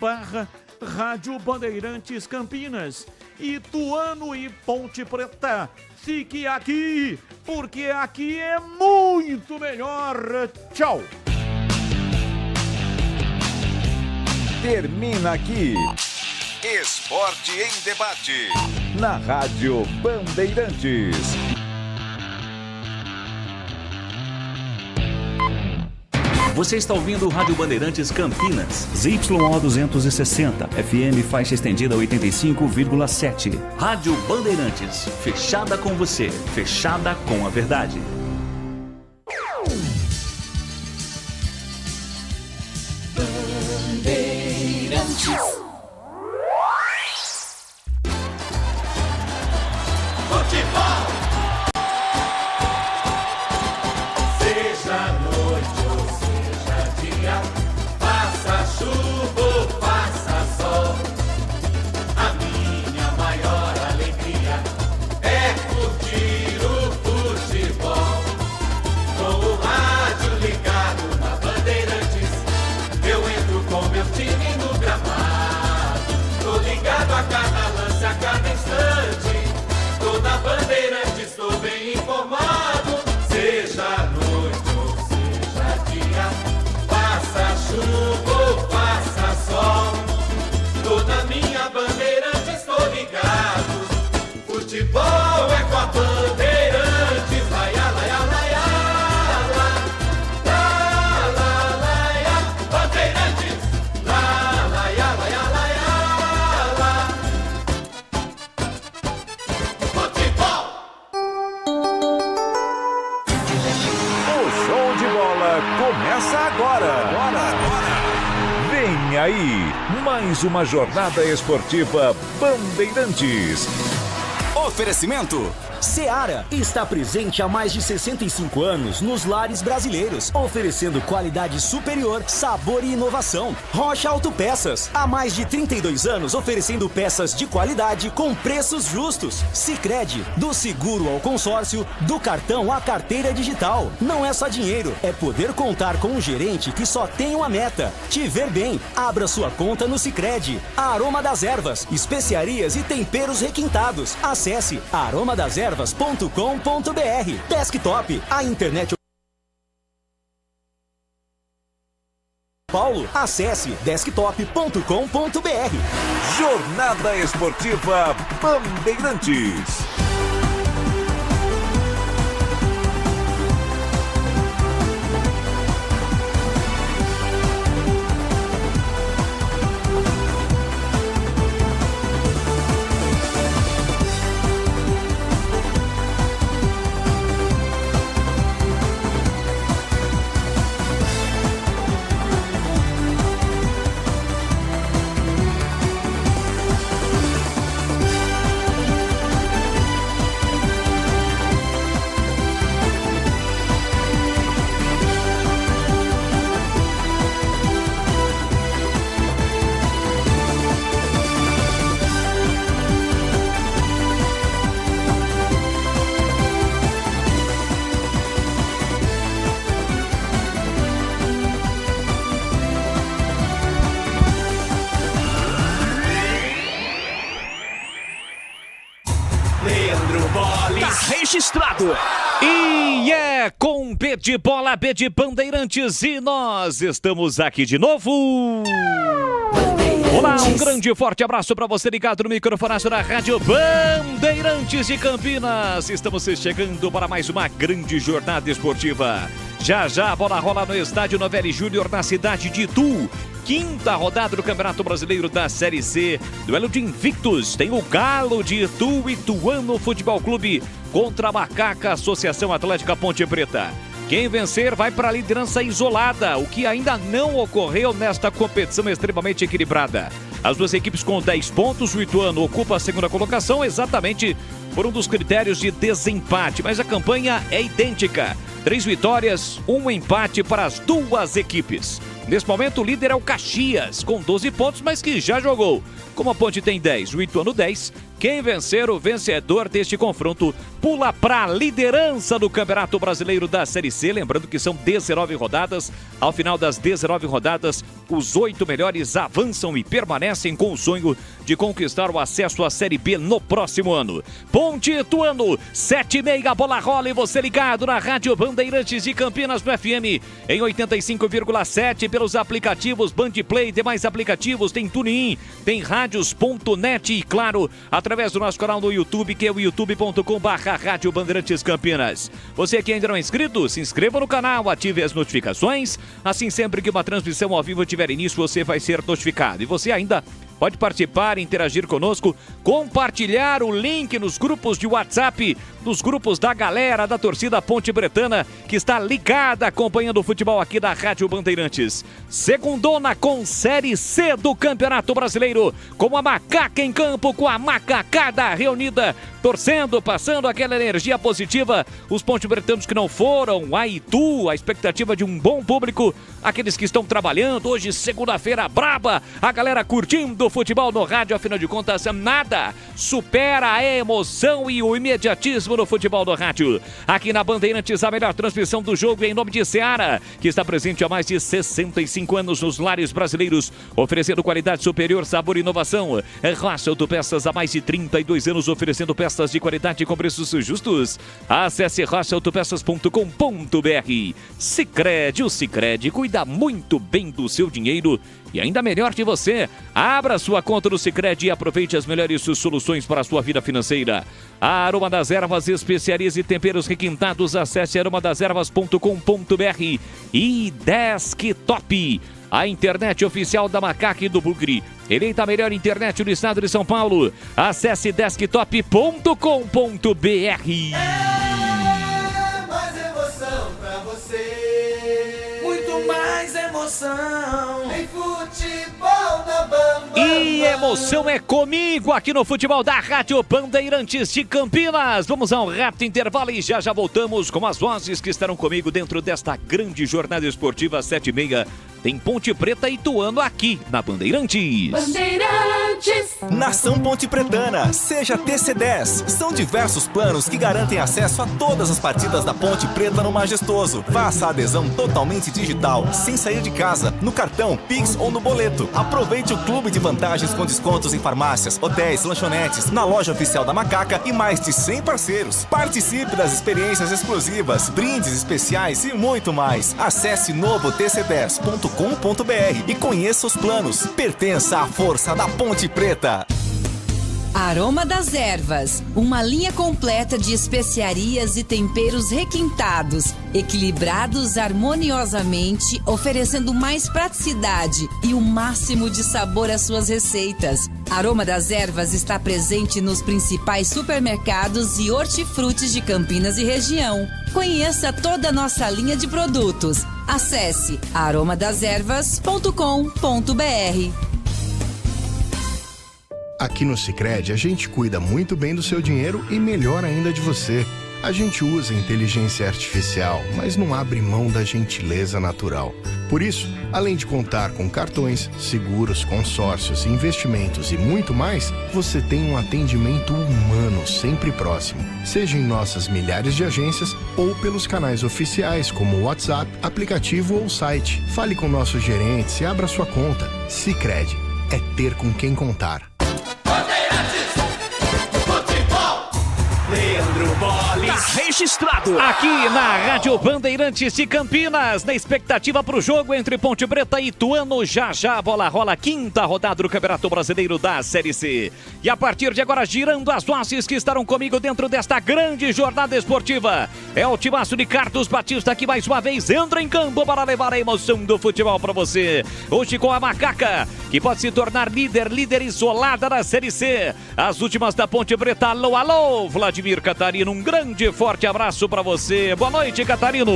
Barra, Rádio Bandeirantes Campinas, Ituano e Ponte Preta. Fique aqui, porque aqui é muito melhor. Tchau. Termina aqui Esporte em Debate, na Rádio Bandeirantes. Você está ouvindo o Rádio Bandeirantes Campinas. ZYO 260, FM faixa estendida 85,7. Rádio Bandeirantes, fechada com você, fechada com a verdade. Bandeirantes. Futebol. Seja noite ou seja dia, faça chuva ou faça sol, a minha maior alegria é curtir o futebol. Com o rádio ligado na Bandeirantes, eu entro com meu time no gramado. Tô ligado a cada lance, a cada instante. Tô na Bandeirantes, tô bem informado. Seja noite ou seja dia, faça chuva ou faça sol, tô na minha Bandeirantes, tô ligado. Futebol é com a Bandeirantes. Laia, laia, laia, la, la, la, laia. Bandeirantes, la, laia, laia, laia, la. Futebol. O show de bola começa agora. Vem aí, mais uma jornada esportiva Bandeirantes. Oferecimento Seara está presente há mais de 65 anos nos lares brasileiros, oferecendo qualidade superior, sabor e inovação. Rocha Autopeças, há mais de 32 anos oferecendo peças de qualidade com preços justos. Sicredi, do seguro ao consórcio, do cartão à carteira digital. Não é só dinheiro, é poder contar com um gerente que só tem uma meta: te ver bem. Abra sua conta no Sicredi. Aroma das Ervas, especiarias e temperos requintados. Acesse aromadeservas.com.br. Desktop, a internet Paulo, acesse desktop.com.br. Jornada Esportiva Bandeirantes. Registrado. E é com B de bola, B de Bandeirantes, e nós estamos aqui de novo. Olá, um grande e forte abraço para você ligado no microfone da Rádio Bandeirantes de Campinas. Estamos chegando para mais uma grande jornada esportiva. Já já a bola rola no estádio Novelli Júnior, na cidade de Itu. Quinta rodada do Campeonato Brasileiro da Série C. Duelo de invictos. Tem o Galo de Itu, Ituano Futebol Clube, contra a Macaca Associação Atlética Ponte Preta. Quem vencer vai para a liderança isolada, o que ainda não ocorreu nesta competição extremamente equilibrada. As duas equipes com 10 pontos, o Ituano ocupa a segunda colocação exatamente por um dos critérios de desempate, mas a campanha é idêntica. 3 vitórias, 1 empate para as duas equipes. Nesse momento o líder é o Caxias, com 12 pontos, mas que já jogou. Como a Ponte tem 10, o Ituano 10, quem vencer, o vencedor deste confronto pula para a liderança do Campeonato Brasileiro da Série C. Lembrando que são 19 rodadas. Ao final das 19 rodadas, os 8 melhores avançam e permanecem com o sonho de conquistar o acesso à Série B no próximo ano. Ponte Ituano, 7h30, a bola rola e você ligado na Rádio Bandeirantes de Campinas no FM em 85,7 pelos aplicativos Bandplay, demais aplicativos, tem TuneIn, tem Rádios.net e claro, através do nosso canal no YouTube, que é o youtube.com/Rádio Bandeirantes Campinas. Você que ainda não é inscrito, se inscreva no canal, ative as notificações, assim sempre que uma transmissão ao vivo tiver início, você vai ser notificado. E você ainda pode participar, interagir conosco, compartilhar o link nos grupos de WhatsApp, nos grupos da galera da torcida Ponte Bretana, que está ligada acompanhando o futebol aqui da Rádio Bandeirantes. Segundona com Série C do Campeonato Brasileiro, com a Macaca em campo, com a macacada reunida, torcendo, passando aquela energia positiva. Os Ponte Bretanos que não foram a Itu, a expectativa de um bom público, aqueles que estão trabalhando, hoje segunda-feira braba, a galera curtindo o futebol no rádio, afinal de contas, nada supera a emoção e o imediatismo no futebol no rádio. Aqui na Bandeirantes, a melhor transmissão do jogo em nome de Seara, que está presente há mais de 65 anos nos lares brasileiros, oferecendo qualidade superior, sabor e inovação. Rocha Autopeças há mais de 32 anos, oferecendo peças de qualidade com preços justos. Acesse rochaautopeças.com.br. Sicredi, o Sicredi cuida muito bem do seu dinheiro e ainda melhor que você. Abra sua conta no Sicredi e aproveite as melhores soluções para a sua vida financeira. A Aroma das Ervas, especiarias e temperos requintados. Acesse aromadeservas.com.br. E Desktop, a internet oficial da Macaca e do Bugre. Eleita a melhor internet do estado de São Paulo. Acesse desktop.com.br. Mais emoção pra você. Muito mais emoção. Em futebol na Bamba. E emoção é comigo aqui no futebol da Rádio Bandeirantes de Campinas. Vamos a um rápido intervalo e já voltamos com as vozes que estarão comigo dentro desta grande jornada esportiva 7h30. Tem Ponte Preta e Ituano aqui na Bandeirantes. Bandeirantes. Nação Ponte Pretana, seja TC10. São diversos planos que garantem acesso a todas as partidas da Ponte Preta no Majestoso. Faça a adesão totalmente digital, sem sair de casa, no cartão, Pix ou no boleto. Aproveite o clube de vantagens com descontos em farmácias, hotéis, lanchonetes, na loja oficial da Macaca e mais de 100 parceiros. Participe das experiências exclusivas, brindes especiais e muito mais. Acesse novotc10.com.br e conheça os planos. Pertença à força da Ponte Preta. Aroma das Ervas, uma linha completa de especiarias e temperos requintados, equilibrados harmoniosamente, oferecendo mais praticidade e o máximo de sabor às suas receitas. Aroma das Ervas está presente nos principais supermercados e hortifrutis de Campinas e região. Conheça toda a nossa linha de produtos. Acesse aromadeservas.com.br. Aqui no Sicredi, a gente cuida muito bem do seu dinheiro e melhor ainda de você. A gente usa inteligência artificial, mas não abre mão da gentileza natural. Por isso, além de contar com cartões, seguros, consórcios, investimentos e muito mais, você tem um atendimento humano sempre próximo. Seja em nossas milhares de agências ou pelos canais oficiais como o WhatsApp, aplicativo ou site. Fale com nossos gerentes e abra sua conta. Sicredi é ter com quem contar. Leandro Bolis. Tá registrado aqui na Rádio Bandeirantes de Campinas, na expectativa para o jogo entre Ponte Preta e Ituano. Já a bola rola, quinta rodada do Campeonato Brasileiro da Série C. E a partir de agora, girando as vozes que estarão comigo dentro desta grande jornada esportiva. É o timaço de Carlos Batista que mais uma vez entra em campo para levar a emoção do futebol para você. Hoje com a Macaca, que pode se tornar líder isolada da Série C. As últimas da Ponte Preta. Alô, alô, Vladimir Catarino, um grande forte abraço para você. Boa noite, Catarino.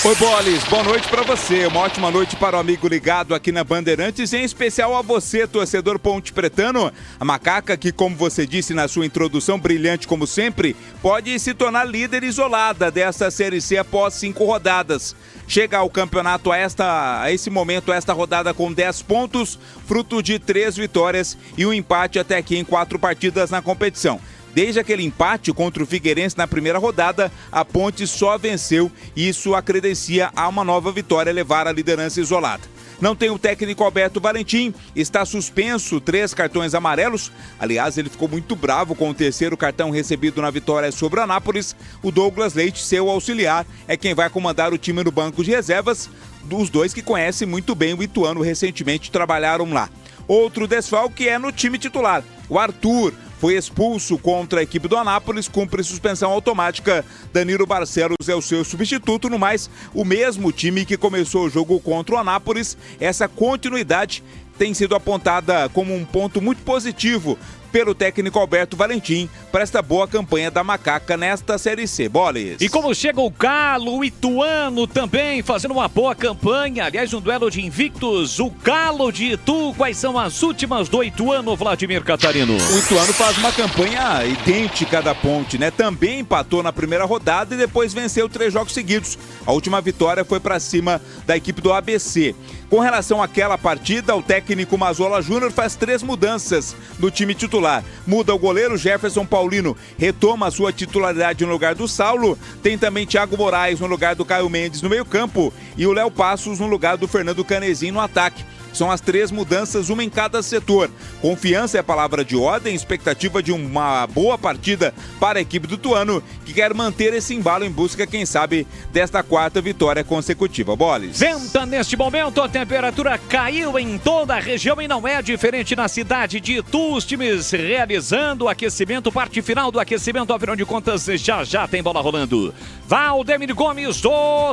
Oi, Bolis, boa noite para você. Uma ótima noite para o amigo ligado aqui na Bandeirantes, em especial a você, torcedor ponte pretano. A Macaca, que como você disse na sua introdução, brilhante como sempre, pode se tornar líder isolada desta Série C após 5 rodadas. Chega ao campeonato a esse momento, esta rodada com 10 pontos, fruto de 3 vitórias e um empate até aqui em 4 partidas na competição. Desde aquele empate contra o Figueirense na primeira rodada, a Ponte só venceu e isso a credencia a uma nova vitória, levar a liderança isolada. Não tem o técnico Alberto Valentim, está suspenso, 3 cartões amarelos. Aliás, ele ficou muito bravo com o terceiro cartão recebido na vitória sobre o Anápolis. O Douglas Leite, seu auxiliar, é quem vai comandar o time no banco de reservas. Dos dois que conhecem muito bem o Ituano, recentemente trabalharam lá. Outro desfalque é no time titular. O Arthur foi expulso contra a equipe do Anápolis, cumpre suspensão automática. Danilo Barcelos é o seu substituto. No mais, o mesmo time que começou o jogo contra o Anápolis. Essa continuidade tem sido apontada como um ponto muito positivo pelo técnico Alberto Valentim para esta boa campanha da Macaca nesta Série C. Boles. E como chega o Galo, o Ituano também fazendo uma boa campanha. Aliás, um duelo de invictos. O Galo de Itu, quais são as últimas do Ituano, Vladimir Catarino? O Ituano faz uma campanha idêntica da Ponte, né? Também empatou na primeira rodada e depois venceu 3 jogos seguidos. A última vitória foi para cima da equipe do ABC. Com relação àquela partida, o técnico Mazola Júnior faz 3 mudanças no time titular. Muda o goleiro Jefferson Paulino, retoma a sua titularidade no lugar do Saulo. Tem também Thiago Moraes no lugar do Caio Mendes no meio-campo e o Léo Passos no lugar do Fernando Canezin no ataque. São as 3 mudanças, uma em cada setor. Confiança é a palavra de ordem, expectativa de uma boa partida para a equipe do Ituano, que quer manter esse embalo em busca, quem sabe, desta 4ª vitória consecutiva. Boles. Venta neste momento, a temperatura caiu em toda a região e não é diferente na cidade de Itu. Os times realizando o aquecimento, parte final do aquecimento, afinal de contas, já tem bola rolando. Valdemir Gomes,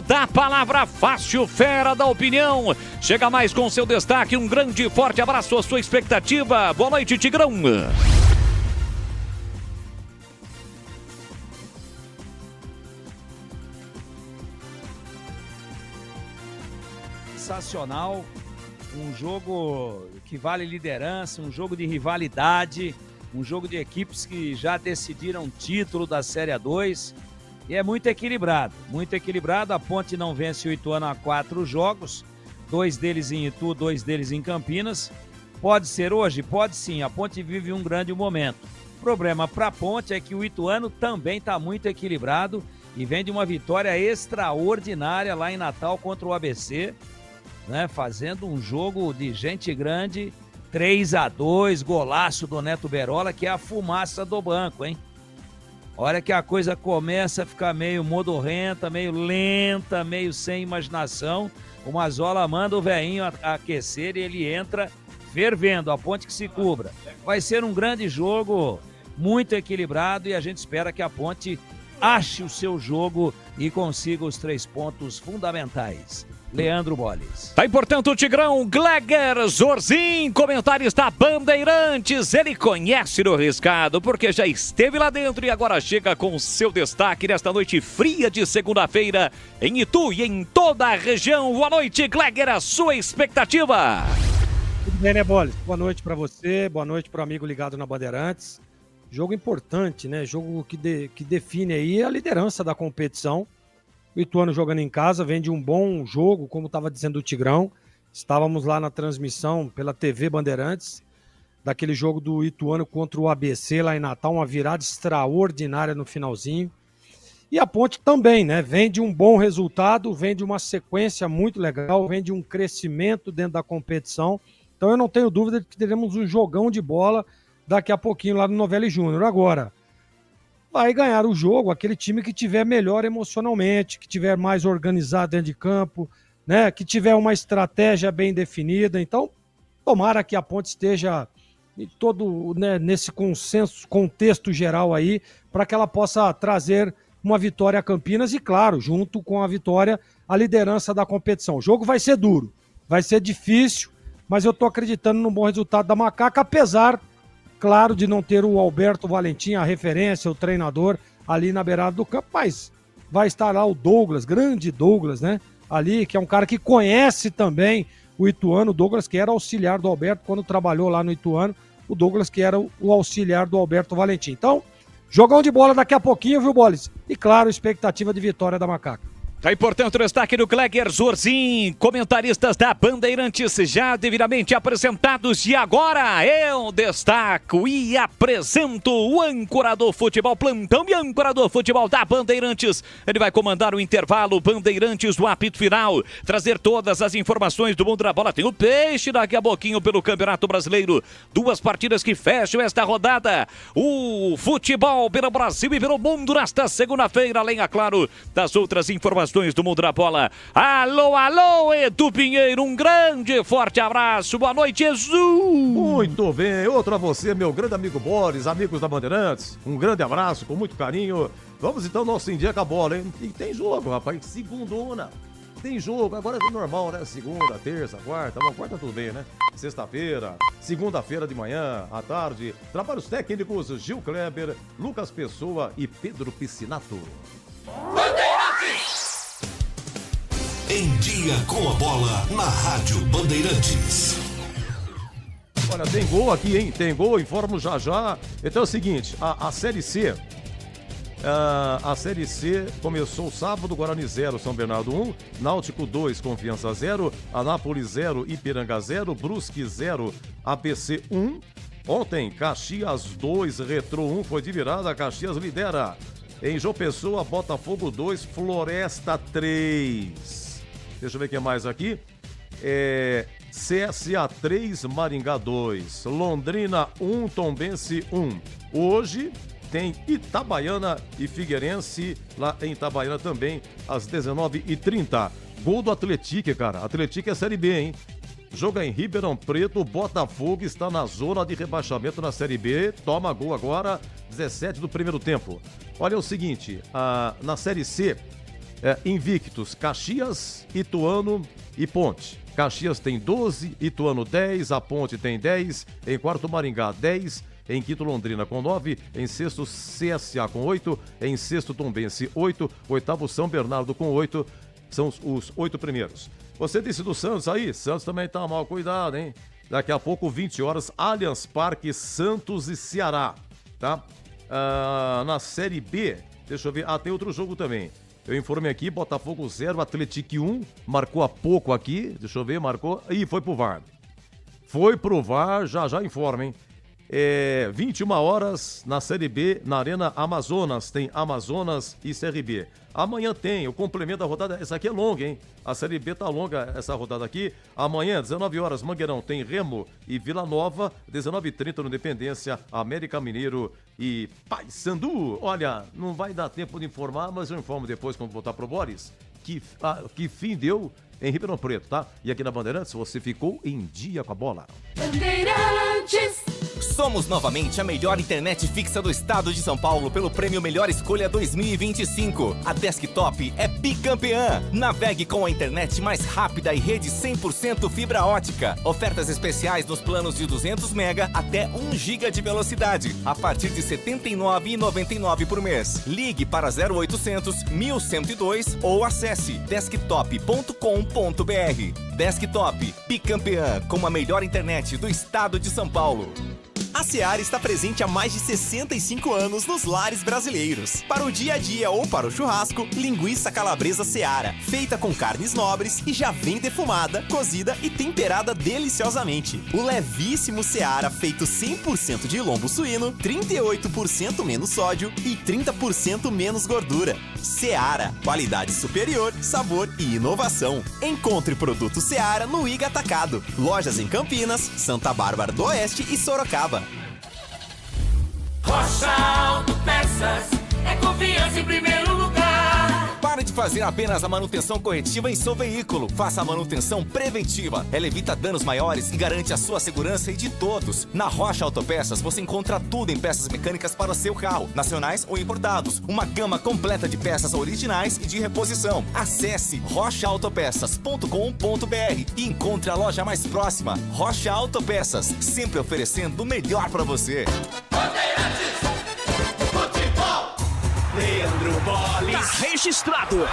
da palavra fácil, fera da opinião. Chega mais com seu destaque. Um grande e forte abraço à sua expectativa. Boa noite, Tigrão. Sensacional, um jogo que vale liderança, um jogo de rivalidade, um jogo de equipes que já decidiram o título da Série A2 e é muito equilibrado. A Ponte não vence o Ituano há 4 jogos, 2 deles em Itu, 2 deles em Campinas. Pode ser hoje? Pode sim, a Ponte vive um grande momento. O problema para a Ponte é que o Ituano também está muito equilibrado e vem de uma vitória extraordinária lá em Natal contra o ABC, né, fazendo um jogo de gente grande, 3-2, golaço do Neto Berola, que é a fumaça do banco, hein? Hora que a coisa começa a ficar meio modorrenta, meio lenta, meio sem imaginação, o Mazola manda o velhinho aquecer e ele entra fervendo, a Ponte que se cubra. Vai ser um grande jogo, muito equilibrado, e a gente espera que a Ponte ache o seu jogo e consiga os 3 pontos fundamentais. Leandro Boles. Tá aí, portanto, o Tigrão Gleger Zorzin, comentários da Bandeirantes. Ele conhece no riscado, porque já esteve lá dentro e agora chega com seu destaque nesta noite fria de segunda-feira em Itu e em toda a região. Boa noite, Gleger, a sua expectativa. Tudo bem, né, Boles? Boa noite pra você, boa noite pro amigo ligado na Bandeirantes. Jogo importante, né? Jogo que define aí a liderança da competição. O Ituano jogando em casa, vem de um bom jogo, como estava dizendo o Tigrão. Estávamos lá na transmissão pela TV Bandeirantes, daquele jogo do Ituano contra o ABC lá em Natal, uma virada extraordinária no finalzinho. E a Ponte também, né? Vem de um bom resultado, vem de uma sequência muito legal, vem de um crescimento dentro da competição. Então eu não tenho dúvida de que teremos um jogão de bola daqui a pouquinho lá no Novelli Júnior. Agora, vai ganhar o jogo aquele time que tiver melhor emocionalmente, que tiver mais organizado dentro de campo, né? Que tiver uma estratégia bem definida. Então, tomara que a Ponte esteja todo, né, nesse contexto geral aí, para que ela possa trazer uma vitória a Campinas e, claro, junto com a vitória, a liderança da competição. O jogo vai ser duro, vai ser difícil, mas eu estou acreditando no bom resultado da Macaca, apesar, claro, de não ter o Alberto Valentim, a referência, o treinador, ali na beirada do campo, mas vai estar lá o Douglas, grande Douglas, né? Ali, que é um cara que conhece também o Ituano, o Douglas, que era auxiliar do Alberto quando trabalhou lá no Ituano, o Douglas, que era o auxiliar do Alberto Valentim. Então, jogão de bola daqui a pouquinho, viu, Boles? E, claro, expectativa de vitória da Macaca. Tá importante o destaque do Kleger Zorzin, comentaristas da Bandeirantes já devidamente apresentados e agora eu destaco e apresento o âncora do futebol, plantão e âncora do futebol da Bandeirantes. Ele vai comandar o intervalo, Bandeirantes, o apito final, trazer todas as informações do mundo da bola. Tem o Peixe daqui a pouquinho pelo Campeonato Brasileiro, 2 partidas que fecham esta rodada. O futebol pelo Brasil e pelo mundo nesta segunda-feira, além, é claro, das outras informações do mundo da bola. Alô, alô, Edu Pinheiro, um grande forte abraço, boa noite, Jesus! Muito bem, outro a você, meu grande amigo Boris, amigos da Bandeirantes, um grande abraço, com muito carinho. Vamos então nosso dia com a bola, hein? E tem jogo, rapaz, segundona. Tem jogo, agora é normal, né? Segunda, terça, quarta, bom, quarta tudo bem, né? Sexta-feira, segunda-feira de manhã, à tarde, trabalhos técnicos, Gil Kleber, Lucas Pessoa e Pedro Piscinato. Em dia com a bola na Rádio Bandeirantes. Olha, tem gol aqui, hein? Tem gol, informo já já. Então é o seguinte, a Série C... A Série C começou sábado, Guarani 0, São Bernardo 1, Náutico 2, Confiança 0, Anápolis 0, Ipiranga 0, Brusque 0, ABC 1. Ontem, Caxias 2, Retrô 1, foi de virada, Caxias lidera. Em João Pessoa, Botafogo 2, Floresta 3. Deixa eu ver o que mais aqui. CSA 3, Maringá 2, Londrina 1, Tombense 1. Hoje tem Itabaiana e Figueirense lá em Itabaiana também, às 19h30. Gol do Atlético, cara. Atlético é Série B, hein? Joga em Ribeirão Preto, Botafogo está na zona de rebaixamento na Série B. Toma gol agora, 17 do primeiro tempo. Olha o seguinte, na Série C, invictos, Caxias, Ituano e Ponte. Caxias tem 12, Ituano 10, a Ponte tem 10, em quarto Maringá 10, em quinto Londrina com 9, em sexto CSA com 8, em sexto Tombense 8, oitavo São Bernardo com 8, são os 8 primeiros. Você disse do Santos aí? Santos também tá mal, cuidado, hein? Daqui a pouco, 20 horas, Allianz Parque, Santos e Ceará, tá? Na Série B, deixa eu ver, tem outro jogo também. Eu informei aqui, Botafogo 0, Atlético 1, marcou há pouco aqui, deixa eu ver, marcou, foi pro VAR. Foi pro VAR, já informa, hein? 21 horas na Série B, na Arena Amazonas, tem Amazonas e CRB. Amanhã tem o complemento da rodada, essa aqui é longa, hein? A Série B tá longa, essa rodada aqui. Amanhã, 19 horas, Mangueirão tem Remo e Vila Nova, 19h30 no Independência, América Mineiro e Paysandu. Olha, não vai dar tempo de informar, mas eu informo depois quando voltar pro Boris, que fim deu em Ribeirão Preto, tá? E aqui na Bandeirantes, você ficou em dia com a bola. Bandeirantes. Somos novamente a melhor internet fixa do estado de São Paulo pelo prêmio Melhor Escolha 2025. A Desktop é bicampeã. Navegue com a internet mais rápida e rede 100% fibra ótica. Ofertas especiais nos planos de 200 mega até 1 giga de velocidade, a partir de R$ 79,99 por mês. Ligue para 0800 1102 ou acesse desktop.com.br. Desktop, bicampeã com a melhor internet do estado de São Paulo. A Seara está presente há mais de 65 anos nos lares brasileiros. Para o dia a dia ou para o churrasco, linguiça calabresa Seara, feita com carnes nobres e já vem defumada, cozida e temperada deliciosamente. O levíssimo Seara, feito 100% de lombo suíno, 38% menos sódio e 30% menos gordura. Seara, qualidade superior, sabor e inovação. Encontre produto Seara no Iga Atacado. Lojas em Campinas, Santa Bárbara do Oeste e Sorocaba. Rocha Autopeças é confiança em primeiro lugar. Pare de fazer apenas a manutenção corretiva em seu veículo. Faça a manutenção preventiva. Ela evita danos maiores e garante a sua segurança e de todos. Na Rocha Autopeças você encontra tudo em peças mecânicas para o seu carro, nacionais ou importados. Uma gama completa de peças originais e de reposição. Acesse rochaautopeças.com.br e encontre a loja mais próxima. Rocha Autopeças, sempre oferecendo o melhor para você. Leandro Bolis. Tá registrado.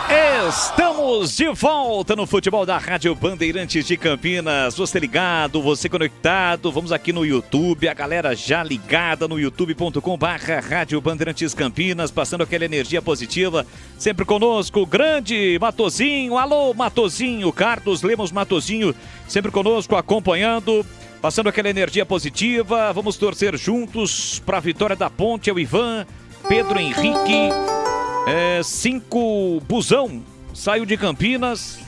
Estamos de volta no futebol da Rádio Bandeirantes de Campinas. Você ligado, você conectado. Vamos aqui no YouTube, a galera já ligada no youtube.com/Rádio Bandeirantes Campinas, passando aquela energia positiva. Sempre conosco, o grande Matozinho. Alô, Matozinho, Carlos Lemos Matozinho, sempre conosco, acompanhando, passando aquela energia positiva. Vamos torcer juntos para a vitória da Ponte. É o Ivan, Pedro Henrique, 5 Busão, saiu de Campinas.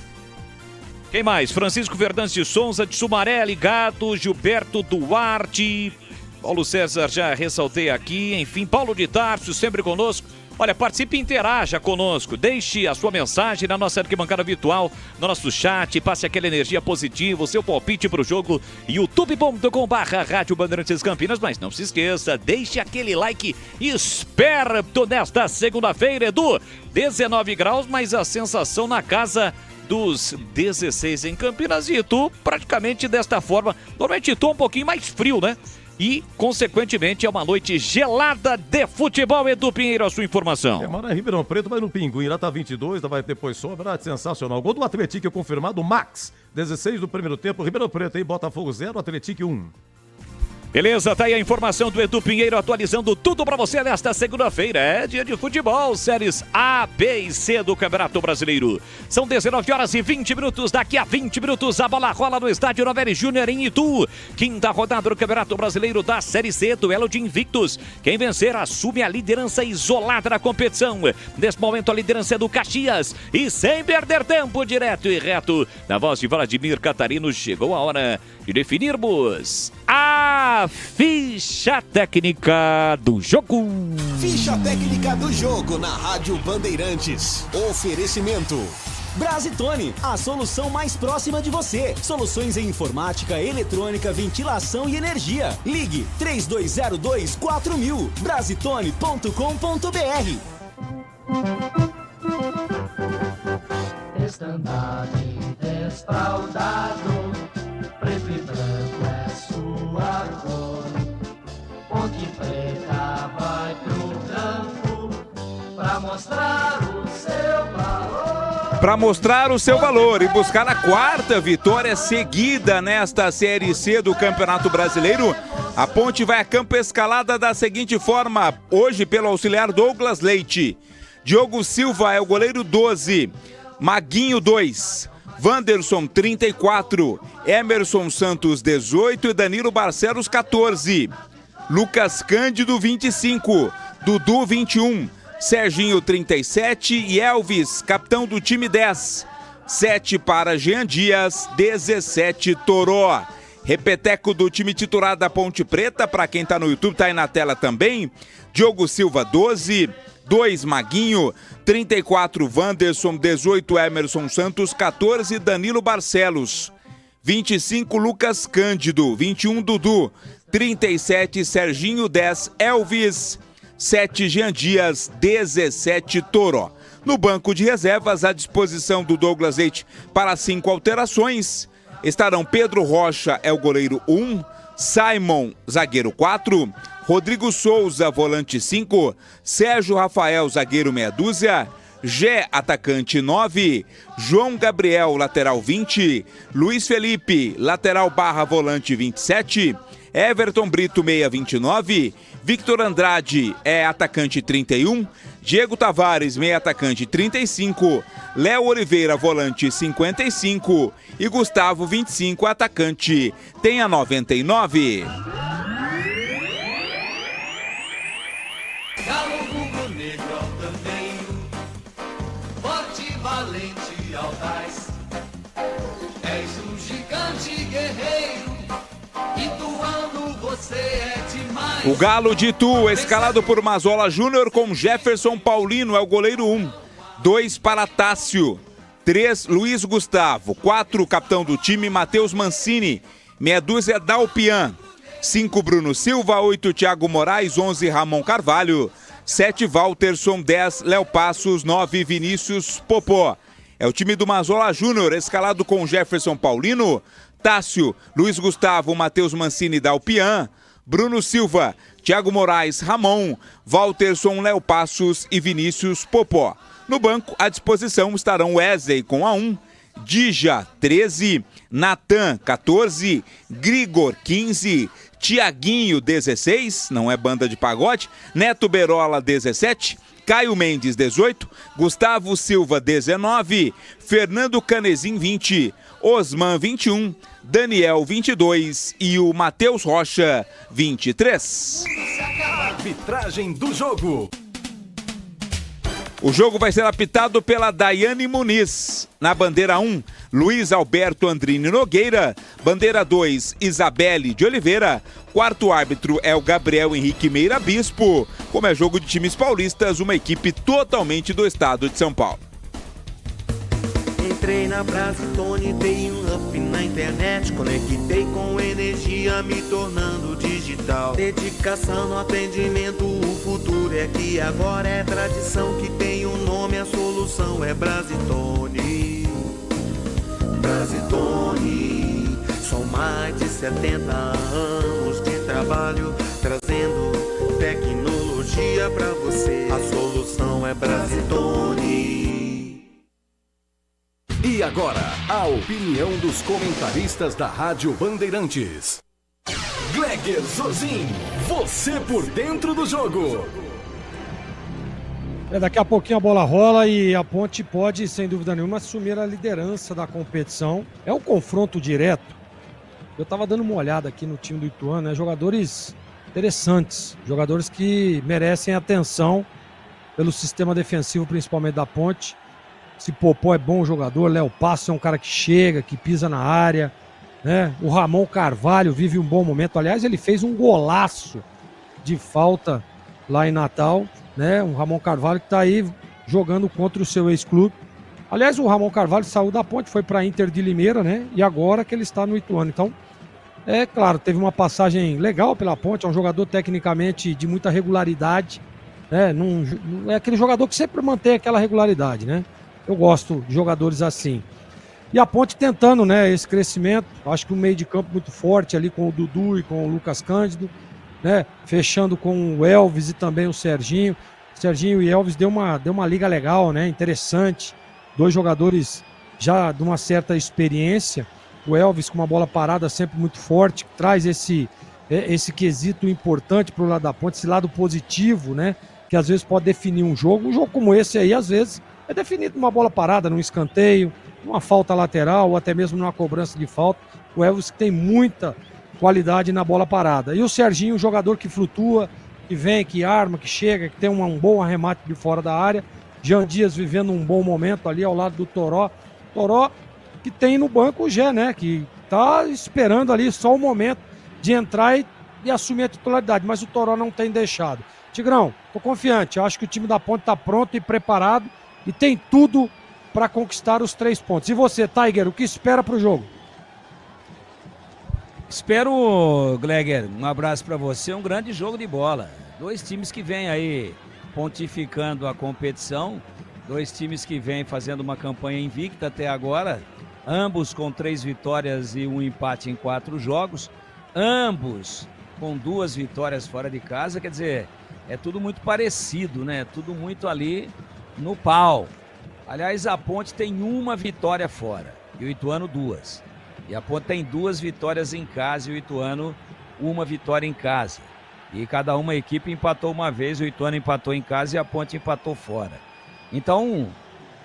Quem mais? Francisco Fernandes de Souza, de Sumaré, ligado. Gilberto Duarte, Paulo César, já ressaltei aqui. Enfim, Paulo de Tarso, sempre conosco. Olha, participe e interaja conosco. Deixe a sua mensagem na nossa arquibancada virtual, no nosso chat. Passe aquela energia positiva, o seu palpite para o jogo. youtube.com/Rádio Bandeirantes Campinas. Mas não se esqueça, deixe aquele like esperto nesta segunda-feira, Edu. 19 graus, mas a sensação na casa dos 16 em Campinas. E Itu, praticamente desta forma. Normalmente Itu é um pouquinho mais frio, né? E, consequentemente, é uma noite gelada de futebol. Edu Pinheiro, a sua informação. Mora em Ribeirão Preto, vai no Pinguim. Lá tá 22, vai depois sobra. Sensacional. Gol do Atlético confirmado. Max, 16 do primeiro tempo. Ribeirão Preto aí, Botafogo 0, Atlético 1. Beleza, tá aí a informação do Edu Pinheiro, atualizando tudo pra você nesta segunda-feira. É dia de futebol, séries A, B e C do Campeonato Brasileiro. São 19 horas e 20 minutos. Daqui a 20 minutos a bola rola no estádio Novelli Júnior em Itu. Quinta rodada do Campeonato Brasileiro da Série C, duelo de invictos. Quem vencer assume a liderança isolada da competição. Nesse momento a liderança é do Caxias. E sem perder tempo, direto e reto, na voz de Vladimir Catarino, chegou a hora de definirmos a ficha técnica do jogo. Ficha técnica do jogo na Rádio Bandeirantes. Oferecimento Brasitone, a solução mais próxima de você. Soluções em informática, eletrônica, ventilação e energia. Ligue 3202-4000. Brasitone.com.br. Estandarte desfraldado, preto e branco é sua cor. Ponte Preta vai pro campo pra mostrar o seu valor. Para mostrar o seu valor e buscar a quarta vitória seguida nesta Série C do Campeonato Brasileiro, a Ponte vai a campo escalada da seguinte forma, hoje pelo auxiliar Douglas Leite. Diogo Silva é o goleiro 12, Maguinho 2, Wanderson 34, Emerson Santos 18 e Danilo Barcelos 14. Lucas Cândido 25, Dudu 21, Serginho 37 e Elvis, capitão do time 10. 7 para Jean Dias, 17 Toró. Repeteco do time titular da Ponte Preta, para quem tá no YouTube, tá aí na tela também. Diogo Silva 12, 2 Maguinho, 34 Wanderson, 18 Emerson Santos, 14 Danilo Barcelos, 25 Lucas Cândido, 21 Dudu, 37 Serginho, 10 Elvis, 7 Jean Dias, 17 Toró. No banco de reservas, à disposição do Douglas Leite para 5 alterações, estarão Pedro Rocha, é o goleiro 1, Simon, zagueiro 4, Rodrigo Souza, volante 5, Sérgio Rafael, zagueiro meia dúzia, Gé, atacante 9, João Gabriel, lateral 20, Luiz Felipe, lateral barra volante 27, Everton Brito, meia 29, Victor Andrade é atacante 31, Diego Tavares, meia atacante 35, Léo Oliveira, volante 55 e Gustavo 25, atacante, tem a 99. Galo rubro-negro altaneiro, forte, valente, audaz. És um gigante guerreiro, Ituano você é demais. O Galo de Itu, escalado por Mazola Júnior com Jefferson Paulino, é o goleiro 1. 2 para Tássio, 3 Luiz Gustavo, 4 capitão do time Matheus Mancini, meia dúzia Dalpian, 5 Bruno Silva, 8 Thiago Moraes, 11 Ramon Carvalho, 7 Walterson, 10 Léo Passos, 9 Vinícius Popó. É o time do Mazola Júnior, escalado com Jefferson Paulino, Tássio, Luiz Gustavo, Matheus Mancini e Dalpian, Bruno Silva, Thiago Moraes, Ramon, Walterson, Léo Passos e Vinícius Popó. No banco, à disposição estarão Wesley com a 1, Dija, 13, Natan, 14, Grigor, 15, Tiaguinho, 16, não é banda de pagode, Neto Berola, 17, Caio Mendes, 18, Gustavo Silva, 19, Fernando Canezin, 20, Osman, 21, Daniel, 22 e o Matheus Rocha, 23. Arbitragem do jogo. O jogo vai ser apitado pela Daiane Muniz. Na bandeira 1, Luiz Alberto Andrini Nogueira. Bandeira 2, Isabelle de Oliveira. Quarto árbitro é o Gabriel Henrique Meira Bispo. Como é jogo de times paulistas, uma equipe totalmente do estado de São Paulo. Entrei na Brasitone, dei um up na internet, conectei com energia, me tornando digital. Dedicação no atendimento, o futuro é que agora é tradição, que tem um nome, a solução é Brasitone. Brasitone, são mais de 70 anos de trabalho, trazendo tecnologia pra você. A solução é Brasitone. E agora, a opinião dos comentaristas da Rádio Bandeirantes. Gleger Zozin, você por dentro do jogo. Daqui a pouquinho a bola rola e a Ponte pode, sem dúvida nenhuma, assumir a liderança da competição. É um confronto direto. Eu estava dando uma olhada aqui no time do Ituano, né? Jogadores interessantes, jogadores que merecem atenção pelo sistema defensivo, principalmente da Ponte. Esse Popó é bom jogador, Léo Passo é um cara que chega, que pisa na área, né? O Ramon Carvalho vive um bom momento. Aliás, ele fez um golaço de falta lá em Natal, né? Um Ramon Carvalho que está aí jogando contra o seu ex-clube. Aliás, o Ramon Carvalho saiu da Ponte, foi para a Inter de Limeira, né? E agora que ele está no Ituano. Então, é claro, teve uma passagem legal pela Ponte, é um jogador tecnicamente de muita regularidade, né? Não é aquele jogador que sempre mantém aquela regularidade, né? Eu gosto de jogadores assim. E a Ponte tentando, né, esse crescimento. Acho que um meio de campo muito forte ali com o Dudu e com o Lucas Cândido, né? Fechando com o Elvis e também o Serginho. Serginho e Elvis deu uma liga legal, né? Interessante. Dois jogadores já de uma certa experiência. O Elvis com uma bola parada sempre muito forte, traz esse quesito importante para o lado da Ponte, esse lado positivo, né? Que às vezes pode definir um jogo. Um jogo como esse aí, às vezes, é definido numa bola parada, num escanteio, numa falta lateral ou até mesmo numa cobrança de falta. O Elvis tem muita qualidade na bola parada. E o Serginho, um jogador que flutua, que vem, que arma, que chega, que tem um bom arremate de fora da área. Jean Dias vivendo um bom momento ali ao lado do Toró. Toró que tem no banco o Gé, né? Que tá esperando ali só o momento de entrar e assumir a titularidade. Mas o Toró não tem deixado. Tigrão, tô confiante. Eu acho que o time da Ponte tá pronto e preparado e tem tudo para conquistar os 3 pontos. E você, Tiger, o que espera pro jogo? Espero, Gleger, um abraço para você, um grande jogo de bola. Dois times que vêm aí pontificando a competição, dois times que vêm fazendo uma campanha invicta até agora, ambos com 3 vitórias e um empate em 4 jogos, ambos com 2 vitórias fora de casa, quer dizer, é tudo muito parecido, né? Tudo muito ali no pau. Aliás, a Ponte tem 1 vitória fora e o Ituano 2. E a Ponte tem 2 vitórias em casa e o Ituano 1 vitória em casa. E cada uma equipe empatou uma vez, o Ituano empatou em casa e a Ponte empatou fora. Então,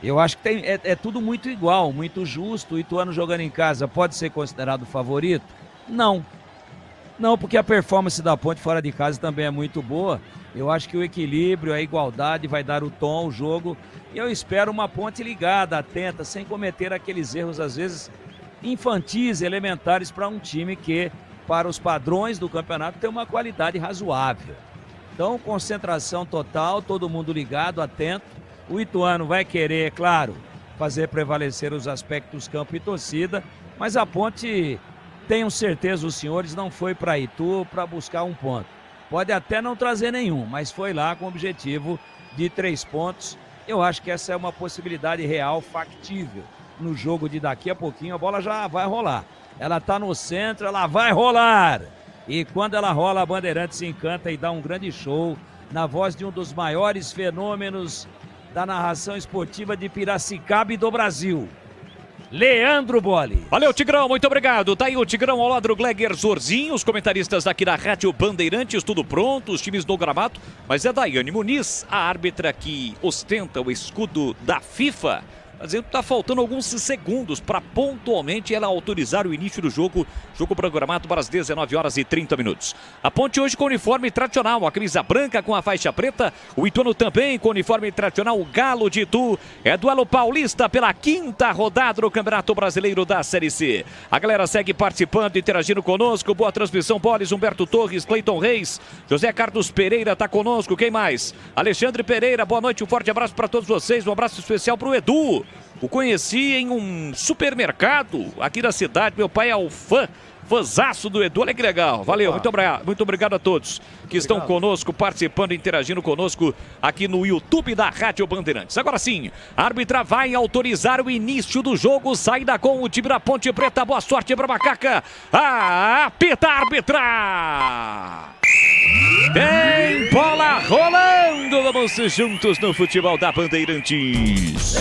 eu acho que é tudo muito igual, muito justo. O Ituano jogando em casa pode ser considerado favorito? Não. Não, porque a performance da Ponte fora de casa também é muito boa. Eu acho que o equilíbrio, a igualdade vai dar o tom ao jogo. E eu espero uma Ponte ligada, atenta, sem cometer aqueles erros, às vezes, infantis, elementares para um time que, para os padrões do campeonato, tem uma qualidade razoável. Então, concentração total, todo mundo ligado, atento. O Ituano vai querer, claro, fazer prevalecer os aspectos campo e torcida, mas a Ponte, tenho certeza, os senhores, não foi para Itu para buscar um ponto. Pode até não trazer nenhum, mas foi lá com o objetivo de 3 pontos. Eu acho que essa é uma possibilidade real, factível. No jogo de daqui a pouquinho, a bola já vai rolar. Ela está no centro, ela vai rolar. E quando ela rola, a Bandeirantes se encanta e dá um grande show na voz de um dos maiores fenômenos da narração esportiva de Piracicaba e do Brasil, Leandro Bolle. Valeu, Tigrão, muito obrigado. Tá aí o Tigrão ao lado do Gleger Zorzinho, os comentaristas daqui da Rádio Bandeirantes, tudo pronto, os times no gramado. Mas é Daiane Muniz, a árbitra que ostenta o escudo da FIFA. Dizendo que está faltando alguns segundos para pontualmente ela autorizar o início do jogo. Jogo programado para as 19 horas e 30 minutos. A Ponte hoje com uniforme tradicional, a camisa branca com a faixa preta. O Ituano também com uniforme tradicional, o Galo de Itu. É duelo paulista pela 5ª rodada do Campeonato Brasileiro da Série C. A galera segue participando, interagindo conosco. Boa transmissão, Boles, Humberto Torres, Cleiton Reis, José Carlos Pereira está conosco. Quem mais? Alexandre Pereira, boa noite, um forte abraço para todos vocês. Um abraço especial para o Edu. O conheci em um supermercado aqui da cidade. Meu pai é o fãzaço do Edu. Olha que legal. Valeu, muito obrigado a todos que estão conosco, participando, interagindo conosco aqui no YouTube da Rádio Bandeirantes. Agora sim, a árbitra vai autorizar o início do jogo. Saída com o time da Ponte Preta. Boa sorte para Macaca. Apita a árbitra. Tem bola rolando. Vamos juntos no futebol da Bandeirantes.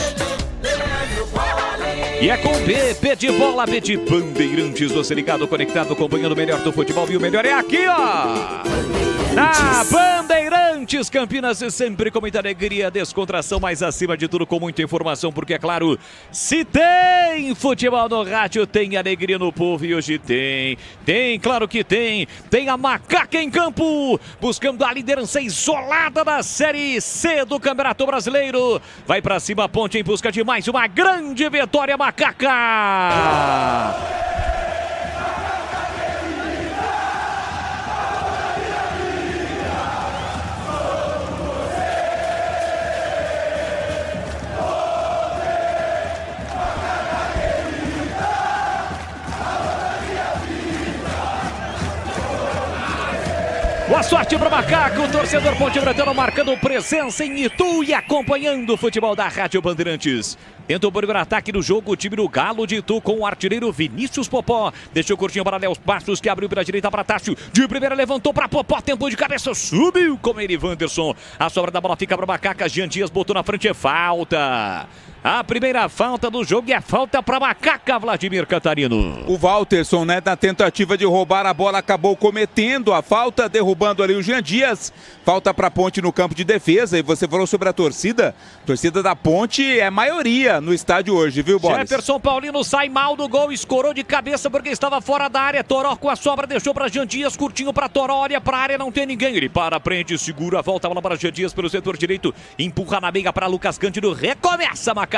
E é com B de bola, B de Bandeirantes, você ligado, conectado, acompanhando o melhor do futebol. E o melhor é aqui, ó! Na Bandeirantes, Campinas, sempre com muita alegria, descontração, mas acima de tudo com muita informação, porque é claro, se tem futebol no rádio, tem alegria no povo e hoje tem, claro que tem a Macaca em campo, buscando a liderança isolada da Série C do Campeonato Brasileiro, vai pra cima a Ponte em busca de mais uma grande vitória, Macaca! Boa sorte para o Macaco, o torcedor ponte-pretano marcando presença em Itu e acompanhando o futebol da Rádio Bandeirantes. Tenta o primeiro ataque do jogo, o time do Galo de Itu com o artilheiro Vinícius Popó. Deixou curtinho para Léo Passos, que abriu pela direita para Tássio. De primeira levantou para Popó, tempo de cabeça, subiu com ele Wanderson. A sobra da bola fica para o Macaca, Jean Dias botou na frente, é falta. A primeira falta do jogo e a falta para Macaca, Vladimir Catarino. O Walterson, né, na tentativa de roubar a bola, acabou cometendo a falta, derrubando ali o Jean Dias. Falta para a Ponte no campo de defesa. E você falou sobre a torcida. A torcida da Ponte é maioria no estádio hoje, viu, Boris? Jefferson Paulino sai mal do gol, escorou de cabeça porque estava fora da área. Toró com a sobra, deixou para Jean Dias, curtinho para Toró, olha para a área, não tem ninguém. Ele para, prende, segura, volta a bola para Jean Dias pelo setor direito, empurra na meia para Lucas Cândido, recomeça Macaca.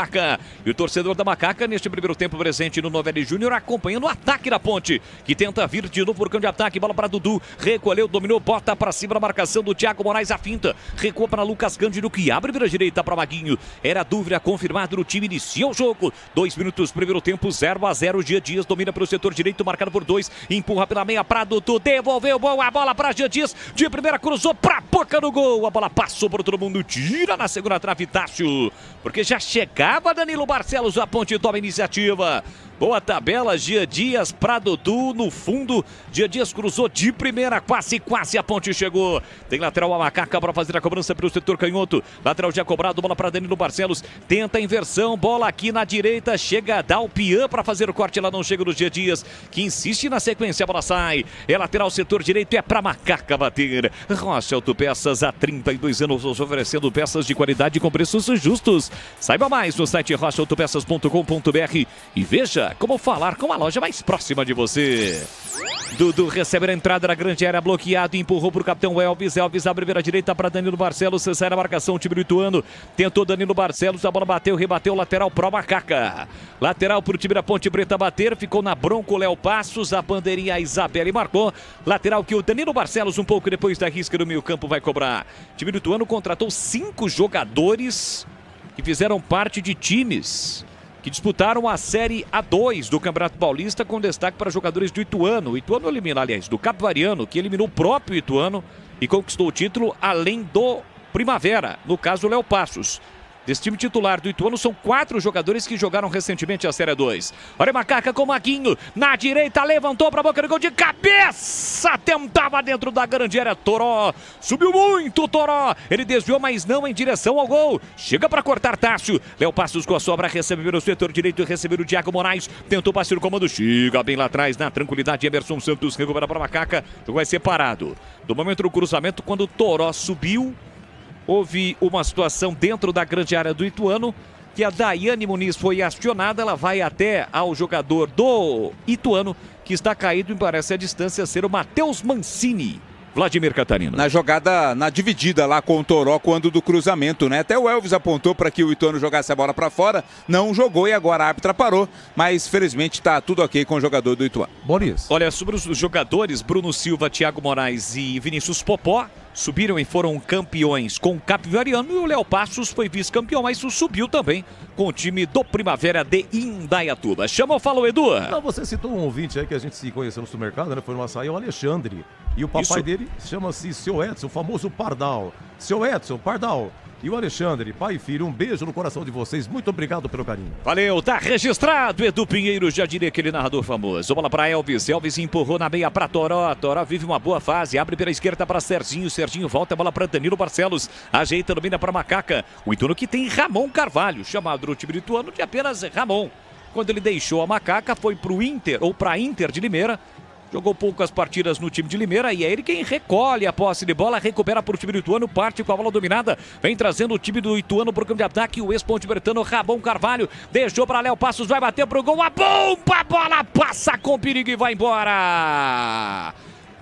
E o torcedor da Macaca neste primeiro tempo presente no Novelli Júnior, acompanhando o ataque da Ponte, que tenta vir de novo por campo de ataque, bola para Dudu, recolheu, dominou, bota para cima da marcação do Thiago Moraes, a finta, recua para Lucas Cândido, que abre pela direita para Maguinho, era dúvida confirmado, o time inicia o jogo, 2 minutos, primeiro tempo, 0-0, Jean Dias domina pelo setor direito, marcado por 2, empurra pela meia para Dudu, devolveu boa bola para Jean Dias, de primeira cruzou para a boca do gol, a bola passou por todo mundo, tira na segunda trave Tássio, porque já chegava Danilo Barcelos, a Ponte toma iniciativa. Boa tabela, Jean Dias para Dudu no fundo. Jean Dias cruzou de primeira, quase a Ponte chegou. Tem lateral a Macaca para fazer a cobrança pelo setor canhoto. Lateral já cobrado, bola para Danilo Barcelos. Tenta a inversão, bola aqui na direita. Chega a Dalpian para fazer o corte, ela não chega no Jean Dias, que insiste na sequência, a bola sai. É lateral, setor direito, é para Macaca bater. Rocha Autopeças, há 32 anos oferecendo peças de qualidade com preços justos. Saiba mais no site rochaautopeças.com.br e veja como falar com a loja mais próxima de você. Dudu recebe a entrada da grande área, bloqueado, empurrou para o capitão Elvis. Elvis abre pela direita para Danilo Barcelos, sai na marcação, o time do Ituano. Tentou Danilo Barcelos, a bola bateu, rebateu, lateral pro Macaca. Lateral para o time da Ponte Preta bater, ficou na bronca o Léo Passos, a bandeirinha a Isabelle marcou. Lateral que o Danilo Barcelos, um pouco depois da risca do meio campo, vai cobrar. O time do Ituano contratou 5 jogadores que fizeram parte de times que disputaram a Série A2 do Campeonato Paulista, com destaque para jogadores do Ituano. O Ituano eliminou, aliás, do Capivariano, que eliminou o próprio Ituano e conquistou o título, além do Primavera, no caso o Léo Passos. desse time titular do Ituano são 4 jogadores que jogaram recentemente a Série 2. Olha a Macaca com o Maguinho, na direita, levantou para a boca do gol de cabeça, tentava dentro da grande área, Toró, subiu muito Toró, ele desviou, mas não em direção ao gol, chega para cortar Tássio, Léo Passos com a sobra, recebe pelo setor direito, recebeu o Thiago Moraes, tentou passar o comando, chega bem lá atrás, na tranquilidade, Emerson Santos recupera para a Macaca, o jogo vai separado. Do momento do cruzamento, quando o Toró subiu, houve uma situação dentro da grande área do Ituano, que a Daiane Muniz foi acionada, ela vai até ao jogador do Ituano, que está caído e parece a distância ser o Matheus Mancini. Vladimir Catarino. Na jogada, na dividida lá com o Toró, quando do cruzamento, né? Até o Elvis apontou para que o Ituano jogasse a bola para fora, não jogou e agora a árbitra parou, mas felizmente está tudo ok com o jogador do Ituano. Boris. Olha, sobre os jogadores, Bruno Silva, Thiago Moraes e Vinícius Popó, subiram e foram campeões com o Capivariano e o Léo Passos foi vice-campeão, mas subiu também com o time do Primavera de Indaiatuba. Chamou, falou, Edu. Não, você citou um ouvinte aí que a gente se conheceu no supermercado, né? Foi no açaí, o Alexandre. E o papai dele chama-se Seu Edson, o famoso Pardal. Seu Edson, Pardal. E o Alexandre, pai e filho, um beijo no coração de vocês. Muito obrigado pelo carinho. Valeu, tá registrado. Edu Pinheiro, já diria aquele narrador famoso. Bola para Elvis. Elvis empurrou na meia para Toró. Toró vive uma boa fase. Abre pela esquerda para Serginho. Serginho volta a bola para Danilo Barcelos. Ajeita, domina para Macaca. O Ituano que tem Ramon Carvalho, chamado no time do Ituano de apenas Ramon. Quando ele deixou a Macaca, foi pro Inter, ou para Inter de Limeira. Jogou poucas partidas no time de Limeira e é ele quem recolhe a posse de bola, recupera para o time do Ituano, parte com a bola dominada, vem trazendo o time do Ituano para o campo de ataque, o ex-ponte bretano Ramon Carvalho, deixou para Léo Passos, vai bater para o gol, a bomba, a bola passa com perigo e vai embora.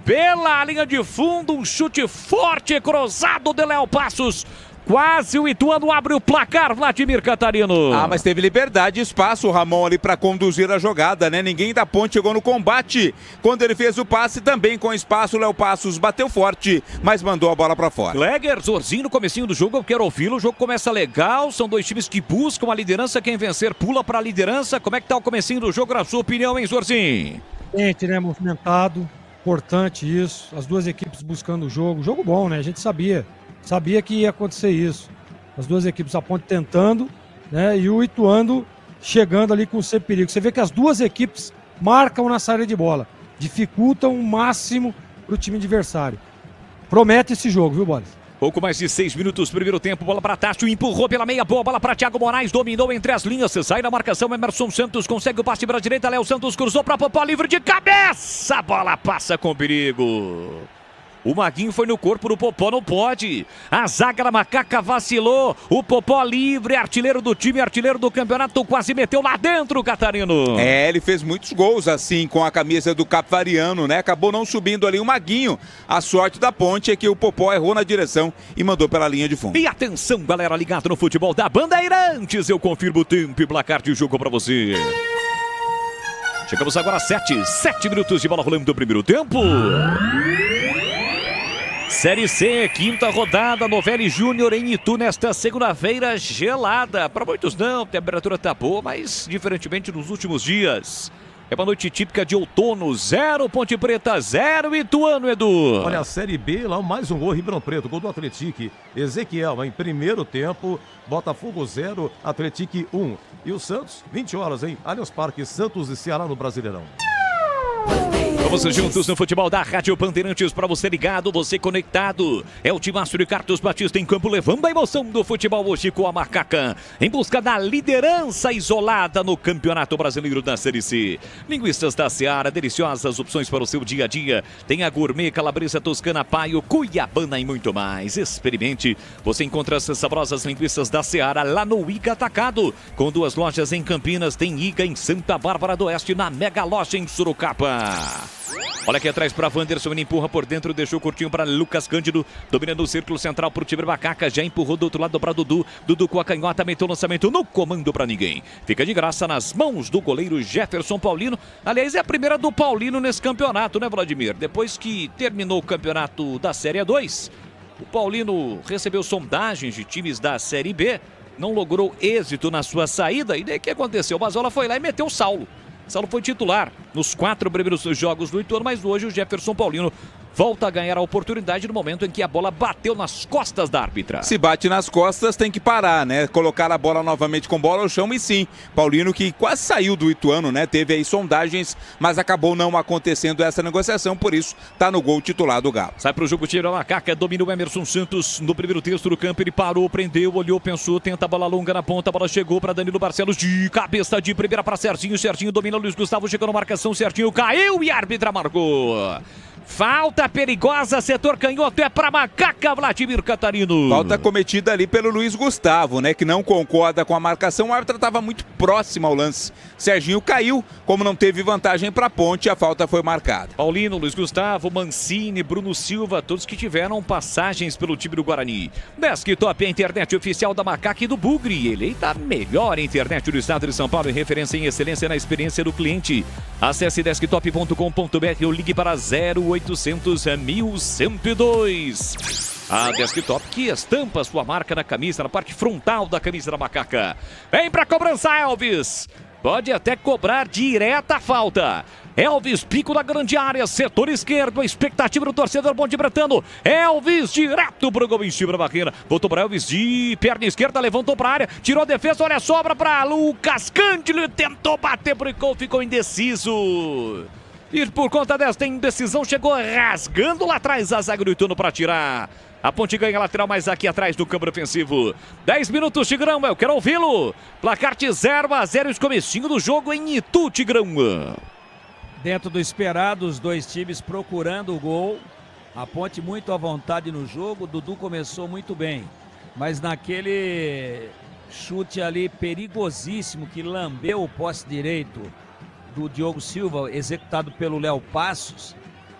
Pela linha de fundo, um chute forte, cruzado de Léo Passos. Quase o Ituano abre o placar, Vladimir Catarino. Ah, mas teve liberdade e espaço o Ramon ali para conduzir a jogada, né? Ninguém da ponte chegou no combate. Quando ele fez o passe, também com espaço, o Léo Passos bateu forte, mas mandou a bola para fora. Gleger, Zorzinho no comecinho do jogo, eu quero ouvi-lo. O jogo começa legal, são dois times que buscam a liderança. Quem vencer pula para a liderança. Como é que tá o comecinho do jogo, na sua opinião, hein, Zorzinho? Gente, né? Movimentado, importante isso. As duas equipes buscando o jogo. Jogo bom, né? A gente sabia que ia acontecer isso. As duas equipes, a Ponte tentando, né? E o Ituano chegando ali com o sempre perigo. Você vê que as duas equipes marcam na saída de bola. Dificultam o máximo para o time adversário. Promete esse jogo, viu, Boris? Pouco mais de 6 minutos, primeiro tempo, bola para Tássio, empurrou pela meia, boa bola para Thiago Moraes, dominou entre as linhas, sai da marcação, Emerson Santos consegue o passe para a direita, Léo Santos cruzou para Popó, livre de cabeça, a bola passa com perigo. O Maguinho foi no corpo do Popó, não pode. A zaga da Macaca vacilou. O Popó livre, artilheiro do time, artilheiro do campeonato, quase meteu lá dentro, Catarino. É, ele fez muitos gols assim com a camisa do Capivariano, né? Acabou não subindo ali o Maguinho. A sorte da Ponte é que o Popó errou na direção e mandou pela linha de fundo. E atenção, galera ligada no futebol da Bandeirantes. Eu confirmo o tempo e placar de jogo para você. Chegamos agora a 7 minutos de bola rolando do primeiro tempo. Série C, quinta rodada, Novelli Júnior em Itu nesta segunda-feira gelada. Para muitos não, a temperatura tá boa, mas diferentemente nos últimos dias. É uma noite típica de outono, 0 Ponte Preta, 0 Ituano, Edu. Olha, a Série B, lá mais um gol, Ribeirão Preto, gol do Atlético. Ezequiel, em primeiro tempo, Botafogo 0, Atlético 1. E o Santos, 20 horas, hein? Allianz Parque, Santos e Ceará no Brasileirão. Vamos juntos no futebol da Rádio Bandeirantes, para você ligado, você conectado. É o timaço de Carlos Batista em campo, levando a emoção do futebol hoje com a Macaca, em busca da liderança isolada no Campeonato Brasileiro da Série C. Linguiças da Seara, deliciosas opções para o seu dia a dia. Tem a gourmet, calabresa toscana, paio, cuiabana e muito mais. Experimente. Você encontra essas saborosas linguiças da Seara lá no Iga Atacado, com 2 lojas em Campinas, tem Iga em Santa Bárbara do Oeste, na Mega Loja em Sorocaba. Olha aqui atrás para Wanderson, ele empurra por dentro, deixou curtinho para Lucas Cândido, dominando o círculo central para o time Macaca, já empurrou do outro lado para Dudu, Dudu com a canhota, meteu o lançamento no comando para ninguém. Fica de graça nas mãos do goleiro Jefferson Paulino, aliás é a primeira do Paulino nesse campeonato, né, Vladimir? Depois que terminou o campeonato da Série 2, o Paulino recebeu sondagens de times da Série B, não logrou êxito na sua saída, e daí o que aconteceu? O Mazola foi lá e meteu o Saulo. Saulo foi titular nos 4 primeiros jogos do Ituano, mas hoje o Jefferson Paulino volta a ganhar a oportunidade no momento em que a bola bateu nas costas da árbitra. Se bate nas costas, tem que parar, né? Colocar a bola novamente com bola ao chão e sim. Paulino que quase saiu do Ituano, né? Teve aí sondagens, mas acabou não acontecendo essa negociação, por isso tá no gol titular do Galo. Sai pro jogo, tira a Macaca, domina o Emerson Santos no primeiro terço do campo, ele parou, prendeu, olhou, pensou, tenta a bola longa na ponta, a bola chegou para Danilo Barcelos de cabeça de primeira para Serginho, Serginho domina Luiz Gustavo, chegou na marcação, Serginho caiu e a árbitra marcou. Falta perigosa, setor canhoto, é para Macaca, Vladimir Catarino. Falta cometida ali pelo Luiz Gustavo, né? Que não concorda com a marcação. O árbitro estava muito próximo ao lance. Serginho caiu, como não teve vantagem para a Ponte, a falta foi marcada. Paulino, Luiz Gustavo, Mancini, Bruno Silva, todos que tiveram passagens pelo time do Guarani. Desktop, a internet oficial da Macaca e do Bugre. Eleita a melhor internet do estado de São Paulo e referência em excelência na experiência do cliente. Acesse desktop.com.br ou ligue para 0800 1102. A Desktop que estampa sua marca na camisa, na parte frontal da camisa da Macaca. Vem pra cobrança, Elvis. Pode até cobrar direta a falta. Elvis, pico da grande área, setor esquerdo, a expectativa do torcedor Bonde Bretano. Elvis, direto pro gol em cima da barreira. Voltou para Elvis de perna esquerda, levantou pra área, tirou a defesa, olha a sobra pra Lucas Cândido, tentou bater pro gol, ficou indeciso. E por conta desta indecisão, chegou rasgando lá atrás a zaga do Ituano para tirar. A Ponte ganha lateral, mas aqui atrás do campo ofensivo. 10 minutos, Tigrão, eu quero ouvi-lo. Placar de 0-0, esse comecinho do jogo em Itu, Tigrão. Dentro do esperado, os dois times procurando o gol. A Ponte muito à vontade no jogo, o Dudu começou muito bem. Mas naquele chute ali perigosíssimo que lambeu o poste direito do Diogo Silva, executado pelo Léo Passos,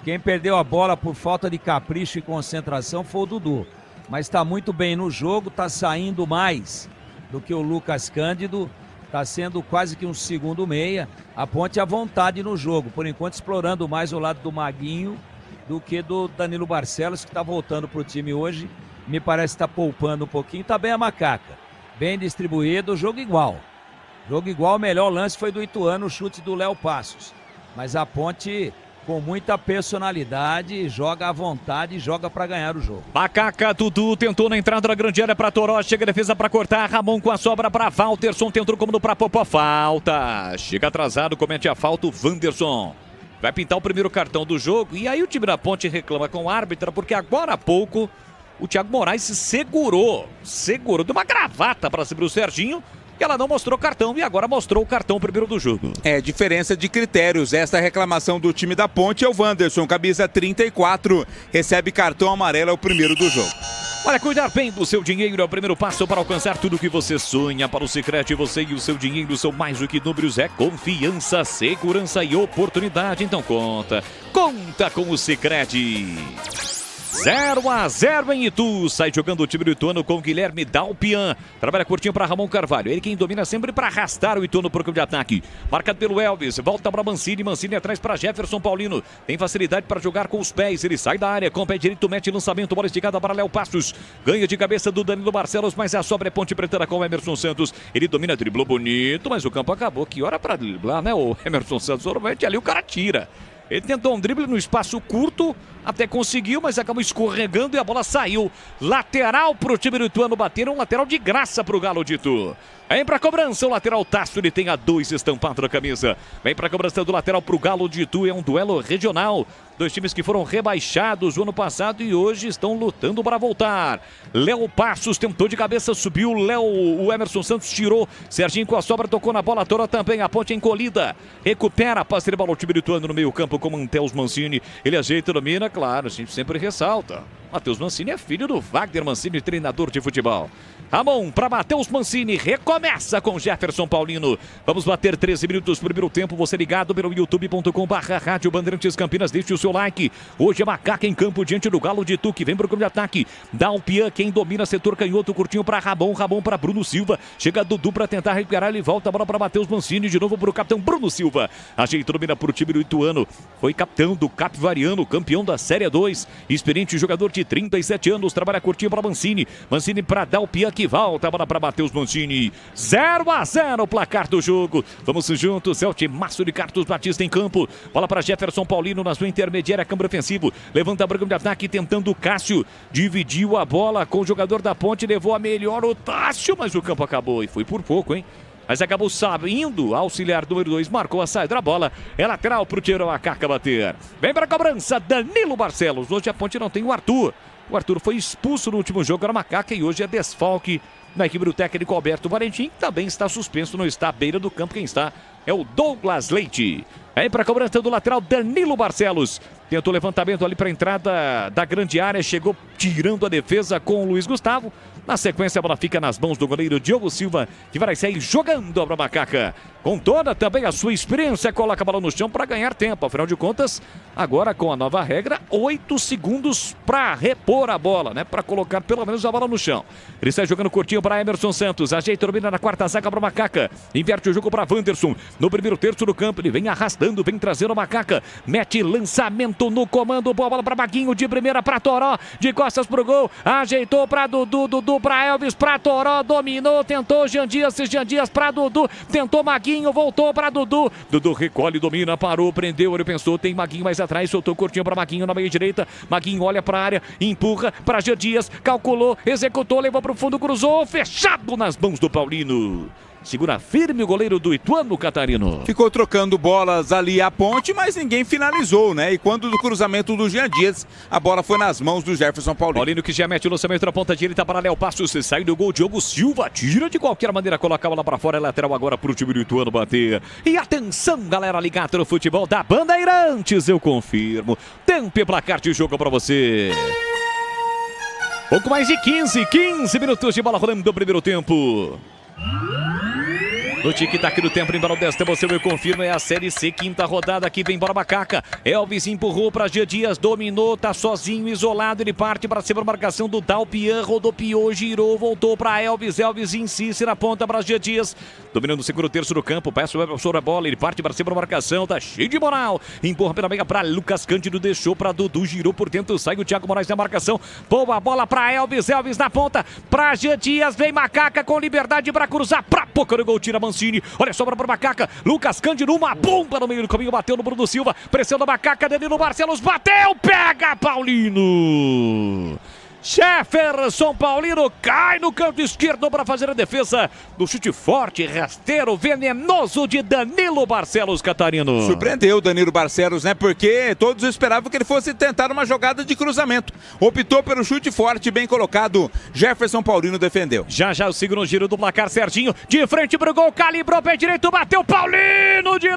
quem perdeu a bola por falta de capricho e concentração foi o Dudu. Mas está muito bem no jogo, está saindo mais do que o Lucas Cândido, está sendo quase que um segundo meia. A Ponte à vontade no jogo, por enquanto explorando mais o lado do Maguinho do que do Danilo Barcelos, que está voltando para o time hoje. Me parece que está poupando um pouquinho, está bem a Macaca, bem distribuído, jogo igual. Jogo igual, o melhor lance foi do Ituano, o chute do Léo Passos. Mas a Ponte com muita personalidade, joga à vontade e joga para ganhar o jogo. Macaca, Dudu tentou na entrada da grande área para Toró, chega a defesa para cortar, Ramon com a sobra para Walterson, tentou como no para Popó, falta. Chega atrasado, comete a falta o Wanderson. Vai pintar o primeiro cartão do jogo e aí o time da Ponte reclama com o árbitro porque agora há pouco o Thiago Moraes se segurou de uma gravata para cima do Serginho. E ela não mostrou cartão e agora mostrou o cartão primeiro do jogo. É, diferença de critérios. Esta reclamação do time da Ponte é o Wanderson, camisa 34, recebe cartão amarelo, é o primeiro do jogo. Olha, cuidar bem do seu dinheiro é o primeiro passo para alcançar tudo o que você sonha. Para o Sicredi, você e o seu dinheiro são mais do que números, é confiança, segurança e oportunidade. Então conta com o Sicredi. 0-0 em Itu, sai jogando o time do Ituano com Guilherme Dalpian, trabalha curtinho para Ramon Carvalho, ele quem domina sempre para arrastar o Ituano para o campo de ataque, marcado pelo Elvis, volta para Mancini, Mancini atrás para Jefferson Paulino, tem facilidade para jogar com os pés, ele sai da área, com o pé direito, mete lançamento, bola esticada para Léo Passos, ganha de cabeça do Danilo Barcelos, mas a sobra é Ponte Pretana com o Emerson Santos, ele domina, driblou bonito, mas o campo acabou, que hora para driblar, né, o Emerson Santos, normalmente ali o cara tira. Ele tentou um drible no espaço curto, até conseguiu, mas acabou escorregando e a bola saiu. Lateral pro time do Ituano bater, um lateral de graça pro Galo de Itu. Vem pra cobrança, o lateral Tasso, ele tem a 2 estampado na camisa. Vem pra cobrança do lateral pro Galo de Itu, é um duelo regional. Dois times que foram rebaixados o ano passado e hoje estão lutando para voltar. Léo Passos tentou de cabeça, subiu, o Emerson Santos tirou. Serginho com a sobra, tocou na bola, Toró também, a Ponte encolhida. Recupera a passe de bola o time do Ituano no meio campo com Matheus Mancini. Ele ajeita, domina, claro, a gente sempre ressalta. Matheus Mancini é filho do Wagner Mancini, treinador de futebol. Ramon para Matheus Mancini, recomeça com Jefferson Paulino. Vamos bater 13 minutos pro primeiro tempo, você ligado pelo youtube.com/Rádio Bandeirantes Campinas, deixe o seu like. Hoje é Macaca em campo diante do Galo de Itu, que vem pro campo de ataque. Dalpian, quem domina setor canhoto, curtinho para Ramon para Bruno Silva. Chega Dudu para tentar recuperar, ele volta a bola para Matheus Mancini, de novo pro capitão Bruno Silva. Ajeita, domina pro time do Ituano. Foi capitão do Capivariano, campeão da Série 2. Experiente jogador de 37 anos, trabalha curtinho para Mancini. Mancini para Dalpian, que que volta, bola para Matheus Mancini. 0-0 o placar do jogo. Vamos juntos, é o timaço de Carlos Batista em campo. Bola para Jefferson Paulino na sua intermediária, câmbio ofensivo. Levanta a branca de ataque, tentando o Cássio. Dividiu a bola com o jogador da Ponte, levou a melhor o Tássio, mas o campo acabou e foi por pouco, hein? Mas acabou saindo, auxiliar número 2, marcou a saída da bola. É lateral pro Tiro Macaca bater. Vem para a cobrança, Danilo Barcelos. Hoje a Ponte não tem o Arthur. O Arthur foi expulso no último jogo, era Macaca, e hoje é desfalque na equipe do técnico Alberto Valentim, que também está suspenso, não está à beira do campo. Quem está é o Douglas Leite. Aí para a cobrança do lateral, Danilo Barcelos. Tentou levantamento ali para a entrada da grande área, chegou tirando a defesa com o Luiz Gustavo. Na sequência, a bola fica nas mãos do goleiro Diogo Silva, que vai sair jogando para a Macaca. Com toda também a sua experiência, coloca a bola no chão para ganhar tempo. Afinal de contas, agora com a nova regra, 8 segundos para repor a bola, né? Para colocar pelo menos a bola no chão. Ele sai jogando curtinho para Emerson Santos. Ajeita, domina na quarta zaga para o Macaca. Inverte o jogo para Wanderson. No primeiro terço do campo, ele vem arrastando, vem trazendo a Macaca. Mete lançamento no comando. Boa bola para Maguinho, de primeira para Toró. De costas pro gol. Ajeitou para Dudu para Elvis, para Toró. Dominou, tentou Jean Dias para Dudu. Tentou Maguinho. Voltou para Dudu. Dudu recolhe, domina, parou, prendeu. Ele pensou, tem Maguinho mais atrás. Soltou curtinho para Maguinho na meia direita. Maguinho olha para a área, empurra para Jean Dias. Calculou, executou, levou para o fundo, cruzou. Fechado nas mãos do Paulino. Segura firme o goleiro do Ituano, Catarino. Ficou trocando bolas ali a Ponte, mas ninguém finalizou, né? E quando do cruzamento do Jean Dias, a bola foi nas mãos do Jefferson Paulino. Paulino que já mete o lançamento na ponta direita para Léo Passos. Sai do gol, Diogo Silva tira de qualquer maneira, coloca a bola para fora. É lateral agora para o time do Ituano bater. E atenção, galera ligada no futebol da Bandeirantes, eu confirmo. Tempo e placar de jogo para você. Pouco mais de 15 minutos de bola rolando do primeiro tempo. No tic-tac do tempo, embora o desta, você me confirma, é a Série C, quinta rodada, aqui vem embora Macaca. Elvis empurrou para Jean Dias, dominou, tá sozinho, isolado, ele parte para cima da marcação do Dalpian, rodopiou, girou, voltou para Elvis, Elvis insiste na ponta para Jean Dias, dominando o segundo terço do campo, peça sobre a bola, ele parte para cima da marcação, tá cheio de moral, empurra pela meia para Lucas Cândido, deixou para Dudu, girou por dentro, sai o Thiago Moraes na marcação, boa bola para Elvis, Elvis na ponta, para Jean Dias, vem Macaca com liberdade para cruzar, para boca do gol, tira Mancini, olha, sobra para Macaca, Lucas Cândido, uma bomba no meio do caminho, bateu no Bruno Silva, pressão da Macaca, Danilo Barcelos, bateu, pega Paulino! Jefferson Paulino cai no canto esquerdo para fazer a defesa do chute forte, rasteiro, venenoso de Danilo Barcelos, Catarino. Surpreendeu Danilo Barcelos, né? Porque todos esperavam que ele fosse tentar uma jogada de cruzamento. Optou pelo chute forte, bem colocado. Jefferson Paulino defendeu. Já o segundo giro do placar, Serginho, de frente pro gol, calibrou pé direito, bateu Paulino de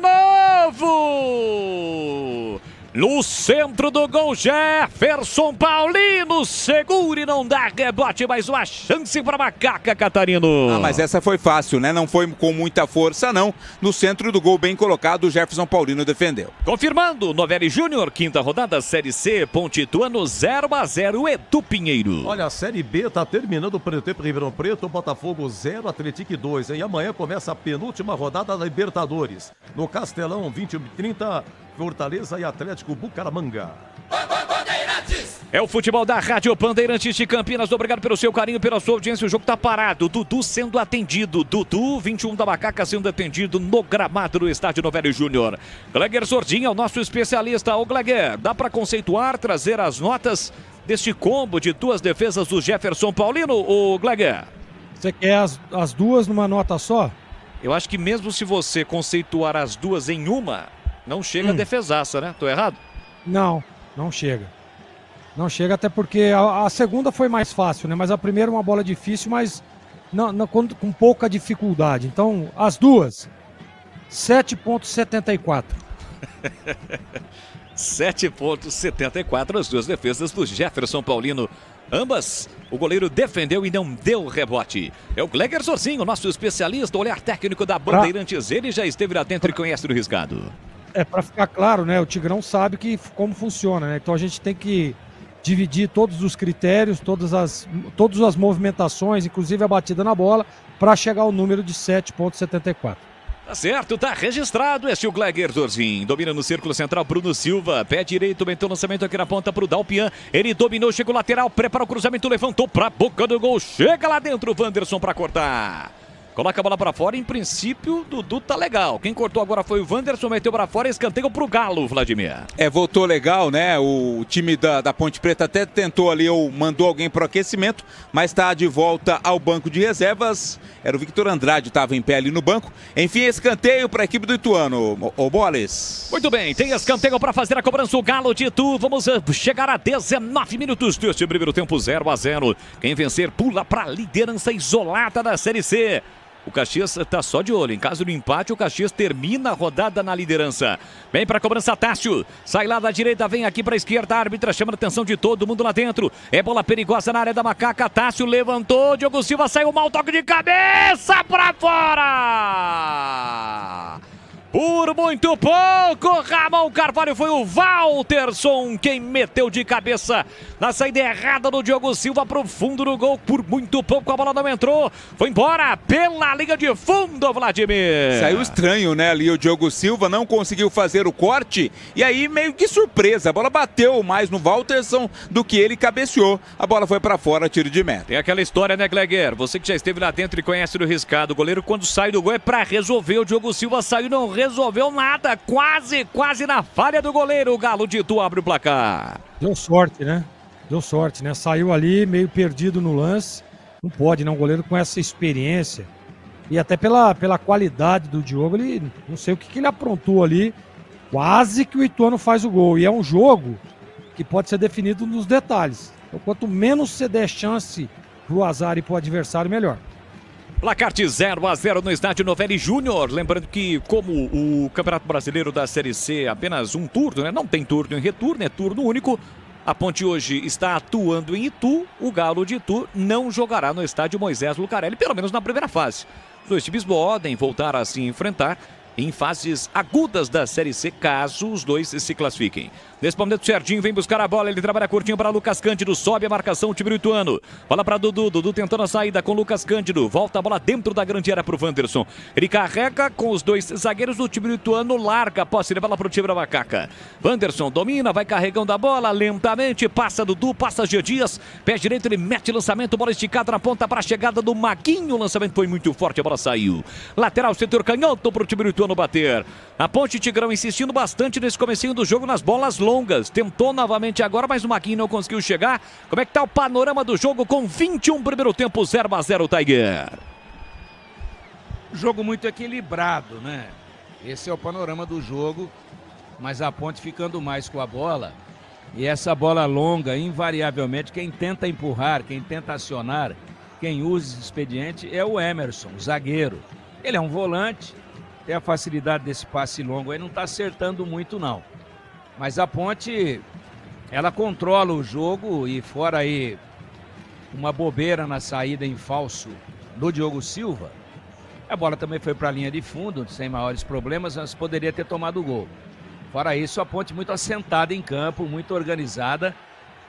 novo! No centro do gol, Jefferson Paulino, segura e não dá rebote, mais uma chance para Macaca, Catarino. Ah, mas essa foi fácil, né? Não foi com muita força, não. No centro do gol, bem colocado, o Jefferson Paulino defendeu. Confirmando, Novelli Júnior, quinta rodada, Série C, Ponte Ituano, 0-0, Edu Pinheiro. Olha, a Série B tá terminando o primeiro tempo, Ribeirão Preto, Botafogo 0, Atlético 2. E amanhã começa a penúltima rodada da Libertadores. No Castelão, 21h30, Fortaleza e Atlético Bucaramanga. É o futebol da Rádio Bandeirantes de Campinas. Obrigado pelo seu carinho, pela sua audiência. O jogo tá parado. Dudu sendo atendido. Dudu, 21 da Macaca, sendo atendido no gramado do estádio Novelli Júnior. Gleger Sordinha, o nosso especialista. Ô Gleger, dá para conceituar, trazer as notas deste combo de duas defesas do Jefferson Paulino, ô Gleger? Você quer as duas numa nota só? Eu acho que mesmo se você conceituar as duas em uma, não chega a defesaça, né? Tô errado? Não chega. Não chega, até porque a segunda foi mais fácil, né? Mas a primeira uma bola difícil, mas com pouca dificuldade. Então, as duas, 7,74. 7,74 as duas defesas do Jefferson Paulino. Ambas, o goleiro defendeu e não deu rebote. É o Gleger Sorzinho, nosso especialista, olhar técnico da Bandeirantes. Ele já esteve lá dentro e conhece o riscado. Para ficar claro, né? O Tigrão sabe como funciona, né? Então a gente tem que dividir todos os critérios, todas as movimentações, inclusive a batida na bola, para chegar ao número de 7,74. Tá certo, tá registrado. Esse é o Gleger Zorzinho. Domina no círculo central, Bruno Silva. Pé direito, meteu o lançamento aqui na ponta pro Dalpian. Ele dominou, chega o lateral, prepara o cruzamento, levantou pra boca do gol. Chega lá dentro o Wanderson pra cortar. Coloca a bola pra fora, em princípio, Dudu tá legal. Quem cortou agora foi o Wanderson, meteu pra fora, escanteio pro Galo, Vladimir. Voltou legal, né? O time da Ponte Preta até tentou ali, ou mandou alguém pro aquecimento, mas tá de volta ao banco de reservas. Era o Victor Andrade, tava em pé ali no banco. Enfim, escanteio pra equipe do Ituano. Ô Boles. Muito bem, tem escanteio para fazer a cobrança o Galo de Itu. Vamos chegar a 19 minutos deste primeiro tempo, 0-0. Quem vencer pula para a liderança isolada da Série C. O Caxias está só de olho. Em caso do empate, o Caxias termina a rodada na liderança. Vem para a cobrança, Tássio. Sai lá da direita, vem aqui para a esquerda. A árbitra chama a atenção de todo mundo lá dentro. É bola perigosa na área da Macaca. Tássio levantou. Diogo Silva saiu mal. Toque de cabeça para fora. Por muito pouco, Ramon Carvalho, foi o Walterson quem meteu de cabeça na saída errada do Diogo Silva pro fundo do gol. Por muito pouco a bola não entrou, foi embora pela linha de fundo, Vladimir. Saiu estranho, né, ali o Diogo Silva, não conseguiu fazer o corte e aí meio que surpresa, a bola bateu mais no Walterson do que ele cabeceou. A bola foi pra fora, tiro de meta. Tem aquela história, né, Gleger? Você que já esteve lá dentro e conhece o riscado, o goleiro quando sai do gol é pra resolver. O Diogo Silva saiu e não resolveu nada, quase na falha do goleiro. O Galo de Itu abre o placar. Deu sorte, né? Saiu ali meio perdido no lance. Não pode, né? Um goleiro com essa experiência e até pela qualidade do Diogo, ele não sei o que ele aprontou ali. Quase que o Ituano faz o gol. E é um jogo que pode ser definido nos detalhes. Então, quanto menos você der chance pro azar e pro adversário, melhor. Placar de 0-0 no estádio Novelli Júnior. Lembrando que, como o Campeonato Brasileiro da Série C é apenas um turno, né? Não tem turno em retorno, é turno único. A Ponte hoje está atuando em Itu. O Galo de Itu não jogará no estádio Moisés Lucarelli, pelo menos na primeira fase. Os dois times podem voltar a se enfrentar em fases agudas da Série C, caso os dois se classifiquem. Nesse momento, o Serginho vem buscar a bola, ele trabalha curtinho para Lucas Cândido, sobe a marcação, o time do Ituano. Bola para Dudu, Dudu tentando a saída com Lucas Cândido, volta a bola dentro da grande área para o Wanderson. Ele carrega com os dois zagueiros do time do Ituano, larga a posse de bola para o time da Macaca. Wanderson domina, vai carregando a bola lentamente, passa Dudu, passa G. Dias, pé direito, ele mete lançamento, bola esticada na ponta para a chegada do Maguinho, o lançamento foi muito forte, a bola saiu. Lateral, setor canhoto para o time do Ituano bater. A Ponte Tigrão insistindo bastante nesse comecinho do jogo nas bolas longas. Tentou novamente agora, mas o Maguinho não conseguiu chegar. Como é que tá o panorama do jogo com 21 primeiro tempo, 0-0, Tiger? Jogo muito equilibrado, né? Esse é o panorama do jogo, mas a Ponte ficando mais com a bola. E essa bola longa, invariavelmente, quem tenta empurrar, quem tenta acionar, quem usa esse expediente é o Emerson, o zagueiro. Ele é um volante, tem a facilidade desse passe longo aí, não está acertando muito não. Mas a Ponte, ela controla o jogo e fora aí uma bobeira na saída em falso do Diogo Silva, a bola também foi para a linha de fundo, sem maiores problemas, mas poderia ter tomado o gol. Fora isso, a Ponte muito assentada em campo, muito organizada.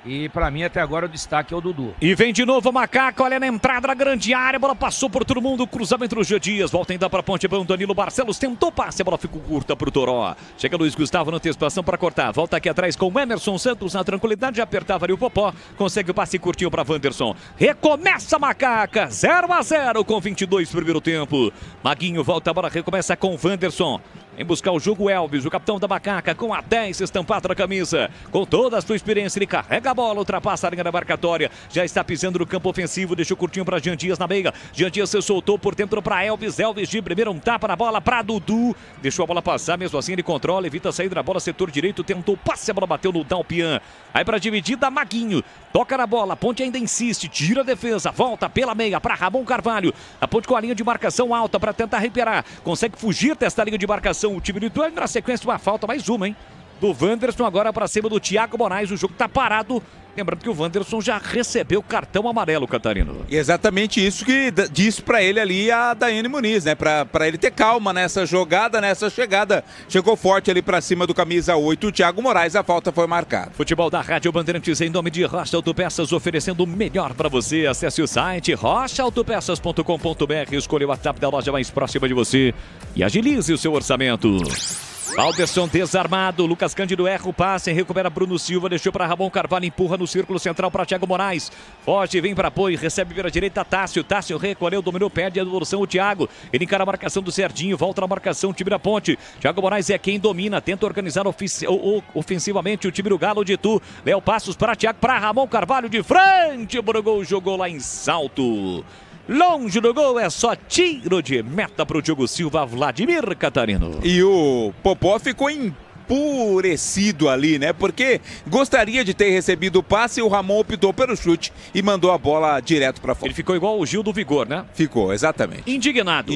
E pra mim até agora o destaque é o Dudu. E vem de novo o Macaco, olha na entrada da grande área, a bola passou por todo mundo, cruzamento do G. Dias, volta ainda pra Ponte, bom, Danilo Barcelos tentou passe, a bola ficou curta pro Toró. Chega Luiz Gustavo na antecipação pra cortar, volta aqui atrás com o Emerson Santos na tranquilidade, apertava ali o Popó, consegue o passe curtinho pra Wanderson. Recomeça a Macaca, 0-0 com 22 primeiro tempo. Maguinho volta a bola, recomeça com o Wanderson. Em buscar o jogo, Elvis, o capitão da Macaca, com a 10 estampado na camisa. Com toda a sua experiência, ele carrega a bola, ultrapassa a linha da marcatória. Já está pisando no campo ofensivo, deixou curtinho para Jean Dias na meia. Jean Dias se soltou por dentro para Elvis. Elvis de primeiro, um tapa na bola para Dudu. Deixou a bola passar, mesmo assim ele controla, evita a saída da bola, setor direito, tentou passe, a bola bateu no Dalpian. Aí para dividida, Maguinho. Toca na bola, a Ponte ainda insiste, tira a defesa, volta pela meia para Ramon Carvalho. A Ponte com a linha de marcação alta para tentar recuperar. Consegue fugir desta linha de marcação. O time do Ituano, na sequência, uma falta, mais uma, hein? Do Wanderson agora para cima do Thiago Moraes. O jogo tá parado Lembrando que o Wanderson já recebeu cartão amarelo, Catarino. E exatamente isso que disse pra ele ali a Daiane Muniz, né? Pra ele ter calma nessa jogada, nessa chegada. Chegou forte ali pra cima do camisa 8, o Thiago Moraes, a falta foi marcada. Futebol da Rádio Bandeirantes em nome de Rocha Autopeças, oferecendo o melhor pra você. Acesse o site rochaautopeças.com.br, escolha o WhatsApp da loja mais próxima de você e agilize o seu orçamento. Alderson desarmado, Lucas Cândido erra o passe, recupera Bruno Silva, deixou para Ramon Carvalho, empurra no círculo central para Thiago Moraes. Foge, vem para apoio, recebe pela direita Tássio recolheu, dominou, perde a devolução o Thiago. Ele encara a marcação do Serginho, volta na marcação, time da Ponte. Thiago Moraes é quem domina, tenta organizar ofensivamente o time do Galo de Itu. Léo Passos para Thiago, para Ramon Carvalho de frente, pro gol, jogou lá em salto. Longe do gol, é só tiro de meta para o Diogo Silva, Vladimir Catarino. E o Popó ficou empurecido ali, né? Porque gostaria de ter recebido o passe e o Ramon optou pelo chute e mandou a bola direto para fora. Ele ficou igual o Gil do Vigor, né? Ficou, exatamente. Indignado.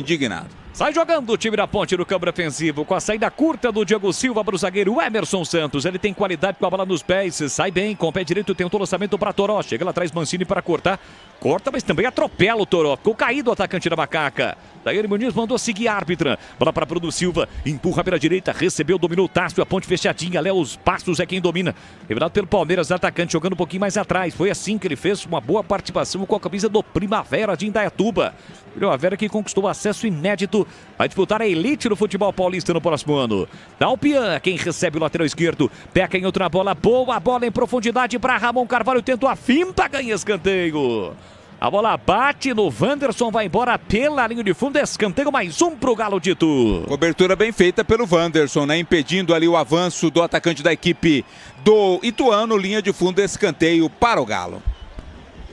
Sai jogando o time da Ponte no campo defensivo com a saída curta do Diogo Silva para o zagueiro Emerson Santos. Ele tem qualidade com a bola nos pés, sai bem, com o pé direito tentou o lançamento para Toró. Chega lá atrás Mancini para cortar. Corta, mas também atropela o Toró. Ficou caído o atacante da Macaca. Daiane Muniz mandou seguir a árbitra. Bola para Bruno Silva. Empurra pela direita. Recebeu, dominou o Tássio. A Ponte fechadinha. Léo Passos é quem domina. Revelado pelo Palmeiras, atacante jogando um pouquinho mais atrás. Foi assim que ele fez uma boa participação com a camisa do Primavera de Indaiatuba. Primavera que conquistou acesso inédito. Vai disputar a elite do futebol paulista no próximo ano. Dalpian, quem recebe o lateral esquerdo. Peca em outra bola. Boa bola em profundidade para Ramon Carvalho. Tentou a finta, ganha escanteio. A bola bate no Wanderson, vai embora pela linha de fundo, escanteio, mais um pro Galo de Itu. Cobertura bem feita pelo Wanderson, né? Impedindo ali o avanço do atacante da equipe do Ituano, linha de fundo, escanteio para o Galo.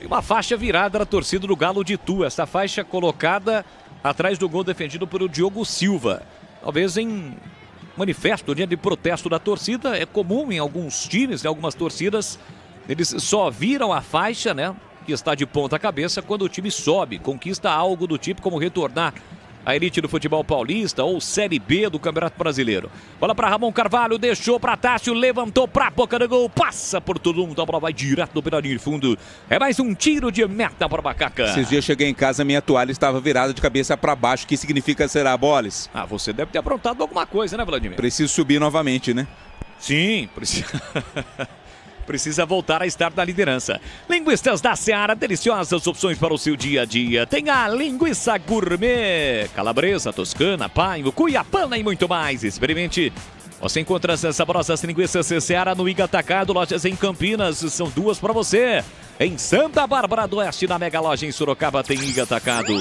E uma faixa virada da torcida do Galo de Itu, essa faixa colocada atrás do gol defendido pelo Diogo Silva. Talvez em manifesto, dia de protesto da torcida, é comum em alguns times, em algumas torcidas, eles só viram a faixa, né? Que está de ponta cabeça quando o time sobe, conquista algo do tipo como retornar à elite do futebol paulista ou Série B do Campeonato Brasileiro. Bola para Ramon Carvalho, deixou para Tássio, levantou para a boca do gol, passa por todo mundo, a bola vai direto no pedalinho de fundo. É mais um tiro de meta para o Macaca. Esses dias cheguei em casa, minha toalha estava virada de cabeça para baixo. O que significa será, Boles? Ah, você deve ter aprontado alguma coisa, né, Vladimir? Preciso subir novamente, né? Sim, precisa voltar a estar na liderança. Linguiças da Seara, deliciosas opções para o seu dia a dia. Tem a linguiça gourmet, calabresa, toscana, paio, cuiapana e muito mais. Experimente. Você encontra essas saborosas linguiças Seara no Iga Atacado, lojas em Campinas, são duas para você. Em Santa Bárbara do Oeste, na Mega Loja em Sorocaba, tem Iga Atacado.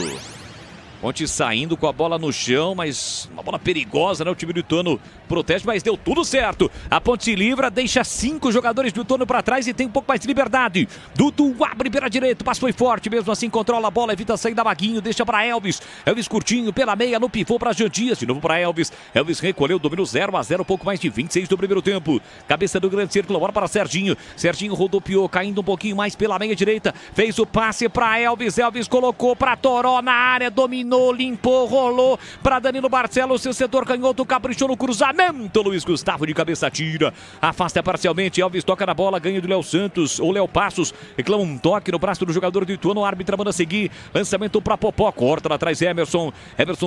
Ponte saindo com a bola no chão, mas uma bola perigosa, né? O time do Ituano protege, mas deu tudo certo. A Ponte se livra, deixa 5 jogadores do Ituano para trás e tem um pouco mais de liberdade. Dudu abre pela direita, passo foi forte, mesmo assim controla a bola, evita a saída Maguinho, deixa para Elvis. Elvis curtinho pela meia, no pivô para Jandias, de novo para Elvis. Elvis recolheu, dominou 0-0, pouco mais de 26 do primeiro tempo. Cabeça do grande círculo, bola para Serginho. Serginho rodopiou, caindo um pouquinho mais pela meia direita. Fez o passe para Elvis, Elvis colocou para Toró na área, dominou. Limpou, rolou para Danilo Barcelos, seu setor canhoto, caprichou no cruzamento, Luiz Gustavo de cabeça tira, afasta parcialmente, Elvis toca na bola, ganha do Léo Santos, ou Léo Passos, reclama um toque no braço do jogador do Ituano, o árbitro manda seguir, lançamento para Popó, corta lá atrás Emerson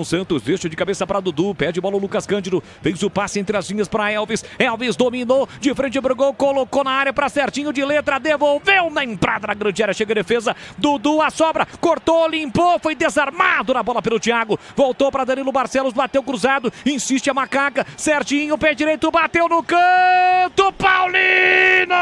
Santos, deixa de cabeça para Dudu, pede bola o Lucas Cândido, fez o passe entre as linhas para Elvis dominou, de frente pro gol, colocou na área para Certinho de letra, devolveu na entrada da grande área, chega a defesa, Dudu a sobra, cortou, limpou, foi desarmado na bola pelo Thiago, voltou para Danilo Barcelos, bateu cruzado, insiste a Macaca, Certinho, pé direito, bateu no canto, Paulino!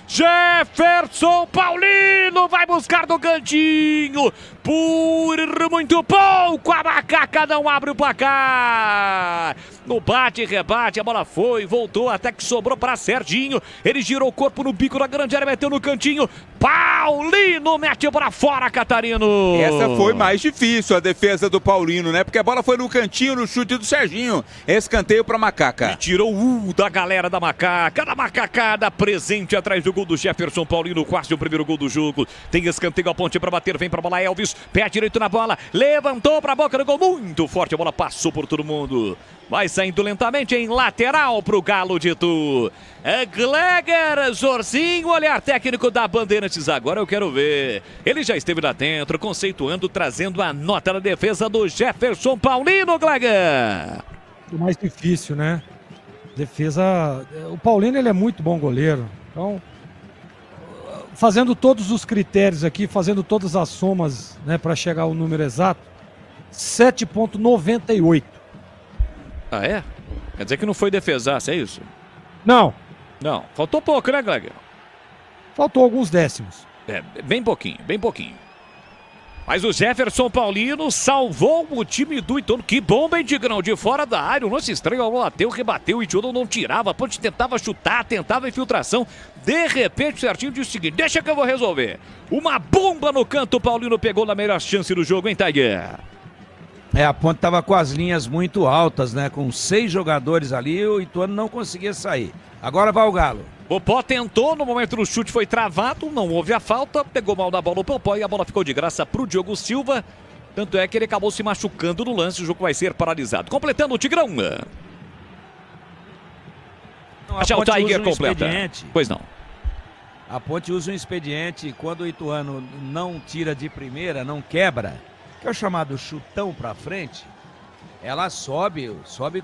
Jefferson Paulino vai buscar do cantinho, por muito pouco, a Macaca não abre o placar. No bate e rebate, a bola foi, voltou, até que sobrou para Serginho. Ele girou o corpo no bico da grande área, meteu no cantinho. Paulino mete para fora, Catarino. Essa foi mais difícil, a defesa do Paulino, né? Porque a bola foi no cantinho, no chute do Serginho. Escanteio para Macaca. E tirou o da galera da Macaca, da macacada presente atrás do gol do Jefferson Paulino, quase o primeiro gol do jogo. Tem escanteio, a Ponte para bater, vem para bola Elvis. Santos. Pé direito na bola, levantou para a boca do gol, muito forte, a bola passou por todo mundo. Vai saindo lentamente em lateral para o Galo de Itu. É Gleger Zorzinho, olhar técnico da Bandeirantes. Agora eu quero ver. Ele já esteve lá dentro, conceituando, trazendo a nota da defesa do Jefferson Paulino, Gleger. O mais difícil, né? Defesa. O Paulino, ele é muito bom goleiro. Então, fazendo todos os critérios aqui, fazendo todas as somas, né, para chegar ao número exato, 7,98. Ah, é? Quer dizer que não foi defesaço, é isso? Não. Não, faltou pouco, né, Gleger? Faltou alguns décimos. É, bem pouquinho, bem pouquinho. Mas o Jefferson Paulino salvou o time do Ituano. Que bomba, hein, Tigrão? De fora da área, o lance estranho, a bola bateu, rebateu, o Ituano não tirava, a Ponte tentava chutar, tentava infiltração. De repente, o Certinho disse o seguinte, deixa que eu vou resolver. Uma bomba no canto, o Paulino pegou na melhor chance do jogo, hein, Tiger? A Ponte estava com as linhas muito altas, né? Com 6 jogadores ali, o Ituano não conseguia sair. Agora vai o Galo. Popó tentou, no momento do chute foi travado, não houve a falta, pegou mal na bola o Popó e a bola ficou de graça para o Diogo Silva. Tanto é que ele acabou se machucando no lance, o jogo vai ser paralisado. Completando o Tigrão. Já o Tiger completa. Pois não. A Ponte usa um expediente quando o Ituano não tira de primeira, não quebra, que é o chamado chutão para frente, ela sobe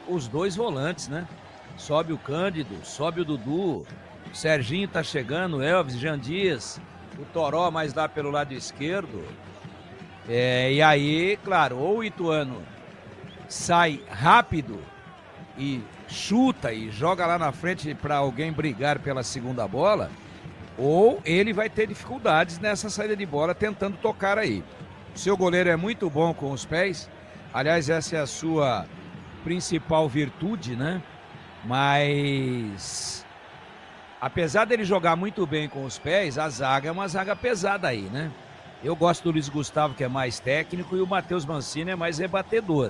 os 2 volantes, né? Sobe o Cândido, sobe o Dudu, o Serginho tá chegando, o Elvis, Jean Dias, o Toró mais lá pelo lado esquerdo. E aí, claro, ou o Ituano sai rápido e chuta e joga lá na frente para alguém brigar pela segunda bola, ou ele vai ter dificuldades nessa saída de bola tentando tocar aí. O seu goleiro é muito bom com os pés, aliás, essa é a sua principal virtude, né? Mas, apesar dele jogar muito bem com os pés, a zaga é uma zaga pesada aí, né? Eu gosto do Luiz Gustavo, que é mais técnico, e o Matheus Mancini é mais rebatedor.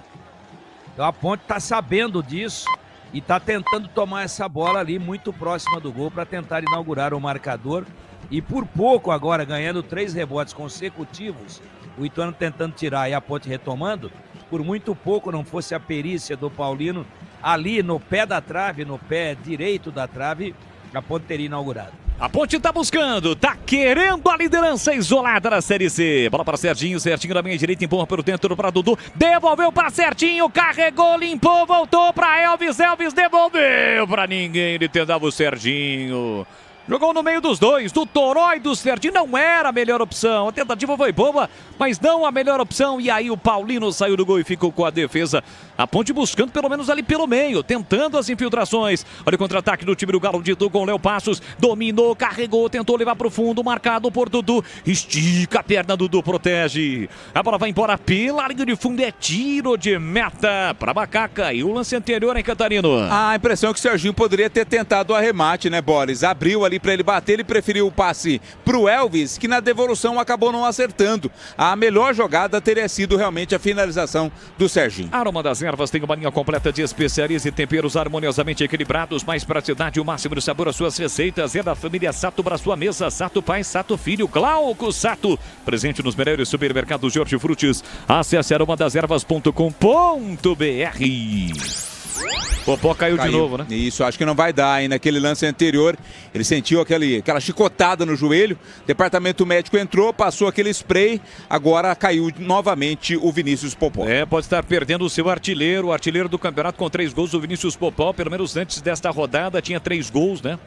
Então a Ponte tá sabendo disso e tá tentando tomar essa bola ali muito próxima do gol para tentar inaugurar o marcador. E por pouco agora, ganhando 3 rebotes consecutivos, o Ituano tentando tirar e a Ponte retomando, por muito pouco não fosse a perícia do Paulino, ali no pé da trave, no pé direito da trave, a Ponte teria inaugurado. A Ponte tá buscando, tá querendo a liderança isolada da Série C. Bola para Serginho, Serginho da meia direita, empurra pelo dentro para Dudu, devolveu para Certinho, carregou, limpou, voltou para Elvis, Elvis devolveu para ninguém, ele tentava o Serginho. Jogou no meio dos dois, do Toró e do Serginho, não era a melhor opção. A tentativa foi boa, mas não a melhor opção. E aí o Paulino saiu do gol e ficou com a defesa. A Ponte buscando pelo menos ali pelo meio, tentando as infiltrações. Olha o contra-ataque do time do Galo de Itu com o Léo Passos. Dominou, carregou, tentou levar para o fundo, marcado por Dudu. Estica a perna, Dudu protege. A bola vai embora pela linha de fundo, é tiro de meta para Macaca. E o lance anterior, hein, Catarino? A impressão é que o Serginho poderia ter tentado o arremate, né, Boris? Abriu ali para ele bater, ele preferiu o passe pro Elvis, que na devolução acabou não acertando. A melhor jogada teria sido realmente a finalização do Serginho. Aroma das Ervas tem uma linha completa de especiarias e temperos harmoniosamente equilibrados, mais praticidade e o máximo de sabor às suas receitas. É da família Sato para sua mesa, Sato Pai, Sato Filho, Glauco Sato. Presente nos melhores supermercados de hortifrutis. Acesse aromadas-ervas.com.br. Popó caiu de novo, né? Isso, acho que não vai dar, hein? Naquele lance anterior, ele sentiu aquela chicotada no joelho, departamento médico entrou, passou aquele spray, agora caiu novamente o Vinícius Popó. Pode estar perdendo o seu artilheiro, o artilheiro do campeonato com 3 gols, o Vinícius Popó, pelo menos antes desta rodada, tinha 3 gols, né?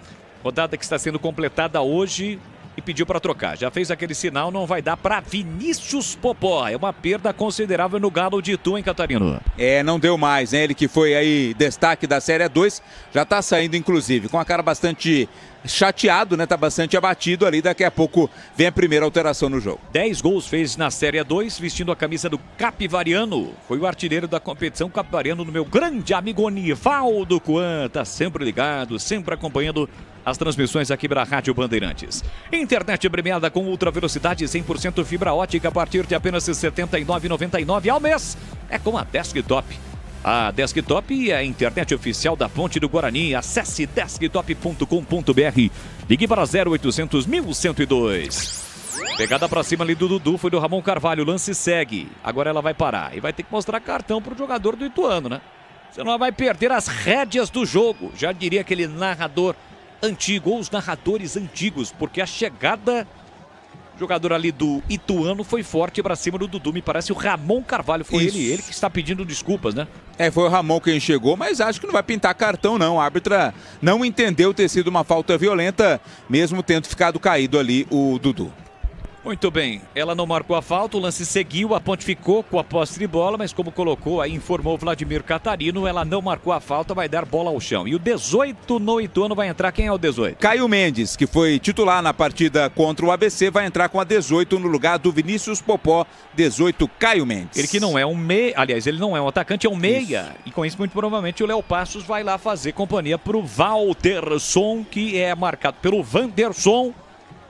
Rodada que está sendo completada hoje e pediu para trocar. Já fez aquele sinal, não vai dar para Vinícius Popó. É uma perda considerável no Galo de Itu, hein, Catarino? Não deu mais, né? Ele que foi aí destaque da Série 2, já tá saindo, inclusive, com a cara bastante chateado, né? Tá bastante abatido ali. Daqui a pouco vem a primeira alteração no jogo. 10 gols fez na Série 2, vestindo a camisa do Capivariano. Foi o artilheiro da competição Capivariano, no meu grande amigo Nivaldo Coan. Tá sempre ligado, sempre acompanhando as transmissões aqui pela Rádio Bandeirantes. Internet premiada com ultra velocidade 100% fibra ótica a partir de apenas R$ 79,99 ao mês. É com a Desktop. A Desktop é a internet oficial da Ponte do Guarani. Acesse desktop.com.br. Ligue para 0800 1102. Pegada pra cima ali do Dudu, foi do Ramon Carvalho, o lance segue. Agora ela vai parar e vai ter que mostrar cartão pro jogador do Ituano, né? Senão ela vai perder as rédeas do jogo. Já diria aquele narrador antigo, ou os narradores antigos, porque a chegada do jogador ali do Ituano foi forte pra cima do Dudu. Me parece o Ramon Carvalho, foi ele que está pedindo desculpas, né? Foi o Ramon quem chegou, mas acho que não vai pintar cartão não. A árbitra não entendeu ter sido uma falta violenta, mesmo tendo ficado caído ali o Dudu. Muito bem, ela não marcou a falta, o lance seguiu, a Ponte ficou com a posse de bola, mas como colocou, aí informou o Vladimir Catarino, ela não marcou a falta, vai dar bola ao chão. E o 18 no Ituano vai entrar, quem é o 18? Caio Mendes, que foi titular na partida contra o ABC, vai entrar com a 18 no lugar do Vinícius Popó, 18 Caio Mendes. Ele que não é um meia, aliás, ele não é um atacante, é um meia. E com isso, muito provavelmente, o Léo Passos vai lá fazer companhia pro Walterson, que é marcado pelo Wanderson,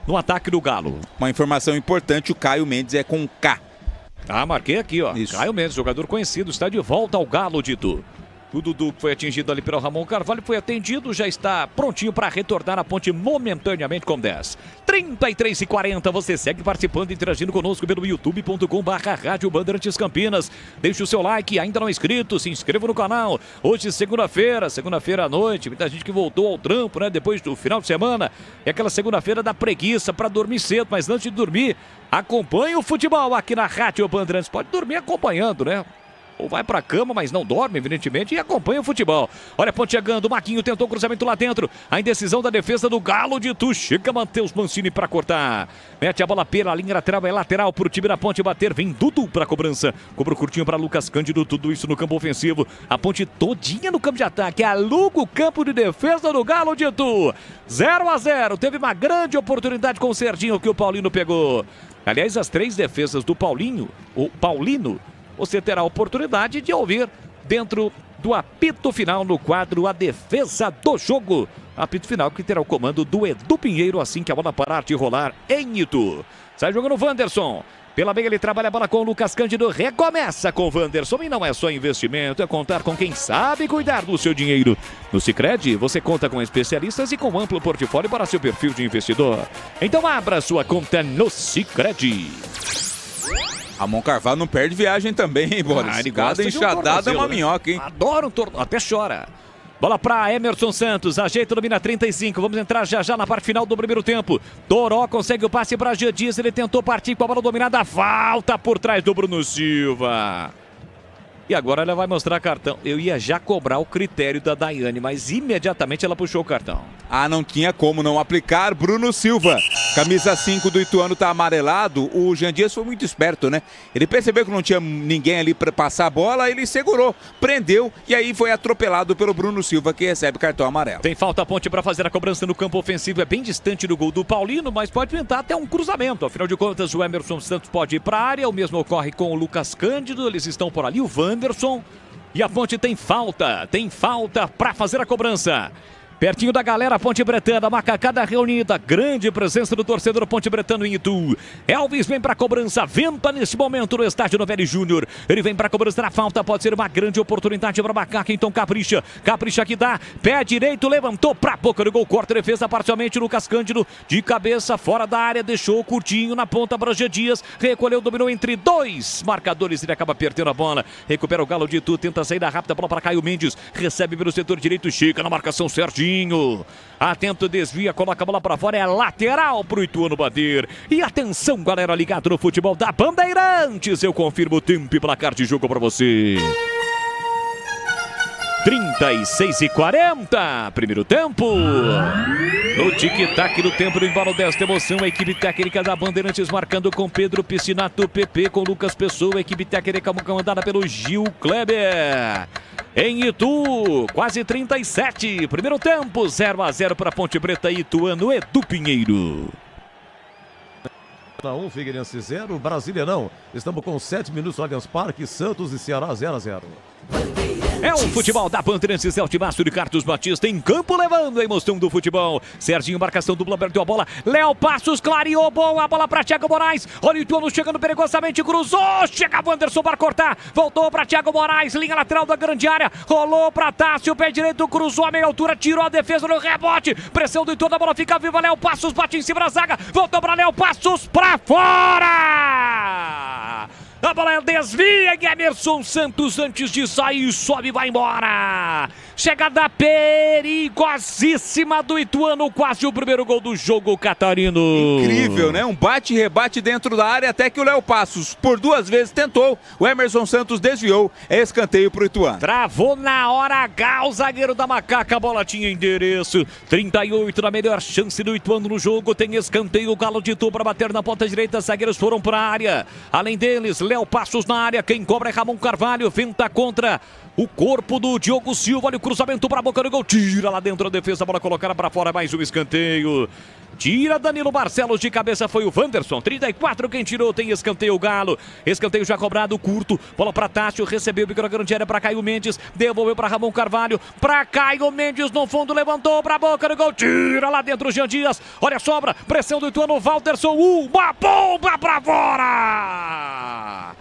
no ataque do Galo. Uma informação importante, o Caio Mendes é com K. Marquei aqui, ó. Isso. Caio Mendes, jogador conhecido, está de volta ao Galo, Dito. O Dudu foi atingido ali pelo Ramon Carvalho, foi atendido, já está prontinho para retornar a Ponte momentaneamente com 10. 33h40, você segue participando, interagindo conosco pelo youtube.com/Rádio Bandeirantes Campinas. Deixe o seu like, ainda não é inscrito, se inscreva no canal. Hoje, segunda-feira à noite, muita gente que voltou ao trampo, né? Depois do final de semana, é aquela segunda-feira da preguiça para dormir cedo, mas antes de dormir, acompanhe o futebol aqui na Rádio Bandeirantes. Pode dormir acompanhando, né? Ou vai pra cama, mas não dorme, evidentemente, e acompanha o futebol. Olha a Ponte chegando, o Marquinho tentou o cruzamento lá dentro. A indecisão da defesa do Galo de Itu. Chega Matheus Mancini pra cortar. Mete a bola pela linha lateral, é lateral pro time da Ponte bater. Vem Dudu pra cobrança. Cobra curtinho pra Lucas Cândido, tudo isso no campo ofensivo. A Ponte todinha no campo de ataque. Aluga o campo de defesa do Galo de Itu. 0-0. Teve uma grande oportunidade com o Serginho que o Paulino pegou. Aliás, as 3 defesas do Paulino, você terá a oportunidade de ouvir dentro do apito final no quadro A Defesa do Jogo. Apito final que terá o comando do Edu Pinheiro assim que a bola parar de rolar em Itu. Sai jogando o Wanderson. Pela meia ele trabalha a bola com o Lucas Cândido. Recomeça com o Wanderson. E não é só investimento, é contar com quem sabe cuidar do seu dinheiro. No Sicredi, você conta com especialistas e com um amplo portfólio para seu perfil de investidor. Então abra sua conta no Sicredi. Ramon Carvalho não perde viagem também, hein, Boris? Ele Cada gosta enxadada é uma né? minhoca, hein? Adora um torno, até chora. Bola para Emerson Santos, ajeita, domina 35. Vamos entrar já na parte final do primeiro tempo. Toró consegue o passe para Jean Dias, ele tentou partir com a bola dominada. Falta por trás do Bruno Silva. E agora ela vai mostrar cartão. Eu ia já cobrar o critério da Daiane, mas imediatamente ela puxou o cartão. Não tinha como não aplicar. Bruno Silva, camisa 5 do Ituano, tá amarelado. O Jean Dias foi muito esperto, né? Ele percebeu que não tinha ninguém ali para passar a bola, ele segurou, prendeu e aí foi atropelado pelo Bruno Silva, que recebe cartão amarelo. Tem falta a Ponte para fazer a cobrança no campo ofensivo. É bem distante do gol do Paulino, mas pode tentar até um cruzamento. Afinal de contas, o Emerson Santos pode ir para a área. O mesmo ocorre com o Lucas Cândido. Eles estão por ali, o Wanderson. E a Ponte tem falta para fazer a cobrança. Pertinho da galera, Ponte Bretana, macacada reunida, grande presença do torcedor Ponte Bretano em Itu. Elvis vem pra cobrança, venta nesse momento no estádio Novelli Júnior. Ele vem pra cobrança na falta, pode ser uma grande oportunidade para Macaca, então capricha que dá, pé direito, levantou pra boca do gol, corta a defesa parcialmente, Lucas Cândido, de cabeça, fora da área, deixou curtinho na ponta para Jean Dias, recolheu, dominou entre 2 marcadores, ele acaba perdendo a bola, recupera o Galo de Itu, tenta a saída rápida, bola para Caio Mendes, recebe pelo setor direito, chega na marcação Serginho. Atento, desvia, coloca a bola para fora, é lateral pro Ituano bater. E atenção, galera, ligado no futebol da Bandeirantes, eu confirmo o tempo e placar de jogo para você. 36h40, primeiro tempo. No tic-tac do tempo do embalo desta emoção, a equipe técnica da Bandeirantes marcando com Pedro Piscinato, PP com Lucas Pessoa, a equipe técnica comandada pelo Gil Kleber. Em Itu, quase 37, primeiro tempo, 0-0 para Ponte Preta, Ituano, Edu Pinheiro. 1, Figueirense 0, Brasília não. Estamos com 7 minutos no Allianz Parque, Santos e Ceará 0-0. É o futebol da Bandeirantes, Altimaço de Carlos Batista em campo, levando a emoção do futebol. Serginho, marcação dupla, perdeu a bola. Léo Passos, clareou, boa bola para Thiago Moraes. Olha o Ituano chegando perigosamente, cruzou. Chega Wanderson para cortar. Voltou para Thiago Moraes, linha lateral da grande área. Rolou para Tássio, pé direito, cruzou a meia altura, tirou a defesa no rebote. Pressão do Ituano, a bola fica viva. Léo Passos bate em cima da zaga. Voltou para Léo Passos, para fora. A bola desvia, Emerson Santos antes de sair, sobe e vai embora. Chegada perigosíssima do Ituano, quase o primeiro gol do jogo, Catarino. Incrível, né? Um bate-rebate dentro da área até que o Léo Passos, por 2 vezes, tentou. O Emerson Santos desviou, é escanteio pro Ituano. Travou na hora H, o zagueiro da Macaca, a bola tinha endereço. 38 na melhor chance do Ituano no jogo, tem escanteio, o Galo de Itu para bater na ponta direita, zagueiros foram para a área. Além deles, Léo Passos na área, quem cobra é Ramon Carvalho, venta contra o corpo do Diogo Silva, olha o cruzamento para a boca do gol, tira lá dentro a defesa, a bola colocada para fora, mais um escanteio. Tira Danilo Barcelos de cabeça, foi o Wanderson, 34 quem tirou, tem escanteio o Galo, escanteio já cobrado, curto, bola para Tássio, recebeu o bico na grande área para Caio Mendes, devolveu para Ramon Carvalho, para Caio Mendes no fundo, levantou para a boca do gol, tira lá dentro o Jean Dias, olha a sobra, pressão do Ituano, Wanderson, uma bomba para fora!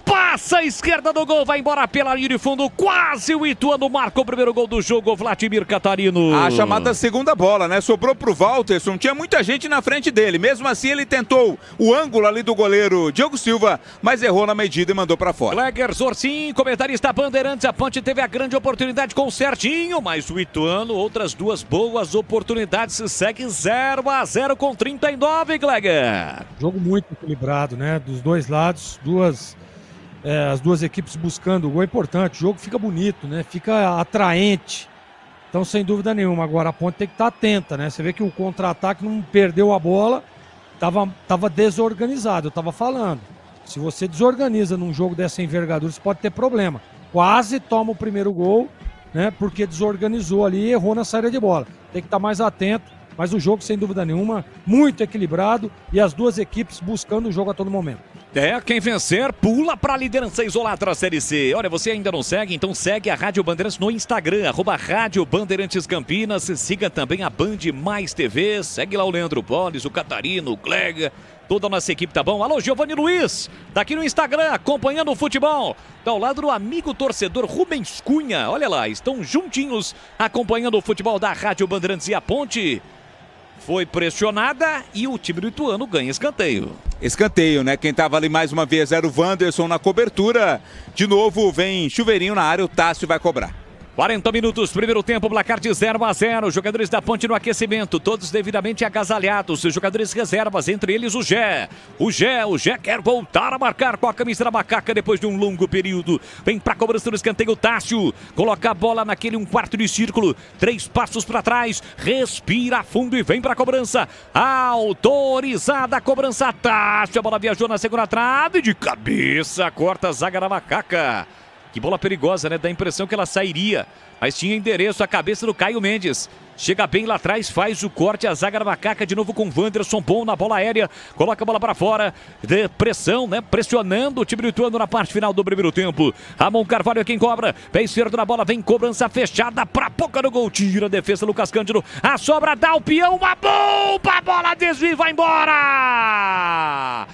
Passa a esquerda do gol, vai embora pela linha de fundo, quase o Ituano marca o primeiro gol do jogo, Vladimir Catarino. A chamada segunda bola, né? Sobrou pro Walterson, tinha muita gente na frente dele, mesmo assim ele tentou o ângulo ali do goleiro Diogo Silva, mas errou na medida e mandou pra fora. Gleger Zorcin, comentarista Bandeirantes, a Ponte teve a grande oportunidade com o Serginho, mas o Ituano, outras 2 boas oportunidades, segue 0-0 com 39, Gleger. Jogo muito equilibrado, né? Dos dois lados, as duas equipes buscando o gol é importante, o jogo fica bonito, né? Fica atraente. Então, sem dúvida nenhuma, agora a Ponte tem que estar atenta, né? Você vê que o contra-ataque não perdeu a bola, tava desorganizado, eu tava falando. Se você desorganiza num jogo dessa envergadura, você pode ter problema. Quase toma o primeiro gol, né? Porque desorganizou ali e errou na saída de bola. Tem que estar mais atento, mas o jogo, sem dúvida nenhuma, muito equilibrado e as duas equipes buscando o jogo a todo momento. Quem vencer pula para a liderança isolada da Série C. Olha, você ainda não segue? Então segue a Rádio Bandeirantes no Instagram, @Rádio Bandeirantes Campinas. Siga também a Band Mais TV. Segue lá o Leandro Polis, o Catarino, o Glega, toda a nossa equipe, tá bom? Alô, Giovanni Luiz, tá aqui no Instagram, acompanhando o futebol. Tá ao lado do amigo torcedor Rubens Cunha. Olha lá, estão juntinhos acompanhando o futebol da Rádio Bandeirantes. E a Ponte foi pressionada e o time do Ituano ganha escanteio. Escanteio, né? Quem tava ali mais uma vez era o Wanderson na cobertura. De novo, vem chuveirinho na área, o Tássio vai cobrar. 40 minutos, primeiro tempo, placar de 0-0. Jogadores da Ponte no aquecimento, todos devidamente agasalhados. Os jogadores reservas, entre eles o Gé. O Gé quer voltar a marcar com a camisa da Macaca depois de um longo período. Vem pra cobrança do escanteio, Tássio. Coloca a bola naquele 1/4 de círculo. 3 passos para trás. Respira fundo e vem pra cobrança. Autorizada a cobrança, Tássio. A bola viajou na segunda trave. De cabeça, corta a zaga da Macaca. Que bola perigosa, né? Dá a impressão que ela sairia. Mas tinha endereço, a cabeça do Caio Mendes. Chega bem lá atrás, faz o corte, a zaga da Macaca de novo com o Wanderson, bom na bola aérea. Coloca a bola para fora. De pressão, né? Pressionando o time do Ituano na parte final do primeiro tempo. Ramon Carvalho é quem cobra. Pé esquerdo na bola, vem cobrança fechada pra boca do gol. Tira a defesa, Lucas Cândido. A sobra dá o peão, uma bomba. A bola desvia e vai embora.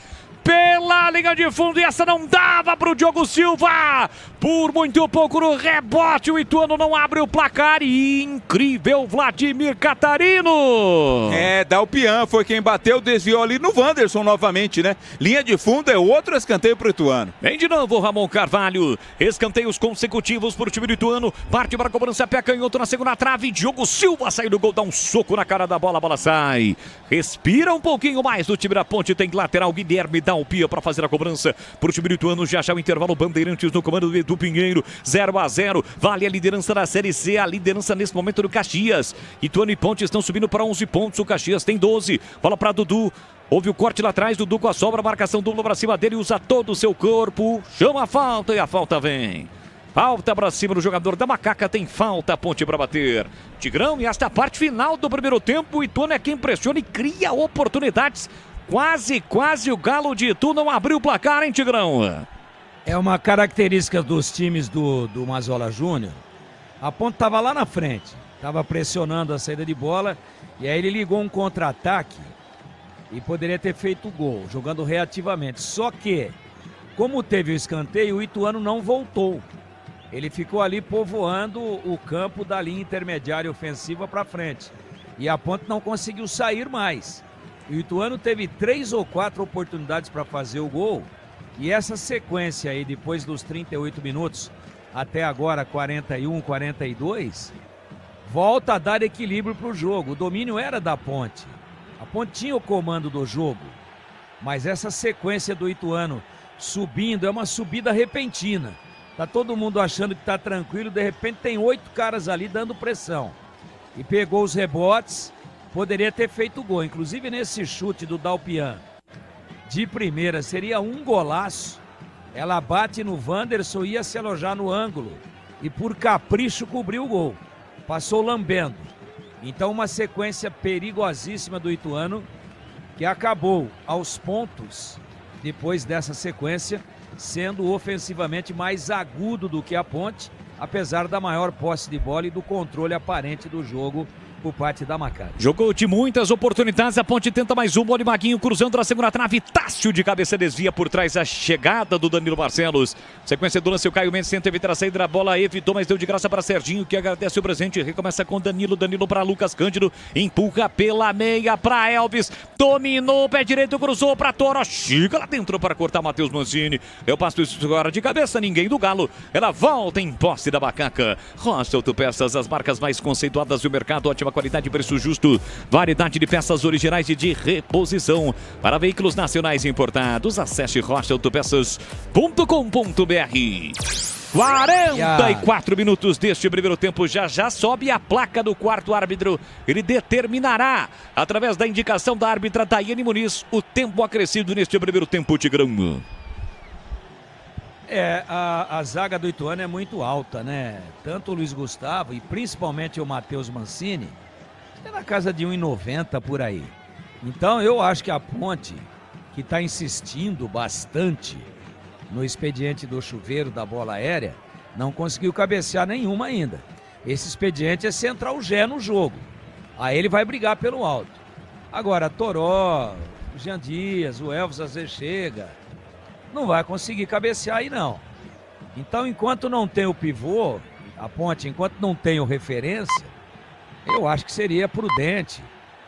Pela linha de fundo, e essa não dava para o Diogo Silva. Por muito pouco no rebote, o Ituano não abre o placar. E incrível, Vladimir Catarino. Dá o Pian, foi quem bateu, desviou ali no Wanderson novamente, né? Linha de fundo é outro escanteio pro Ituano. Vem de novo Ramon Carvalho. Escanteios consecutivos pro time do Ituano. Parte para a cobrança, pé canhoto na segunda trave. Diogo Silva sai do gol, dá um soco na cara da bola, a bola sai. Respira um pouquinho mais do time da Ponte, tem lateral, Guilherme dá o Pia para fazer a cobrança pro time do Ituano. Já o intervalo, Bandeirantes no comando do Pinheiro, 0-0, vale a liderança da Série C, a liderança nesse momento do Caxias. Ituano e Ponte estão subindo para 11 pontos, o Caxias tem 12, bola para Dudu. Houve o corte lá atrás, Dudu com a sobra, marcação dupla para cima dele, usa todo o seu corpo, chama a falta e a falta vem. Falta para cima do jogador da Macaca, tem falta, a Ponte para bater. Tigrão, e esta parte final do primeiro tempo, o Ituano é quem pressiona e cria oportunidades. Quase o Galo de Itu não abriu o placar, hein, Tigrão? É uma característica dos times do Mazola Júnior. A Ponte estava lá na frente, estava pressionando a saída de bola, e aí ele ligou um contra-ataque e poderia ter feito o gol, jogando reativamente. Só que, como teve o escanteio, o Ituano não voltou. Ele ficou ali povoando o campo da linha intermediária ofensiva para frente. E a Ponte não conseguiu sair mais. O Ituano teve 3 ou 4 oportunidades para fazer o gol. E essa sequência aí, depois dos 38 minutos, até agora 41, 42, volta a dar equilíbrio para o jogo. O domínio era da Ponte. A Ponte tinha o comando do jogo. Mas essa sequência do Ituano subindo é uma subida repentina. Tá todo mundo achando que tá tranquilo, de repente tem 8 caras ali dando pressão. E pegou os rebotes, poderia ter feito gol. Inclusive nesse chute do Dalpian, de primeira, seria um golaço. Ela bate no Wanderson, ia se alojar no ângulo. E por capricho cobriu o gol. Passou lambendo. Então uma sequência perigosíssima do Ituano, que acabou aos pontos, depois dessa sequência, sendo ofensivamente mais agudo do que a Ponte, apesar da maior posse de bola e do controle aparente do jogo por parte da Macaca. Jogou de muitas oportunidades, a Ponte tenta mais um, Mole Maguinho cruzando na segunda trave, Tássio de cabeça desvia por trás a chegada do Danilo Barcelos. Sequência do lance, o Caio Mendes tenta evitar a saída da bola, evitou, mas deu de graça para Serginho, que agradece o presente, recomeça com Danilo para Lucas Cândido, empurra pela meia para Elvis, dominou, pé direito, cruzou para Toro, chega lá dentro para cortar Matheus Mancini, eu passo isso agora de cabeça, ninguém do Galo, ela volta em posse da Macaca. Rocha Autopeças, as marcas mais conceituadas do mercado, ótima qualidade e preço justo, variedade de peças originais e de reposição para veículos nacionais importados. Acesse rochaautopeças.com.br. 44 minutos deste primeiro tempo, já sobe a placa do quarto árbitro. Ele determinará, através da indicação da árbitra Daiane Muniz, o tempo acrescido neste primeiro tempo, Tigrão. A zaga do Ituano é muito alta, né? Tanto o Luiz Gustavo e principalmente o Matheus Mancini, é na casa de 1,90 por aí. Então eu acho que a Ponte, que está insistindo bastante no expediente do chuveiro da bola aérea, não conseguiu cabecear nenhuma ainda. Esse expediente é centrar o Gé no jogo. Aí ele vai brigar pelo alto. Agora, Toró, o Jean Dias, o Elvis às vezes chega, não vai conseguir cabecear aí não. Então, enquanto não tem o pivô, a Ponte, enquanto não tem o referência, eu acho que seria prudente,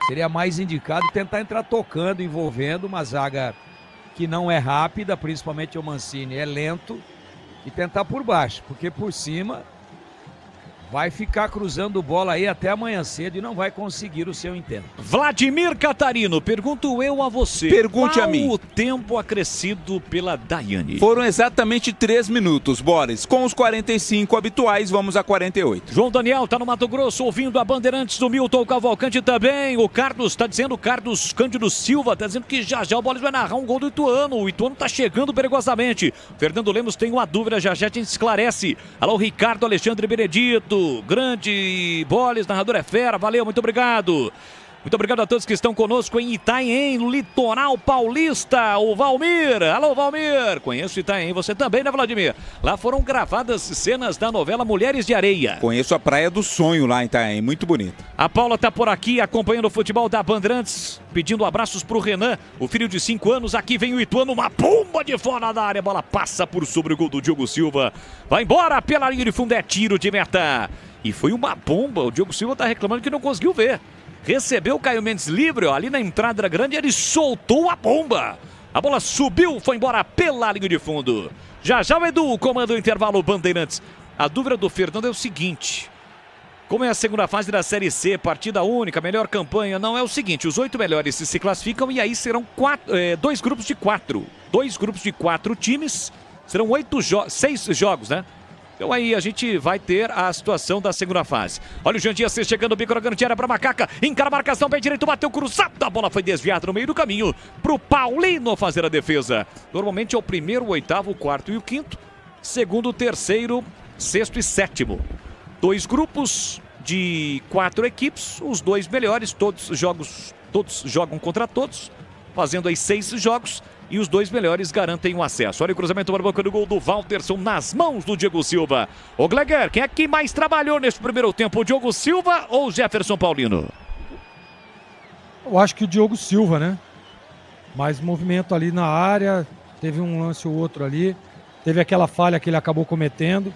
seria mais indicado tentar entrar tocando, envolvendo uma zaga que não é rápida, principalmente o Mancini é lento, e tentar por baixo, porque por cima vai ficar cruzando bola aí até amanhã cedo e não vai conseguir o seu intento. Vladimir Catarino, pergunto eu a você. Pergunte qual a mim. O tempo acrescido pela Daiane? Foram exatamente 3 minutos, Boris. Com os 45 habituais, vamos a 48. João Daniel tá no Mato Grosso, ouvindo a Bandeirantes do Milton Cavalcante também. O Carlos tá dizendo, Carlos Cândido Silva tá dizendo que já o Boris vai narrar um gol do Ituano. O Ituano tá chegando perigosamente. Fernando Lemos tem uma dúvida, já a gente esclarece. Alô, Ricardo Alexandre Benedito. Grande Bolis, narrador é fera, valeu, muito obrigado. Muito obrigado a todos que estão conosco em Itanhaém, no litoral paulista. O Valmir, alô Valmir, conheço Itanhaém, você também, né, Vladimir? Lá foram gravadas cenas da novela Mulheres de Areia. Conheço a Praia do Sonho lá em Itanhaém, muito bonita. A Paula tá por aqui acompanhando o futebol da Bandeirantes, pedindo abraços pro Renan, o filho de 5 anos. Aqui vem o Ituano, uma bomba de fora da área, a bola passa por sobre o gol do Diogo Silva. Vai embora pela linha de fundo, é tiro de meta. E foi uma bomba, o Diogo Silva tá reclamando que não conseguiu ver. Recebeu o Caio Mendes livre, ó, ali na entrada grande, ele soltou a bomba. A bola subiu, foi embora pela linha de fundo. Já o Edu, comando o intervalo Bandeirantes. A dúvida do Fernando é o seguinte: como é a segunda fase da Série C, partida única, melhor campanha, não é o seguinte, os 8 melhores se classificam e aí serão 2 grupos de 4. 2 grupos de 4 times, serão 6 jogos, né? Então aí a gente vai ter a situação da segunda fase. Olha o Jean Dias chegando, bico na grande área para Macaca. Encara a marcação, pé direito, bateu cruzado. A bola foi desviada no meio do caminho para o Paulino fazer a defesa. Normalmente é o primeiro, o oitavo, o quarto e o quinto. Segundo, o terceiro, sexto e sétimo. 2 grupos de 4 equipes. Os 2 melhores, todos jogam contra todos. fazendo aí 6 jogos e os 2 melhores garantem o acesso. Olha o cruzamento para a boca do gol do Walterson nas mãos do Diego Silva. Ô Gleger, quem é que mais trabalhou nesse primeiro tempo, o Diogo Silva ou o Jefferson Paulino? Eu acho que o Diogo Silva, né? Mais movimento ali na área, teve um lance ou outro ali, teve aquela falha que ele acabou cometendo.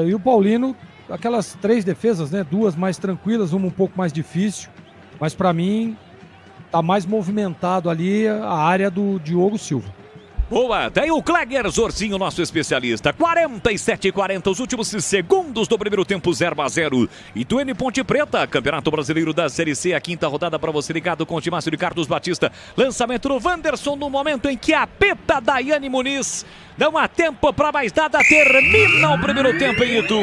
E o Paulino, aquelas 3 defesas, né? 2 mais tranquilas, uma um pouco mais difícil. Mas para mim, tá mais movimentado ali a área do Diogo Silva. Boa, daí o Gleger Zorzinho, nosso especialista. 47-40, os últimos segundos do primeiro tempo, 0-0. Ituano e Ponte Preta, Campeonato Brasileiro da Série C, a 5ª rodada para você ligado com o Timácio de Carlos Batista. Lançamento do Wanderson no momento em que apita Daiane Muniz. Não há tempo para mais nada, termina o primeiro tempo em Itu.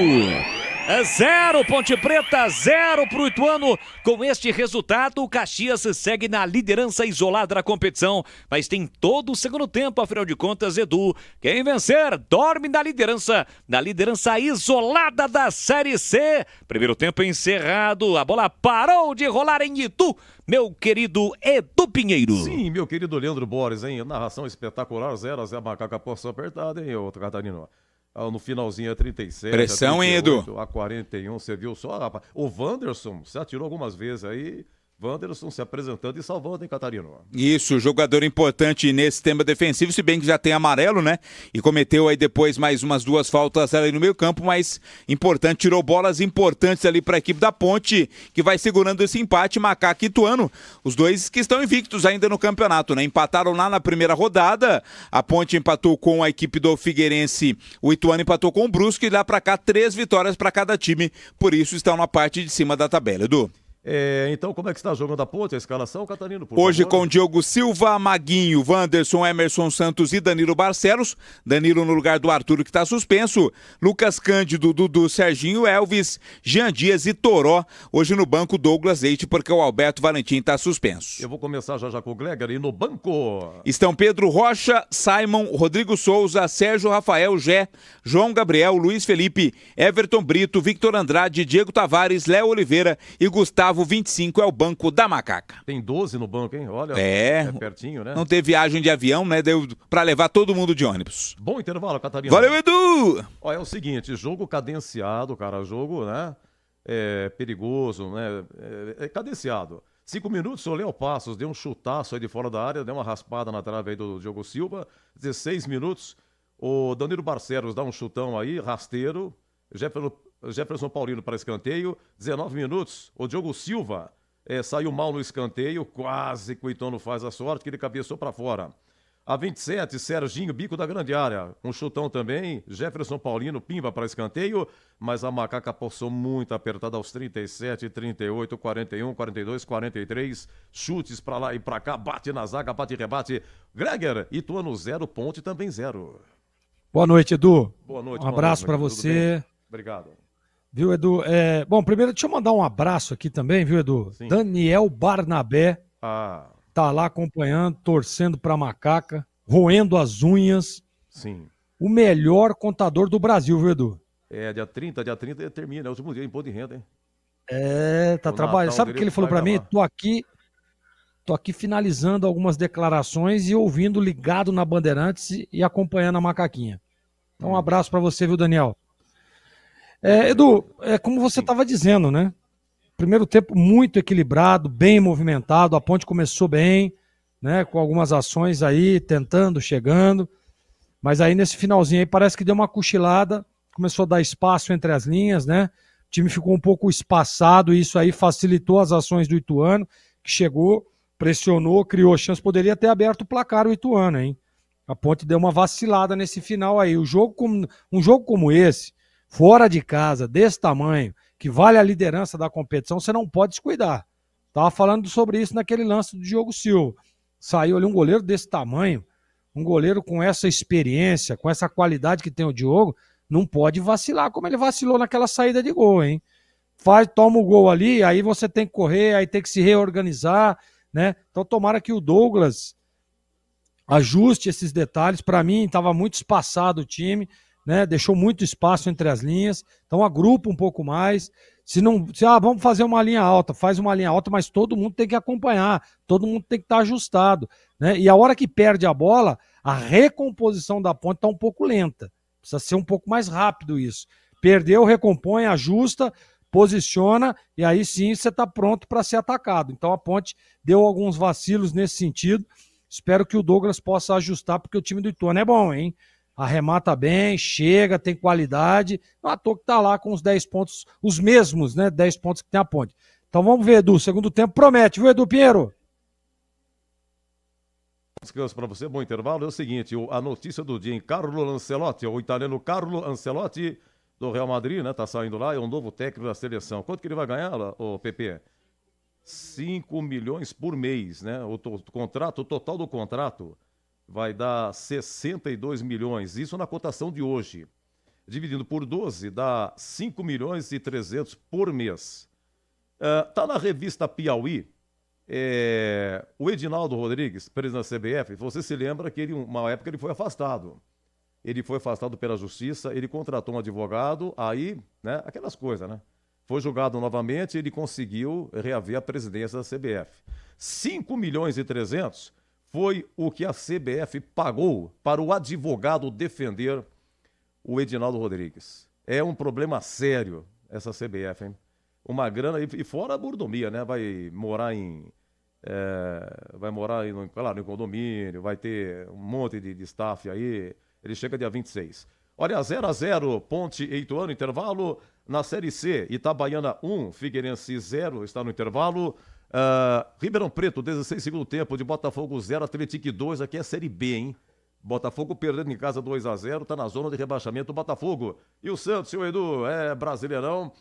0 Ponte Preta, 0 para o Ituano. Com este resultado, o Caxias segue na liderança isolada da competição, mas tem todo o segundo tempo, afinal de contas, Edu. Quem vencer, dorme na liderança isolada da Série C. Primeiro tempo encerrado, a bola parou de rolar em Itu, meu querido Edu Pinheiro. Sim, meu querido Leandro Borges, hein? Narração espetacular, 0-0, a macaca poção apertada, hein, outro Catarino? No finalzinho é 37. Pressão, hein, Edu? A 41, você viu só, rapaz. O Wanderson se atirou algumas vezes aí. Wanderson se apresentando e salvando, hein, Catarino? Isso, jogador importante nesse sistema defensivo, se bem que já tem amarelo, né? E cometeu aí depois mais umas 2 faltas ali no meio campo, mas importante, tirou bolas importantes ali para a equipe da Ponte, que vai segurando esse empate, Macaca e Ituano. Os dois que estão invictos ainda no campeonato, né? Empataram lá na primeira rodada, a Ponte empatou com a equipe do Figueirense, o Ituano empatou com o Brusque, e lá para cá 3 vitórias para cada time, por isso estão na parte de cima da tabela, Edu. Então, como é que está jogando a Ponte, a escalação, Catarino? Hoje com Diogo Silva, Maguinho, Wanderson, Emerson Santos e Danilo Barcelos. Danilo no lugar do Arthur, que está suspenso. Lucas Cândido, Dudu, Serginho, Elvis, Jean Dias e Toró. Hoje no banco, Douglas Leite, porque o Alberto Valentim está suspenso. Eu vou começar já com o Gleger e no banco. Estão Pedro Rocha, Simon, Rodrigo Souza, Sérgio Rafael, Gé, João Gabriel, Luiz Felipe, Everton Brito, Victor Andrade, Diego Tavares, Léo Oliveira e Gustavo 25 é o banco da Macaca. Tem 12 no banco, hein? Olha, é pertinho, né? Não teve viagem de avião, né? Deu pra levar todo mundo de ônibus. Bom intervalo, Catarina. Valeu, Edu! Ó, é o seguinte, jogo cadenciado, cara, jogo, né? Perigoso, né? É cadenciado. 5 minutos, o Léo Passos deu um chutaço aí de fora da área, deu uma raspada na trave aí do Diogo Silva. 16 minutos, o Danilo Barcelos dá um chutão aí, rasteiro. Jefferson Paulino para escanteio, 19 minutos, o Diogo Silva saiu mal no escanteio, quase que o Ituano faz a sorte, que ele cabeçou para fora. A 27, Serginho, bico da grande área, um chutão também, Jefferson Paulino, pimba para escanteio, mas a Macaca passou muito apertada aos 37, 38, 41, 42, 43, chutes para lá e para cá, bate na zaga, bate e rebate. Gleger, Ituano 0, Ponte também 0. Boa noite, Edu. Boa noite. Um abraço para você. Obrigado. Viu, Edu? Bom, primeiro deixa eu mandar um abraço aqui também, viu, Edu? Sim. Daniel Barnabé tá lá acompanhando, torcendo pra Macaca, roendo as unhas. Sim. O melhor contador do Brasil, viu, Edu? Dia 30 termina, é o último dia, imposto de renda, hein? Tá trabalhando. Sabe o que ele falou pra mim? Tô aqui finalizando algumas declarações e ouvindo ligado na Bandeirantes e acompanhando a Macaquinha. Então um abraço pra você, viu, Daniel? Edu, como você estava dizendo, né? Primeiro tempo muito equilibrado, bem movimentado, a Ponte começou bem, né? Com algumas ações aí, tentando, chegando, mas aí nesse finalzinho aí parece que deu uma cochilada, começou a dar espaço entre as linhas, né? O time ficou um pouco espaçado e isso aí facilitou as ações do Ituano, que chegou, pressionou, criou chance, poderia ter aberto o placar o Ituano, hein? A Ponte deu uma vacilada nesse final aí. Um jogo como esse, fora de casa, desse tamanho, que vale a liderança da competição, você não pode descuidar. Tava falando sobre isso naquele lance do Diogo Silva. Saiu ali um goleiro desse tamanho, um goleiro com essa experiência, com essa qualidade que tem o Diogo, não pode vacilar como ele vacilou naquela saída de gol, hein? Toma o gol ali, aí você tem que correr, aí tem que se reorganizar, né? Então tomara que o Douglas ajuste esses detalhes. Para mim, estava muito espaçado o time. né? Deixou muito espaço entre as linhas, então agrupa um pouco mais. Vamos fazer uma linha alta, faz uma linha alta, mas todo mundo tem que acompanhar, todo mundo tem que estar ajustado, né? E a hora que perde a bola, a recomposição da ponte está um pouco lenta, precisa ser um pouco mais rápido isso. Perdeu, recompõe, ajusta, posiciona, e aí sim você está pronto para ser atacado. Então a ponte deu alguns vacilos nesse sentido, espero que o Douglas possa ajustar, porque o time do Ituano é bom, hein? Arremata bem, chega, tem qualidade. Não é à toa que tá lá com os 10 pontos, os mesmos, né? 10 pontos que tem a ponte. Então vamos ver, Edu. Segundo tempo promete, viu, Edu Pinheiro? Descanso para você, bom intervalo. É o seguinte, a notícia do dia em Carlo Ancelotti, o italiano Carlo Ancelotti do Real Madrid, né? Tá saindo lá, é um novo técnico da seleção. Quanto que ele vai ganhar, o PP? 5 milhões por mês, né? O total do contrato vai dar 62 milhões, isso na cotação de hoje. Dividindo por 12, dá 5 milhões e 300 por mês. Tá na revista Piauí, o Edinaldo Rodrigues, presidente da CBF, você se lembra que uma época ele foi afastado. Ele foi afastado pela justiça, ele contratou um advogado, aí, né, aquelas coisas, né? Foi julgado novamente, ele conseguiu reaver a presidência da CBF. 5 milhões e 300 foi o que a CBF pagou para o advogado defender o Edinaldo Rodrigues. É um problema sério essa CBF, hein? Uma grana, e fora a mordomia, né? Vai morar em condomínio, vai ter um monte de staff aí. Ele chega dia 26. Olha, 0-0, Ponte e Ituano, intervalo. Na Série C, Itabaiana 1, Figueirense 0, está no intervalo. Ribeirão Preto, 16 segundo tempo, de Botafogo 0, Atlético 2, aqui é Série B, hein? Botafogo perdendo em casa 2-0, tá na zona de rebaixamento o Botafogo. E o Santos, seu Edu, Brasileirão,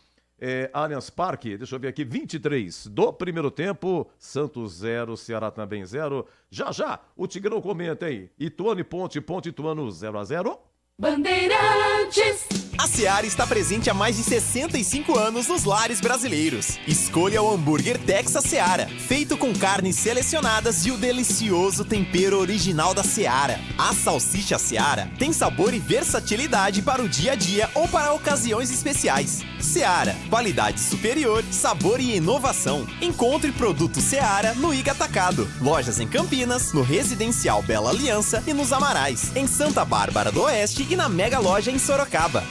Allianz Parque, deixa eu ver aqui, 23 do primeiro tempo, Santos 0, Ceará também 0. Já, o Tigrão comenta aí, Ituano e Ponte Ituano 0-0. Bandeirantes. A Seara está presente há mais de 65 anos nos lares brasileiros. Escolha o hambúrguer Texas Seara, feito com carnes selecionadas e o delicioso tempero original da Seara. A salsicha Seara tem sabor e versatilidade para o dia a dia ou para ocasiões especiais. Seara, qualidade superior, sabor e inovação. Encontre produto Seara no Iga Atacado. Lojas em Campinas, no Residencial Bela Aliança e nos Amarais. Em Santa Bárbara do Oeste e na Mega Loja em Sorocaba.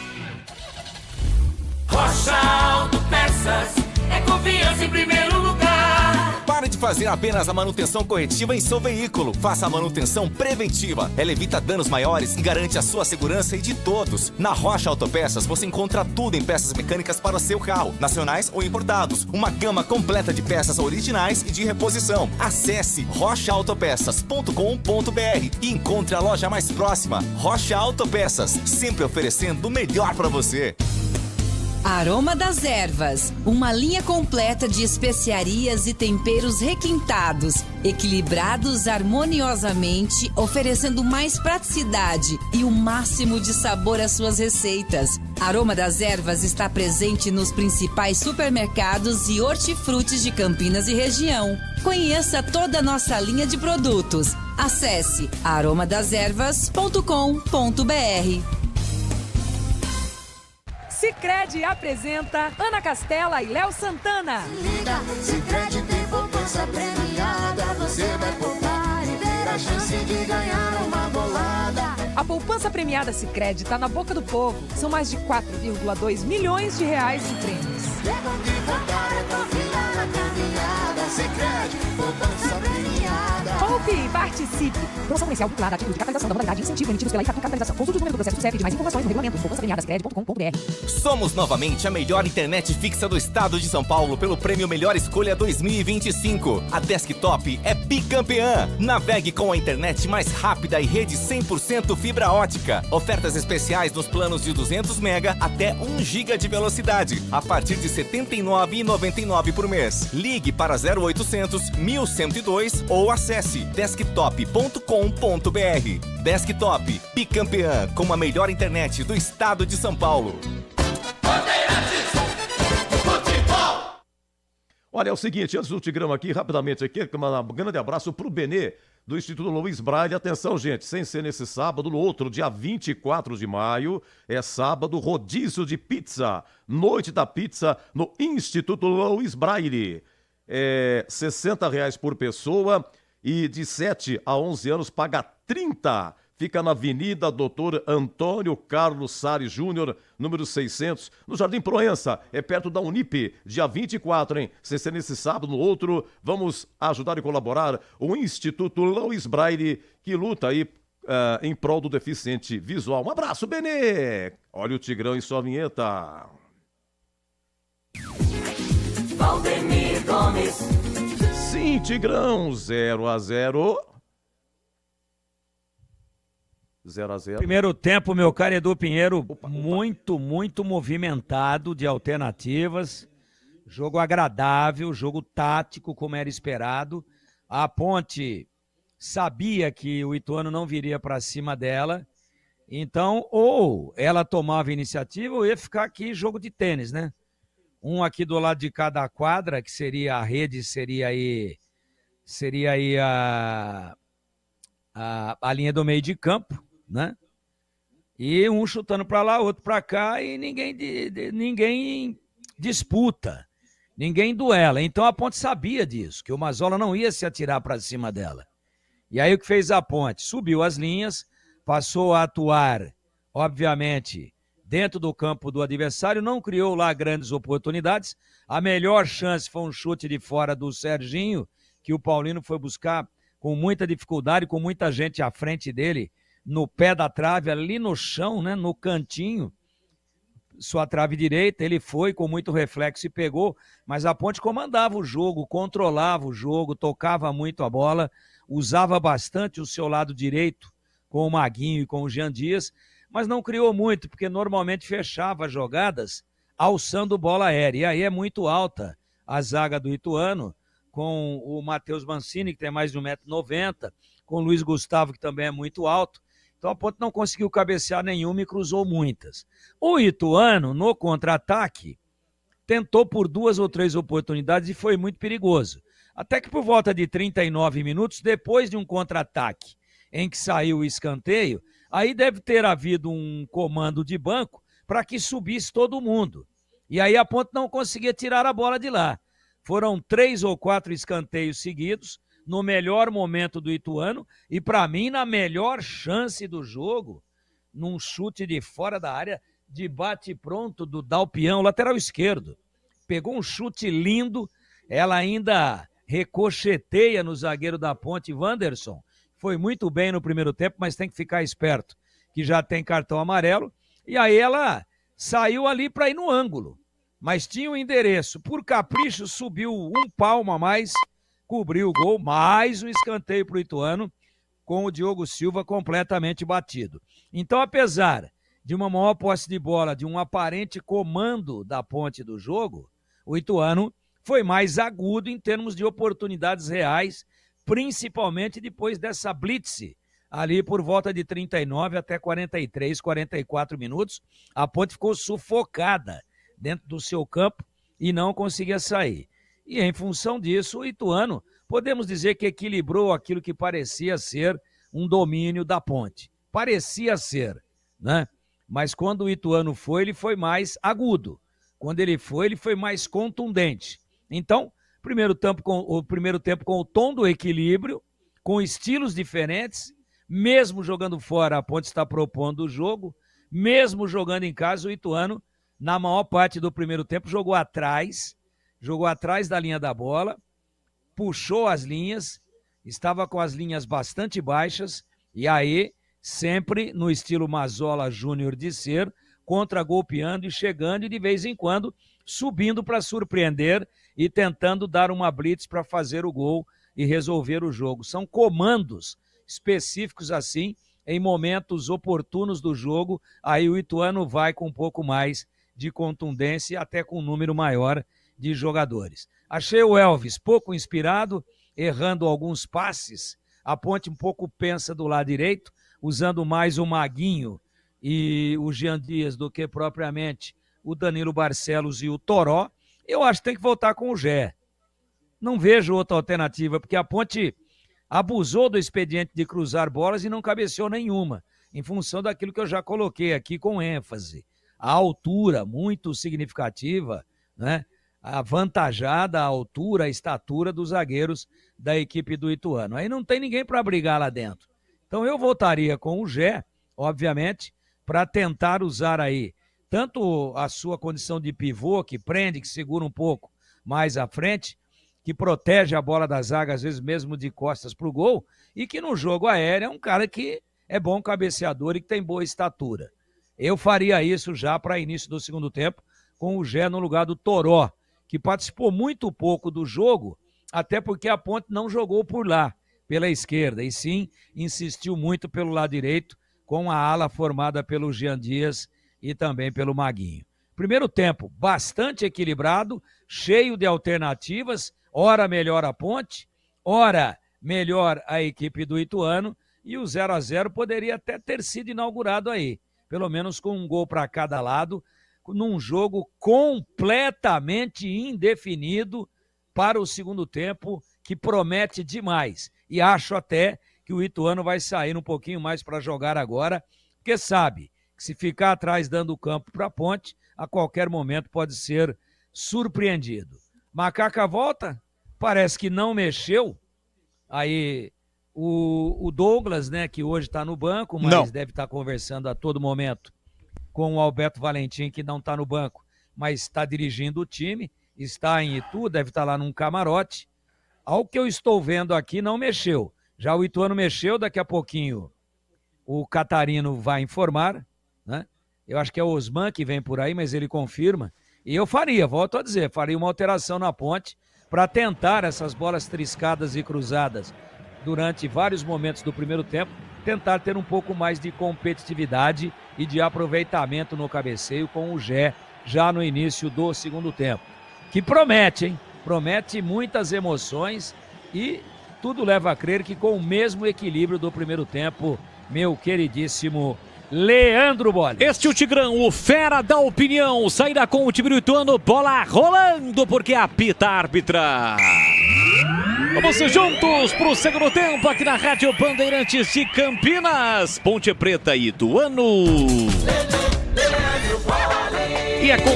Rocha Autopeças é confiança em primeiro lugar. Pare de fazer apenas a manutenção corretiva em seu veículo. Faça a manutenção preventiva. Ela evita danos maiores e garante a sua segurança e de todos. Na Rocha Autopeças você encontra tudo em peças mecânicas para o seu carro, nacionais ou importados. Uma gama completa de peças originais e de reposição. Acesse rochaautopeças.com.br e encontre a loja mais próxima. Rocha Autopeças, sempre oferecendo o melhor para você. Aroma das Ervas, uma linha completa de especiarias e temperos requintados, equilibrados harmoniosamente, oferecendo mais praticidade e o máximo de sabor às suas receitas. Aroma das Ervas está presente nos principais supermercados e hortifrutis de Campinas e região. Conheça toda a nossa linha de produtos. Acesse aromadeservas.com.br. Sicredi apresenta Ana Castela e Léo Santana. Sicredi tem poupança premiada. Você vai poupar e ter a chance de ganhar uma bolada. A poupança premiada Sicredi está na boca do povo. São mais de 4,2 milhões de reais em prêmios. Sicredi, poupança premiada. Poupe e participe. Promoção comercial vinculada a título de capitalização da modalidade incentivo emitidos pela Itacum Capitalização. Consulte o número do processo do CEP de mais informações no regulamento em poupançapremiadascred.com.br. Somos novamente a melhor internet fixa do estado de São Paulo pelo prêmio Melhor Escolha 2025. A Desktop é bicampeã. Navegue com a internet mais rápida e rede 100% fibra ótica. Ofertas especiais nos planos de 200 mega até 1 giga de velocidade, a partir de R$ 79,99 por mês. Ligue para 0800 1102 ou acesse desktop.com.br. Desktop, bicampeã com a melhor internet do estado de São Paulo. Olha, é o seguinte, antes do Tigrão aqui, rapidamente aqui, um grande abraço pro Benê, do Instituto Luiz Braille. Atenção, gente, sem ser nesse sábado, no outro, dia 24 de maio, é sábado, rodízio de pizza. Noite da pizza no Instituto Luiz Braille. É R$60 por pessoa e de 7 a 11 anos paga 30. Fica na Avenida Doutor Antônio Carlos Sari Júnior, número 600, no Jardim Proença, é perto da Unip, dia 24, hein? Sem ser nesse sábado, no outro, vamos ajudar e colaborar o Instituto Luiz Braille, que luta aí em prol do deficiente visual. Um abraço, Benê! Olha o Tigrão em sua vinheta. Valdemir Gomes. Sim, Tigrão, 0-0. 0-0. Primeiro tempo, meu caro Edu Pinheiro, muito movimentado de alternativas. Jogo agradável, jogo tático, como era esperado. A Ponte sabia que o Ituano não viria para cima dela. Então, ou ela tomava a iniciativa ou ia ficar aqui jogo de tênis, né? Um aqui do lado de cada quadra, que seria a rede, seria aí a linha do meio de campo, né? E um chutando para lá, outro para cá, e ninguém disputa, ninguém duela. Então a Ponte sabia disso, que o Mazola não ia se atirar para cima dela. E aí o que fez a Ponte? Subiu as linhas, passou a atuar, obviamente, dentro do campo do adversário, não criou lá grandes oportunidades. A melhor chance foi um chute de fora do Serginho, que o Paulino foi buscar com muita dificuldade, com muita gente à frente dele, no pé da trave, ali no chão, né, no cantinho, sua trave direita, ele foi com muito reflexo e pegou, mas a Ponte comandava o jogo, controlava o jogo, tocava muito a bola, usava bastante o seu lado direito com o Maguinho e com o Jean Dias, mas não criou muito, porque normalmente fechava as jogadas alçando bola aérea, e aí é muito alta a zaga do Ituano, com o Matheus Mancini, que tem mais de 1,90 m, com o Luiz Gustavo, que também é muito alto. Então a Ponte não conseguiu cabecear nenhuma e cruzou muitas. O Ituano, no contra-ataque, tentou por 2 ou 3 oportunidades e foi muito perigoso. Até que por volta de 39 minutos, depois de um contra-ataque em que saiu o escanteio, aí deve ter havido um comando de banco para que subisse todo mundo. E aí a Ponte não conseguia tirar a bola de lá. Foram 3 ou 4 escanteios seguidos, no melhor momento do Ituano, e para mim, na melhor chance do jogo, num chute de fora da área, de bate-pronto do Dalpião, lateral esquerdo. Pegou um chute lindo, ela ainda ricocheteia no zagueiro da Ponte, Wanderson. Foi muito bem no primeiro tempo, mas tem que ficar esperto, que já tem cartão amarelo. E aí ela saiu ali para ir no ângulo, mas tinha o endereço. Por capricho, subiu um palmo a mais, cobriu o gol, mais um escanteio para o Ituano, com o Diogo Silva completamente batido. Então, apesar de uma maior posse de bola, de um aparente comando da Ponte do jogo, o Ituano foi mais agudo em termos de oportunidades reais, principalmente depois dessa blitz, ali por volta de 39 até 43, 44 minutos, a Ponte ficou sufocada dentro do seu campo e não conseguia sair. E em função disso, o Ituano, podemos dizer que equilibrou aquilo que parecia ser um domínio da Ponte. Parecia ser, né? Mas quando o Ituano foi, ele foi mais agudo. Quando ele foi mais contundente. Então, o primeiro tempo com o tom do equilíbrio, com estilos diferentes, mesmo jogando fora, a Ponte está propondo o jogo, mesmo jogando em casa, o Ituano, na maior parte do primeiro tempo, jogou atrás da linha da bola, puxou as linhas, estava com as linhas bastante baixas, e aí, sempre no estilo Mazola Júnior de ser, contra-golpeando e chegando, e de vez em quando subindo para surpreender e tentando dar uma blitz para fazer o gol e resolver o jogo. São comandos específicos assim, em momentos oportunos do jogo, aí o Ituano vai com um pouco mais de contundência e até com um número maior de jogadores. Achei o Elvis pouco inspirado, errando alguns passes, a Ponte um pouco pensa do lado direito, usando mais o Maguinho e o Jean Dias do que propriamente o Danilo Barcelos e o Toró. Eu acho que tem que voltar com o Gé. Não vejo outra alternativa, porque a Ponte abusou do expediente de cruzar bolas e não cabeceou nenhuma, em função daquilo que eu já coloquei aqui com ênfase. A altura muito significativa, né? Avantajada a altura, a estatura dos zagueiros da equipe do Ituano. Aí não tem ninguém para brigar lá dentro. Então eu voltaria com o Gé, obviamente, para tentar usar aí tanto a sua condição de pivô, que prende, que segura um pouco mais à frente, que protege a bola da zaga, às vezes mesmo de costas para o gol, e que no jogo aéreo é um cara que é bom cabeceador e que tem boa estatura. Eu faria isso já para início do segundo tempo, com o Gé no lugar do Toró, que participou muito pouco do jogo, até porque a Ponte não jogou por lá, pela esquerda, e sim insistiu muito pelo lado direito, com a ala formada pelo Jean Dias e também pelo Maguinho. Primeiro tempo bastante equilibrado, cheio de alternativas, ora melhor a Ponte, ora melhor a equipe do Ituano, e o 0-0 poderia até ter sido inaugurado aí, pelo menos com um gol para cada lado, num jogo completamente indefinido para o segundo tempo, que promete demais. E acho até que o Ituano vai sair um pouquinho mais para jogar agora, porque sabe que se ficar atrás dando o campo para a Ponte, a qualquer momento pode ser surpreendido. Macaca volta, parece que não mexeu. Aí o Douglas, né, que hoje está no banco, mas deve estar conversando a todo momento com o Alberto Valentim, que não está no banco, mas está dirigindo o time, está em Itu, deve estar lá num camarote. Ao que eu estou vendo aqui, não mexeu. Já o Ituano mexeu, daqui a pouquinho o Catarino vai informar, né? Eu acho que é o Osman que vem por aí, mas ele confirma. E eu volto a dizer, faria uma alteração na Ponte para tentar essas bolas triscadas e cruzadas durante vários momentos do primeiro tempo, tentar ter um pouco mais de competitividade e de aproveitamento no cabeceio com o Gé já no início do segundo tempo. Que promete, hein? Promete muitas emoções e tudo leva a crer que com o mesmo equilíbrio do primeiro tempo, meu queridíssimo Leandro Bolle. Este é o Tigrão, o fera da opinião. Sairá com o time do Ituano, bola rolando porque apita a árbitra. Vamos juntos para o segundo tempo aqui na Rádio Bandeirantes de Campinas. Ponte Preta e Ituano. E é com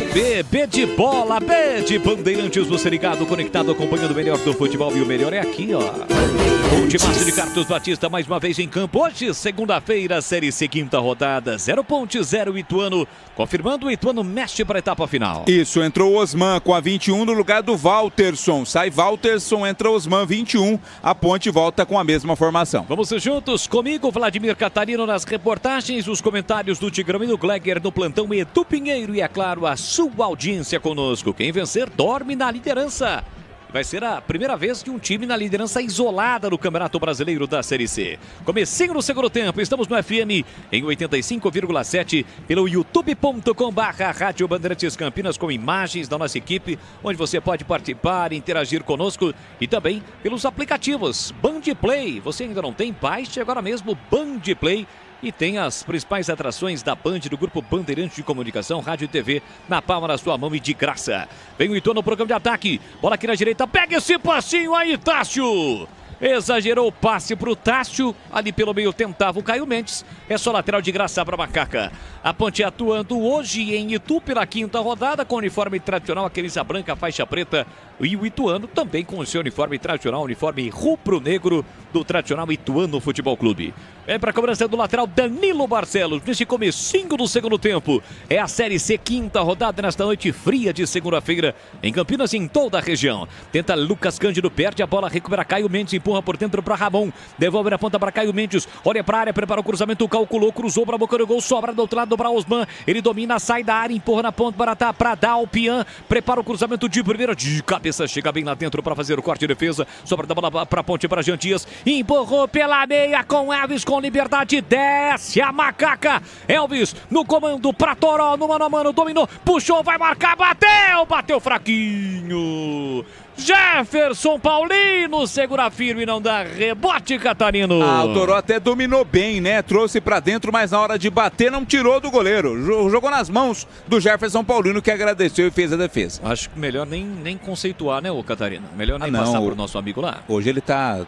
B de bola, B de Bandeirantes, você ligado, conectado, acompanhando o melhor do futebol. E o melhor é aqui, ó. O Timaço de Carlos Batista mais uma vez em campo. Hoje, segunda-feira, Série C, quinta rodada. 0 Ponte, 0 Ituano. Confirmando, o Ituano mexe para a etapa final. Isso, entrou o Osman com a 21 no lugar do Walterson. Sai Walterson, entra Osman, 21. A Ponte volta com a mesma formação. Vamos juntos comigo, Vladimir Catarino nas reportagens, os comentários do Tigrão e do Gleger no plantão, Edu Pinheiro e, é claro, a sua audiência conosco. Quem vencer dorme na liderança. Vai ser a primeira vez que um time na liderança isolada no Campeonato Brasileiro da Série C. Comecinho no segundo tempo, estamos no FM em 85,7 pelo youtube.com/Rádio Bandeirantes Campinas, com imagens da nossa equipe, onde você pode participar, interagir conosco, e também pelos aplicativos Band Play. Você ainda não tem? Baixe agora mesmo Band Play. E tem as principais atrações da Band, do Grupo Bandeirantes de Comunicação, Rádio e TV, na palma da sua mão e de graça. Vem o Ituano no programa de ataque. Bola aqui na direita, pega esse passinho aí, Tássio. Exagerou o passe pro Tássio. Ali pelo meio tentava o Caio Mendes. É só lateral de graça para Macaca. A Ponte atuando hoje em Itu pela quinta rodada, com uniforme tradicional, a camisa branca, faixa preta. E o Ituano também com o seu uniforme tradicional, uniforme rubro-negro do tradicional Ituano Futebol Clube. É para a cobrança do lateral Danilo Barcelos, nesse comecinho do segundo tempo. É a Série C, quinta rodada, nesta noite fria de segunda-feira, em Campinas e em toda a região. Tenta Lucas Cândido, perde a bola, recupera Caio Mendes, empurra por dentro para Ramon. Devolve na ponta para Caio Mendes, olha para a área, prepara o cruzamento, calculou, cruzou para a boca do gol, sobra do outro lado para Osman. Ele domina, sai da área, empurra na ponta para dar o Pian. Prepara o cruzamento de primeira, de cabeça, chega bem lá dentro para fazer o corte de defesa. Sobra da bola para a Ponte, para Jean Dias. Empurrou pela meia com Elvis, com liberdade, desce a Macaca. Elvis no comando para Toró, no mano a mano, dominou, puxou, vai marcar, bateu fraquinho. Jefferson Paulino segura firme e não dá rebote, Catarino. O Toró até dominou bem, né? Trouxe pra dentro, mas na hora de bater não tirou do goleiro. Jogou nas mãos do Jefferson Paulino, que agradeceu e fez a defesa. Acho que melhor nem conceituar, né, ô Catarino? Melhor nem passar pro nosso amigo lá. Hoje ele tá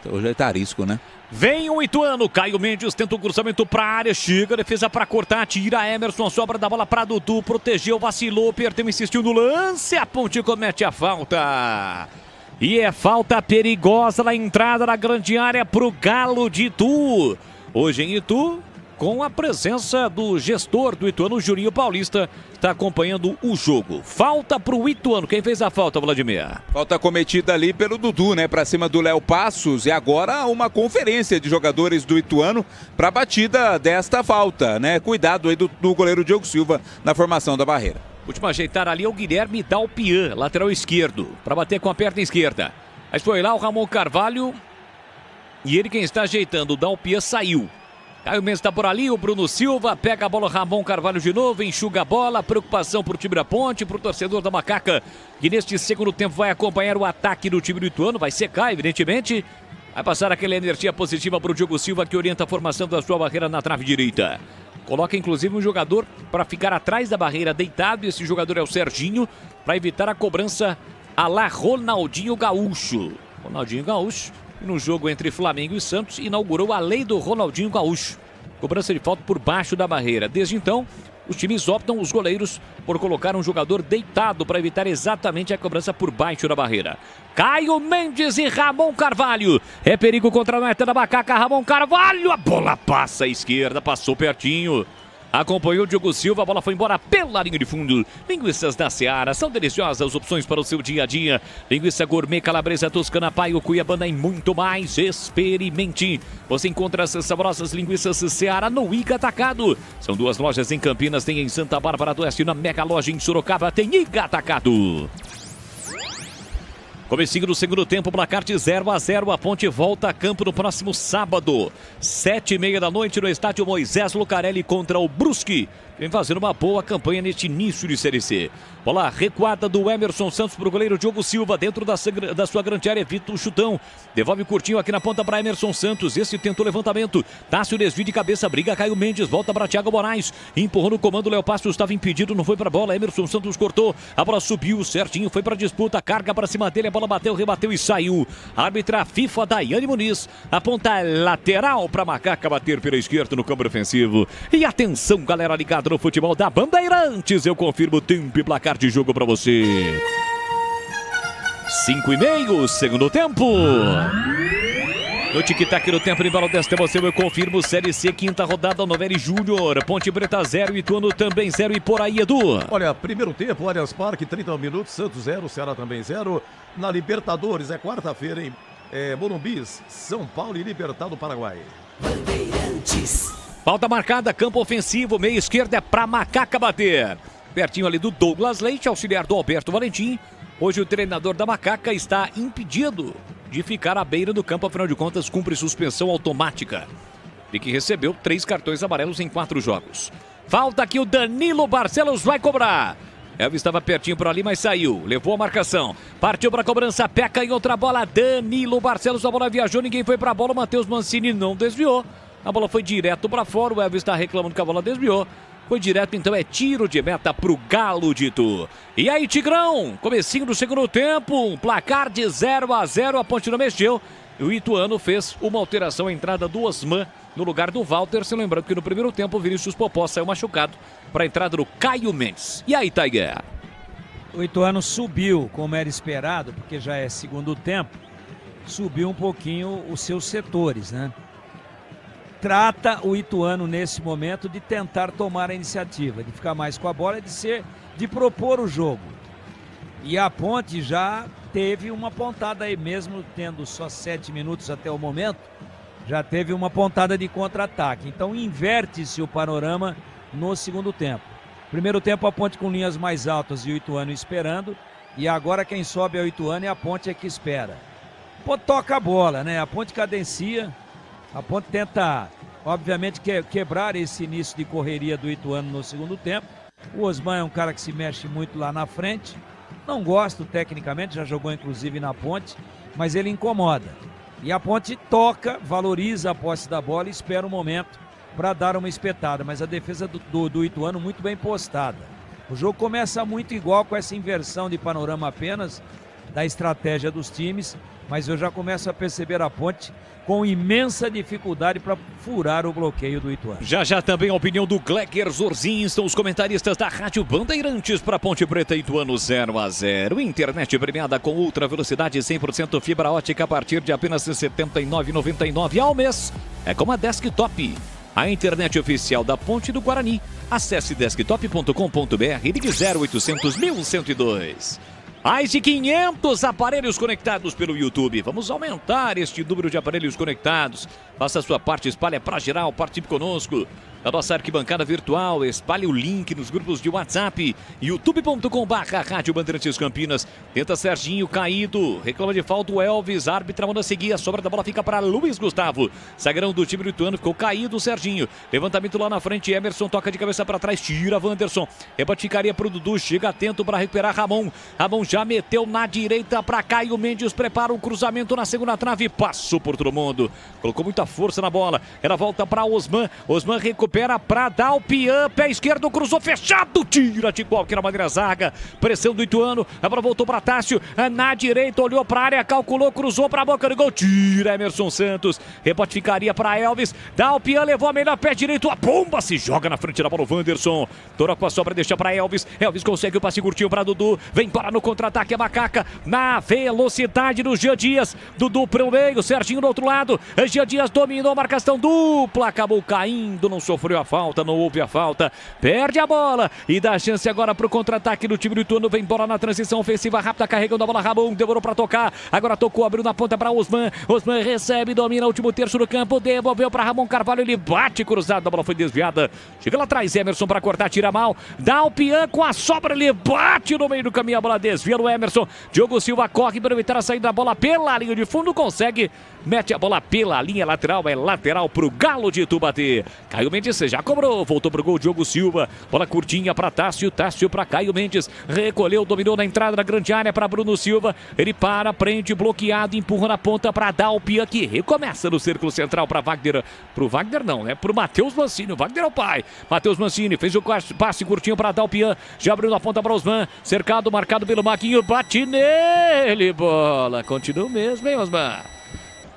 arisco, né? Vem o Ituano, Caio Mendes tenta o cruzamento pra área, chega, a defesa pra cortar, tira Emerson, sobra da bola pra Dudu, protegeu, vacilou, perdeu, insistiu no lance, a Ponte comete a falta. E é falta perigosa na entrada da grande área pro Galo de Itu. Hoje em Itu, com a presença do gestor do Ituano, Juninho Paulista, está acompanhando o jogo. Falta pro Ituano. Quem fez a falta, Vladimir? Falta cometida ali pelo Dudu, né? Pra cima do Léo Passos. E agora uma conferência de jogadores do Ituano pra batida desta falta, né? Cuidado aí do goleiro Diogo Silva na formação da barreira. Último a ajeitar ali é o Guilherme Dalpian, lateral esquerdo, para bater com a perna esquerda. Mas foi lá o Ramon Carvalho e ele quem está ajeitando. O Dalpian saiu. Caio Mendes está por ali, o Bruno Silva pega a bola, Ramon Carvalho de novo, enxuga a bola, preocupação para o time da Ponte, para o torcedor da Macaca, que neste segundo tempo vai acompanhar o ataque do time do Ituano, vai secar, evidentemente, vai passar aquela energia positiva para o Diogo Silva, que orienta a formação da sua barreira na trave direita. Coloca inclusive um jogador para ficar atrás da barreira deitado, esse jogador é o Serginho, para evitar a cobrança à la Ronaldinho Gaúcho. Ronaldinho Gaúcho, no jogo entre Flamengo e Santos, inaugurou a lei do Ronaldinho Gaúcho. Cobrança de falta por baixo da barreira. Desde então, os times optam, os goleiros, por colocar um jogador deitado para evitar exatamente a cobrança por baixo da barreira. Caio Mendes e Ramon Carvalho. É perigo contra a meta da Macaca, Ramon Carvalho. A bola passa à esquerda, passou pertinho. Acompanhou o Diogo Silva, a bola foi embora pela linha de fundo. Linguiças da Seara, são deliciosas opções para o seu dia a dia. Linguiça gourmet, calabresa, toscana, paio, cuiabana e muito mais. Experimente. Você encontra essas saborosas linguiças Seara no Iga Atacado. São 2 lojas em Campinas, tem em Santa Bárbara do Oeste, na Mega Loja em Sorocaba, tem Iga Atacado. Comecinho do segundo tempo, placar de 0-0, a Ponte volta a campo no próximo sábado, 7h30 da noite, no estádio Moisés Lucarelli contra o Brusque. Vem fazendo uma boa campanha neste início de Série C. Bola recuada do Emerson Santos para o goleiro Diogo Silva, dentro da sua grande área, evita o chutão. Devolve curtinho aqui na ponta para Emerson Santos, esse tentou levantamento. Tássio desvio de cabeça, briga Caio Mendes, volta para Thiago Moraes. Empurrou no comando, Léo Passos estava impedido, não foi para a bola. Emerson Santos cortou, a bola subiu certinho, foi para a disputa, carga para cima dele, a bola bateu, rebateu e saiu. Árbitra FIFA, Daiane Muniz, aponta lateral para Macaca bater pela esquerda no campo ofensivo. E atenção, galera ligada no futebol da Bandeirantes, eu confirmo o tempo e placar de jogo para você. 5:30, segundo tempo. No tic-tac no tempo de bola desta emoção, eu confirmo Série C, quinta rodada, Novelli Júnior. Ponte Preta 0, Ituano também 0 e por aí, Edu. Olha, primeiro tempo, Allianz Parque, 30 minutos, Santos 0, Ceará também 0. Na Libertadores, é quarta-feira, hein? Morumbis, São Paulo e Libertad do Paraguai. Bandeirantes. Falta marcada, campo ofensivo, meia esquerda é pra Macaca bater. Pertinho ali do Douglas Leite, auxiliar do Alberto Valentim. Hoje o treinador da Macaca está impedido de ficar à beira do campo, afinal de contas cumpre suspensão automática. E que recebeu 3 cartões amarelos em 4 jogos. Falta aqui o Danilo Barcelos, vai cobrar. Elvis estava pertinho por ali, mas saiu. Levou a marcação. Partiu para a cobrança, peca em outra bola. Danilo Barcelos, a bola viajou, ninguém foi para a bola. O Matheus Mancini não desviou. A bola foi direto para fora, o Elvis está reclamando que a bola desviou. Foi direto, então é tiro de meta pro Galo de Itu. E aí, Tigrão, comecinho do segundo tempo, um placar de 0-0, a Ponte não mexeu. E o Ituano fez uma alteração, a entrada do Osman no lugar do Walter. Se lembrando que no primeiro tempo o Vinícius Popó saiu machucado para a entrada do Caio Mendes. E aí, Tiger? O Ituano subiu, como era esperado, porque já é segundo tempo, subiu um pouquinho os seus setores, né? Trata o Ituano nesse momento de tentar tomar a iniciativa, de ficar mais com a bola, de propor o jogo. E a Ponte já teve uma pontada aí, mesmo tendo só 7 minutos até o momento, já teve uma pontada de contra-ataque. Então inverte-se o panorama no segundo tempo. Primeiro tempo a Ponte com linhas mais altas e o Ituano esperando, e agora quem sobe é o Ituano e a Ponte é que espera. Pô, toca a bola, né? A Ponte cadencia. A Ponte tenta, obviamente, quebrar esse início de correria do Ituano no segundo tempo. O Osman é um cara que se mexe muito lá na frente. Não gosto tecnicamente, já jogou inclusive na Ponte, mas ele incomoda. E a Ponte toca, valoriza a posse da bola e espera um momento para dar uma espetada. Mas a defesa do Ituano muito bem postada. O jogo começa muito igual com essa inversão de panorama apenas da estratégia dos times, mas eu já começo a perceber a Ponte com imensa dificuldade para furar o bloqueio do Ituano. Já também a opinião do Gleger Zorzin, são os comentaristas da Rádio Bandeirantes para Ponte Preta Ituano 0-0. Internet premiada com ultra velocidade 100% fibra ótica a partir de apenas R$ 79,99 ao mês. É como a Desktop, a internet oficial da Ponte do Guarani. Acesse desktop.com.br e ligue 0800 1102. Mais de 500 aparelhos conectados pelo YouTube. Vamos aumentar este número de aparelhos conectados. Faça a sua parte, espalhe para geral, participe conosco. Da nossa arquibancada virtual, espalhe o link nos grupos de WhatsApp. youtube.com/Rádio Bandeirantes Campinas. Tenta Serginho, caído. Reclama de falta o Elvis. Árbitra manda seguir. A sobra da bola fica para Luiz Gustavo. Zagueirão do time do Ituano ficou caído o Serginho. Levantamento lá na frente. Emerson toca de cabeça para trás. Tira Wanderson. Rebate ficaria para o Dudu. Chega atento para recuperar Ramon. Ramon já meteu na direita para Caio Mendes. Prepara o cruzamento na segunda trave. Passou por todo mundo. Colocou muita força na bola. Ela volta para Osman. Osman recupera para Dalpian, pé esquerdo, cruzou fechado, tira de qualquer maneira a zaga, pressão do Ituano, a bola voltou para Tássio, na direita, olhou para a área, calculou, cruzou para a boca do gol, tira Emerson Santos, rebote ficaria para Elvis, Dalpian levou a melhor, pé direito, a bomba se joga na frente da bola, o Wanderson, Tora com a sobra, deixa para Elvis, Elvis consegue o passe curtinho para Dudu, vem para no contra-ataque a Macaca, na velocidade do Jean Dias, Dudu para o meio, Serginho do outro lado, Jean Dias dominou a marcação dupla, acabou caindo, não sofreu a falta, não houve a falta, perde a bola e dá chance agora para o contra-ataque do time do Ituano, vem bola na transição ofensiva rápida, carregando a bola, Ramon, demorou para tocar, agora tocou, abriu na ponta para Osman, Osman recebe, domina o último terço do campo, devolveu para Ramon Carvalho, ele bate cruzado, a bola foi desviada, chega lá atrás, Emerson para cortar, tira mal, dá o Pian com a sobra, ele bate no meio do caminho, a bola desvia no Emerson, Diogo Silva corre para evitar a saída da bola pela linha de fundo, consegue, mete a bola pela linha lateral, é lateral pro Galo de Itu bater, Caio Mendes já cobrou, voltou pro gol Diogo Silva, bola curtinha para Tássio, Tássio para Caio Mendes, recolheu, dominou na entrada da grande área para Bruno Silva, ele para, prende, bloqueado, empurra na ponta para Dalpian, que recomeça no círculo central para Wagner, pro Wagner não, né, pro Matheus Mancini, o Wagner é o pai, Matheus Mancini fez o passe curtinho para Dalpian, já abriu na ponta para Osman, cercado, marcado pelo Marquinho, bate nele, bola, continua mesmo, hein, Osman?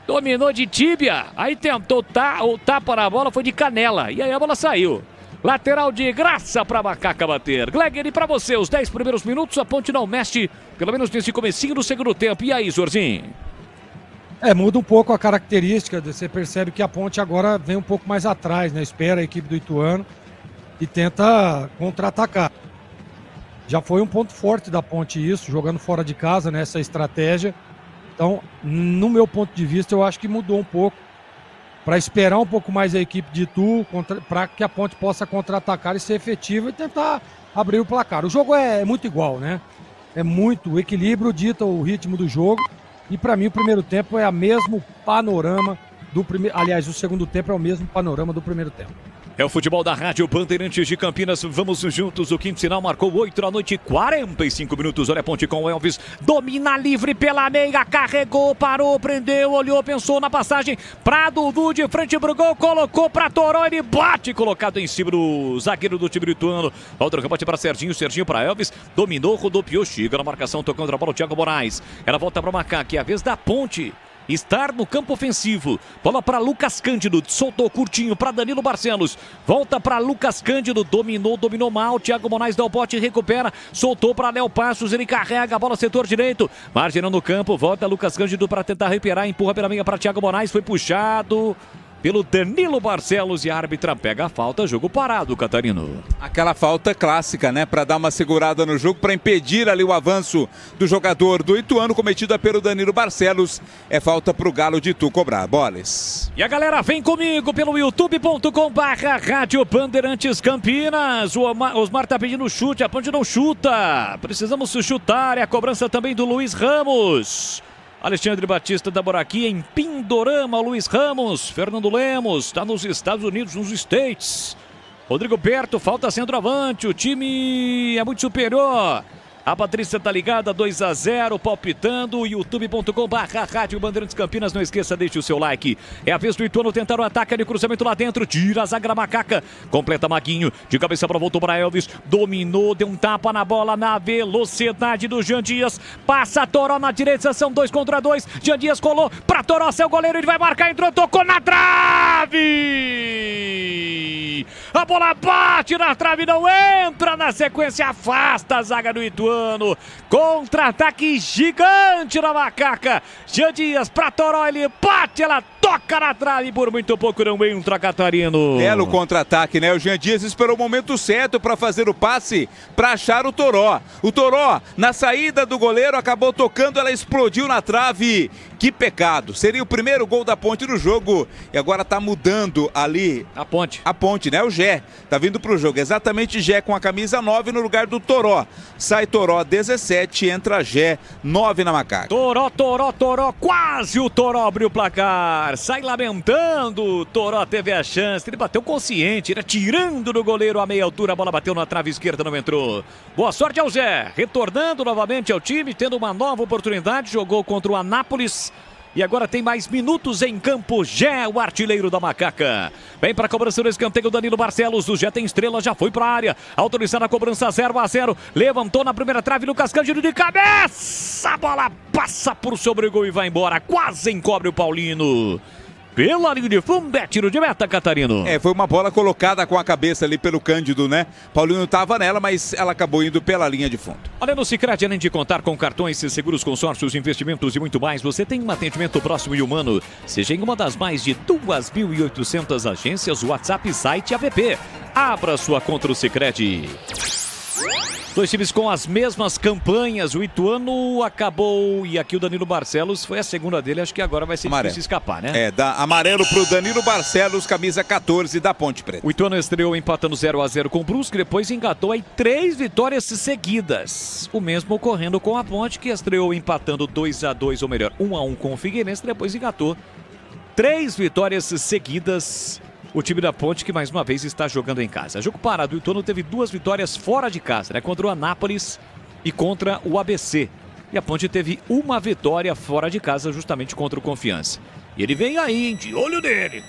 Dominou de tíbia, aí tentou o tapa na bola, foi de canela, e aí a bola saiu. Lateral de graça para Macaca bater. Gleger, e para você, os 10 primeiros minutos, a Ponte não mexe, pelo menos nesse comecinho do segundo tempo. E aí, Zorzinho? Muda um pouco a característica, você percebe que a Ponte agora vem um pouco mais atrás, né? Espera a equipe do Ituano e tenta contra-atacar. Já foi um ponto forte da Ponte isso, jogando fora de casa, né? Essa estratégia. Então, no meu ponto de vista, eu acho que mudou um pouco para esperar um pouco mais a equipe de Itu, para que a Ponte possa contra-atacar e ser efetiva e tentar abrir o placar. O jogo é muito igual, né? É muito, o equilíbrio dita o ritmo do jogo e para mim o primeiro tempo é o mesmo panorama do primeiro, aliás, o segundo tempo é o mesmo panorama do primeiro tempo. É o futebol da Rádio Bandeirantes de Campinas. Vamos juntos. O quinto sinal marcou 8h, 45 minutos. Olha a Ponte com o Elvis. Domina livre pela meia. Carregou, parou, prendeu, olhou, pensou na passagem. Pra Dudu de frente pro gol. Colocou pra Toró. Ele bate. Colocado em cima do zagueiro do time do Ituano. Outro rebote para Serginho. Serginho para Elvis. Dominou, rodopiou. Chega na marcação. Tocando a bola o Thiago Moraes. Ela volta para marcar. Que é a vez da Ponte estar no campo ofensivo. Bola para Lucas Cândido, soltou curtinho para Danilo Barcelos, volta para Lucas Cândido, dominou mal, Thiago Moraes dá o bote, recupera, soltou para Léo Passos, ele carrega a bola setor direito, marginando no campo, volta Lucas Cândido para tentar recuperar, empurra pela meia para Thiago Moraes, foi puxado pelo Danilo Barcelos e a árbitra pega a falta, jogo parado, Catarino. Aquela falta clássica, né, para dar uma segurada no jogo, para impedir ali o avanço do jogador do Ituano, cometida pelo Danilo Barcelos. É falta pro Galo de Itu cobrar. Boles. E a galera vem comigo pelo youtube.com/Rádio Bandeirantes Campinas. O Osmar tá pedindo chute, a Ponte não chuta. Precisamos chutar, é a cobrança também do Luiz Ramos. Alexandre Batista da Boraqui em Pindorama, Luiz Ramos, Fernando Lemos, está nos Estados Unidos, nos States. Rodrigo Berto, falta centroavante, o time é muito superior. A Patrícia tá ligada, 2-0, palpitando, youtube.com/Rádio Bandeirantes Campinas. Não esqueça, deixe o seu like. É a vez do Ituano tentar o ataque de cruzamento lá dentro. Tira a zaga da Macaca. Completa Maguinho. De cabeça para voltou para Elvis. Dominou, deu um tapa na bola na velocidade do Jean Dias. Passa Toró na direita, são 2 contra 2. Jean Dias colou para Toró, seu goleiro. Ele vai marcar, entrou, tocou na trave. A bola bate na trave, não entra. Na sequência, afasta a zaga do Ituano. Contra-ataque gigante na Macaca. Jean Dias para Toró, ele bate, ela toca na trave. Por muito pouco não entra, Catarino. Belo contra-ataque, né? O Jean Dias esperou o momento certo para fazer o passe, para achar o Toró. O Toró, na saída do goleiro, acabou tocando, ela explodiu na trave. Que pecado. Seria o primeiro gol da Ponte no jogo. E agora tá mudando ali. A Ponte. A Ponte, né? O Gé. Tá vindo pro jogo. Exatamente Gé com a camisa 9 no lugar do Toró. Sai Toró 17, entra Gé 9 na Macaca. Toró. Quase o Toró abriu o placar. Sai lamentando. Toró teve a chance. Ele bateu consciente. Ele tirando do goleiro a meia altura. A bola bateu na trave esquerda, não entrou. Boa sorte ao Gé. Retornando novamente ao time, tendo uma nova oportunidade. Jogou contra o Anápolis. E agora tem mais minutos em campo. Gé, o artilheiro da Macaca. Vem para a cobrança do escanteio, Danilo Barcelos. O Gé tem estrela, já foi para a área. Autorizada a cobrança 0-0. Levantou na primeira trave, Lucas Cândido de cabeça. A bola passa por sobre o gol e vai embora. Quase encobre o Paulino. Pela linha de fundo, é tiro de meta, Catarino. Foi uma bola colocada com a cabeça ali pelo Cândido, né? Paulinho tava nela, mas ela acabou indo pela linha de fundo. Olha, no Sicredi, além de contar com cartões, seguros, consórcios, investimentos e muito mais, você tem um atendimento próximo e humano. Seja em uma das mais de 2.800 agências, WhatsApp, site e app. Abra sua conta no Sicredi. 2 times com as mesmas campanhas. O Ituano acabou, e aqui o Danilo Barcelos foi a segunda dele. Acho que agora vai ser difícil escapar, né? Dá amarelo pro Danilo Barcelos, camisa 14 da Ponte Preta. O Ituano estreou empatando 0-0 com o Brusque, depois engatou aí 3 vitórias seguidas. O mesmo ocorrendo com a Ponte, que estreou empatando 2-2, ou melhor, 1-1 com o Figueirense, depois engatou 3 vitórias seguidas. O time da Ponte, que mais uma vez está jogando em casa. Jogo parado, o Ituano teve 2 vitórias fora de casa, né? Contra o Anápolis e contra o ABC. E a Ponte teve 1 vitória fora de casa, justamente contra o Confiança. E ele vem aí, hein? De olho nele.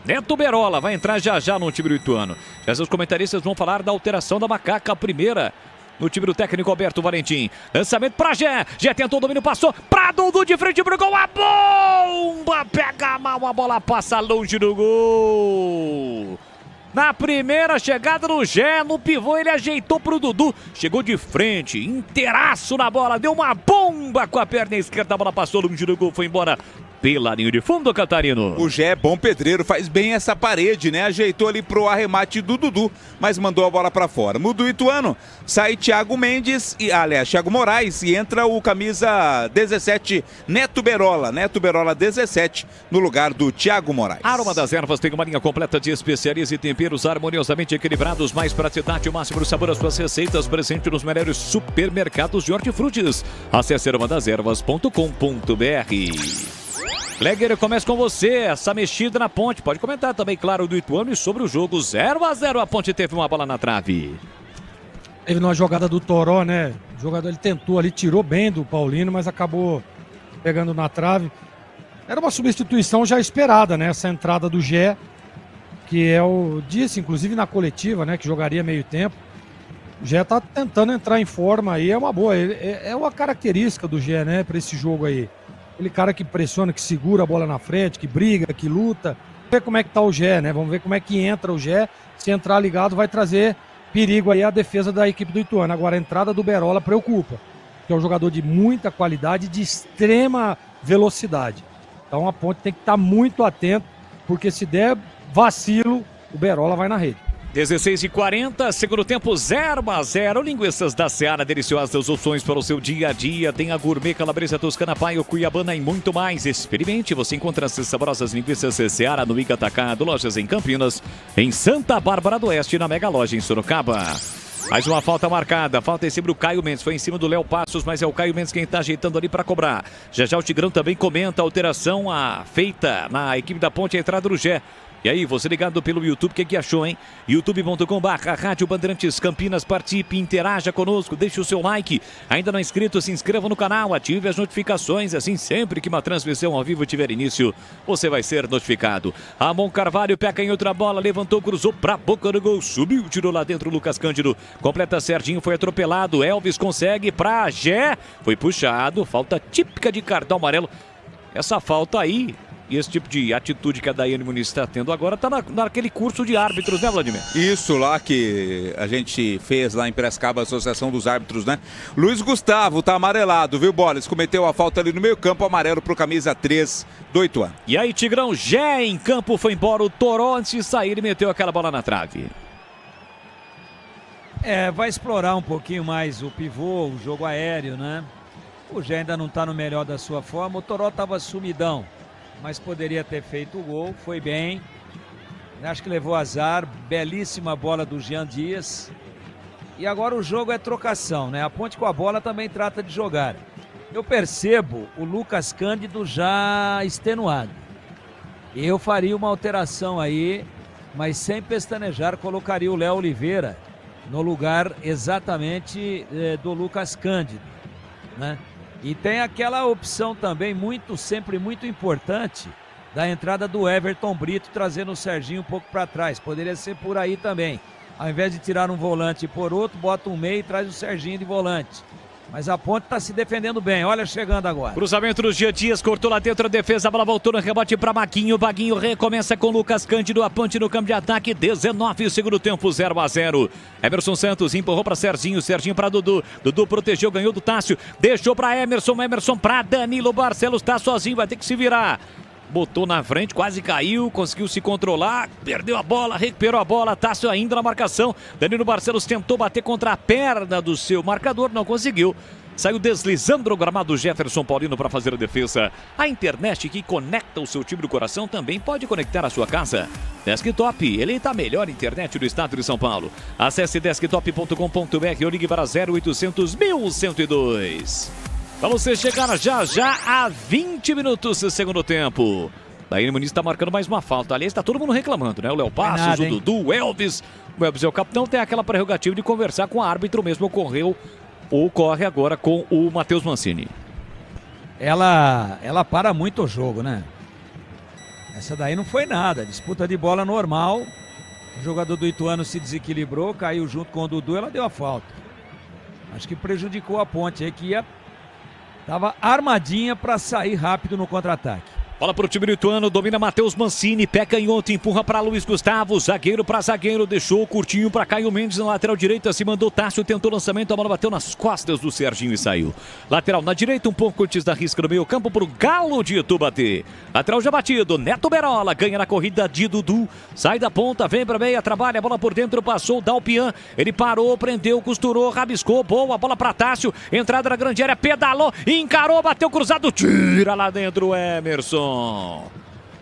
Neto Berola vai entrar já no time do Ituano. Já os comentaristas vão falar da alteração da Macaca, a primeira no time do técnico Alberto Valentim. Lançamento para Gé. Gé tentou o domínio, passou para Dudu de frente pro gol. A bomba pega mal, a bola passa longe do gol. Na primeira chegada do Gé, no pivô, ele ajeitou pro Dudu. Chegou de frente, inteiraço na bola, deu uma bomba com a perna esquerda. A bola passou longe do gol, foi embora pela linha de fundo, Catarino. O Gé é bom pedreiro, faz bem essa parede, né? Ajeitou ali pro arremate do Dudu, mas mandou a bola pra fora. Muda o Ituano, sai Thiago Mendes, Thiago Moraes, e entra o camisa 17, Neto Berola. Neto Berola 17, no lugar do Thiago Moraes. Aroma das Ervas tem uma linha completa de especiarias e temperos harmoniosamente equilibrados, mais praticidade, o máximo do sabor às suas receitas, presente nos melhores supermercados de hortifrutis. Acesse aromadas-ervas.com.br. Gleger, eu começo com você, essa mexida na Ponte. Pode comentar também, claro, do Ituano e sobre o jogo 0-0. A Ponte teve uma bola na trave. Teve uma jogada do Toró, né? O jogador ele tentou ali, tirou bem do Paulino, mas acabou pegando na trave. Era uma substituição já esperada, né? Essa entrada do Gé, que disse, inclusive na coletiva, né? Que jogaria meio tempo. O Gé tá tentando entrar em forma aí, é uma boa. É uma característica do Gé, né? Pra esse jogo aí. Aquele cara que pressiona, que segura a bola na frente, que briga, que luta. Vamos ver como é que tá o Gé, né? Vamos ver como é que entra o Gé. Se entrar ligado, vai trazer perigo aí à defesa da equipe do Ituano. Agora, a entrada do Berola preocupa, que é um jogador de muita qualidade, de extrema velocidade. Então, a Ponte tem que estar muito atento, porque se der vacilo, o Berola vai na rede. 16h40, segundo tempo 0-0. Linguiças da Seara, deliciosas opções para o seu dia a dia. Tem a gourmet calabresa toscana, paio, cuiabana e muito mais. Experimente, você encontra essas saborosas linguiças Seara no Iga Atacado, lojas em Campinas, em Santa Bárbara do Oeste, na Mega Loja em Sorocaba. Mais uma falta marcada. Falta em cima do Caio Mendes. Foi em cima do Léo Passos, mas é o Caio Mendes quem está ajeitando ali para cobrar. Já o Tigrão também comenta a alteração feita na equipe da Ponte, a entrada do Gé. E aí, você ligado pelo YouTube, o que achou, hein? youtube.com/Rádio Bandeirantes Campinas, participe, interaja conosco, deixe o seu like. Ainda não é inscrito, se inscreva no canal, ative as notificações, assim sempre que uma transmissão ao vivo tiver início, você vai ser notificado. Ramon Carvalho, pé canhoto na bola, levantou, cruzou pra boca do gol, subiu, tirou lá dentro o Lucas Cândido, completa Serginho, foi atropelado, Elvis consegue pra Gé, foi puxado, falta típica de cartão amarelo. Essa falta aí... E esse tipo de atitude que a Daiane Muniz está tendo agora está naquele curso de árbitros, né, Vladimir? Isso lá que a gente fez lá em Piracicaba, a Associação dos Árbitros, né? Luiz Gustavo tá amarelado, viu, Boles? Cometeu a falta ali no meio campo, amarelo pro camisa 3 do Ituano. E aí, Tigrão, Gé em campo, foi embora o Toró, antes de sair, ele meteu aquela bola na trave. Vai explorar um pouquinho mais o pivô, o jogo aéreo, né? O Gé ainda não tá no melhor da sua forma, o Toró tava sumidão, mas poderia ter feito o gol, foi bem. Acho que levou azar, belíssima bola do Jean Dias. E agora o jogo é trocação, né? A Ponte com a bola também trata de jogar. Eu percebo o Lucas Cândido já extenuado. Eu faria uma alteração aí, mas sem pestanejar, colocaria o Léo Oliveira no lugar exatamente do Lucas Cândido, né? E tem aquela opção também sempre muito importante da entrada do Everton Brito, trazendo o Serginho um pouco para trás. Poderia ser por aí também. Ao invés de tirar um volante e pôr outro, bota um meio e traz o Serginho de volante. Mas a Ponte está se defendendo bem, olha chegando agora. Cruzamento dos Jean Dias, cortou lá dentro a defesa, a bola voltou no rebote para Maguinho. Baguinho recomeça com Lucas Cândido, a Ponte no campo de ataque, 19 segundo tempo, 0-0. Emerson Santos empurrou para Serginho, Serginho para Dudu, Dudu protegeu, ganhou do Tássio, deixou para Emerson para Danilo Barcelos, está sozinho, vai ter que se virar. Botou na frente, quase caiu, conseguiu se controlar, perdeu a bola, recuperou a bola, Tássio ainda na marcação. Danilo Barcelos tentou bater contra a perna do seu marcador, não conseguiu. Saiu deslizando no gramado Jefferson Paulino para fazer a defesa. A internet que conecta o seu time do coração também pode conectar a sua casa. Desktop, eleita a melhor internet do estado de São Paulo. Acesse desktop.com.br ou ligue para 0800 1102. Para você chegar já a 20 minutos do segundo tempo. Daí o Muniz está marcando mais uma falta. Aliás, está todo mundo reclamando, né? O Léo Passos, o Dudu, o Elvis. O Elvis é o capitão, tem aquela prerrogativa de conversar com o árbitro mesmo. Ocorre agora com o Matheus Mancini. Ela para muito o jogo, né? Essa daí não foi nada. Disputa de bola normal. O jogador do Ituano se desequilibrou, caiu junto com o Dudu, ela deu a falta. Acho que prejudicou a Ponte aí, que estava armadinha para sair rápido no contra-ataque. Bola para o time do Ituano, domina Matheus Mancini, pé canhoto, empurra para Luiz Gustavo, zagueiro para zagueiro, deixou curtinho para Caio Mendes na lateral direita, se mandou Tássio, tentou o lançamento, a bola bateu nas costas do Serginho e saiu. Lateral na direita, um pouco antes da risca no meio campo para o Galo de Itubaté. Lateral já batido, Neto Berola, ganha na corrida de Dudu, sai da ponta, vem para meia, trabalha, a bola por dentro, passou o Dalpian, ele parou, prendeu, costurou, rabiscou, boa, bola para Tássio, entrada na grande área, pedalou, encarou, bateu cruzado, tira lá dentro o Emerson.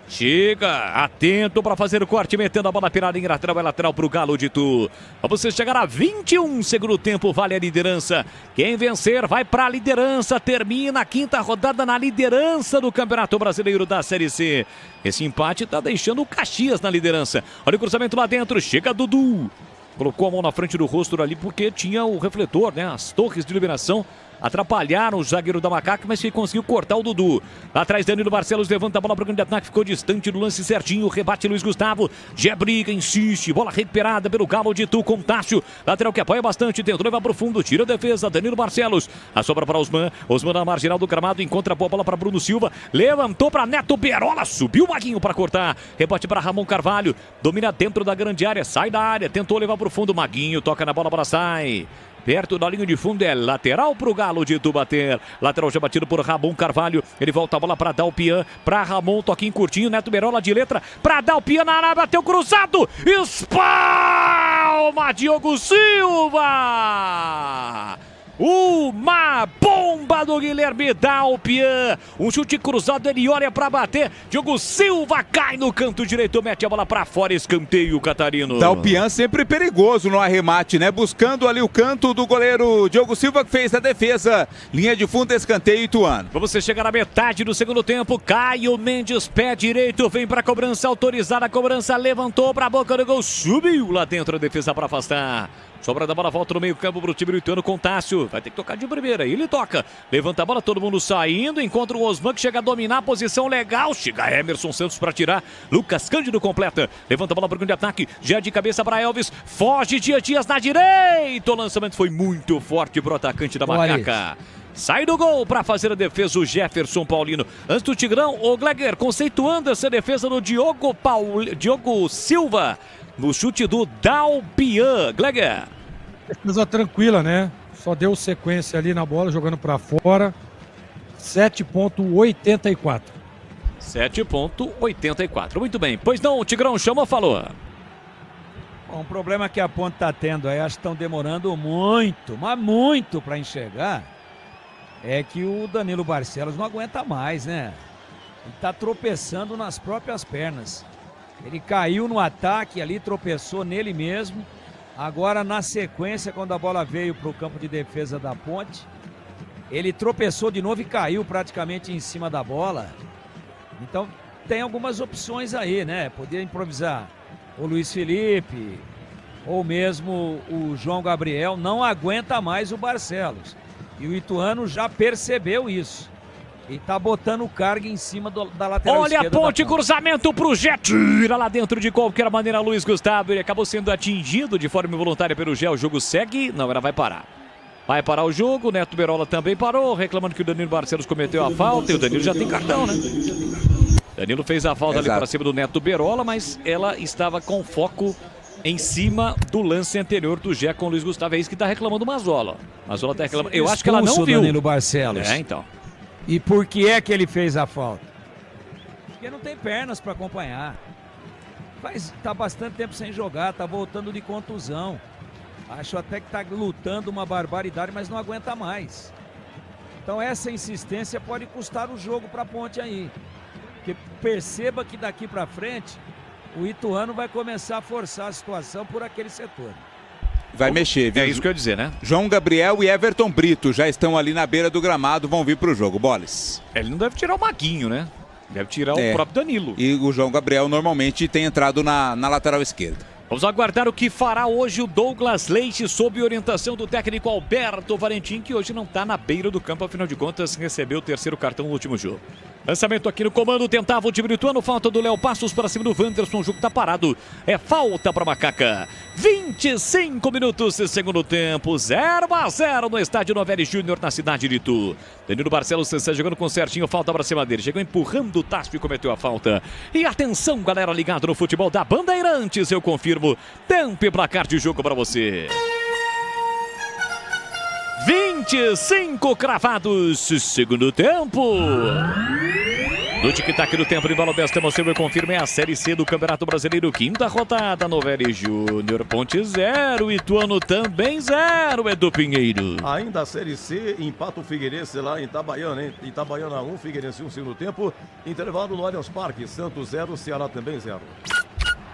Chega, atento para fazer o corte, metendo a bola pela linha lateral, é lateral para o Galo de Itu. Para você chegar a 21 segundo tempo, vale a liderança. Quem vencer vai para a liderança, termina a quinta rodada na liderança do Campeonato Brasileiro da Série C. Esse empate está deixando o Caxias na liderança. Olha o cruzamento lá dentro, chega Dudu. Colocou a mão na frente do rosto ali porque tinha o refletor, né? As torres de iluminação atrapalharam o zagueiro da Macaca, mas que conseguiu cortar o Dudu. Lá atrás, Danilo Barcelos levanta a bola para o grande ataque, ficou distante do lance certinho, rebate Luiz Gustavo, já briga, insiste, bola recuperada pelo Galo de Itu com Tássio, lateral que apoia bastante, tentou levar para o fundo, tira a defesa, Danilo Barcelos, a sobra para Osman na marginal do gramado, encontra a bola para Bruno Silva, levantou para Neto Berola, subiu o Maguinho para cortar, rebate para Ramon Carvalho, domina dentro da grande área, sai da área, tentou levar para o fundo, Maguinho toca na bola, a bola sai. Perto da linha de fundo, é lateral para o Galo de Itubaté. Lateral já batido por Ramon Carvalho. Ele volta a bola para Dalpian. Para Ramon, toquinho curtinho. Neto Berola de letra. Para Dalpian na área, bateu cruzado. Espalma Diogo Silva. Uma bomba do Guilherme Dalpian. Um chute cruzado, ele olha pra bater. Diogo Silva cai no canto direito, mete a bola pra fora, escanteio Catarino. Dalpian sempre perigoso no arremate, né? Buscando ali o canto do goleiro Diogo Silva, que fez a defesa. Linha de fundo, escanteio Ituano. Pra você chegar na metade do segundo tempo, Caio Mendes, pé direito, vem pra cobrança autorizada. A cobrança levantou pra boca do gol, subiu lá dentro a defesa pra afastar. Sobra da bola, volta no meio campo pro time do Ituano com Tássio. Vai ter que tocar de primeira. Ele toca. Levanta a bola, todo mundo saindo. Encontra o Osman que chega a dominar a posição legal. Chega Emerson Santos para tirar. Lucas Cândido completa. Levanta a bola pro grande ataque. Já de cabeça para Elvis. Foge Dias na direita. O lançamento foi muito forte pro atacante da Macaca. Sai do gol para fazer a defesa o Jefferson Paulino. Antes do Tigrão, o Gleger conceituando essa defesa do Diogo Silva. No chute do Dalpian. Gleger. Defesa tranquila, né? Só deu sequência ali na bola, jogando pra fora. 7,84. 7,84. Muito bem. Pois não, o Tigrão chamou ou falou? Bom, um problema que a Ponte tá tendo aí, acho que estão demorando muito, mas muito para enxergar, é que o Danilo Barcelos não aguenta mais, né? Ele tá tropeçando nas próprias pernas. Ele caiu no ataque ali, tropeçou nele mesmo. Agora, na sequência, quando a bola veio para o campo de defesa da Ponte, ele tropeçou de novo e caiu praticamente em cima da bola. Então, tem algumas opções aí, né? Podia improvisar o Luiz Felipe ou mesmo o João Gabriel. Não aguenta mais o Barcelos. E o Ituano já percebeu isso. E tá botando carga em cima da lateral Olha esquerda. Olha a Ponte, cruzamento pro Gé. Tira lá dentro de qualquer maneira Luiz Gustavo. Ele acabou sendo atingido de forma involuntária pelo Gé. O jogo segue. Não, ela vai parar. Vai parar o jogo. Neto Berola também parou, reclamando que o Danilo Barcelos cometeu a falta. E o Danilo já tem cartão, né? Danilo fez a falta ali para cima do Neto Berola, mas ela estava com foco em cima do lance anterior do Gé com o Luiz Gustavo. É isso que tá reclamando o Mazola. Mazola tá reclamando. Eu acho que ela não viu. Danilo Barcelos. É, então. E por que é que ele fez a falta? Porque não tem pernas para acompanhar. Tá bastante tempo sem jogar, tá voltando de contusão. Acho até que tá lutando uma barbaridade, mas não aguenta mais. Então essa insistência pode custar o jogo para a Ponte aí. Porque perceba que daqui para frente o Ituano vai começar a forçar a situação por aquele setor. Vai mexer, viu? É isso que eu ia dizer, né? João Gabriel e Everton Brito já estão ali na beira do gramado, vão vir pro jogo. Boles. Ele não deve tirar o Maguinho, né? Deve tirar o próprio Danilo. E o João Gabriel normalmente tem entrado na lateral esquerda. Vamos aguardar o que fará hoje o Douglas Leite sob orientação do técnico Alberto Valentim, que hoje não está na beira do campo, afinal de contas recebeu o terceiro cartão no último jogo. Lançamento aqui no comando, tentava o time do Ituano, falta do Léo Passos para cima do Wanderson, o jogo tá parado, é falta para Macaca. 25 minutos de segundo tempo, 0-0 no estádio Novelli Júnior na cidade de Itu. Danilo Barcelos está jogando com certinho, falta para cima dele, chegou empurrando o Tássio e cometeu a falta. E atenção galera ligado no futebol da Bandeirantes, eu confirmo, tempo e placar de jogo para você. 25 cravados, segundo tempo. No tic-tac do tempo de bola desta emoção, eu confirmo, é a Série C do Campeonato Brasileiro, quinta rodada, Novelli Júnior, Ponte 0, Ituano também 0, Edu Pinheiro. Ainda a Série C, empata o Figueirense lá em Itabaiana, hein? Itabaiana 1, Figueirense 1, segundo tempo, intervalo no Allianz Parque, Santos 0, Ceará também 0.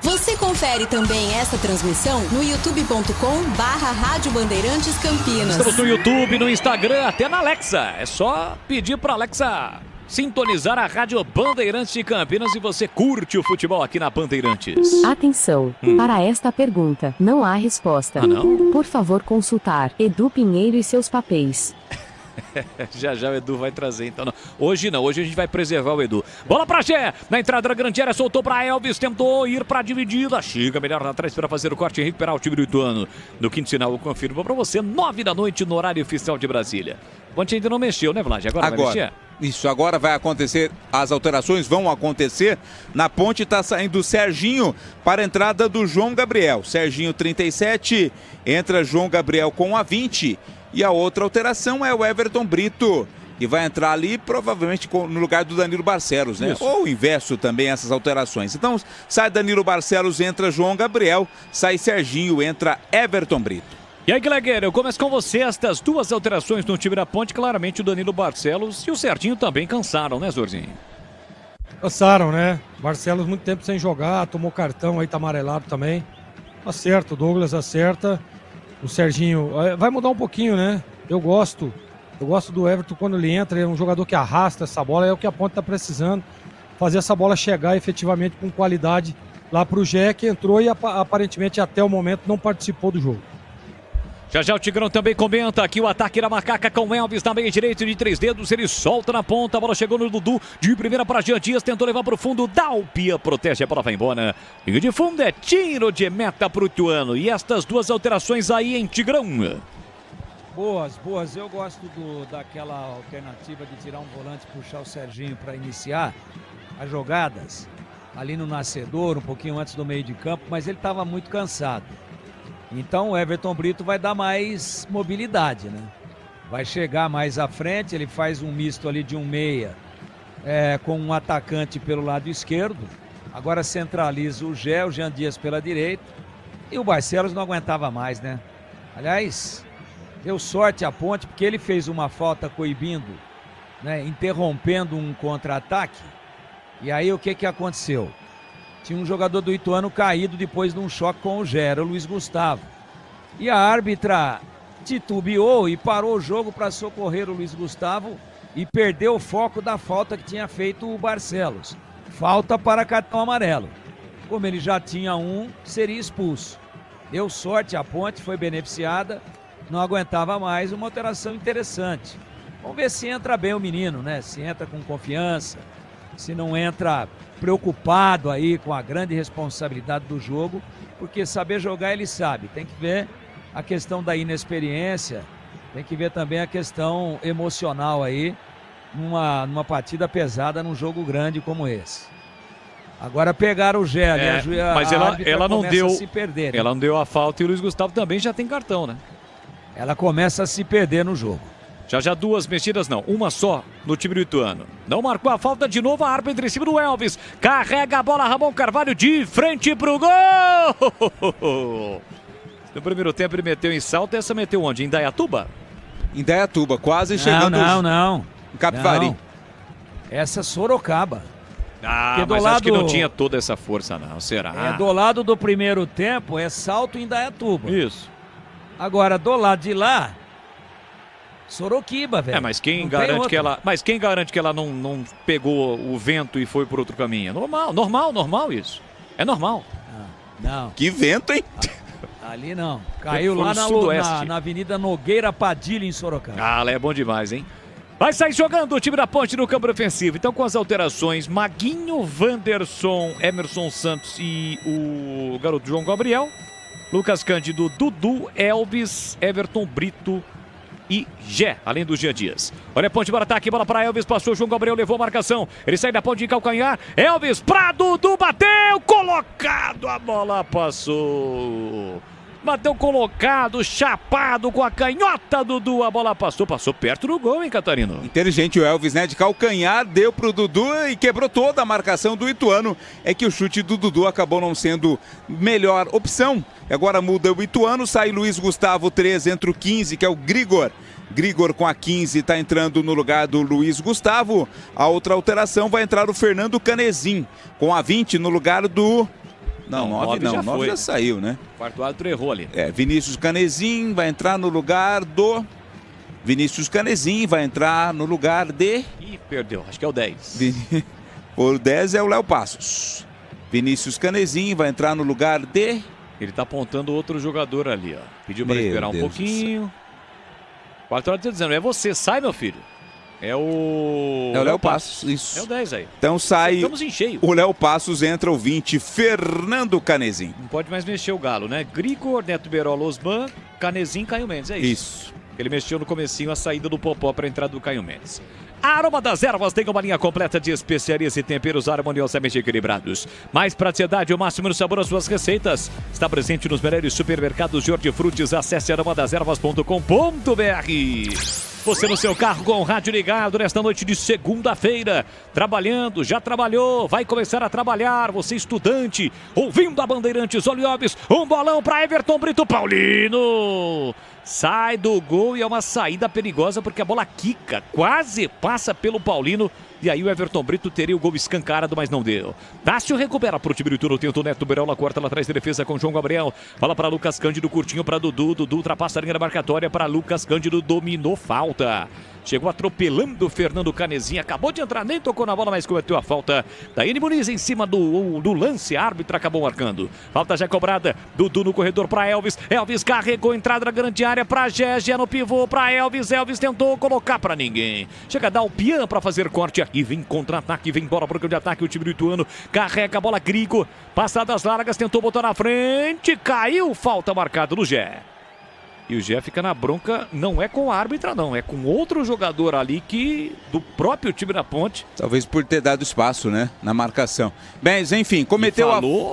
Você confere também essa transmissão no youtube.com/Rádio Bandeirantes Campinas. Estamos no YouTube, no Instagram, até na Alexa. É só pedir para Alexa sintonizar a Rádio Bandeirantes de Campinas e você curte o futebol aqui na Bandeirantes. Atenção, para esta pergunta, não há resposta. Ah, não? Por favor, consultar Edu Pinheiro e seus papéis. Já o Edu vai trazer, então não. Hoje não, hoje a gente vai preservar o Edu. Bola pra Gé, na entrada da grande área, soltou pra Elvis, tentou ir pra dividida, chega melhor atrás para fazer o corte e recuperar o time do Ituano. No quinto sinal, eu confirmo pra você, 9 da noite no horário oficial de Brasília. O Ponte ainda não mexeu, né, Vlad? Agora vai mexer? Isso, agora vai acontecer, as alterações vão acontecer. Na Ponte está saindo o Serginho para a entrada do João Gabriel. Serginho 37, entra João Gabriel com a 20. E a outra alteração é o Everton Brito, que vai entrar ali provavelmente no lugar do Danilo Barcelos, né? Isso. Ou o inverso também, essas alterações. Então, sai Danilo Barcelos, entra João Gabriel, sai Serginho, entra Everton Brito. E aí, Glegueiro, eu começo com você. Estas duas alterações no time da Ponte, claramente o Danilo Barcelos e o Serginho também cansaram, né, Zorzinho? Cansaram, né? Barcelos muito tempo sem jogar, tomou cartão aí, tá amarelado também. Acerta, o Douglas acerta. O Serginho vai mudar um pouquinho, né? Eu gosto do Everton quando ele entra, é um jogador que arrasta essa bola, é o que a Ponte tá precisando. Fazer essa bola chegar efetivamente com qualidade lá pro Gé, que entrou e aparentemente até o momento não participou do jogo. Já o Tigrão também comenta aqui o ataque da Macaca com Elvis na meia direita de 3 dedos. Ele solta na ponta, a bola chegou no Dudu. De primeira para Jean Dias, tentou levar para o fundo. Dalpia protege, a bola vai embora. Linha de fundo é tiro de meta para o Ituano. E estas duas alterações aí em Tigrão. Boas. Eu gosto daquela alternativa de tirar um volante e puxar o Serginho para iniciar as jogadas. Ali no Nascedor, um pouquinho antes do meio de campo, mas ele estava muito cansado. Então o Everton Brito vai dar mais mobilidade, né? Vai chegar mais à frente, ele faz um misto ali de um meia com um atacante pelo lado esquerdo. Agora centraliza o Jean Dias pela direita. E o Barcelos não aguentava mais, né? Aliás, deu sorte a Ponte, porque ele fez uma falta coibindo, né? Interrompendo um contra-ataque. E aí o que aconteceu? Tinha um jogador do Ituano caído depois de um choque com o Gera, o Luiz Gustavo. E a árbitra titubeou e parou o jogo para socorrer o Luiz Gustavo e perdeu o foco da falta que tinha feito o Barcelos. Falta para cartão amarelo. Como ele já tinha um, seria expulso. Deu sorte a Ponte, foi beneficiada, não aguentava mais, uma alteração interessante. Vamos ver se entra bem o menino, né? Se entra com confiança, se não entra preocupado aí com a grande responsabilidade do jogo, porque saber jogar ele sabe. Tem que ver a questão da inexperiência, tem que ver também a questão emocional aí, numa partida pesada, num jogo grande como esse. Agora pegaram o Gé, mas ela não deu, a se perder, né? Ela não deu a falta e o Luiz Gustavo também já tem cartão, né? Ela começa a se perder no jogo. Já duas mexidas não, uma só no time do Ituano. Não marcou a falta de novo, a árbitra em cima do Elvis. Carrega a bola, Ramon Carvalho de frente pro gol! No primeiro tempo ele meteu em Salto, essa meteu onde? Em Indaiatuba? Indaiatuba, quase chegando não. em Capivari. Não. Essa Sorocaba. Ah, mas acho que não tinha toda essa força não, será? Do lado do primeiro tempo é Salto em Indaiatuba. Isso. Agora, do lado de lá, Soroquiba, velho. Mas quem garante que ela não pegou o vento e foi por outro caminho? Normal isso. É normal. Não. Que vento, hein? Ali não. Caiu lá na Avenida Nogueira Padilha, em Sorocaba. Ah, lá é bom demais, hein? Vai sair jogando o time da Ponte no campo ofensivo. Então, com as alterações, Maguinho, Wanderson, Emerson Santos e o garoto João Gabriel, Lucas Cândido, Dudu, Elvis, Everton Brito e Gé, além do Jean Dias. Olha a Ponte para ataque, bola para Elvis, passou, João Gabriel levou a marcação. Ele sai da ponte de calcanhar, Elvis para Dudu, bateu, colocado, a bola passou. Bateu colocado, chapado com a canhota, Dudu, a bola passou perto do gol, hein, Catarino? Inteligente o Elvis, né? De calcanhar, deu pro Dudu e quebrou toda a marcação do Ituano. É que o chute do Dudu acabou não sendo melhor opção. Agora muda o Ituano, sai Luiz Gustavo 13, entra o 15, que é o Grigor. Grigor com a 15 está entrando no lugar do Luiz Gustavo. A outra alteração vai entrar o Fernando Canezin, com a 20 no lugar do... Não, 9 já saiu, né? O quarto árbitro errou ali. Vinícius Canezin vai entrar no lugar do... Vinícius Canezin vai entrar no lugar de... Ih, perdeu, acho que é o 10. O 10 é o Léo Passos. Vinícius Canezin vai entrar no lugar de... Ele tá apontando outro jogador ali, ó. Pediu para esperar um pouquinho. O quarto árbitro tá dizendo, é você, sai, meu filho. É o Léo Passos, isso. É o 10 aí. Então sai. Estamos em cheio. O Léo Passos, entra o 20, Fernando Canezin. Não pode mais mexer o galo, né? Grigor, Neto Berola, Osman, Canezin, Caio Mendes, é isso. Isso. Ele mexeu no comecinho a saída do Popó para a entrada do Caio Mendes. A Aroma das Ervas tem uma linha completa de especiarias e temperos harmoniosamente equilibrados. Mais praticidade e o máximo no sabor às suas receitas. Está presente nos melhores supermercados de hortifrutis. Acesse aromadeservas.com.br. Você no seu carro com o rádio ligado nesta noite de segunda-feira, trabalhando, já trabalhou, vai começar a trabalhar, você estudante, ouvindo a Bandeirantes, Olhobes, um bolão para Everton Brito, Paulino, sai do gol e é uma saída perigosa porque a bola quica, quase passa pelo Paulino. E aí o Everton Brito teria o gol escancarado, mas não deu. Tássio recupera pro time do Ituano, tenta o Neto Berola, corta lá atrás de defesa com João Gabriel. Fala para Lucas Cândido, curtinho para Dudu. Dudu ultrapassa a linha da marcatória para Lucas Cândido, dominou, falta. Chegou atropelando o Fernando Canezinha, acabou de entrar, nem tocou na bola, mas cometeu a falta. Daíne Muniz em cima do lance, a árbitra acabou marcando. Falta já cobrada, Dudu no corredor para Elvis. Elvis carregou, entrada na grande área para Gé no pivô para Elvis. Elvis tentou colocar para ninguém. Chega a dar o Pian para fazer corte aqui, vem contra-ataque, vem bola para o campo de ataque, o time do Ituano. Carrega a bola, Grigo, passadas largas, tentou botar na frente, caiu, falta marcada no Gé. E o Gé fica na bronca, não é com a árbitra não, é com outro jogador ali que do próprio time da Ponte. Talvez por ter dado espaço, né, na marcação. Bem, enfim, cometeu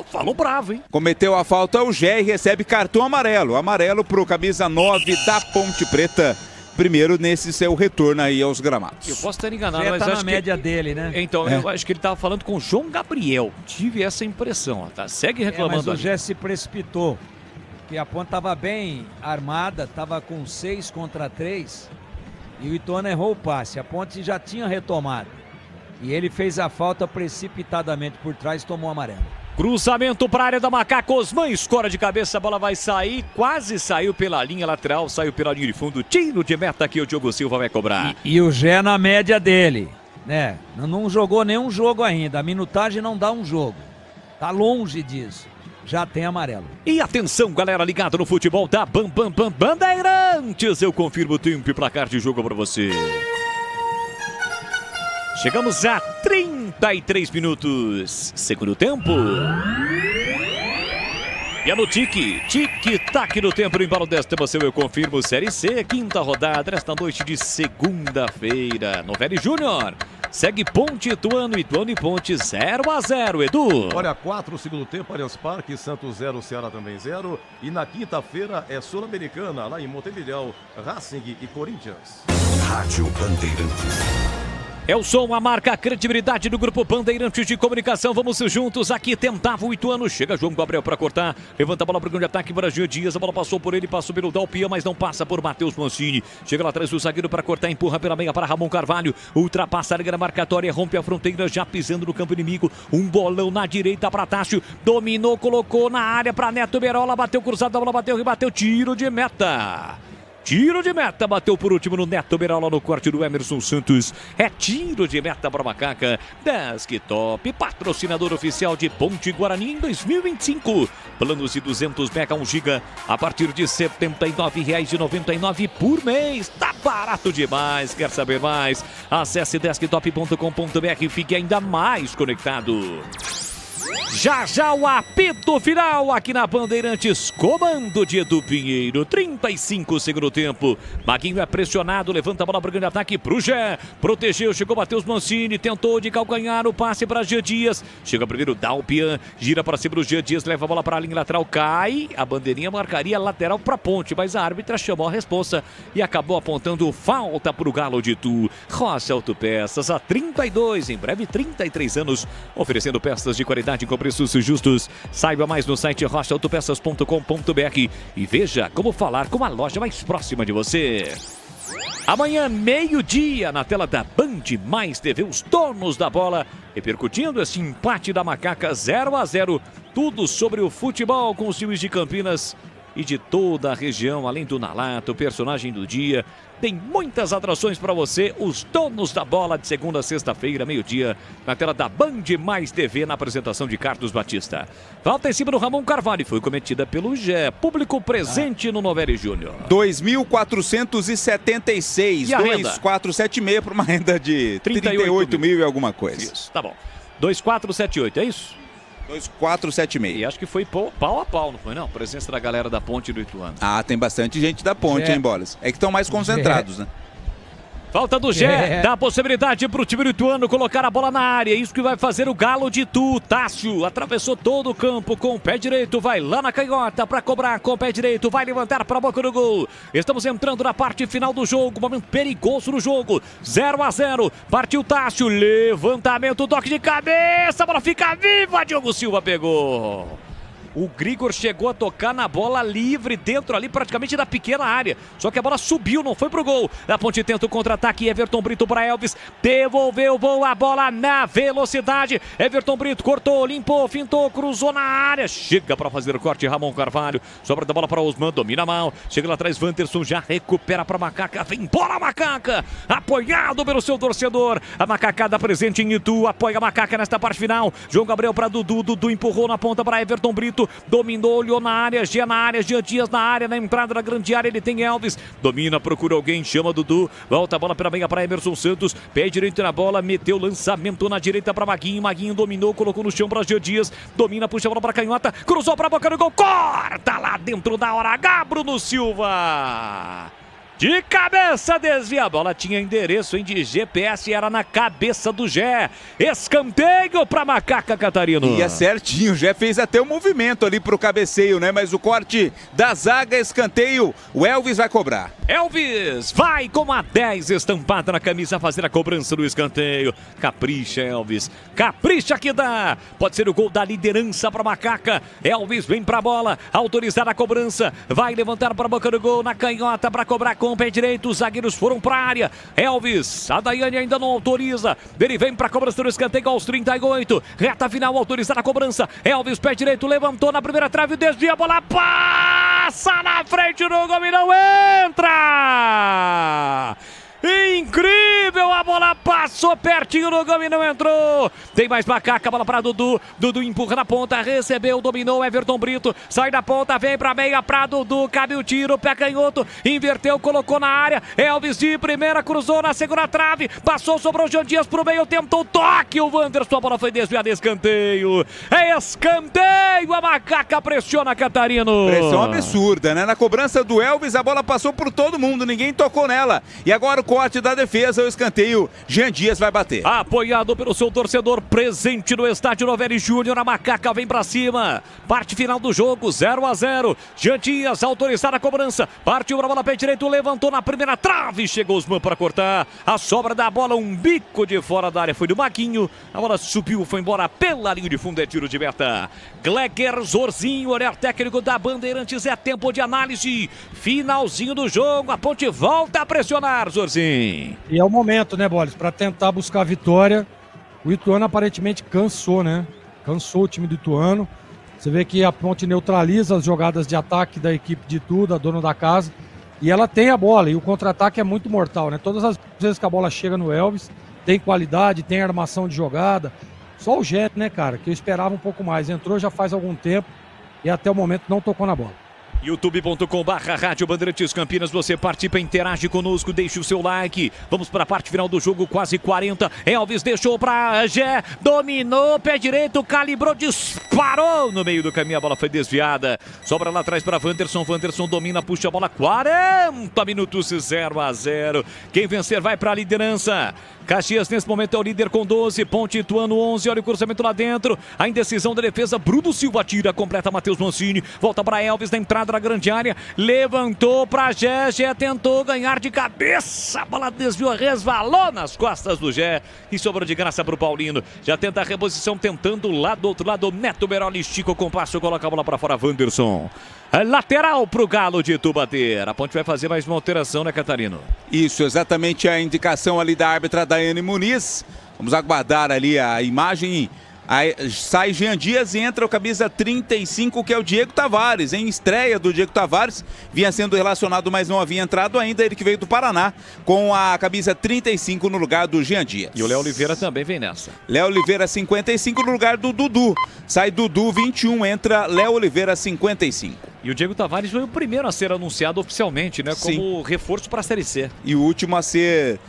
falou bravo, hein? Cometeu a falta o Gé e recebe cartão amarelo. Amarelo pro camisa 9 da Ponte Preta. Primeiro nesse seu retorno aí aos gramados. Eu posso estar enganado, Gé mas tá acho na média dele, né? Então, eu acho que ele estava falando com o João Gabriel. Tive essa impressão, ó, tá? Segue reclamando. Mas o Gé se precipitou. Que a Ponte estava bem armada, estava com 6 contra 3 e o Ituano errou o passe. A Ponte já tinha retomado e ele fez a falta precipitadamente por trás e tomou amarelo. Cruzamento para a área da Macaca, Osman escora de cabeça, a bola vai sair, quase saiu pela linha lateral, saiu pela linha de fundo, tiro de meta aqui, o Diogo Silva vai cobrar. E o Gé na média dele, né? Não jogou nenhum jogo ainda, a minutagem não dá um jogo, tá longe disso. Já tem amarelo. E atenção, galera, ligado no futebol da Bandeirantes. Eu confirmo o tempo e placar de jogo para você. Chegamos a 33 minutos. Segundo tempo. E é no tic-tac no tempo, no embalo desta emoção, eu confirmo, Série C, quinta rodada, esta noite de segunda-feira. Novelli Júnior. Segue Ponte, Ituano e Ponte 0-0, Edu. Olha, 4 segundo tempo, Allianz Parque, Santos 0, Ceará também 0. E na quinta-feira é Sul-Americana, lá em Montevidéu, Racing e Corinthians. Rádio Bandeirantes. É o som, a marca, a credibilidade do Grupo Bandeirantes de Comunicação. Vamos juntos aqui, tentava o Ituano. Chega João Gabriel para cortar. Levanta a bola para o grande ataque, Brasil Dias. A bola passou por ele, passou pelo Dalpian, mas não passa por Matheus Mancini. Chega lá atrás do zagueiro para cortar, empurra pela meia para Ramon Carvalho. Ultrapassa a linha marcatória, rompe a fronteira, já pisando no campo inimigo. Um bolão na direita para Tássio. Dominou, colocou na área para Neto Berola. Bateu cruzado, a bola bateu, rebateu, tiro de meta. Tiro de meta, bateu por último no Neto Berola no corte do Emerson Santos. É tiro de meta para Macaca. Desktop, patrocinador oficial de Ponte Guarani em 2025. Planos de 200 mega 1 giga a partir de R$ 79,99 por mês. Tá barato demais. Quer saber mais? Acesse desktop.com.br e fique ainda mais conectado. Já o apito final aqui na Bandeirantes, comando de Edu Pinheiro, 35 segundo tempo. Maguinho é pressionado, levanta a bola para o grande ataque pro Gé, protegeu, chegou Matheus Mancini, tentou de calcanhar o passe para Gê Dias, chega primeiro Dalpian, gira para cima do Gê Dias, leva a bola para a linha lateral, cai, a bandeirinha marcaria lateral para Ponte, mas a árbitra chamou a responsa e acabou apontando falta para o Galo de Itu. Rocha Autopeças, há 32, em breve 33 anos, oferecendo peças de qualidade com preços justos. Saiba mais no site rochaautopeças.com.br e veja como falar com a loja mais próxima de você. Amanhã, meio-dia, na tela da Band Mais TV, os donos da bola, repercutindo esse empate da Macaca 0-0. Tudo sobre o futebol com os times de Campinas e de toda a região, além do Nalato, personagem do dia. Tem muitas atrações para você, os donos da bola, de segunda a sexta-feira, meio-dia, na tela da Band Mais TV, na apresentação de Carlos Batista. Falta em cima do Ramon Carvalho, foi cometida pelo Gé. Público presente no Novelli Júnior. 2.476, 2.476 para uma renda de 38 mil e alguma coisa. Isso, tá bom. 2.478, é isso? 2.476. E acho que foi pau a pau, não foi não? Presença da galera da Ponte do Ituano. Ah, tem bastante gente da Ponte, hein, Bolas? É que estão mais concentrados, né? Falta do Gé, dá a possibilidade para o time lituano colocar a bola na área. Isso que vai fazer o Galo de Itu. Tássio atravessou todo o campo com o pé direito, vai lá na canhota para cobrar com o pé direito, vai levantar para a boca do gol. Estamos entrando na parte final do jogo, momento perigoso no jogo. 0-0, partiu Tássio, levantamento, toque de cabeça, a bola fica viva, Diogo Silva pegou. O Grigor chegou a tocar na bola livre dentro ali praticamente da pequena área. Só que a bola subiu, não foi pro gol. A Ponte tenta o contra-ataque. Everton Brito para Elvis. Devolveu, boa bola na velocidade. Everton Brito cortou, limpou, fintou, cruzou na área. Chega para fazer o corte Ramon Carvalho. Sobra da bola para Osman, domina mal. Chega lá atrás, Wanderson já recupera para Macaca. Vem bola, Macaca. Apoiado pelo seu torcedor. A macacada presente em Itu. Apoia a Macaca nesta parte final. João Gabriel para Dudu. Dudu empurrou na ponta para Everton Brito. Dominou, olhou na área, Gé na área, Jean Dias na área, na entrada da grande área, ele tem Elvis, domina, procura alguém, chama Dudu, volta a bola pela meia para Emerson Santos, pé direito na bola, meteu lançamento na direita para Maguinho, Maguinho dominou, colocou no chão para Jean Dias, domina, puxa a bola para canhota, cruzou para a boca do gol, corta lá dentro da hora H, Bruno Silva! De cabeça desvia a bola, tinha endereço de GPS, era na cabeça do Gé. Escanteio para Macaca, Catarino. E é certinho, o Gé fez até um movimento ali pro cabeceio, né? Mas o corte da zaga, escanteio, o Elvis vai cobrar. Elvis vai com a 10 estampada na camisa fazer a cobrança do escanteio. Capricha, Elvis. Capricha que dá. Pode ser o gol da liderança para Macaca. Elvis vem para a bola, autorizar a cobrança. Vai levantar para a boca do gol na canhota para cobrar com o pé direito. Os zagueiros foram para a área. Elvis, a Daiane ainda não autoriza. Ele vem para a cobrança do escanteio aos 38. Reta final, autorizar a cobrança. Elvis, pé direito, levantou na primeira trave, desvia a bola, passa na frente do gol e não entra! Incrível, a bola passou pertinho no gol e não entrou. Tem mais Macaca, bola para Dudu. Dudu empurra na ponta, recebeu, dominou Everton Brito. Sai da ponta, vem pra meia para Dudu. Cabe o tiro, pé canhoto. Inverteu, colocou na área. Elvis de primeira, cruzou na segunda trave. Passou, sobrou Jean Dias pro meio, tentou toque. O Wanderson, a bola foi desviada, escanteio. É escanteio, a Macaca pressiona, Catarino. Pressão absurda, né? Na cobrança do Elvis, a bola passou por todo mundo, ninguém tocou nela. E agora o corte da defesa, o escanteio, Jean Dias vai bater. Apoiado pelo seu torcedor, presente no estádio Novelli Júnior, a Macaca vem pra cima. Parte final do jogo, 0-0. Jean Dias, autorizar a cobrança. Partiu pra bola, pé direito, levantou na primeira trave. Chegou Osman para cortar. A sobra da bola, um bico de fora da área, foi do Maguinho. A bola subiu, foi embora pela linha de fundo, é tiro de meta. Gleger Zorzinho, olhar técnico da Bandeirantes, é tempo de análise. Finalzinho do jogo, a Ponte volta a pressionar, Zorzinho. E é o momento, né, Bolis, para tentar buscar a vitória. O Ituano aparentemente cansou, né? Cansou o time do Ituano. Você vê que a Ponte neutraliza as jogadas de ataque da equipe de Itu, da dona da casa. E ela tem a bola, e o contra-ataque é muito mortal, né? Todas as vezes que a bola chega no Elvis, tem qualidade, tem armação de jogada. Só o Jet, né, cara, que eu esperava um pouco mais. Entrou já faz algum tempo e até o momento não tocou na bola. youtube.com/Rádio Bandeirantes Campinas, você participa, interage conosco, deixe o seu like. Vamos para a parte final do jogo, quase 40. Elvis deixou para Gé, dominou, pé direito, calibrou, disparou no meio do caminho, a bola foi desviada. Sobra lá atrás para Wanderson, Wanderson domina, puxa a bola, 40 minutos, 0-0. Quem vencer vai para a liderança. Caxias nesse momento é o líder com 12, Ponte Ituano 11, olha o cruzamento lá dentro. A indecisão da defesa, Bruno Silva tira, completa Matheus Mancini, volta para Elvis na entrada da grande área, levantou para Gé, Gé tentou ganhar de cabeça, a bola desviou, resvalou nas costas do Gé e sobrou de graça para o Paulino. Já tenta a reposição, tentando lá do outro lado, Neto Beroli estica o compasso, coloca a bola para fora, Wanderson. Lateral para o Galo de Itu bater. A Ponte vai fazer mais uma alteração, né, Catarino? Isso, exatamente a indicação ali da árbitra Daiane Muniz. Vamos aguardar ali a imagem. Aí sai Jean Dias e entra o camisa 35, que é o Diego Tavares. Em estreia do Diego Tavares, vinha sendo relacionado, mas não havia entrado ainda. Ele que veio do Paraná com a camisa 35 no lugar do Jean Dias. E o Léo Oliveira também vem nessa. Léo Oliveira 55 no lugar do Dudu. Sai Dudu 21, entra Léo Oliveira 55. E o Diego Tavares foi o primeiro a ser anunciado oficialmente, né? Como reforço para a Série C. E o último a ser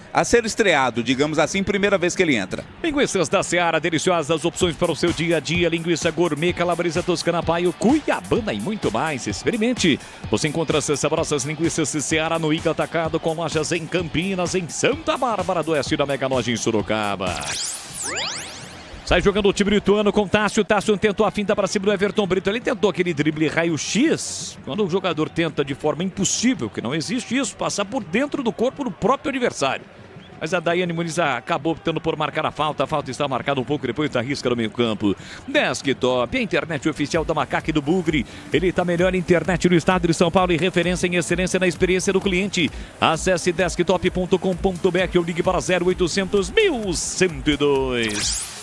estreado, digamos assim, primeira vez que ele entra. Linguiças da Seara, deliciosas opções para o seu dia a dia. Linguiça gourmet, calabresa toscana, paio, cuiabana e muito mais. Experimente. Você encontra essas saborosas linguiças Seara no Ica Atacado, com lojas em Campinas, em Santa Bárbara do Oeste, da Mega Loja em Sorocaba. Sai jogando o time lituano com Tássio. Tássio tentou a finta para cima do Everton Brito. Ele tentou aquele drible raio-x. Quando o jogador tenta de forma impossível, que não existe isso, passar por dentro do corpo do próprio adversário. Mas a Daiane Muniz acabou optando por marcar a falta. A falta está marcada um pouco depois da risca no meio campo. Desktop, a internet oficial da Macaca e do Bugre. Ele está melhor internet no estado de São Paulo e referência em excelência na experiência do cliente. Acesse desktop.com.br ou ligue para 0800 1102.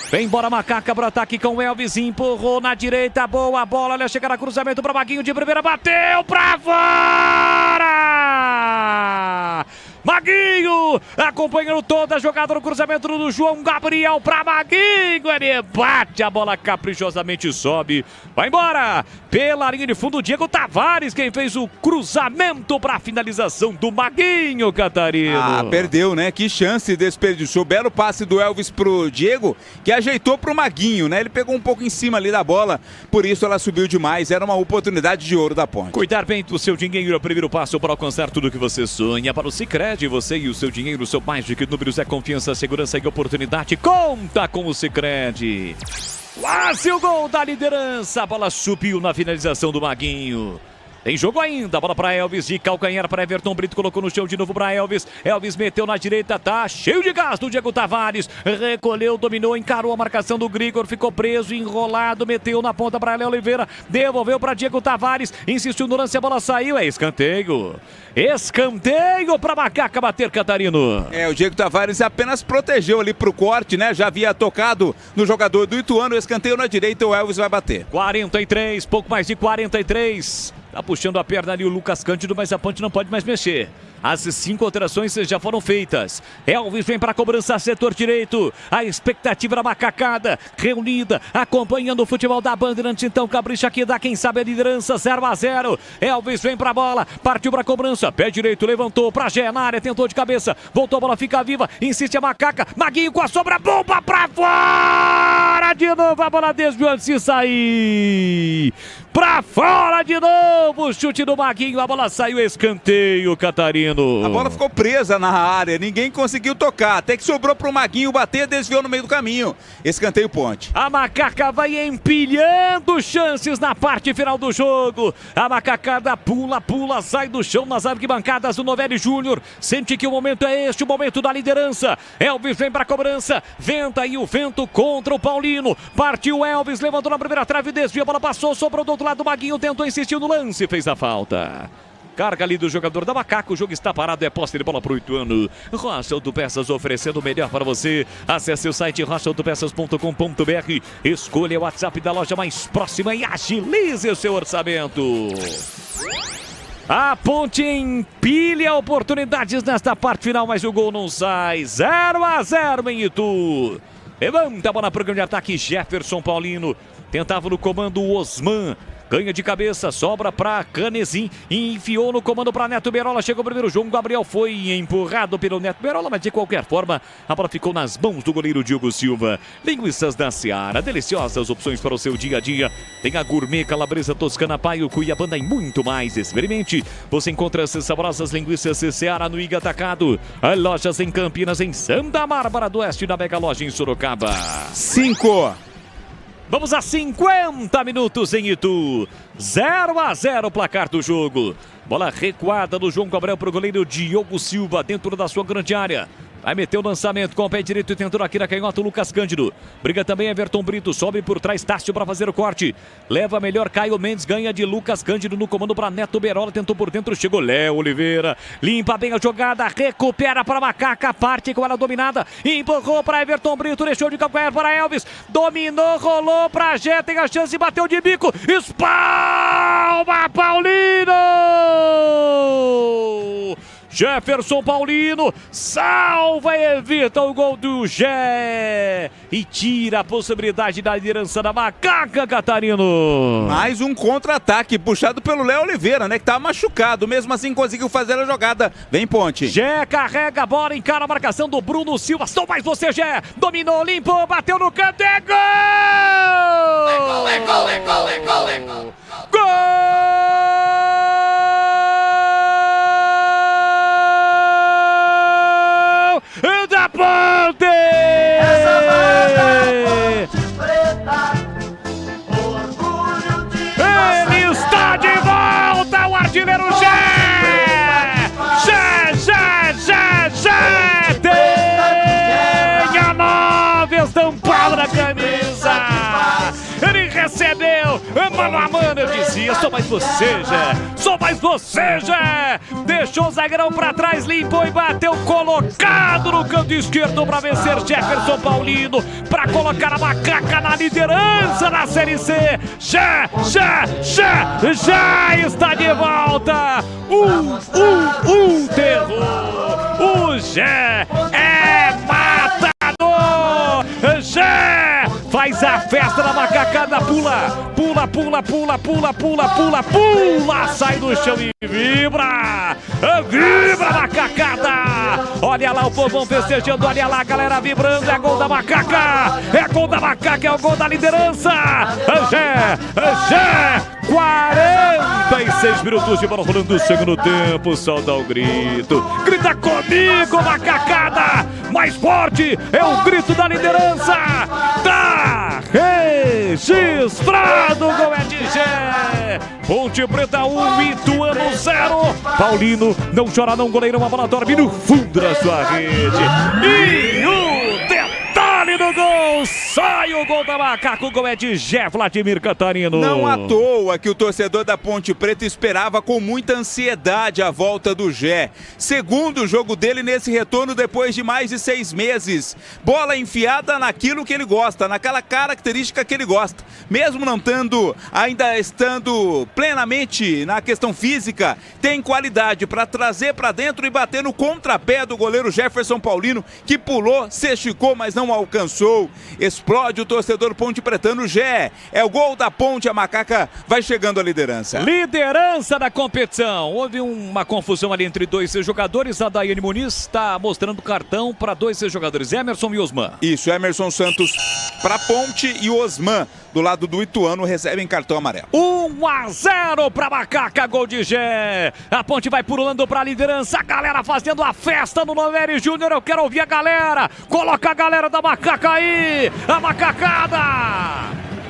Vem embora Macaca para ataque com Elvis, empurrou na direita, boa bola, olha chegar a cruzamento para Maguinho de primeira, bateu para fora! Maguinho acompanhando toda a jogada no cruzamento do João Gabriel para Maguinho, ele bate a bola caprichosamente, sobe, vai embora pela linha de fundo, Diego Tavares quem fez o cruzamento para a finalização do Maguinho, Catarino. Ah, perdeu, né? Que chance desperdiçou, belo passe do Elvis pro Diego, que ajeitou pro Maguinho, né? Ele pegou um pouco em cima ali da bola, por isso ela subiu demais, era uma oportunidade de ouro da Ponte. Cuidar bem do seu dinheiro é o primeiro passo para alcançar tudo que você sonha. Para o Sicredi, você e o seu dinheiro, seu mais de que números é confiança, segurança e oportunidade. Conta com o Sicredi. Quase o gol da liderança, a bola subiu na finalização do Maguinho. Tem jogo ainda, bola para Elvis, de calcanhar para Everton Brito, colocou no chão de novo para Elvis. Elvis meteu na direita, tá cheio de gás do Diego Tavares. Recolheu, dominou, encarou a marcação do Grigor, ficou preso, enrolado, meteu na ponta para Léo Oliveira, devolveu para Diego Tavares, insistiu no lance, a bola saiu, é escanteio. Escanteio para Macaca bater, Catarino. É, o Diego Tavares apenas protegeu ali pro corte, né? Já havia tocado no jogador do Ituano, escanteio na direita, o Elvis vai bater. 43, pouco mais de 43. Tá puxando a perna ali o Lucas Cândido, mas a Ponte não pode mais mexer. As 5 alterações já foram feitas. Elvis vem para a cobrança, setor direito. A expectativa da macacada reunida, acompanhando o futebol da Bandeirantes. Então capricha aqui, dá quem sabe a liderança, 0-0. Elvis vem para a bola, partiu para a cobrança, pé direito, levantou para Gé na área, tentou de cabeça, voltou, a bola fica viva, insiste a Macaca, Maguinho com a sobra, bomba para fora de novo, a bola desviou antes de sair. Pra fora de novo, chute do Maguinho, a bola saiu, escanteio, Catarino. A bola ficou presa na área, ninguém conseguiu tocar, até que sobrou pro Maguinho bater, desviou no meio do caminho. Escanteio Ponte. A Macaca vai empilhando chances na parte final do jogo. A Macacada pula, sai do chão nas arquibancadas do Novelli Júnior. Sente que o momento é este, o momento da liderança. Elvis vem pra cobrança, venta aí o vento contra o Paulino. Partiu Elvis, levantou na primeira trave, desvia, a bola passou, sobrou do outro lado, o Maguinho tentou insistir no lance, fez a falta. Carga ali do jogador da Macaca, o jogo está parado, é posse de bola para o Ituano. Rocha Autopeças oferecendo o melhor para você. Acesse o site rochaautopeças.com.br, escolha o WhatsApp da loja mais próxima e agilize o seu orçamento. A Ponte empilha oportunidades nesta parte final, mas o gol não sai. 0-0 em Itu. Levanta a bola para o grande ataque, Jefferson Paulino. Tentava no comando o Osman. Ganha de cabeça, sobra para Canezin, enfiou no comando para Neto Berola, chegou primeiro, João Gabriel foi empurrado pelo Neto Berola, mas de qualquer forma, a bola ficou nas mãos do goleiro Diogo Silva. Linguiças da Seara, deliciosas opções para o seu dia a dia. Tem a gourmet, calabresa toscana, paio, cuiabana e muito mais. Experimente, você encontra essas saborosas linguiças Seara no Iga Atacado. As lojas em Campinas, em Santa Bárbara do Oeste, na Mega Loja em Sorocaba. 5. Vamos a 50 minutos em Itu. 0-0 o placar do jogo. Bola recuada do João Gabriel para o goleiro Diogo Silva dentro da sua grande área. Vai meter o lançamento com o pé direito e tentou aqui na canhota o Lucas Cândido. Briga também Everton Brito, sobe por trás Tássio para fazer o corte. Leva melhor Caio Mendes, ganha de Lucas Cândido no comando para Neto Berola. Tentou por dentro, chegou Léo Oliveira. Limpa bem a jogada, recupera para Macaca, parte com ela dominada. Empurrou para Everton Brito, deixou de calcanhar para Elvis. Dominou, rolou para Gé, tem a chance, bateu de bico. Espalma Paulino! Jefferson Paulino salva e evita o gol do Gé e tira a possibilidade da liderança da Macaca, Catarino. Mais um contra-ataque puxado pelo Léo Oliveira, né? Que tava machucado. Mesmo assim conseguiu fazer a jogada. Vem Ponte. Gé carrega a bola, encara a marcação do Bruno Silva. Só mais você, Gé. Dominou, limpou, bateu no canto. É gol! É gol, é gol, é gol, é gol. Gol da Ponte! Ele está de volta, o artilheiro Gé! Gé! Tem a 9 estampada na camisa! Ele recebeu, mano a mano, eu dizia, só mais você, Gé! Deixou o zagueirão pra trás, limpou e bateu, colocado no canto esquerdo pra vencer Jefferson Paulino, pra colocar a Macaca na liderança da Série C. Gé está de volta! Terror! O Gé é matador! Gé faz a festa da macacada, pula, sai do chão e vibra a macacada. Olha lá o povão festejando, olha lá a galera vibrando, é gol da Macaca, é o gol da liderança. Gé, 46 minutos de bola rolando, segundo tempo, só dá o grito, grita comigo, macacada, mais forte, é o grito da liderança, tá registrado, o gol é de Gé. Ponte Preta 1, Ituano 0, Paulino, não chora não, goleiro, uma bola dorme no fundo da sua rede, e o detalhe do gol, sai o gol da Macaca, o gol é de Gé, Vladimir Catarino. Não à toa que o torcedor da Ponte Preta esperava com muita ansiedade a volta do Gé. Segundo jogo dele nesse retorno depois de mais de 6 meses. Bola enfiada naquilo que ele gosta, naquela característica que ele gosta. Mesmo não ainda estando plenamente na questão física, tem qualidade para trazer para dentro e bater no contrapé do goleiro Jefferson Paulino, que pulou, se esticou, mas não alcançou. Explode o torcedor ponte pretano. Gé, é o gol da Ponte, a Macaca vai chegando à liderança. Liderança da competição. Houve uma confusão ali entre dois jogadores. A Daiane Muniz está mostrando cartão para dois jogadores, Emerson e Osman. Isso, Emerson Santos para Ponte e Osman do lado do Ituano recebem cartão amarelo. 1-0 para Macaca, gol de Gé. A Ponte vai pulando para a liderança. A galera fazendo a festa no Novelli Júnior. Eu quero ouvir a galera. Coloca a galera da Macaca aí. A macacada.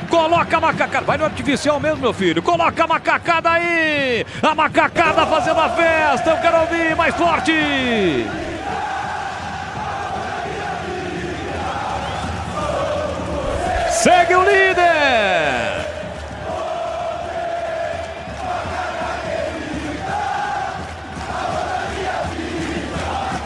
Coloca a macacada. Vai no artificial mesmo, meu filho. Coloca a macacada aí. A macacada fazendo a festa. Eu quero ouvir mais forte. Segue o líder.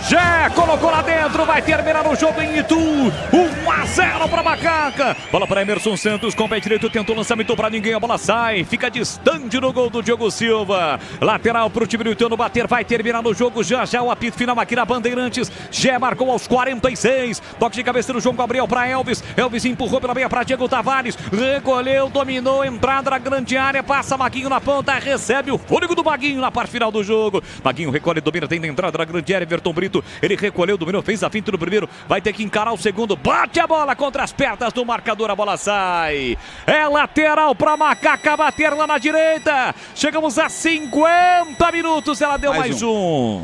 Gé colocou lá dentro, vai terminar o jogo em Itu. 1-0 para Macaca. Bola para Emerson Santos, com o pé direito, tentou lançamento para ninguém, a bola sai, fica distante no gol do Diogo Silva. Lateral para o time do Ituano bater, vai terminar no jogo já o apito final aqui na Bandeirantes. Gé marcou aos 46, toque de cabeça do João Gabriel para Elvis. Elvis empurrou pela meia para Diego Tavares, recolheu, dominou, entrada na grande área, passa Maguinho na ponta, recebe o fôlego do Maguinho na parte final do jogo. Maguinho recolhe, domina, tem entrada na grande área, Everton Brito. Ele recolheu, dominou, fez a finta no primeiro, vai ter que encarar o segundo, bate a bola contra as pernas do marcador, a bola sai. É lateral para Macaca bater lá na direita. Chegamos a 50 minutos, ela deu mais um.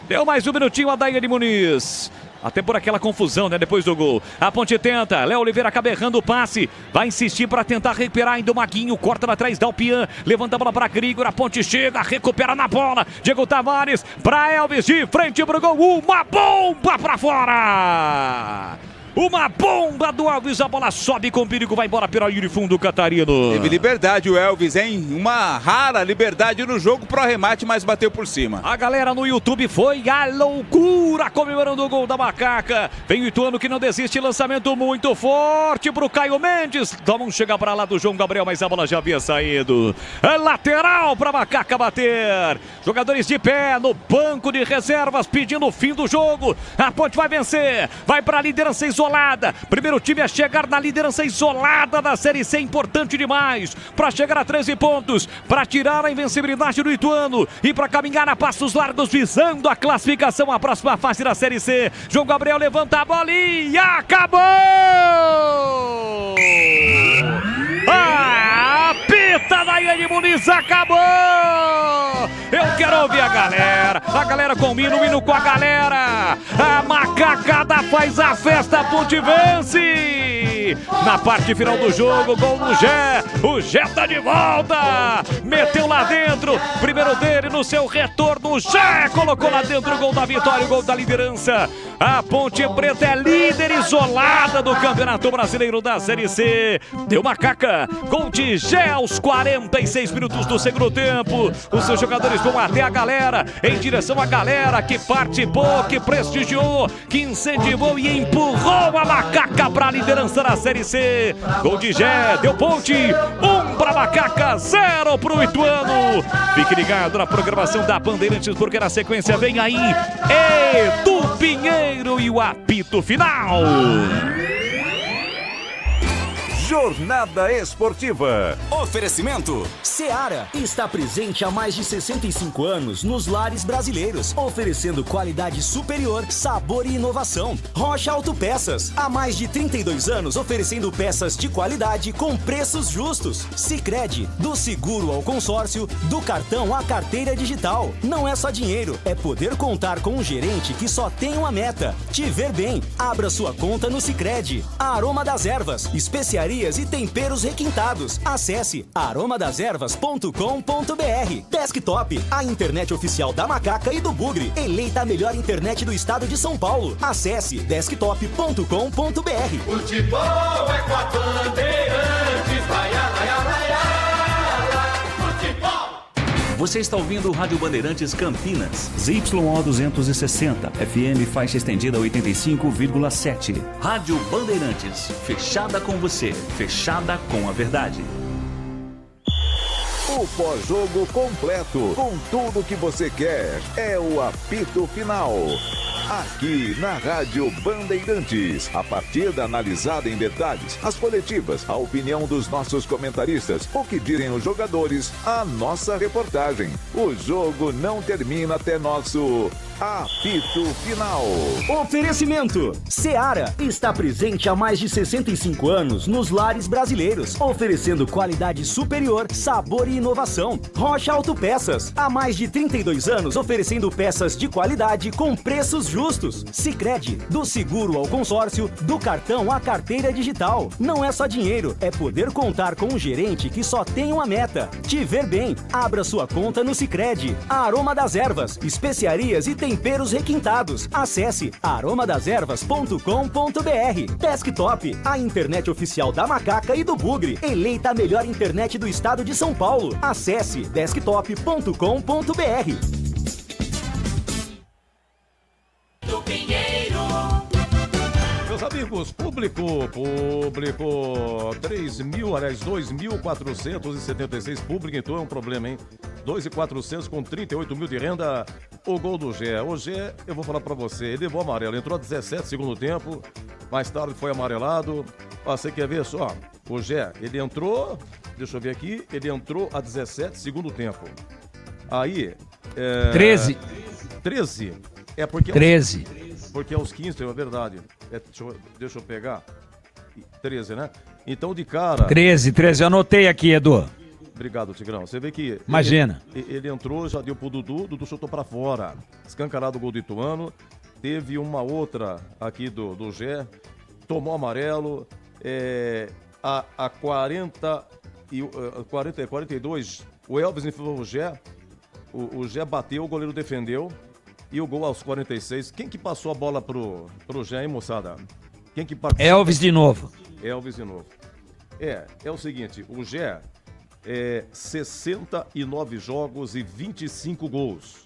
Deu mais um minutinho a Daiane Muniz. Até por aquela confusão, né? Depois do gol. A Ponte tenta. Léo Oliveira acaba errando o passe. Vai insistir para tentar recuperar ainda o Maguinho. Corta lá atrás, dá o Pian. Levanta a bola para Grigor. A Ponte chega, recupera na bola. Diego Tavares para Elvis de frente pro gol. Uma bomba para fora. Uma bomba do Elvis, a bola sobe com perigo, vai embora pela linha de fundo, Catarino. Teve liberdade o Elvis, hein? Uma rara liberdade no jogo pro arremate, mas bateu por cima. A galera no YouTube foi a loucura comemorando o gol da Macaca. Vem o Ituano que não desiste, lançamento muito forte pro Caio Mendes. Vamos chegar pra lá do João Gabriel, mas a bola já havia saído. É lateral pra Macaca bater. Jogadores de pé no banco de reservas pedindo o fim do jogo. A Ponte vai vencer, vai pra liderança isolada. Primeiro time a chegar na liderança isolada da Série C, importante demais. Para chegar a 13 pontos, para tirar a invencibilidade do Ituano e para caminhar a passos largos visando a classificação à próxima fase da Série C. João Gabriel levanta a bola e acabou! Apita Daiane Muniz, acabou! Eu quero ouvir a galera combina o hino com a galera. A Macacada faz a festa, a Ponte vence! Na parte final do jogo, gol do Gé, o Gé tá de volta! Meteu lá dentro, primeiro dele no seu retorno, o Gé colocou lá dentro o gol da vitória, o gol da liderança. A Ponte Preta é líder isolada do Campeonato Brasileiro da Série C. Deu Macaca, gol de Gé aos 46 minutos do segundo tempo. Os seus jogadores vão até a galera, em direção à galera que participou, que prestigiou, que incentivou e empurrou a Macaca para a liderança da Série C. Gol de Gé, deu Ponte, 1 para Macaca, 0 para o Ituano. Fique ligado na programação da Bandeirantes, porque na sequência vem aí Edu Pinheiro e o apito final. Jornada Esportiva. Oferecimento Seara está presente há mais de 65 anos nos lares brasileiros, oferecendo qualidade superior, sabor e inovação. Rocha Autopeças, há mais de 32 anos oferecendo peças de qualidade com preços justos. Sicredi, do seguro ao consórcio, do cartão à carteira digital. Não é só dinheiro, é poder contar com um gerente que só tem uma meta: te ver bem. Abra sua conta no Sicredi. Aroma das Ervas, especiaria e temperos requintados. Acesse aromadeservas.com.br. Desktop, a internet oficial da Macaca e do Bugre, eleita a melhor internet do estado de São Paulo. Acesse desktop.com.br. Futebol é com a Bandeirantes, vai, vai, vai, futebol. Você está ouvindo o Rádio Bandeirantes Campinas. ZYO 260, FM faixa estendida 85,7. Rádio Bandeirantes, fechada com você, fechada com a verdade. O pós-jogo completo, com tudo que você quer, é o apito final. Aqui na Rádio Bandeirantes, a partida analisada em detalhes, as coletivas, a opinião dos nossos comentaristas, o que dizem os jogadores, a nossa reportagem. O jogo não termina até nosso apito final. Oferecimento Seara está presente há mais de 65 anos nos lares brasileiros, oferecendo qualidade superior, sabor e inovação. Rocha Autopeças, há mais de 32 anos oferecendo peças de qualidade com preços justos. Sicredi, do seguro ao consórcio, do cartão à carteira digital. Não é só dinheiro, é poder contar com um gerente que só tem uma meta: te ver bem. Abra sua conta no Sicredi. Aroma das Ervas, especiarias e temperos requintados. Acesse aromadeservas.com.br. Desktop, a internet oficial da Macaca e do Bugre, eleita a melhor internet do estado de São Paulo. Acesse desktop.com.br. Do Pinheiro. Meus amigos, público, 2.476 público, então é um problema, hein? 2.400 com 38 mil de renda, o gol do Gé. O Gé, eu vou falar pra você, ele levou amarelo, entrou a 17 segundo tempo, mais tarde foi amarelado. Ó, você quer ver só? O Gé, ele entrou, deixa eu ver aqui, ele entrou a 17 segundo tempo. Aí... 13. É porque... 13. Porque aos 15, é verdade. Deixa eu pegar. 13, né? Então, de cara... 13, eu anotei aqui, Edu. Obrigado, Tigrão. Você vê que... Imagina. Ele entrou, já deu pro Dudu chutou pra fora. Escancarado o gol do Ituano. Teve uma outra aqui do Gé. Tomou amarelo. A 42, o Elvis enfrentou o Gé. O Gé bateu, o goleiro defendeu. E o gol aos 46. Quem que passou a bola pro Gé, hein, moçada? Quem que participa? Elvis de novo. Elvis de novo. É o seguinte, o Gé 69 jogos e 25 gols.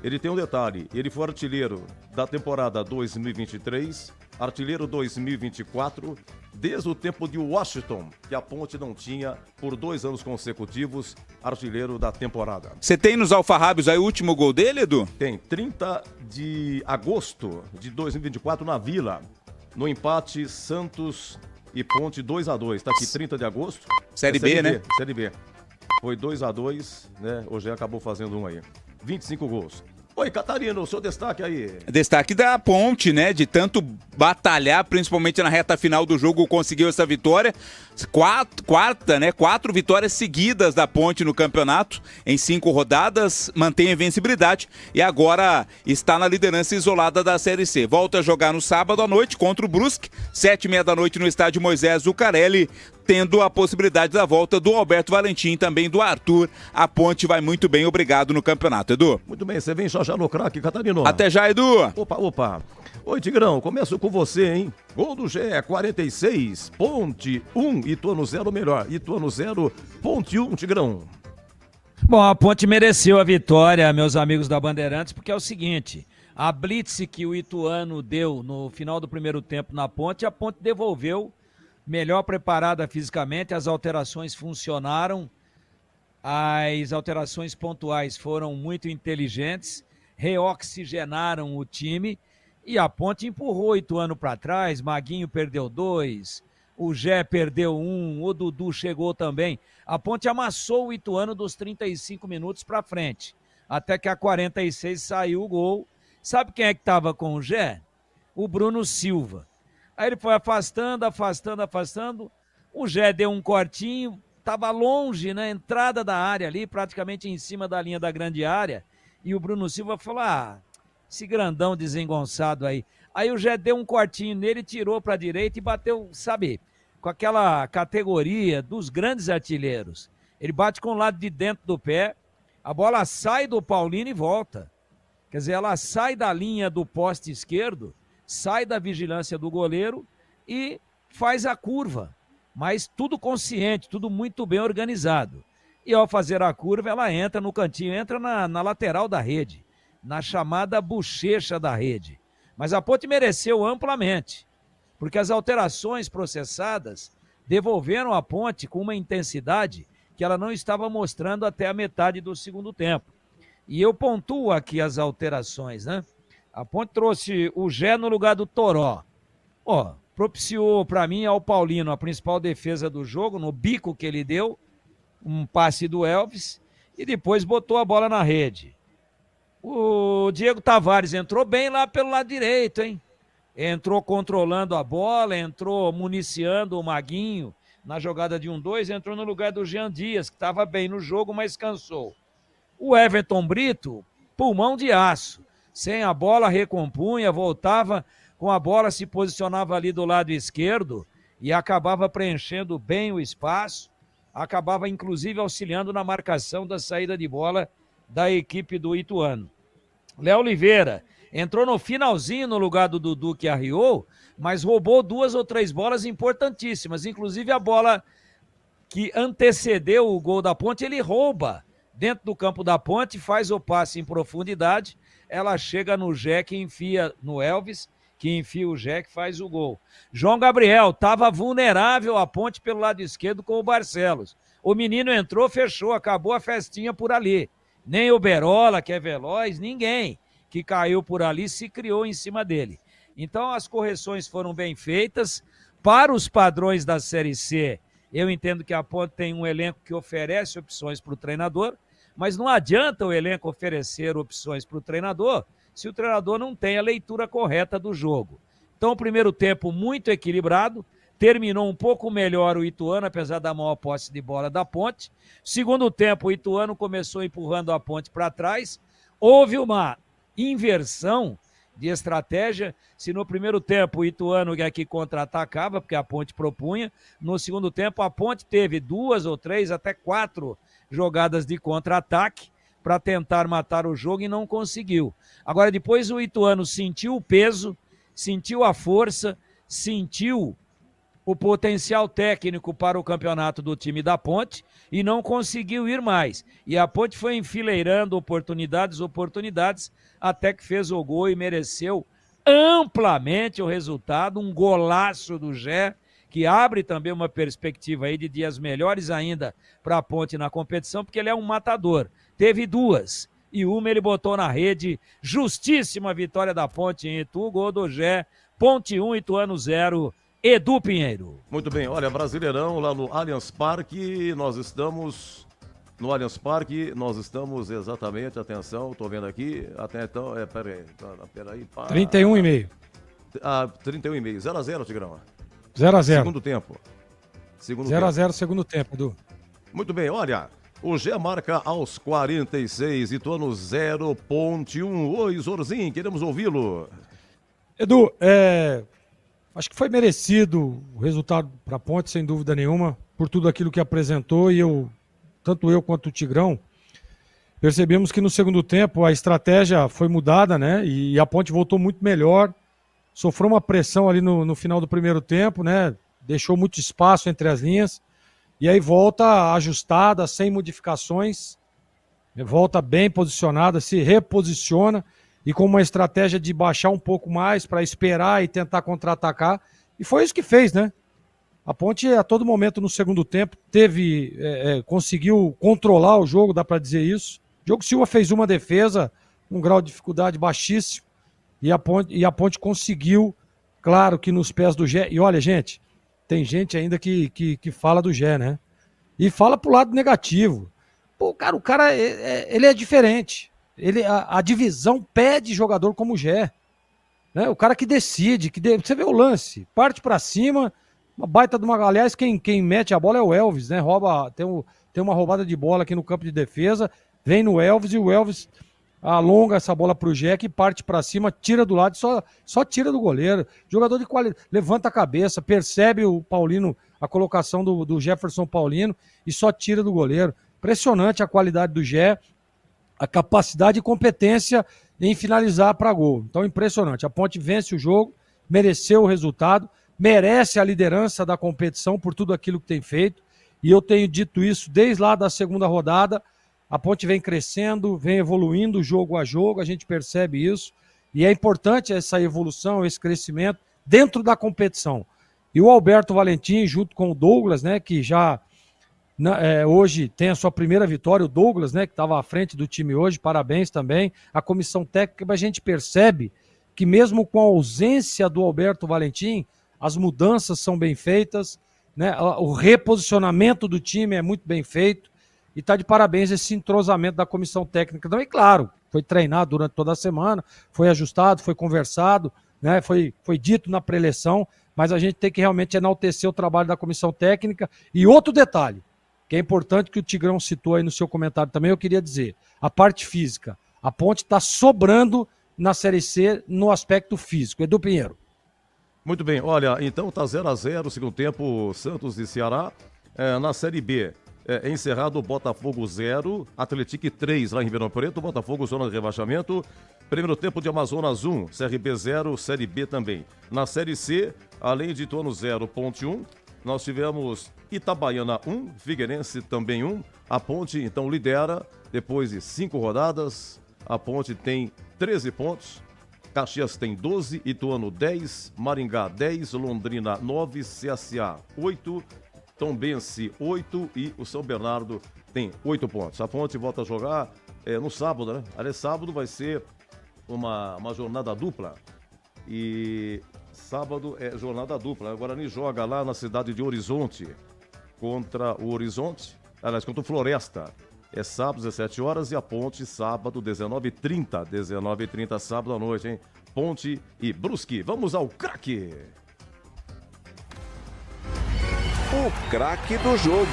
Ele tem um detalhe, ele foi artilheiro da temporada 2023, artilheiro 2024, desde o tempo de Washington, que a Ponte não tinha por 2 anos consecutivos artilheiro da temporada. Você tem nos alfarrábios aí o último gol dele, Edu? Tem, 30 de agosto de 2024 na Vila, no empate Santos e Ponte 2-2. Tá aqui, 30 de agosto. Série B, né? Série B. Foi 2-2, né? O Gé acabou fazendo um aí. 25 gols. Oi, Catarina, o seu destaque aí. Destaque da Ponte, né? De tanto batalhar, principalmente na reta final do jogo, conseguiu essa vitória. Quatro vitórias seguidas da Ponte no campeonato, em 5 rodadas, mantém a invencibilidade e agora está na liderança isolada da Série C. Volta a jogar no sábado à noite contra o Brusque, 7h30 da noite no estádio Moisés Zucarelli, tendo a possibilidade da volta do Alberto Valentim, também do Arthur. A Ponte vai muito bem, obrigado no campeonato, Edu. Muito bem, você vem já no craque, Catarino. Até já, Edu. Opa. Oi, Tigrão, começo com você, hein? Gol do Gé, 46, Ponte 1, Ituano 0, melhor. Ituano 0, Ponte 1, Tigrão. Bom, a Ponte mereceu a vitória, meus amigos da Bandeirantes, porque é o seguinte, a blitz que o Ituano deu no final do primeiro tempo na Ponte, a Ponte devolveu melhor preparada fisicamente, as alterações funcionaram, as alterações pontuais foram muito inteligentes, reoxigenaram o time e a Ponte empurrou o Ituano para trás. Maguinho perdeu 2, o Gé perdeu 1, o Dudu chegou também. A Ponte amassou o Ituano dos 35 minutos para frente, até que a 46 saiu o gol. Sabe quem é que estava com o Gé? O Bruno Silva. Aí ele foi afastando, o Gé deu um cortinho, estava longe na entrada da área ali, praticamente em cima da linha da grande área, e o Bruno Silva falou, esse grandão desengonçado aí. Aí o Gé deu um cortinho nele, tirou para a direita e bateu, sabe, com aquela categoria dos grandes artilheiros. Ele bate com o lado de dentro do pé, a bola sai do Paulino e volta. Quer dizer, ela sai da linha do poste esquerdo, sai da vigilância do goleiro e faz a curva, mas tudo consciente, tudo muito bem organizado. E ao fazer a curva, ela entra no cantinho, entra na lateral da rede, na chamada bochecha da rede. Mas a Ponte mereceu amplamente, porque as alterações processadas devolveram a Ponte com uma intensidade que ela não estava mostrando até a metade do segundo tempo. E eu pontuo aqui as alterações, né? A Ponte trouxe o Gé no lugar do Toró. Propiciou para mim ao Paulino a principal defesa do jogo, no bico que ele deu, um passe do Elvis, e depois botou a bola na rede. O Diego Tavares entrou bem lá pelo lado direito, hein? Entrou controlando a bola, entrou municiando o Maguinho na jogada de 1-2, entrou no lugar do Jean Dias, que estava bem no jogo, mas cansou. O Everton Brito, pulmão de aço. Sem a bola, recompunha, voltava com a bola, se posicionava ali do lado esquerdo e acabava preenchendo bem o espaço, acabava inclusive auxiliando na marcação da saída de bola da equipe do Ituano. Léo Oliveira entrou no finalzinho no lugar do Dudu, que arriou, mas roubou 2 ou 3 bolas importantíssimas, inclusive a bola que antecedeu o gol da Ponte, ele rouba dentro do campo da Ponte, faz o passe em profundidade, ela chega no Gé, que enfia no Elvis, que enfia o Gé, que faz o gol. João Gabriel estava vulnerável à Ponte pelo lado esquerdo com o Barcelos. O menino entrou, fechou, acabou a festinha por ali. Nem o Berola, que é veloz, ninguém que caiu por ali se criou em cima dele. Então as correções foram bem feitas. Para os padrões da Série C, eu entendo que a Ponte tem um elenco que oferece opções para o treinador, mas não adianta o elenco oferecer opções para o treinador se o treinador não tem a leitura correta do jogo. Então, o primeiro tempo muito equilibrado, terminou um pouco melhor o Ituano, apesar da maior posse de bola da Ponte. Segundo tempo, o Ituano começou empurrando a Ponte para trás. Houve uma inversão de estratégia. Se no primeiro tempo o Ituano aqui contra-atacava, porque a Ponte propunha, no segundo tempo a Ponte teve 2 ou 3, até 4 jogadas de contra-ataque para tentar matar o jogo e não conseguiu. Agora, depois o Ituano sentiu o peso, sentiu a força, sentiu o potencial técnico para o campeonato do time da Ponte e não conseguiu ir mais. E a Ponte foi enfileirando oportunidades, até que fez o gol e mereceu amplamente o resultado, um golaço do Gé, que abre também uma perspectiva aí de dias melhores ainda para a Ponte na competição, porque ele é um matador. Teve duas, e uma ele botou na rede. Justíssima vitória da Ponte em Itu, gol do Gé, Ponte 1, Ituano 0, Edu Pinheiro. Muito bem, olha, Brasileirão lá no Allianz Parque, nós estamos exatamente, atenção, tô vendo aqui, até então, peraí, 31,5. 31,5, 0x0, Tigrão. 0x0. Segundo tempo. 0x0, segundo tempo, Edu. Muito bem, olha, o Gé marca aos 46, Ituano 0, Ponte 1. Oi, Zorzinho, queremos ouvi-lo. Edu, acho que foi merecido o resultado para a Ponte, sem dúvida nenhuma, por tudo aquilo que apresentou, e tanto eu quanto o Tigrão percebemos que no segundo tempo a estratégia foi mudada, né? E a Ponte voltou muito melhor, sofreu uma pressão ali no final do primeiro tempo, né? Deixou muito espaço entre as linhas, e aí volta ajustada, sem modificações, volta bem posicionada, se reposiciona, e com uma estratégia de baixar um pouco mais para esperar e tentar contra-atacar. E foi isso que fez, né? A Ponte, a todo momento no segundo tempo, conseguiu controlar o jogo, dá para dizer isso. O Diogo Silva fez uma defesa, um grau de dificuldade baixíssimo, e a Ponte conseguiu, claro que nos pés do Gé. E olha, gente, tem gente ainda que fala do Gé, né? E fala pro lado negativo. Pô, cara, o cara ele é diferente. A divisão pede jogador como o Gé, né? O cara que decide, você vê o lance, parte pra cima, uma baita de uma... Aliás, quem mete a bola é o Elvis, né? Tem uma roubada de bola aqui no campo de defesa, vem no Elvis e o Elvis alonga essa bola pro Gé, que parte pra cima, tira do lado, só tira do goleiro. Jogador de qualidade, levanta a cabeça, percebe o Paulino, a colocação do Jefferson Paulino, e só tira do goleiro. Impressionante a qualidade do Gé, a capacidade e competência em finalizar para gol. Então, impressionante. A Ponte vence o jogo, mereceu o resultado, merece a liderança da competição por tudo aquilo que tem feito, e eu tenho dito isso desde lá da segunda rodada. A Ponte vem crescendo, vem evoluindo jogo a jogo, a gente percebe isso, e é importante essa evolução, esse crescimento dentro da competição. E o Alberto Valentim, junto com o Douglas, né, que já hoje tem a sua primeira vitória, o Douglas, né, que estava à frente do time hoje, parabéns também, a comissão técnica, a gente percebe que mesmo com a ausência do Alberto Valentim, as mudanças são bem feitas, né, o reposicionamento do time é muito bem feito, e está de parabéns esse entrosamento da comissão técnica também. Claro, foi treinado durante toda a semana, foi ajustado, foi conversado, né, foi dito na pré-eleição, mas a gente tem que realmente enaltecer o trabalho da comissão técnica. E outro detalhe, que é importante, que o Tigrão citou aí no seu comentário também, eu queria dizer, a parte física. A Ponte está sobrando na Série C no aspecto físico. Edu Pinheiro. Muito bem, olha, então tá 0x0, segundo tempo, Santos e Ceará. Na Série B, encerrado Botafogo 0, Atlético 3 lá em Ribeirão Preto, Botafogo zona de rebaixamento. Primeiro tempo de Amazonas 1, CRB 0, Série B também. Na Série C, além de Ituano 0, Ponte 1, nós tivemos Itabaiana 1, Figueirense também 1. A Ponte, então, lidera. Depois de 5 rodadas, a Ponte tem 13 pontos. Caxias tem 12, Ituano 10, Maringá 10, Londrina 9, CSA 8, Tombense 8 e o São Bernardo tem 8 pontos. A Ponte volta a jogar no sábado, né? Aliás, sábado vai ser uma jornada dupla. E sábado é jornada dupla. O Guarani joga lá na cidade de Horizonte contra o Horizonte, aliás, contra o Floresta. É sábado, 17 horas, e a Ponte, sábado, 19h30. 19h30, sábado à noite, hein? Ponte e Brusque. Vamos ao craque. O craque do jogo.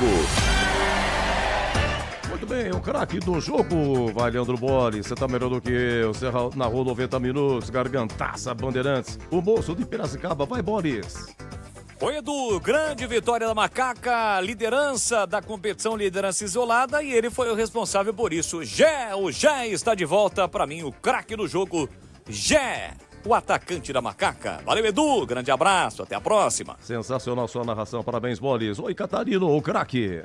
Muito bem, o craque do jogo. Vai, Leandro Bolle. Você tá melhor do que eu. Você narrou 90 minutos. Gargantaça, Bandeirantes. O moço de Piracicaba. Vai, Boles. Oi, Edu, grande vitória da Macaca, liderança da competição, liderança isolada, e ele foi o responsável por isso. O Gé está de volta, para mim, o craque do jogo, Gé. o atacante da Macaca. Valeu, Edu, grande abraço, até a próxima. Sensacional sua narração, parabéns, Bolis. Oi, Catarino, o craque.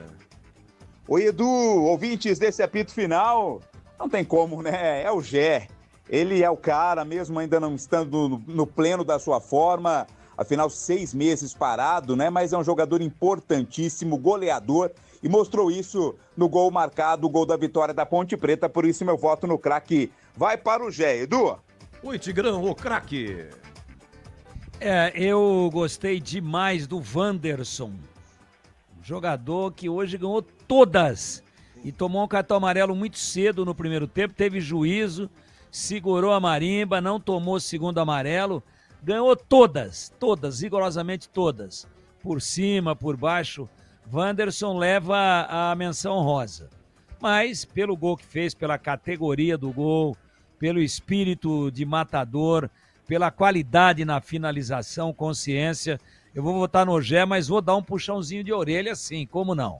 Oi, Edu, ouvintes desse apito final, não tem como, né? É o Gé. Ele é o cara, mesmo ainda não estando no pleno da sua forma, afinal 6 meses parado, né? Mas é um jogador importantíssimo, goleador, e mostrou isso no gol marcado, o gol da vitória da Ponte Preta, por isso meu voto no craque vai para o Gé. Edu? Oi, Tigrão, o craque. Eu gostei demais do Wanderson, jogador que hoje ganhou todas e tomou um cartão amarelo muito cedo no primeiro tempo, teve juízo, segurou a marimba, não tomou o segundo amarelo, ganhou todas, rigorosamente todas, por cima, por baixo. Wanderson leva a menção honrosa, mas pelo gol que fez, pela categoria do gol, pelo espírito de matador, pela qualidade na finalização, consciência, eu vou votar no Gé, mas vou dar um puxãozinho de orelha sim, como não?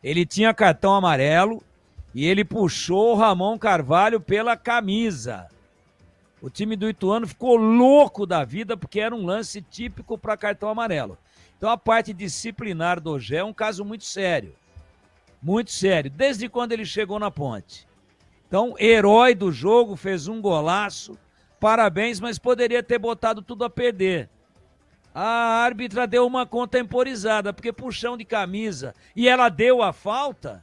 Ele tinha cartão amarelo e ele puxou o Ramon Carvalho pela camisa. O time do Ituano ficou louco da vida porque era um lance típico para cartão amarelo. Então a parte disciplinar do Gé é um caso muito sério, desde quando ele chegou na Ponte. Então, herói do jogo, fez um golaço, parabéns, mas poderia ter botado tudo a perder. A árbitra deu uma contemporizada, porque puxão de camisa, e ela deu a falta,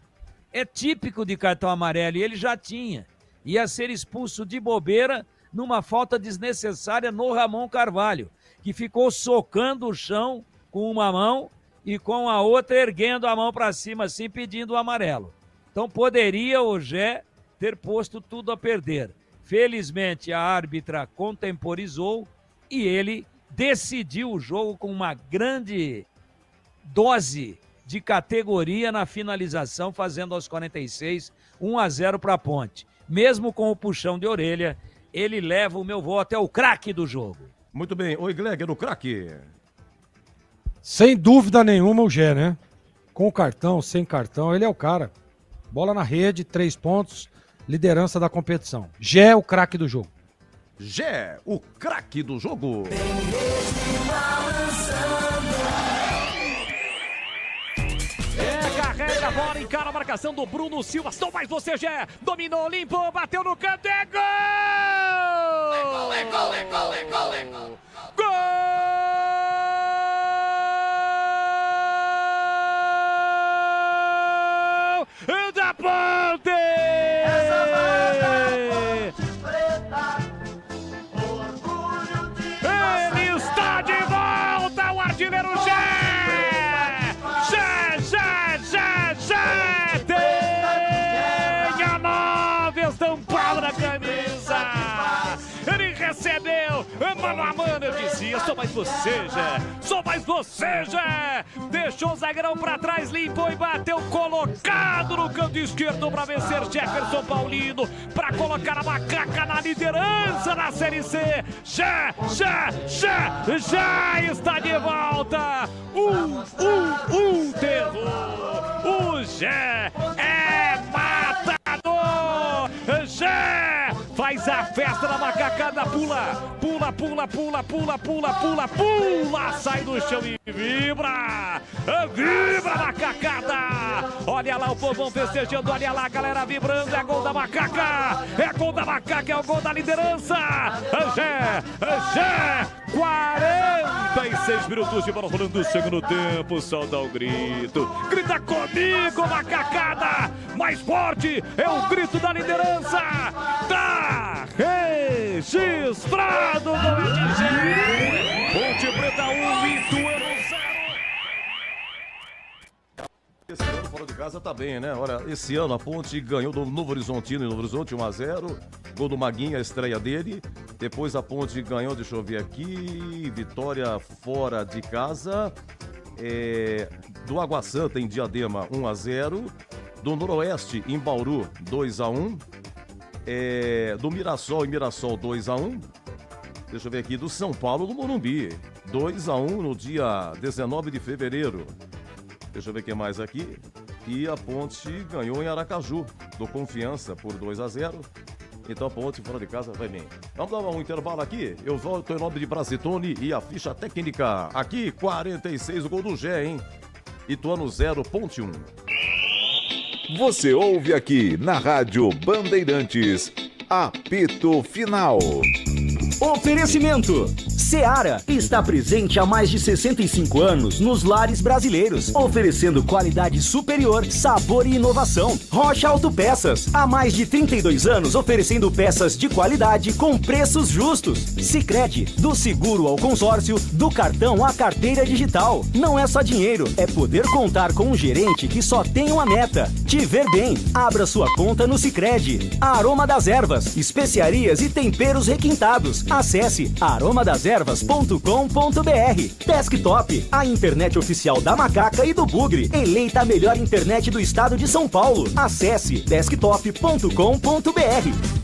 é típico de cartão amarelo, e ele já tinha. Ia ser expulso de bobeira numa falta desnecessária no Ramon Carvalho, que ficou socando o chão com uma mão e com a outra erguendo a mão para cima, assim, pedindo o amarelo. Então poderia o Gé ter posto tudo a perder. Felizmente a árbitra contemporizou e ele decidiu o jogo com uma grande dose de categoria na finalização, fazendo aos 46, 1-0 para a Ponte. Mesmo com o puxão de orelha, ele leva o meu voto, é o craque do jogo. Muito bem, oi Gleger, o craque. Sem dúvida nenhuma o Gé, né? Com cartão, sem cartão, ele é o cara. Bola na rede, 3 pontos, liderança da competição. Gé, o craque do jogo. Gé, o craque do jogo. Carrega a bola, encara a marcação do Bruno Silva. Só mais você, Gé. Dominou, limpou, bateu no canto, é gol! É gol! Gol! Da Ponte! Ele está de volta, o artilheiro Gé! Gé! Tem a 9 estampado na camisa! Ele recebeu, mano a mano, eu dizia, só mais você, Gé! Deixou o zagueirão pra trás, limpou e bateu, colocado no canto esquerdo pra vencer Jefferson Paulino, pra colocar a Macaca na liderança da Série C. Já está de volta. Terror. O Gé é matador. Gé faz a festa da macacada, pula, sai do chão e vibra macacada. Olha lá o povão festejando, olha lá a galera vibrando, é gol da Macaca, é o gol da liderança. Gé, 46 minutos de bola rolando, segundo tempo, só dá o grito, grita comigo, macacada, mais forte, é o grito da liderança, tá registrado, gol de Gé. Ponte Preta 1, Ituano 0. Esse ano fora de casa tá bem, né? Olha, esse ano a Ponte ganhou do Novo Horizontino em Novo Horizonte 1-0, gol do Maguinha, a estreia dele. Depois a Ponte ganhou, deixa eu ver aqui, vitória fora de casa, do Água Santa em Diadema 1-0, do Noroeste em Bauru 2-1, do Mirassol em Mirassol 2-1. Deixa eu ver aqui, do São Paulo no Morumbi 2-1 no dia 19 de fevereiro. Deixa eu ver o que mais aqui. E a Ponte ganhou em Aracaju, do Confiança, por 2-0. Então a Ponte fora de casa vai bem. Vamos dar um intervalo aqui. Eu volto em nome de Brasitone e a ficha técnica. Aqui, 46, o gol do Gé, hein? Ituano 0, Ponte 1. Você ouve aqui na Rádio Bandeirantes, apito final. Oferecimento. Seara está presente há mais de 65 anos nos lares brasileiros, oferecendo qualidade superior, sabor e inovação. Rocha Autopeças, há mais de 32 anos oferecendo peças de qualidade com preços justos. Sicredi, do seguro ao consórcio, do cartão à carteira digital. Não é só dinheiro, é poder contar com um gerente que só tem uma meta: te ver bem. Abra sua conta no Sicredi. Aroma das Ervas, especiarias e temperos requintados. Acesse aromadeservas.com.br. Desktop, a internet oficial da Macaca e do Bugre, eleita a melhor internet do estado de São Paulo. Acesse desktop.com.br.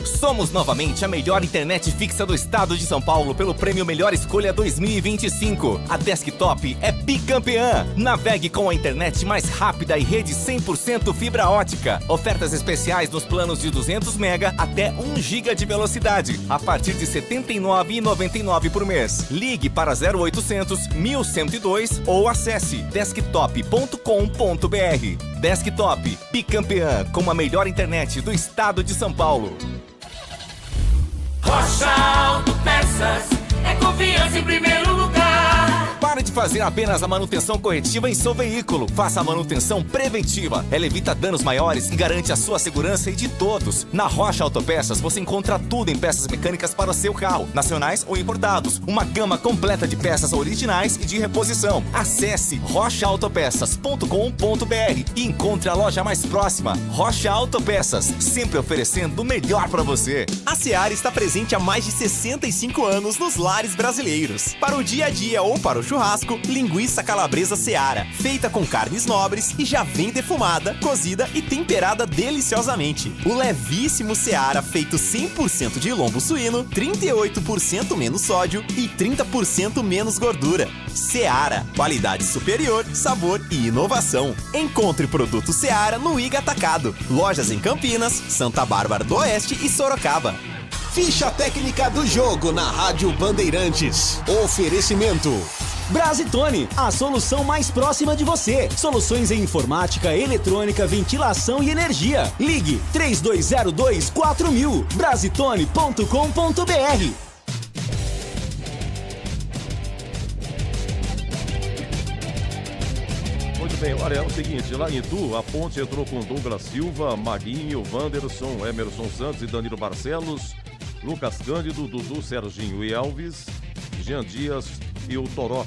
Somos novamente a melhor internet fixa do estado de São Paulo pelo prêmio Melhor Escolha 2025. A Desktop é bicampeã. Navegue com a internet mais rápida e rede 100% fibra ótica. Ofertas especiais nos planos de 200 mega até 1 giga de velocidade, a partir de R$ 79,99 por mês. Ligue para 0800 1102 ou acesse desktop.com.br. Desktop, bicampeã com a melhor internet do estado de São Paulo. Rocha Autopeças é confiança em primeiro lugar. Pare de fazer apenas a manutenção corretiva em seu veículo. Faça a manutenção preventiva. Ela evita danos maiores e garante a sua segurança e de todos. Na Rocha Autopeças você encontra tudo em peças mecânicas para o seu carro, nacionais ou importados. Uma gama completa de peças originais e de reposição. Acesse rochaautopeças.com.br e encontre a loja mais próxima. Rocha Autopeças, sempre oferecendo o melhor para você. A Seara está presente há mais de 65 anos nos lares brasileiros. Para o dia a dia ou para o churrasco, linguiça calabresa Seara, feita com carnes nobres e já vem defumada, cozida e temperada deliciosamente. O levíssimo Seara, feito 100% de lombo suíno, 38% menos sódio e 30% menos gordura. Seara, qualidade superior, sabor e inovação. Encontre produto Seara no Iga Atacado. Lojas em Campinas, Santa Bárbara do Oeste e Sorocaba. Ficha técnica do jogo na Rádio Bandeirantes. Oferecimento. Brasitone, a solução mais próxima de você. Soluções em informática, eletrônica, ventilação e energia. Ligue 3202-4000. Brasitone.com.br. Muito bem, olha, é o seguinte, lá em Itu, a Ponte entrou com Douglas Silva, Maguinho, Wanderson, Emerson Santos e Danilo Barcelos, Lucas Cândido, Dudu, Serginho e Alves, Jean Dias e o Toró.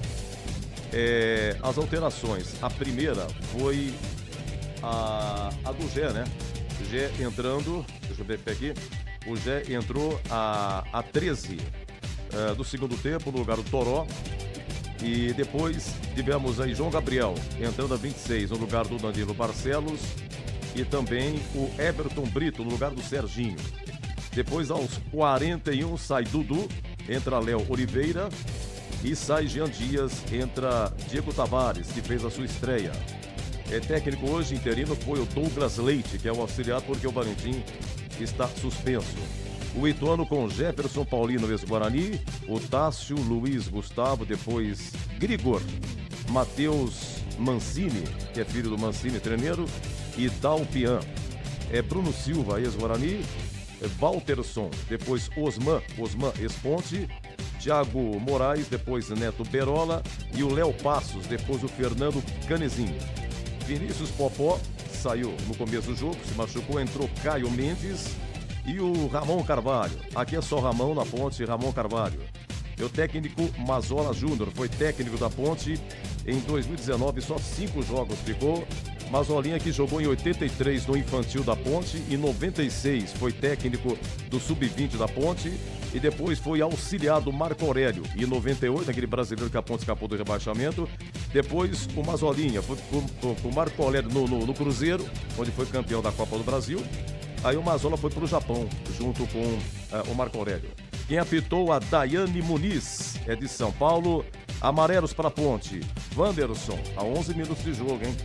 As alterações, a primeira foi a do Gé, né? O Gé entrando, deixa eu ver aqui, o Gé entrou a 13 do segundo tempo, no lugar do Toró. E depois tivemos aí João Gabriel entrando a 26 no lugar do Danilo Barcelos e também o Everton Brito no lugar do Serginho. Depois aos 41 sai Dudu, entra Léo Oliveira e sai Jean Dias, entra Diego Tavares, que fez a sua estreia. Técnico hoje interino foi o Douglas Leite, que é o auxiliar porque o Valentim está suspenso. O Ituano com Jefferson Paulino, ex-Guarani, o Tássio, Luiz Gustavo, depois Grigor, Matheus Mancini, que é filho do Mancini, treneiro, e Dalpian. Bruno Silva, ex-Guarani, Walterson, depois Osman, ex-Ponte, Thiago Moraes, depois Neto Berola e o Léo Passos, depois o Fernando Canezinho. Vinícius Popó saiu no começo do jogo, se machucou, entrou Caio Mendes e o Ramon Carvalho. Aqui é só Ramon na Ponte, Ramon Carvalho. E o técnico Mazola Júnior foi técnico da Ponte em 2019, só 5 jogos ficou. Mazolinha que jogou em 83 no infantil da Ponte, em 96 foi técnico do sub-20 da Ponte e depois foi auxiliar do Marco Aurélio. E em 98, aquele brasileiro que a Ponte escapou do rebaixamento, depois o Mazolinha foi com o Marco Aurélio no Cruzeiro, onde foi campeão da Copa do Brasil. Aí o Mazola foi para o Japão, junto com o Marco Aurélio. Quem apitou a Daiane Muniz, é de São Paulo. Amarelos para a Ponte. Wanderson, a 11 minutos de jogo, hein?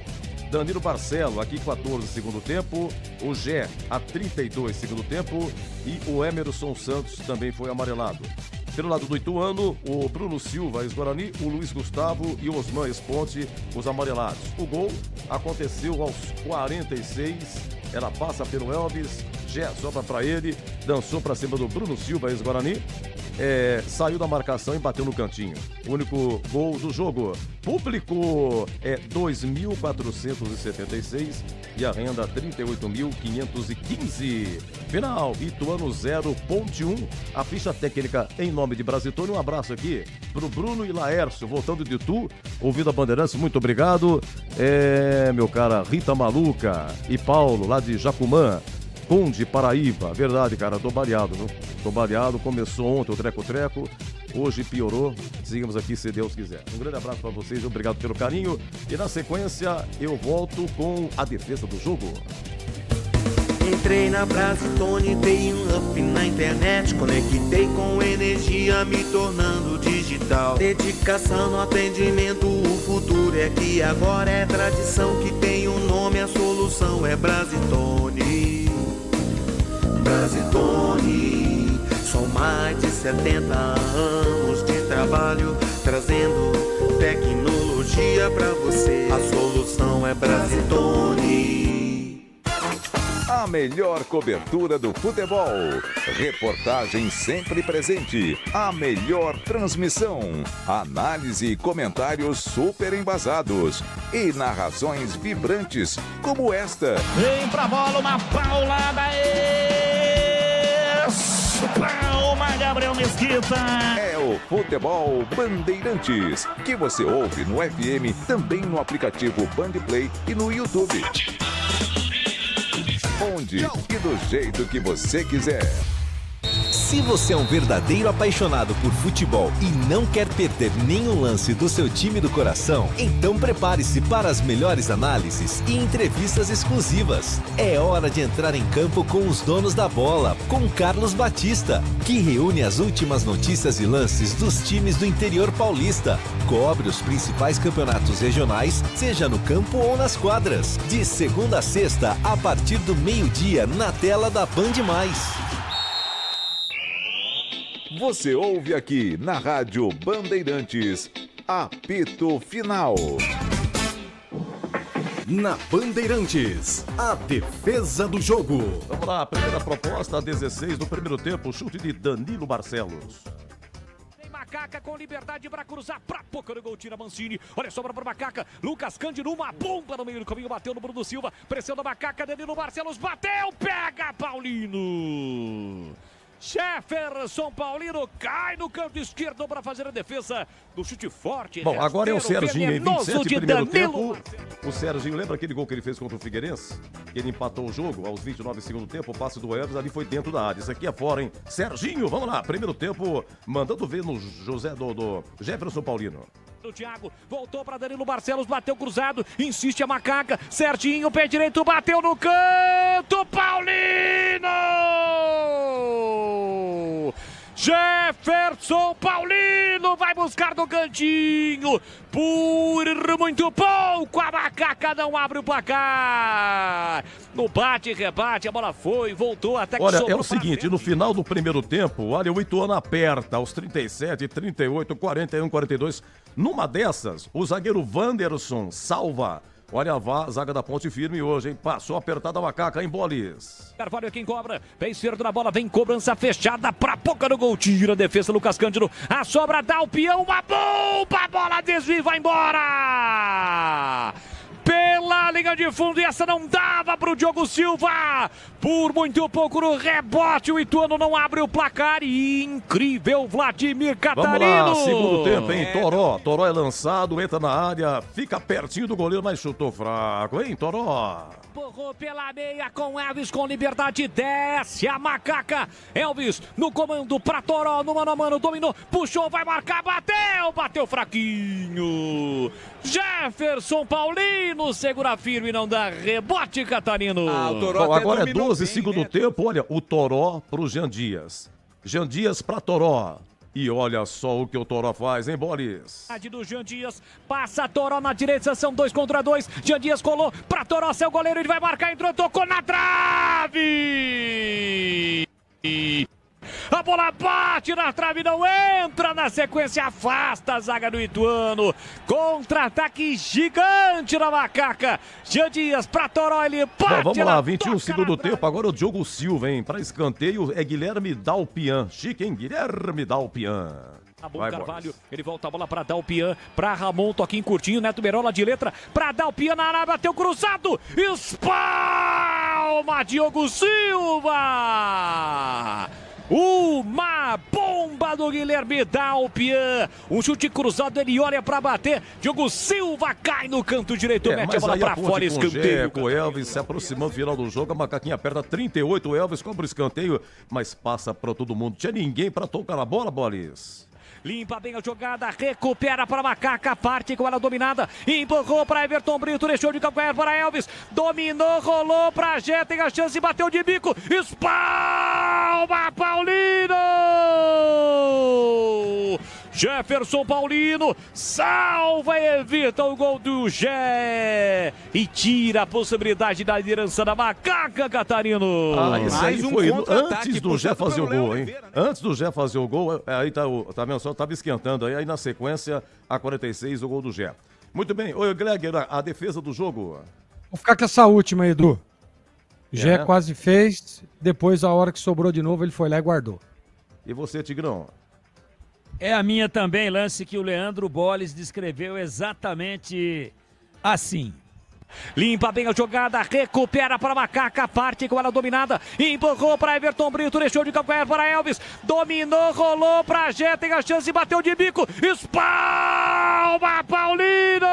Danilo Barcelo, aqui 14 segundo tempo. O Gé, a 32 segundo tempo. E o Emerson Santos também foi amarelado. Pelo lado do Ituano, o Bruno Silva, ex-Guarani, o Luiz Gustavo e o Osman Esponte, os amarelados. O gol aconteceu aos 46, ela passa pelo Elvis, Gé sobra para ele, dançou para cima do Bruno Silva, ex-Guarani, saiu da marcação e bateu no cantinho. O único gol do jogo. Público é 2.476 e a renda 38.515. Final, Ituano 0, Ponte 1. A ficha técnica em nome de Brasitone. Um abraço aqui pro Bruno e Laércio, voltando de Itu, ouvindo a Bandeirantes, muito obrigado. Meu cara, Rita Maluca e Paulo, lá de Jacumã. Conde, Paraíba. Verdade, cara, tô baleado, viu? Tô baleado, começou ontem o treco-treco, hoje piorou. Sigamos aqui se Deus quiser. Um grande abraço pra vocês, obrigado pelo carinho. E na sequência, eu volto com a defesa do jogo. Entrei na Brasitone, dei um up na internet, conectei com energia, me tornando digital. Dedicação no atendimento, o futuro é que agora é tradição, que tem um nome, a solução é Brasitone. Brasitone, são mais de 70 anos de trabalho, trazendo tecnologia pra você. A solução é Brasitone. A melhor cobertura do futebol. Reportagem sempre presente. A melhor transmissão. Análise e comentários super embasados. E narrações vibrantes como esta. Vem pra bola, uma paulada. Palma, Gabriel Mesquita. É o Futebol Bandeirantes, que você ouve no FM, também no aplicativo Bandplay e no YouTube. Onde e do jeito que você quiser. Se você é um verdadeiro apaixonado por futebol e não quer perder nenhum lance do seu time do coração, então prepare-se para as melhores análises e entrevistas exclusivas. É hora de entrar em campo com os donos da bola, com Carlos Batista, que reúne as últimas notícias e lances dos times do interior paulista. Cobre os principais campeonatos regionais, seja no campo ou nas quadras. De segunda a sexta, a partir do meio-dia, na tela da Band+. Você ouve aqui na Rádio Bandeirantes, apito final. Na Bandeirantes, a defesa do jogo. Vamos lá, primeira proposta, 16 do primeiro tempo, chute de Danilo Barcelos. Macaca com liberdade para cruzar pra boca do gol, tira Mancini, olha, sobra para Macaca, Lucas Cândido, uma bomba no meio do caminho, bateu no Bruno Silva, pressão da Macaca, Danilo Barcelos, bateu, pega Paulino. Jefferson Paulino cai no canto esquerdo para fazer a defesa do chute forte. Bom, agora é o Serginho em 27 de primeiro Danilo. tempo. O Serginho, lembra aquele gol que ele fez contra o Figueirense? Ele empatou o jogo aos 29 segundo tempo, o passe do Elvis ali foi dentro da área. Isso aqui é fora, hein? Serginho, vamos lá, primeiro tempo, mandando ver no José do Jefferson Paulino. O Thiago voltou para Danilo Barcelos, bateu cruzado, insiste a Macaca, Serginho, pé direito, bateu no canto, Paulino! Jefferson Paulino vai buscar no cantinho, por muito pouco, a Macaca não abre o placar. No bate e rebate, a bola foi, voltou até que olha, é o seguinte, no final do primeiro tempo, olha, o Ituano aperta aos 37, 38, 41, 42. Numa dessas, o zagueiro Wanderson salva. Olha a zaga da Ponte firme hoje, hein? Passou apertada a Macaca em Bolis. Carvalho é quem cobra, pé esquerdo na bola, vem cobrança fechada pra boca do gol, tira a defesa Lucas Cândido, a sobra dá o peão, uma bomba, a bola desvia e vai embora! Pela linha de fundo, e essa não dava pro Diogo Silva. Por muito pouco no rebote, o Ituano não abre o placar. E incrível, Vladimir Catarino. Vamos lá, segundo tempo, hein? Toró é lançado, entra na área, fica pertinho do goleiro, mas chutou fraco, hein, Toró? Empurrou pela meia com Elvis com liberdade, desce a Macaca. Elvis no comando pra Toró, no mano a mano, dominou, puxou, vai marcar, bateu fraquinho. Jefferson Paulino segura firme, não dá rebote, Catarino. Bom, agora é 12 segundo tempo, olha, o Toró pro Jean Dias. Jean Dias pra Toró. E olha só o que o Toró faz, hein, Boris? Do Jean Dias, passa Toró na direita, são 2 contra 2. Jean Dias colou pra Toró, seu goleiro, ele vai marcar, entrou, tocou na trave! A bola bate na trave, não entra na sequência, afasta a zaga do Ituano. Contra-ataque gigante na Macaca. Jean Dias pra Toró, ele bate. Vamos lá, 21 segundo tempo. Agora o Diogo Silva, hein? Pra escanteio é Guilherme Dalpian. Chique, hein? Guilherme Dalpian. Ramon Carvalho, ele volta a bola para Dalpian, para Ramon, toquinho curtinho, Neto Merola de letra, para Dalpian na área, bateu cruzado, espalma Diogo Silva! Uma bomba do Guilherme Dalpian, um chute cruzado, ele olha para bater, Diogo Silva cai no canto direito, mete a bola para fora, escanteio. O Elvis se aproximando do final do jogo, a Macaquinha aperta 38, o Elvis cobra o escanteio, mas passa para todo mundo, tinha ninguém para tocar na bola, Boris. Limpa bem a jogada, recupera para Macaca, parte com ela dominada, empurrou para Everton Brito, deixou de calcanhar para Elvis, dominou, rolou para Jé, tem a chance, bateu de bico, espalma Paulino! Jefferson Paulino salva e evita o gol do Jé e tira a possibilidade da liderança da Macaca, Catarino. Esse aí foi antes do Jé fazer o gol, hein? Antes do Jé fazer o gol, aí tá vendo só, tava esquentando aí na sequência, a 46, o gol do Jé. Muito bem, ô Gregor, a defesa do jogo. Vou ficar com essa última aí, Edu. Jé quase fez, depois a hora que sobrou de novo, ele foi lá e guardou. E você, Tigrão? É a minha também, lance que o Leandro Boles descreveu exatamente assim. Limpa bem a jogada, recupera para Macaca, parte com ela dominada, empurrou para Everton Brito, deixou de calcanhar para Elvis, dominou, rolou para Jé, tem a chance, bateu de bico, espalma Paulino!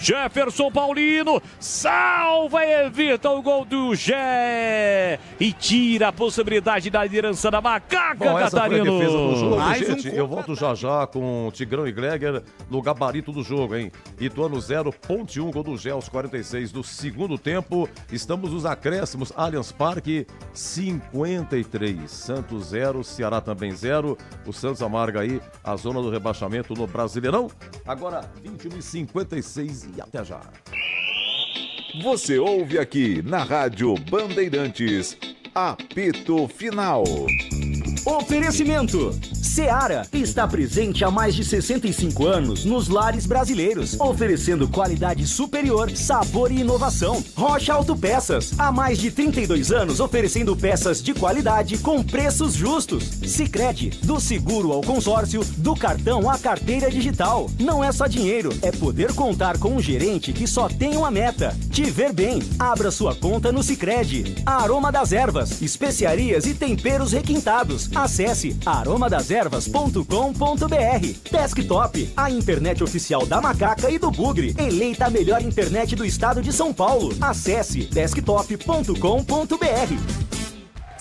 Jefferson Paulino salva e evita o gol do Jé e tira a possibilidade da liderança da Macaca, Catarino. Essa foi a defesa do jogo, gente. Eu volto já com o Tigrão e Gregor no gabarito do jogo, hein? Ituano 0, Ponte 1, gol do Jé aos 46 do segundo tempo. Estamos nos acréscimos, Allianz Parque 53, Santos 0, Ceará também 0. O Santos amarga aí a zona do rebaixamento no Brasileirão. Agora 21h56 e até já. Você ouve aqui na Rádio Bandeirantes, apito final. Oferecimento. Seara está presente há mais de 65 anos nos lares brasileiros, oferecendo qualidade superior, sabor e inovação. Rocha Autopeças, há mais de 32 anos oferecendo peças de qualidade com preços justos. Sicredi, do seguro ao consórcio, do cartão à carteira digital. Não é só dinheiro, é poder contar com um gerente que só tem uma meta: te ver bem. Abra sua conta no Sicredi. Aroma das Ervas, especiarias e temperos requintados. Acesse aromadeservas.com.br. Desktop, a internet oficial da Macaca e do Bugre, eleita a melhor internet do estado de São Paulo. Acesse desktop.com.br.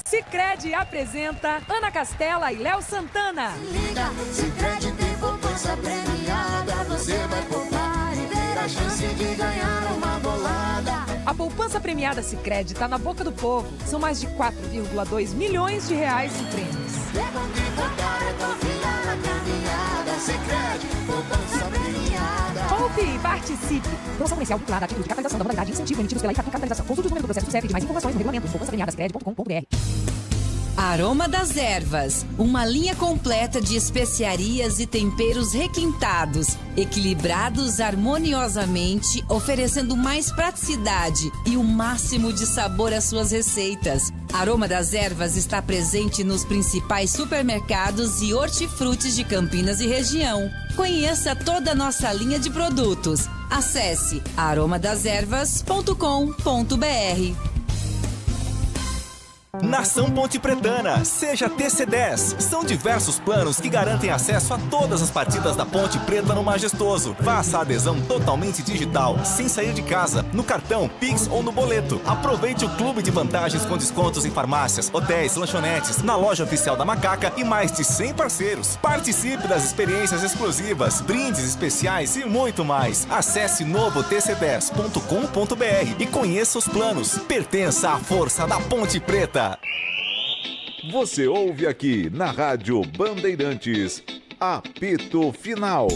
Sicredi apresenta Ana Castela e Léo Santana. Liga, Sicredi tem poupança premiada, você vai poupar e ter a chance de ganhar uma bolada. A poupança premiada Sicredi está na boca do povo. São mais de 4,2 milhões de reais em prêmios. É bom que poupar é confiar na caminhada. Sicredi, poupança premiada. Poupe e participe. Promoção comercial vinculada a título de capitalização da modalidade incentivo emitidos pela Icatu Capitalização. Consulte o número do processo do CEP e mais informações no regulamento poupançapremiadascred.com.br. Aroma das Ervas, uma linha completa de especiarias e temperos requintados, equilibrados harmoniosamente, oferecendo mais praticidade e o máximo de sabor às suas receitas. Aroma das Ervas está presente nos principais supermercados e hortifrutis de Campinas e região. Conheça toda a nossa linha de produtos. Acesse aromadeservas.com.br. Nação Ponte Pretana, seja TC10. São diversos planos que garantem acesso a todas as partidas da Ponte Preta no Majestoso. Faça a adesão totalmente digital, sem sair de casa, no cartão, Pix ou no boleto. Aproveite o clube de vantagens com descontos em farmácias, hotéis, lanchonetes, na loja oficial da Macaca e mais de 100 parceiros. Participe das experiências exclusivas, brindes especiais e muito mais. Acesse novotc10.com.br e conheça os planos. Pertença à força da Ponte Preta. Você ouve aqui na Rádio Bandeirantes, apito final.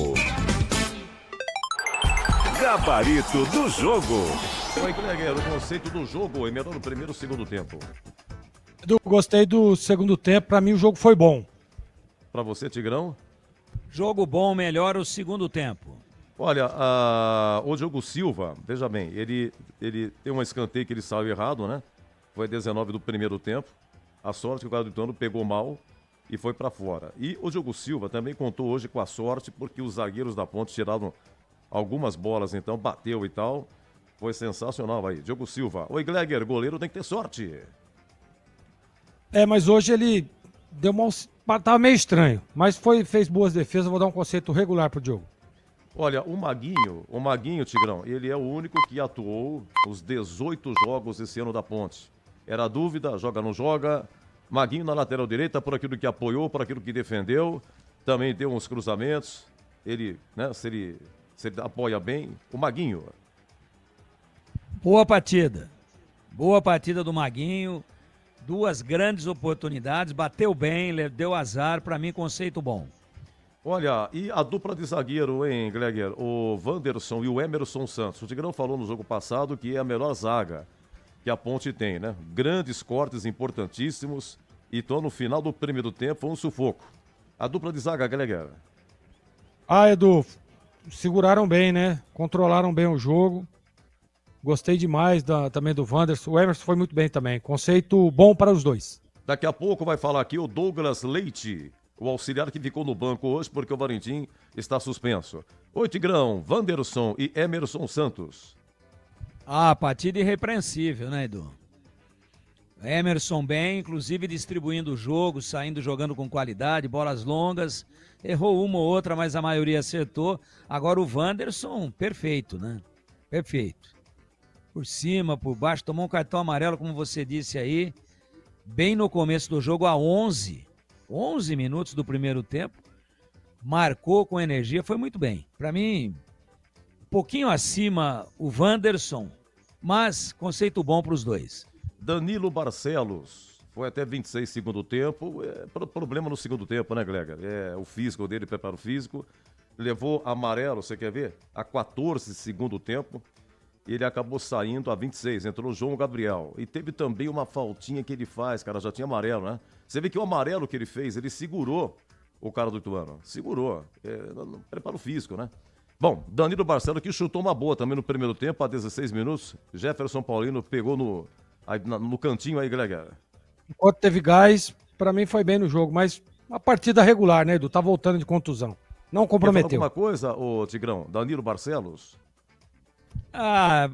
Gabarito do jogo. Oi, Greger, o conceito do jogo é melhor no primeiro ou segundo tempo? Edu, gostei do segundo tempo, pra mim o jogo foi bom. Pra você, Tigrão? Jogo bom, melhor o segundo tempo. Olha, o Diogo Silva, veja bem, ele tem um escanteio que ele saiu errado, né? Foi 19 do primeiro tempo. A sorte que o cara do Ituano pegou mal e foi pra fora. E o Diogo Silva também contou hoje com a sorte, porque os zagueiros da Ponte tiraram algumas bolas, então bateu e tal. Foi sensacional aí. Diogo Silva. Oi, Gleger, goleiro tem que ter sorte. Mas hoje ele deu uma... Tava meio estranho, mas fez boas defesas. Vou dar um conceito regular pro Diogo. Olha, o Maguinho, Tigrão, ele é o único que atuou os 18 jogos esse ano da Ponte. Era dúvida, joga, não joga. Maguinho na lateral direita, por aquilo que apoiou, por aquilo que defendeu. Também deu uns cruzamentos. Ele, né, se ele apoia bem. O Maguinho. Boa partida. Boa partida do Maguinho. 2 grandes oportunidades, bateu bem, deu azar. Para mim, conceito bom. Olha, e a dupla de zagueiro, hein, Gleger? O Wanderson e o Emerson Santos. O Tigrão falou no jogo passado que é a melhor zaga que a Ponte tem, né? Grandes cortes importantíssimos. E tô no final do primeiro tempo, foi um sufoco. A dupla de zaga, Gleger. Edu, seguraram bem, né? Controlaram bem o jogo. Gostei demais também do Wanderson. O Emerson foi muito bem também. Conceito bom para os dois. Daqui a pouco vai falar aqui o Douglas Leite, o auxiliar que ficou no banco hoje porque o Valentim está suspenso. Oi, Tigrão, Wanderson e Emerson Santos. Partida irrepreensível, né, Edu? Emerson bem, inclusive distribuindo o jogo, jogando com qualidade, bolas longas. Errou uma ou outra, mas a maioria acertou. Agora o Wanderson, perfeito, né? Perfeito. Por cima, por baixo, tomou um cartão amarelo, como você disse aí, bem no começo do jogo, a 11 minutos do primeiro tempo, marcou com energia, foi muito bem. Para mim, um pouquinho acima o Wanderson, mas conceito bom para os dois. Danilo Barcelos, foi até 26 segundo tempo, problema no segundo tempo, né, Gleger? O físico dele, preparo físico, levou amarelo, você quer ver? A 14 segundo tempo. Ele acabou saindo a 26, entrou o João Gabriel. E teve também uma faltinha que ele faz, cara, já tinha amarelo, né? Você vê que o amarelo que ele fez, ele segurou o cara do Ituano. Segurou. Preparo físico, né? Bom, Danilo Barcelos que chutou uma boa também no primeiro tempo, a 16 minutos. Jefferson Paulino pegou no cantinho aí, Gleger. Enquanto teve gás, pra mim foi bem no jogo, mas uma partida regular, né, Edu? Tá voltando de contusão. Não comprometeu. Alguma coisa, ô Tigrão? Danilo Barcelos?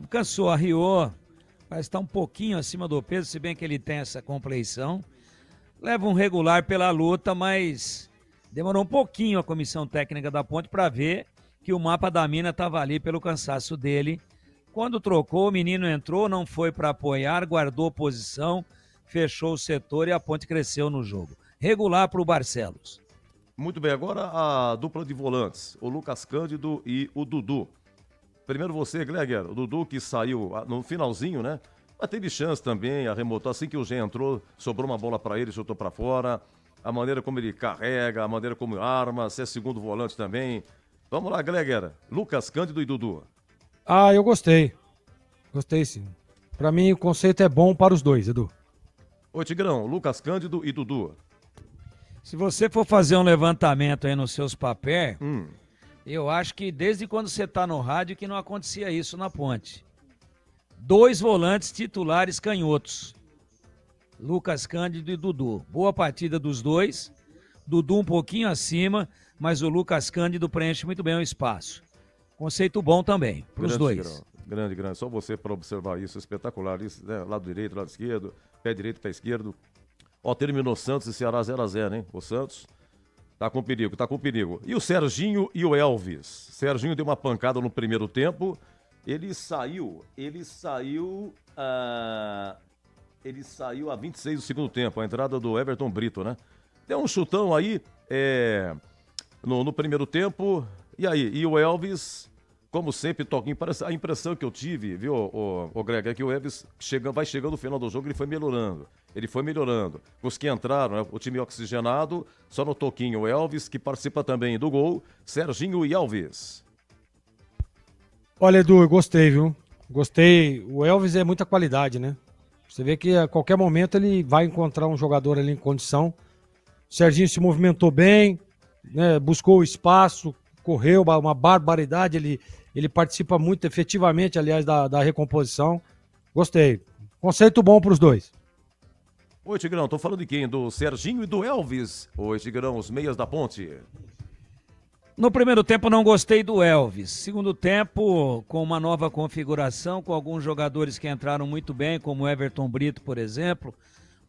Cansou, arriou, mas está um pouquinho acima do peso, se bem que ele tem essa compleição. Leva um regular pela luta, mas demorou um pouquinho a comissão técnica da Ponte para ver que o mapa da mina estava ali pelo cansaço dele. Quando trocou, o menino entrou, não foi para apoiar, guardou posição, fechou o setor e a Ponte cresceu no jogo. Regular para o Barcelos. Muito bem, agora a dupla de volantes, o Lucas Cândido e o Dudu. Primeiro você, Gleger, o Dudu que saiu no finalzinho, né? Mas teve chance também, arremotou. Assim que o Gê entrou, sobrou uma bola para ele, chutou para fora. A maneira como ele carrega, a maneira como arma, se é segundo volante também. Vamos lá, Gleger, Lucas Cândido e Dudu. Eu gostei. Gostei sim. Pra mim o conceito é bom para os dois, Edu. Oi, Tigrão, Lucas Cândido e Dudu. Se você for fazer um levantamento aí nos seus papéis... Eu acho que desde quando você está no rádio que não acontecia isso na Ponte. 2 volantes titulares canhotos. Lucas Cândido e Dudu. Boa partida dos dois. Dudu um pouquinho acima, mas o Lucas Cândido preenche muito bem o espaço. Conceito bom também, para os dois. Grande. Só você para observar isso. Espetacular isso, né? Lado direito, lado esquerdo. Pé direito, pé esquerdo. Terminou Santos e Ceará 0-0, hein? O Santos... Tá com perigo. E o Serginho e o Elvis? Serginho deu uma pancada no primeiro tempo. Ele saiu a 26 do segundo tempo, a entrada do Everton Brito, né? Deu um chutão aí no primeiro tempo. E aí? E o Elvis, como sempre, toquinho. Parece a impressão que eu tive, viu, o Greg, é que o Elvis vai chegando no final do jogo, ele foi melhorando. ele foi melhorando. Os que entraram, né, o time oxigenado, só no Toquinho Elvis, que participa também do gol, Serginho e Elvis. Olha, Edu, eu gostei, viu? Gostei. O Elvis é muita qualidade, né? Você vê que a qualquer momento ele vai encontrar um jogador ali em condição. O Serginho se movimentou bem, né? Buscou o espaço, correu uma barbaridade. Ele participa muito efetivamente, aliás, da recomposição. Gostei. Conceito bom para os dois. Oi, Tigrão, tô falando de quem? Do Serginho e do Elvis. Oi, Tigrão, os meias da ponte. No primeiro tempo não gostei do Elvis. Segundo tempo, com uma nova configuração, com alguns jogadores que entraram muito bem, como o Everton Brito, por exemplo,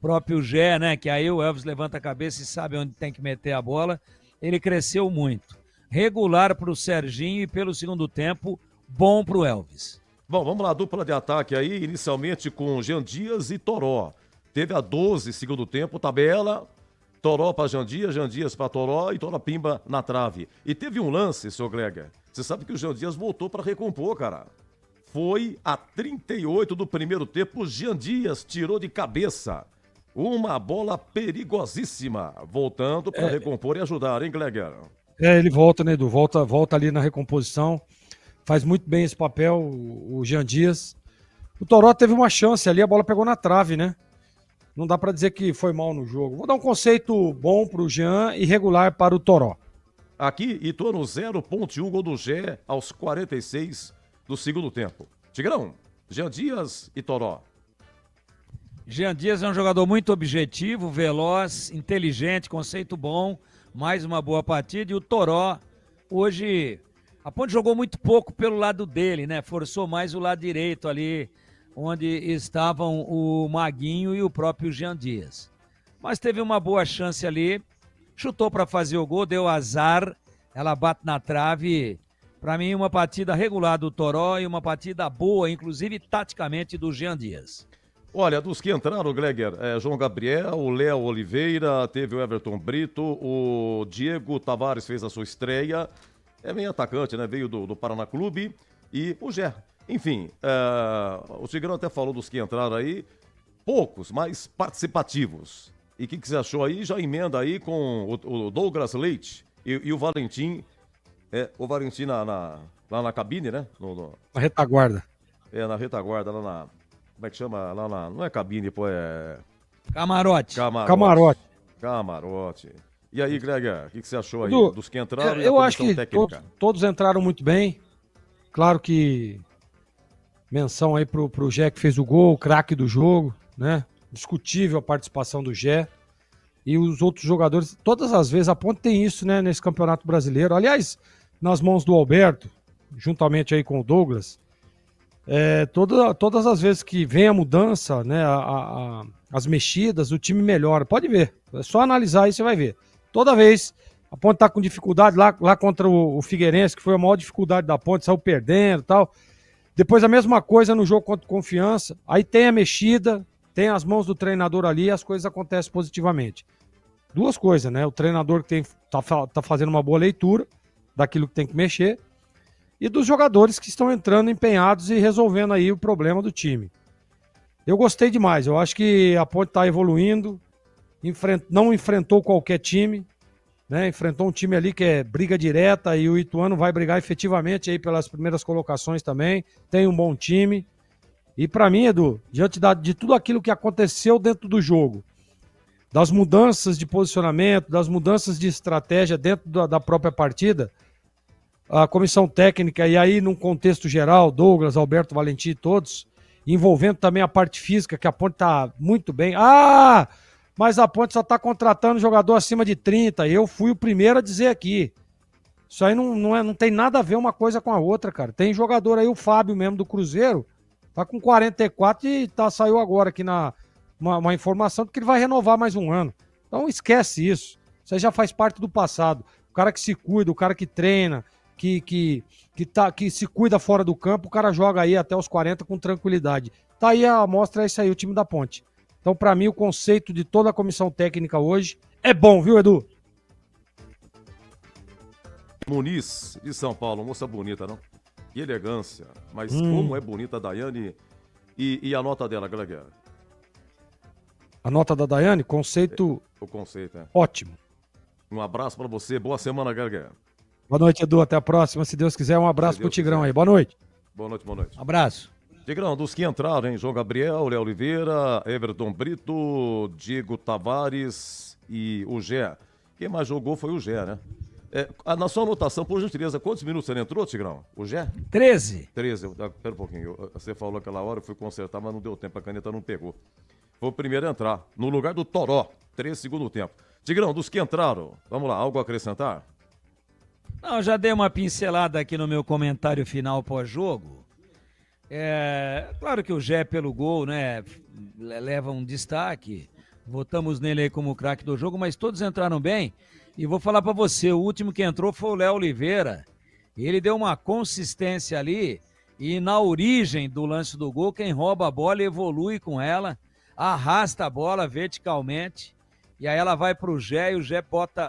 próprio Gé, né, que aí o Elvis levanta a cabeça e sabe onde tem que meter a bola. Ele cresceu muito. Regular para o Serginho e pelo segundo tempo, bom para o Elvis. Bom, vamos lá, dupla de ataque aí, inicialmente com Jean Dias e Toró. Teve a 12, segundo tempo, tabela... Toró para Jean Dias para Toró e Toró Pimba na trave. E teve um lance, seu Grega. Você sabe que o Jean Dias voltou para recompor, cara. Foi a 38 do primeiro tempo, o Jean Dias tirou de cabeça. Uma bola perigosíssima. Voltando para recompor e ajudar, hein, Gleger? Ele volta, né, Edu? Volta ali na recomposição. Faz muito bem esse papel, o Jean Dias. O Toró teve uma chance ali, a bola pegou na trave, né? Não dá pra dizer que foi mal no jogo. Vou dar um conceito bom pro Jean e regular para o Toró. Aqui, Ituano 0.1, gol do Gé aos 46 do segundo tempo. Tigrão, Jean Dias e Toró. Jean Dias é um jogador muito objetivo, veloz, inteligente, conceito bom, mais uma boa partida. E o Toró, hoje, a Ponte jogou muito pouco pelo lado dele, né? Forçou mais o lado direito ali, onde estavam o Maguinho e o próprio Jean Dias. Mas teve uma boa chance ali, chutou para fazer o gol, deu azar, ela bate na trave. Para mim, uma partida regular do Toró e uma partida boa, inclusive taticamente, do Jean Dias. Olha, dos que entraram, Gleger, João Gabriel, o Léo Oliveira, teve o Everton Brito, o Diego Tavares fez a sua estreia, é meio atacante, né? Veio do Paraná Clube, e o Gé. Enfim, o Tigrão até falou dos que entraram aí, poucos, mas participativos. E o que você achou aí? Já emenda aí com o Douglas Leite e o Valentim. O Valentim lá na cabine, né? Na retaguarda. Na retaguarda, lá na... Como é que chama? Lá na... Não é cabine, pô, Camarote. Camarote. E aí, Grega, o que você achou aí Edu, dos que entraram? Eu acho que todos entraram muito bem. Claro que... Menção aí pro Gé que fez o gol, o craque do jogo, né? Discutível a participação do Gé. E os outros jogadores, todas as vezes, a Ponte tem isso, né? Nesse Campeonato Brasileiro. Aliás, nas mãos do Alberto, juntamente aí com o Douglas, todas as vezes que vem a mudança, né? As mexidas, o time melhora. Pode ver, é só analisar aí você vai ver. Toda vez a Ponte tá com dificuldade lá contra o Figueirense, que foi a maior dificuldade da Ponte, saiu perdendo e tal. Depois a mesma coisa no jogo contra o Confiança. Aí tem a mexida, tem as mãos do treinador ali e as coisas acontecem positivamente. Duas coisas, né? O treinador que tá fazendo uma boa leitura daquilo que tem que mexer e dos jogadores que estão entrando empenhados e resolvendo aí o problema do time. Eu gostei demais. Eu acho que a Ponte está evoluindo, não enfrentou qualquer time, né? Enfrentou um time ali que é briga direta e o Ituano vai brigar efetivamente aí pelas primeiras colocações também. Tem um bom time. E para mim, Edu, diante de tudo aquilo que aconteceu dentro do jogo, das mudanças de posicionamento, das mudanças de estratégia dentro da própria partida, a comissão técnica e aí num contexto geral, Douglas, Alberto, Valentim, todos, envolvendo também a parte física, que a Ponte tá muito bem. Mas a Ponte só está contratando jogador acima de 30. Eu fui o primeiro a dizer aqui. Isso aí não tem nada a ver uma coisa com a outra, cara. Tem jogador aí, o Fábio mesmo do Cruzeiro, tá com 44 e saiu agora aqui uma informação de que ele vai renovar mais um ano. Então esquece isso. Isso aí já faz parte do passado. O cara que se cuida, o cara que treina, que se cuida fora do campo, o cara joga aí até os 40 com tranquilidade. Tá aí a amostra, é isso aí, o time da Ponte. Então, para mim, o conceito de toda a comissão técnica hoje é bom, viu, Edu? Muniz, de São Paulo, moça bonita, não? Que elegância. Mas como é bonita a Daiane e a nota dela, Gleger? A nota da Daiane, conceito O conceito, é. ótimo. Um abraço pra você. Boa semana, Gargué. Boa noite, Edu. Até a próxima. Se Deus quiser, um abraço pro Tigrão aí. Boa noite. Boa noite, boa noite. Abraço. Tigrão, dos que entraram, hein? João Gabriel, Léo Oliveira, Everton Brito, Diego Tavares e o Gé. Quem mais jogou foi o Gé, né? Na sua anotação, por gentileza, quantos minutos ele entrou, Tigrão? O Gé? 13. 13. Pera um pouquinho. Você falou aquela hora, eu fui consertar, mas não deu tempo. A caneta não pegou. Foi o primeiro a entrar. No lugar do Toró. 3 segundo tempo. Tigrão, dos que entraram, vamos lá, algo a acrescentar? Não, já dei uma pincelada aqui no meu comentário final pós-jogo. Claro que o Gé pelo gol, né, leva um destaque. Votamos nele aí como craque do jogo, mas todos entraram bem. E vou falar pra você, o último que entrou foi o Léo Oliveira. Ele deu uma consistência ali e na origem do lance do gol, quem rouba a bola evolui com ela, arrasta a bola verticalmente e aí ela vai pro Gé e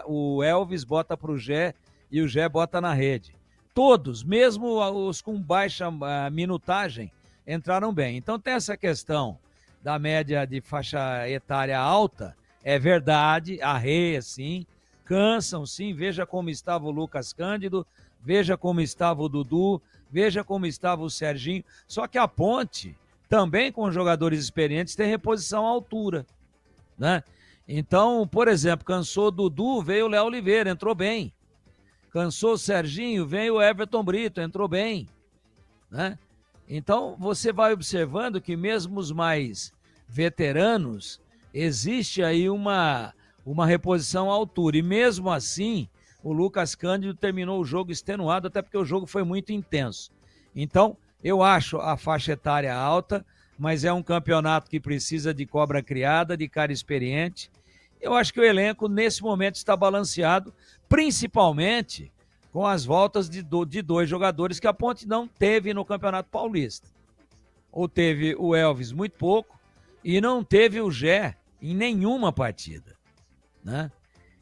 o Elvis bota pro Gé e o Gé bota na rede. Todos, mesmo os com baixa minutagem, entraram bem. Então tem essa questão da média de faixa etária alta, é verdade, arreia sim, cansam sim, veja como estava o Lucas Cândido, veja como estava o Dudu, veja como estava o Serginho, só que a Ponte, também com jogadores experientes, tem reposição à altura, né? Então, por exemplo, cansou o Dudu, veio o Léo Oliveira, entrou bem. Cansou o Serginho, veio o Everton Brito, entrou bem, né? Então, você vai observando que mesmo os mais veteranos, existe aí uma reposição à altura. E mesmo assim, o Lucas Cândido terminou o jogo extenuado, até porque o jogo foi muito intenso. Então, eu acho a faixa etária alta, mas é um campeonato que precisa de cobra criada, de cara experiente. Eu acho que o elenco, nesse momento, está balanceado, principalmente com as voltas de 2 jogadores que a Ponte não teve no Campeonato Paulista. Ou teve o Elvis muito pouco e não teve o Gé em nenhuma partida, né?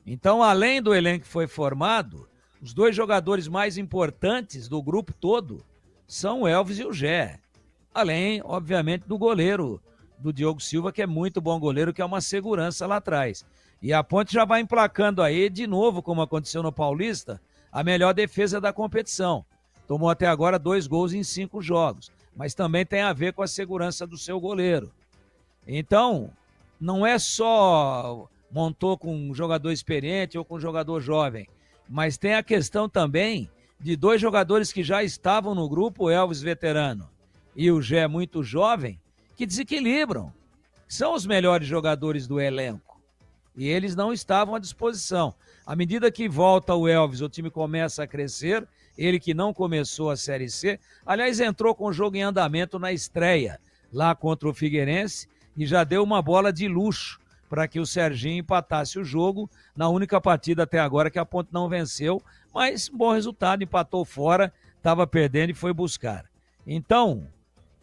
Então, além do elenco que foi formado, os 2 jogadores mais importantes do grupo todo são o Elvis e o Gé. Além, obviamente, do goleiro, do Diogo Silva, que é muito bom goleiro, que é uma segurança lá atrás. E a Ponte já vai emplacando aí, de novo, como aconteceu no Paulista, a melhor defesa da competição. Tomou até agora 2 gols em 5 jogos, mas também tem a ver com a segurança do seu goleiro. Então, não é só montou com um jogador experiente ou com um jogador jovem, mas tem a questão também de 2 jogadores que já estavam no grupo, o Elvis veterano e o Gé muito jovem, que desequilibram. São os melhores jogadores do elenco. E eles não estavam à disposição. À medida que volta o Elvis, o time começa a crescer, ele que não começou a Série C, aliás, entrou com o jogo em andamento na estreia, lá contra o Figueirense, e já deu uma bola de luxo para que o Serginho empatasse o jogo, na única partida até agora que a Ponte não venceu, mas bom resultado, empatou fora, estava perdendo e foi buscar. Então,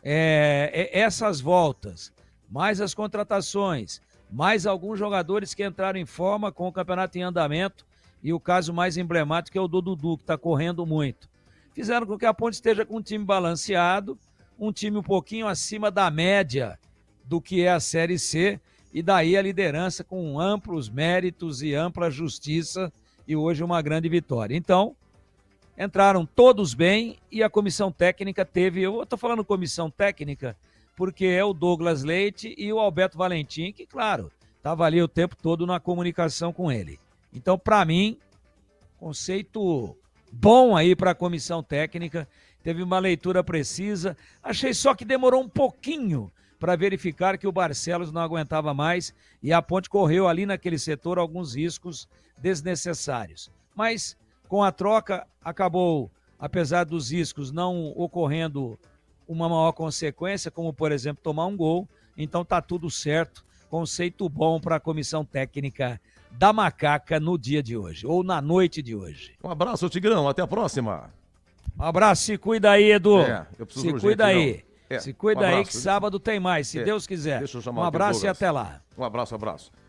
essas voltas, mais as contratações, mais alguns jogadores que entraram em forma com o campeonato em andamento, e o caso mais emblemático é o do Dudu, que está correndo muito. Fizeram com que a Ponte esteja com um time balanceado, um time um pouquinho acima da média do que é a Série C, e daí a liderança com amplos méritos e ampla justiça, e hoje uma grande vitória. Então, entraram todos bem e a comissão técnica teve, eu estou falando comissão técnica, porque é o Douglas Leite e o Alberto Valentim, que, claro, estava ali o tempo todo na comunicação com ele. Então, para mim, conceito bom aí para a comissão técnica, teve uma leitura precisa, achei só que demorou um pouquinho para verificar que o Barcelos não aguentava mais e a Ponte correu ali naquele setor alguns riscos desnecessários. Mas, com a troca, acabou, apesar dos riscos não ocorrendo uma maior consequência, como, por exemplo, tomar um gol. Então tá tudo certo. Conceito bom para a comissão técnica da Macaca no dia de hoje, ou na noite de hoje. Um abraço, Tigrão. Até a próxima. Um abraço. Se cuida aí, Edu. Eu preciso se urgente, cuida aí. não. Se cuida um aí abraço. que sábado tem mais, se Deus quiser. Deixa eu chamar Um aqui o abraço e Douglas. até lá. Um abraço.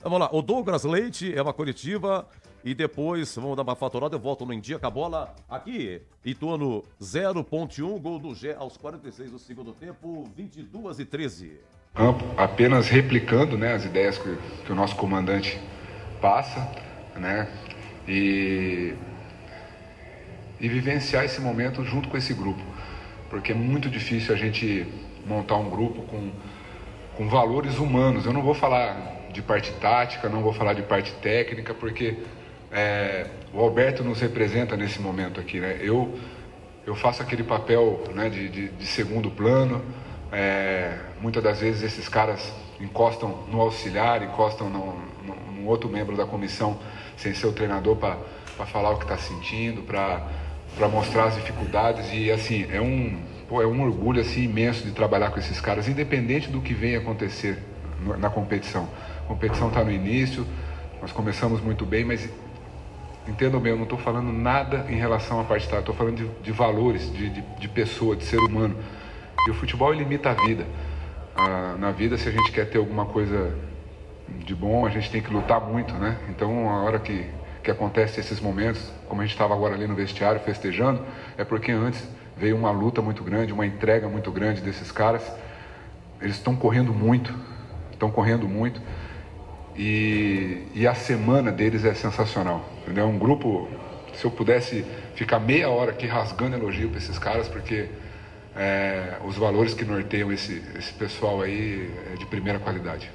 Vamos lá, o Douglas Leite é uma coletiva e depois vamos dar uma faturada, eu volto no Em Dia com a bola aqui. Ituano 0.1, gol do Gé aos 46 do segundo tempo, 22-13. apenas replicando, né, as ideias que o nosso comandante passa, né, e vivenciar esse momento junto com esse grupo, porque é muito difícil a gente montar um grupo com valores humanos. Eu não vou falar de parte tática, não vou falar de parte técnica, porque o Alberto nos representa nesse momento aqui, né? Eu faço aquele papel, né, de segundo plano. Muitas das vezes esses caras encostam no auxiliar, encostam num outro membro da comissão sem ser o treinador para falar o que está sentindo, para mostrar as dificuldades. E assim, é um orgulho assim, imenso de trabalhar com esses caras, independente do que venha acontecer na competição. A competição está no início, nós começamos muito bem, mas entendam bem, eu não estou falando nada em relação à parte tática, estou falando de valores, de pessoa, de ser humano. E o futebol limita a vida. Na vida, se a gente quer ter alguma coisa de bom, a gente tem que lutar muito, né? Então, a hora que acontece esses momentos, como a gente estava agora ali no vestiário festejando, é porque antes veio uma luta muito grande, uma entrega muito grande desses caras. Eles estão correndo muito, e a semana deles é sensacional, entendeu? Um grupo, se eu pudesse ficar meia hora aqui rasgando elogio para esses caras, porque os valores que norteiam esse pessoal aí é de primeira qualidade.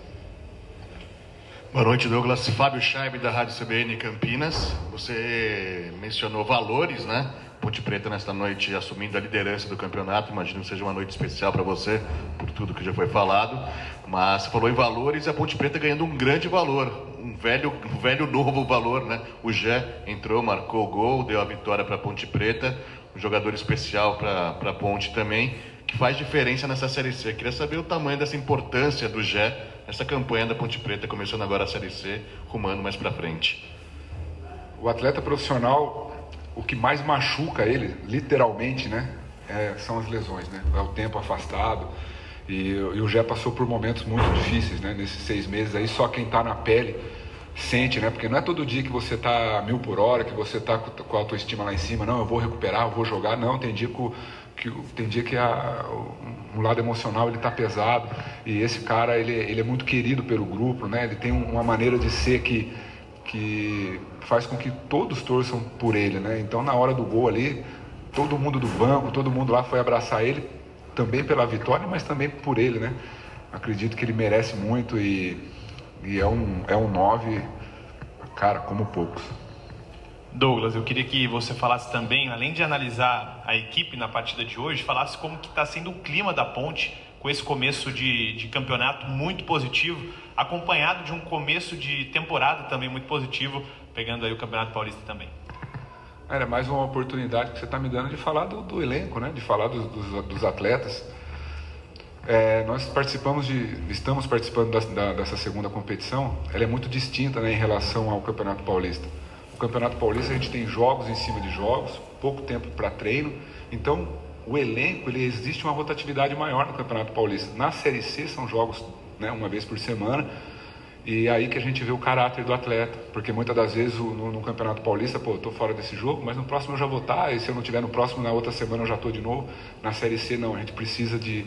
Boa noite, Douglas. Fábio Scheibe, da Rádio CBN Campinas. Você mencionou valores, né? Ponte Preta nesta noite assumindo a liderança do campeonato. Imagino que seja uma noite especial para você, por tudo que já foi falado. Mas você falou em valores e a Ponte Preta ganhando um grande valor, um velho novo valor, né? O Gé entrou, marcou o gol, deu a vitória para a Ponte Preta. Um jogador especial para a Ponte também, que faz diferença nessa Série C. Queria saber o tamanho dessa importância do Gé, essa campanha da Ponte Preta, começando agora a Série C, rumando mais para frente. O atleta profissional, o que mais machuca ele, literalmente, né, são as lesões, né? É o tempo afastado. E o Gé passou por momentos muito difíceis, né, nesses 6 meses aí. Só quem está na pele sente, né? Porque não é todo dia que você tá 1000 por hora, que você tá com a autoestima lá em cima. Não, eu vou recuperar, eu vou jogar. Não, tem dia que o lado emocional ele tá pesado. E esse cara, ele é muito querido pelo grupo, né? Ele tem uma maneira de ser que faz com que todos torçam por ele, né? Então, na hora do gol ali, todo mundo do banco, todo mundo lá foi abraçar ele, também pela vitória, mas também por ele, né? Acredito que ele merece muito e é um 9, cara, como poucos. Douglas, eu queria que você falasse também, além de analisar a equipe na partida de hoje, falasse como que está sendo o clima da Ponte com esse começo de campeonato muito positivo, acompanhado de um começo de temporada também muito positivo, pegando aí o Campeonato Paulista também. É mais uma oportunidade que você está me dando de falar do elenco, né? De falar dos atletas. Nós estamos participando dessa segunda competição. Ela é muito distinta, né, em relação ao Campeonato Paulista. O Campeonato Paulista a gente tem jogos em cima de jogos, pouco tempo para treino. Então, o elenco, existe uma rotatividade maior no Campeonato Paulista. Na Série C são jogos, né, uma vez por semana. E aí que a gente vê o caráter do atleta, porque muitas das vezes no Campeonato Paulista, eu tô fora desse jogo, mas no próximo eu já vou estar, e se eu não tiver no próximo, na outra semana eu já tô de novo. Na Série C não, a gente precisa de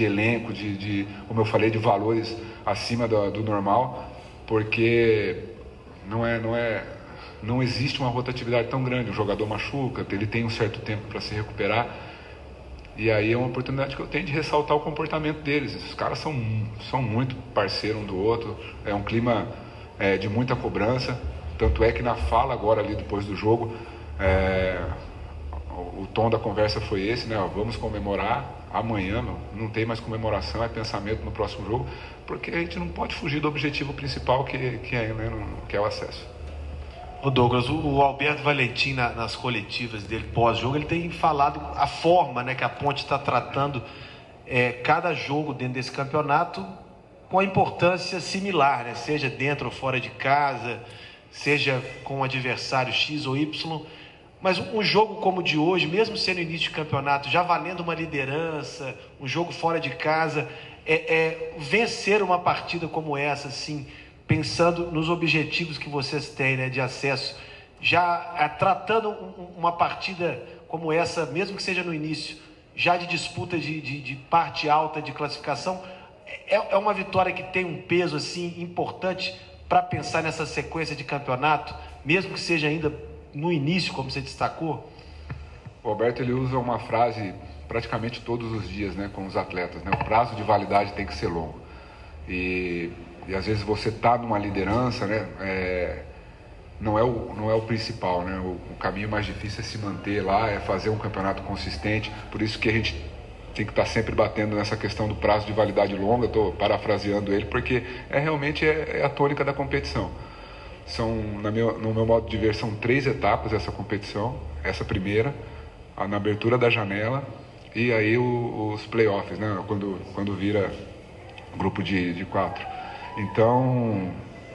elenco, como eu falei, de valores acima do normal, porque não existe uma rotatividade tão grande. O jogador machuca, ele tem um certo tempo para se recuperar, e aí é uma oportunidade que eu tenho de ressaltar o comportamento deles. Esses caras são muito parceiros um do outro, é um clima de muita cobrança, tanto é que na fala agora ali depois do jogo, o tom da conversa foi esse, né? Vamos comemorar amanhã, não tem mais comemoração, é pensamento no próximo jogo, porque a gente não pode fugir do objetivo principal que é o acesso. Ô Douglas, o Alberto Valentim nas coletivas dele pós-jogo, ele tem falado a forma, né, que a Ponte está tratando cada jogo dentro desse campeonato com a importância similar, né? Seja dentro ou fora de casa, seja com um adversário X ou Y. Mas um jogo como o de hoje, mesmo sendo início de campeonato, já valendo uma liderança, um jogo fora de casa, vencer uma partida como essa, assim, pensando nos objetivos que vocês têm, né, de acesso, já tratando uma partida como essa, mesmo que seja no início, já de disputa de parte alta de classificação, É uma vitória que tem um peso assim importante para pensar nessa sequência de campeonato, mesmo que seja ainda no início, como você destacou? O Alberto, ele usa uma frase praticamente todos os dias, né, com os atletas, né? O prazo de validade tem que ser longo. E às vezes você está numa liderança, né, não é o principal, né? O caminho mais difícil é se manter lá, é fazer um campeonato consistente. Por isso que a gente tem que estar sempre batendo nessa questão do prazo de validade longa. Estou parafraseando ele, porque realmente é a tônica da competição. No meu modo de ver, são 3 etapas essa competição. Essa primeira, na abertura da janela, e aí os playoffs, né? Quando vira grupo de 4. Então,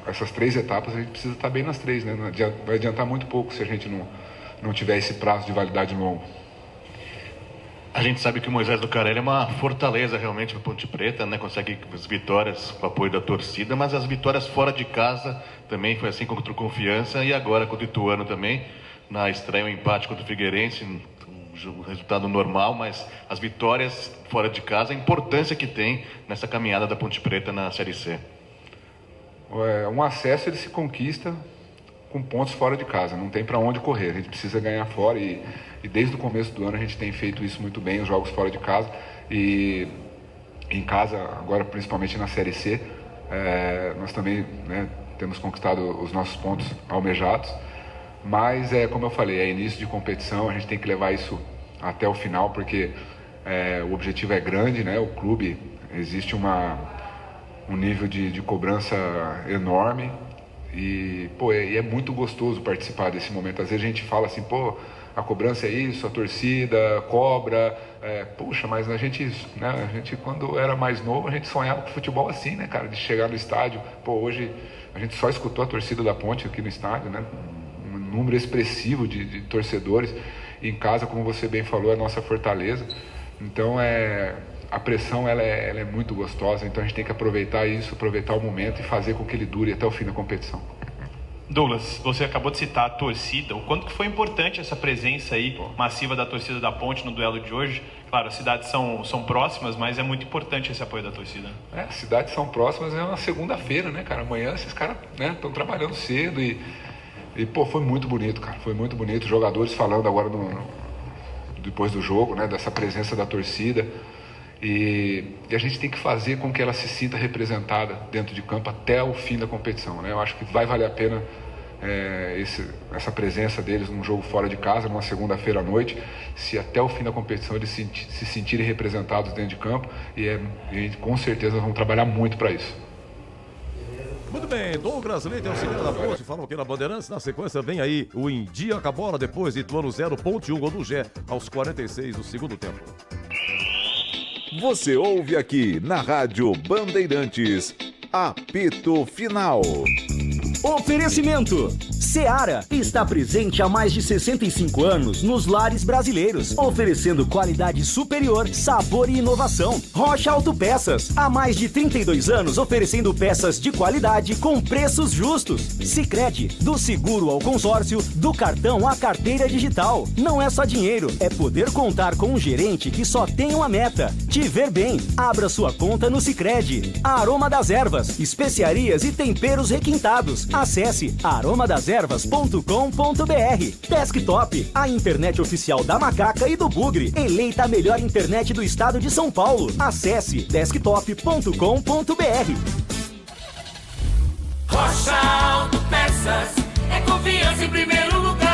essas 3 etapas a gente precisa estar bem nas 3, né? Vai adiantar muito pouco se a gente não tiver esse prazo de validade longo. A gente sabe que o Moisés Lucarelli é uma fortaleza realmente para Ponte Preta, né? Consegue as vitórias com o apoio da torcida, mas as vitórias fora de casa também foi assim contra o Confiança e agora contra o Ituano também. Na estreia, um empate contra o Figueirense, um resultado normal, mas as vitórias fora de casa, a importância que tem nessa caminhada da Ponte Preta na Série C. Um acesso ele se conquista com pontos fora de casa, não tem para onde correr, a gente precisa ganhar fora e desde o começo do ano a gente tem feito isso muito bem, os jogos fora de casa e em casa, agora principalmente na Série C, nós também, né, temos conquistado os nossos pontos almejados, mas como eu falei, é início de competição, a gente tem que levar isso até o final, porque o objetivo é grande, né, o clube, existe um nível de cobrança enorme e é muito gostoso participar desse momento. Às vezes a gente fala assim, a cobrança é isso, a torcida cobra, puxa, mas a gente quando era mais novo, a gente sonhava com futebol assim, né, cara, de chegar no estádio. Hoje a gente só escutou a torcida da Ponte aqui no estádio, né, um número expressivo de torcedores. Em casa, como você bem falou, é a nossa fortaleza. Então a pressão ela é muito gostosa, então a gente tem que aproveitar isso, aproveitar o momento e fazer com que ele dure até o fim da competição. Douglas, você acabou de citar a torcida, o quanto que foi importante essa presença aí massiva da torcida da Ponte no duelo de hoje? Claro, as cidades são próximas, mas é muito importante esse apoio da torcida. As cidades são próximas, é uma segunda-feira, né, cara? Amanhã esses caras, né, estão trabalhando cedo e foi muito bonito, cara, foi muito bonito. Os jogadores falando agora depois do jogo, né, dessa presença da torcida. E a gente tem que fazer com que ela se sinta representada dentro de campo até o fim da competição, né? Eu acho que vai valer a pena essa presença deles num jogo fora de casa, numa segunda-feira à noite, se até o fim da competição eles se sentirem representados dentro de campo, e com certeza vamos trabalhar muito para isso. Muito bem, Douglas Leite, auxiliar da Ponte, falou aqui na Bandeirantes. Na sequência vem aí o India com a bola, depois de Ituano 0, Ponte 1, gol do Gé, aos 46 do segundo tempo. Você ouve aqui na Rádio Bandeirantes, apito final. Oferecimento. Seara está presente há mais de 65 anos nos lares brasileiros, oferecendo qualidade superior, sabor e inovação. Rocha Autopeças, há mais de 32 anos oferecendo peças de qualidade com preços justos. Sicredi, do seguro ao consórcio, do cartão à carteira digital. Não é só dinheiro, é poder contar com um gerente que só tem uma meta: te ver bem. Abra sua conta no Sicredi. Aroma das Ervas, especiarias e temperos requintados. Acesse aromadeservas.com.br. Desktop, a internet oficial da Macaca e do Bugre, eleita a melhor internet do estado de São Paulo. Acesse desktop.com.br. Rocha Autopeças, é confiança em primeiro lugar.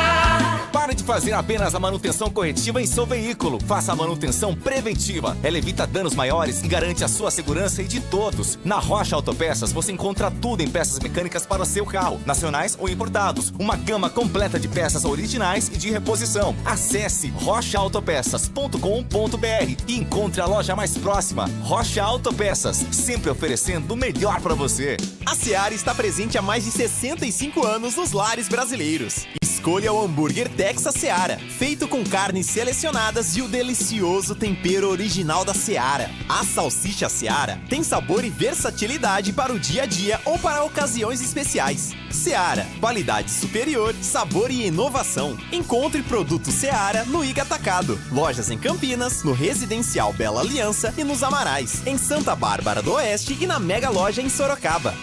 Pare de fazer apenas a manutenção corretiva em seu veículo. Faça a manutenção preventiva. Ela evita danos maiores e garante a sua segurança e de todos. Na Rocha Autopeças você encontra tudo em peças mecânicas para o seu carro, nacionais ou importados. Uma gama completa de peças originais e de reposição. Acesse rochaautopeças.com.br e encontre a loja mais próxima. Rocha Autopeças, sempre oferecendo o melhor para você. A Seara está presente há mais de 65 anos nos lares brasileiros. Escolha escolha o hambúrguer Texas Seara, feito com carnes selecionadas e o delicioso tempero original da Seara. A salsicha Seara tem sabor e versatilidade para o dia a dia ou para ocasiões especiais. Seara, qualidade superior, sabor e inovação. Encontre produto Seara no Iga Atacado. Lojas em Campinas, no Residencial Bela Aliança e nos Amarais, em Santa Bárbara do Oeste e na Mega Loja em Sorocaba.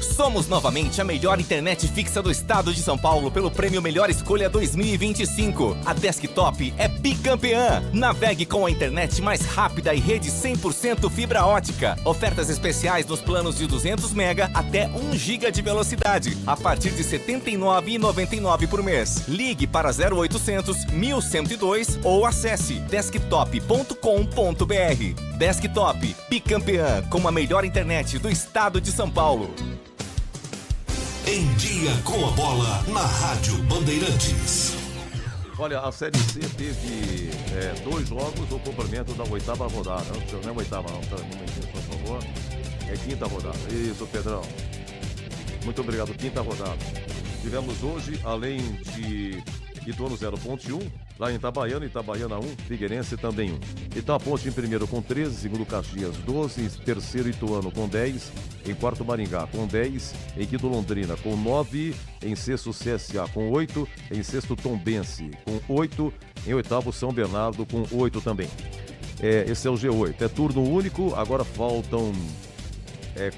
Somos novamente a melhor internet fixa do estado de São Paulo pelo prêmio Melhor Escolha 2025. A Desktop é bicampeã. Navegue com a internet mais rápida e rede 100% fibra ótica. Ofertas especiais nos planos de 200 MB até 1 GB de velocidade, a partir de R$ 79,99 por mês. Ligue para 0800 1102 ou acesse desktop.com.br. Desktop, bicampeã com a melhor internet do estado de São Paulo. Em Dia com a Bola, na Rádio Bandeirantes. Olha, a Série C teve 2 jogos no complemento da 8ª rodada. Não é 8ª, não, tá? Um momentinho, por favor. É 5ª rodada. Isso, Pedrão. Muito obrigado, 5ª rodada. Tivemos hoje, além de Ituano 0.1, lá em Itabaiana, Itabaiana 1, Figueirense também 1. Então a Ponte em primeiro com 13, segundo Caxias 12, em terceiro Ituano com 10, em quarto Maringá com 10, em quinto Londrina com 9, em sexto CSA com 8, em sexto Tombense com 8, em oitavo São Bernardo com 8 também. Esse é o G8, é turno único, agora faltam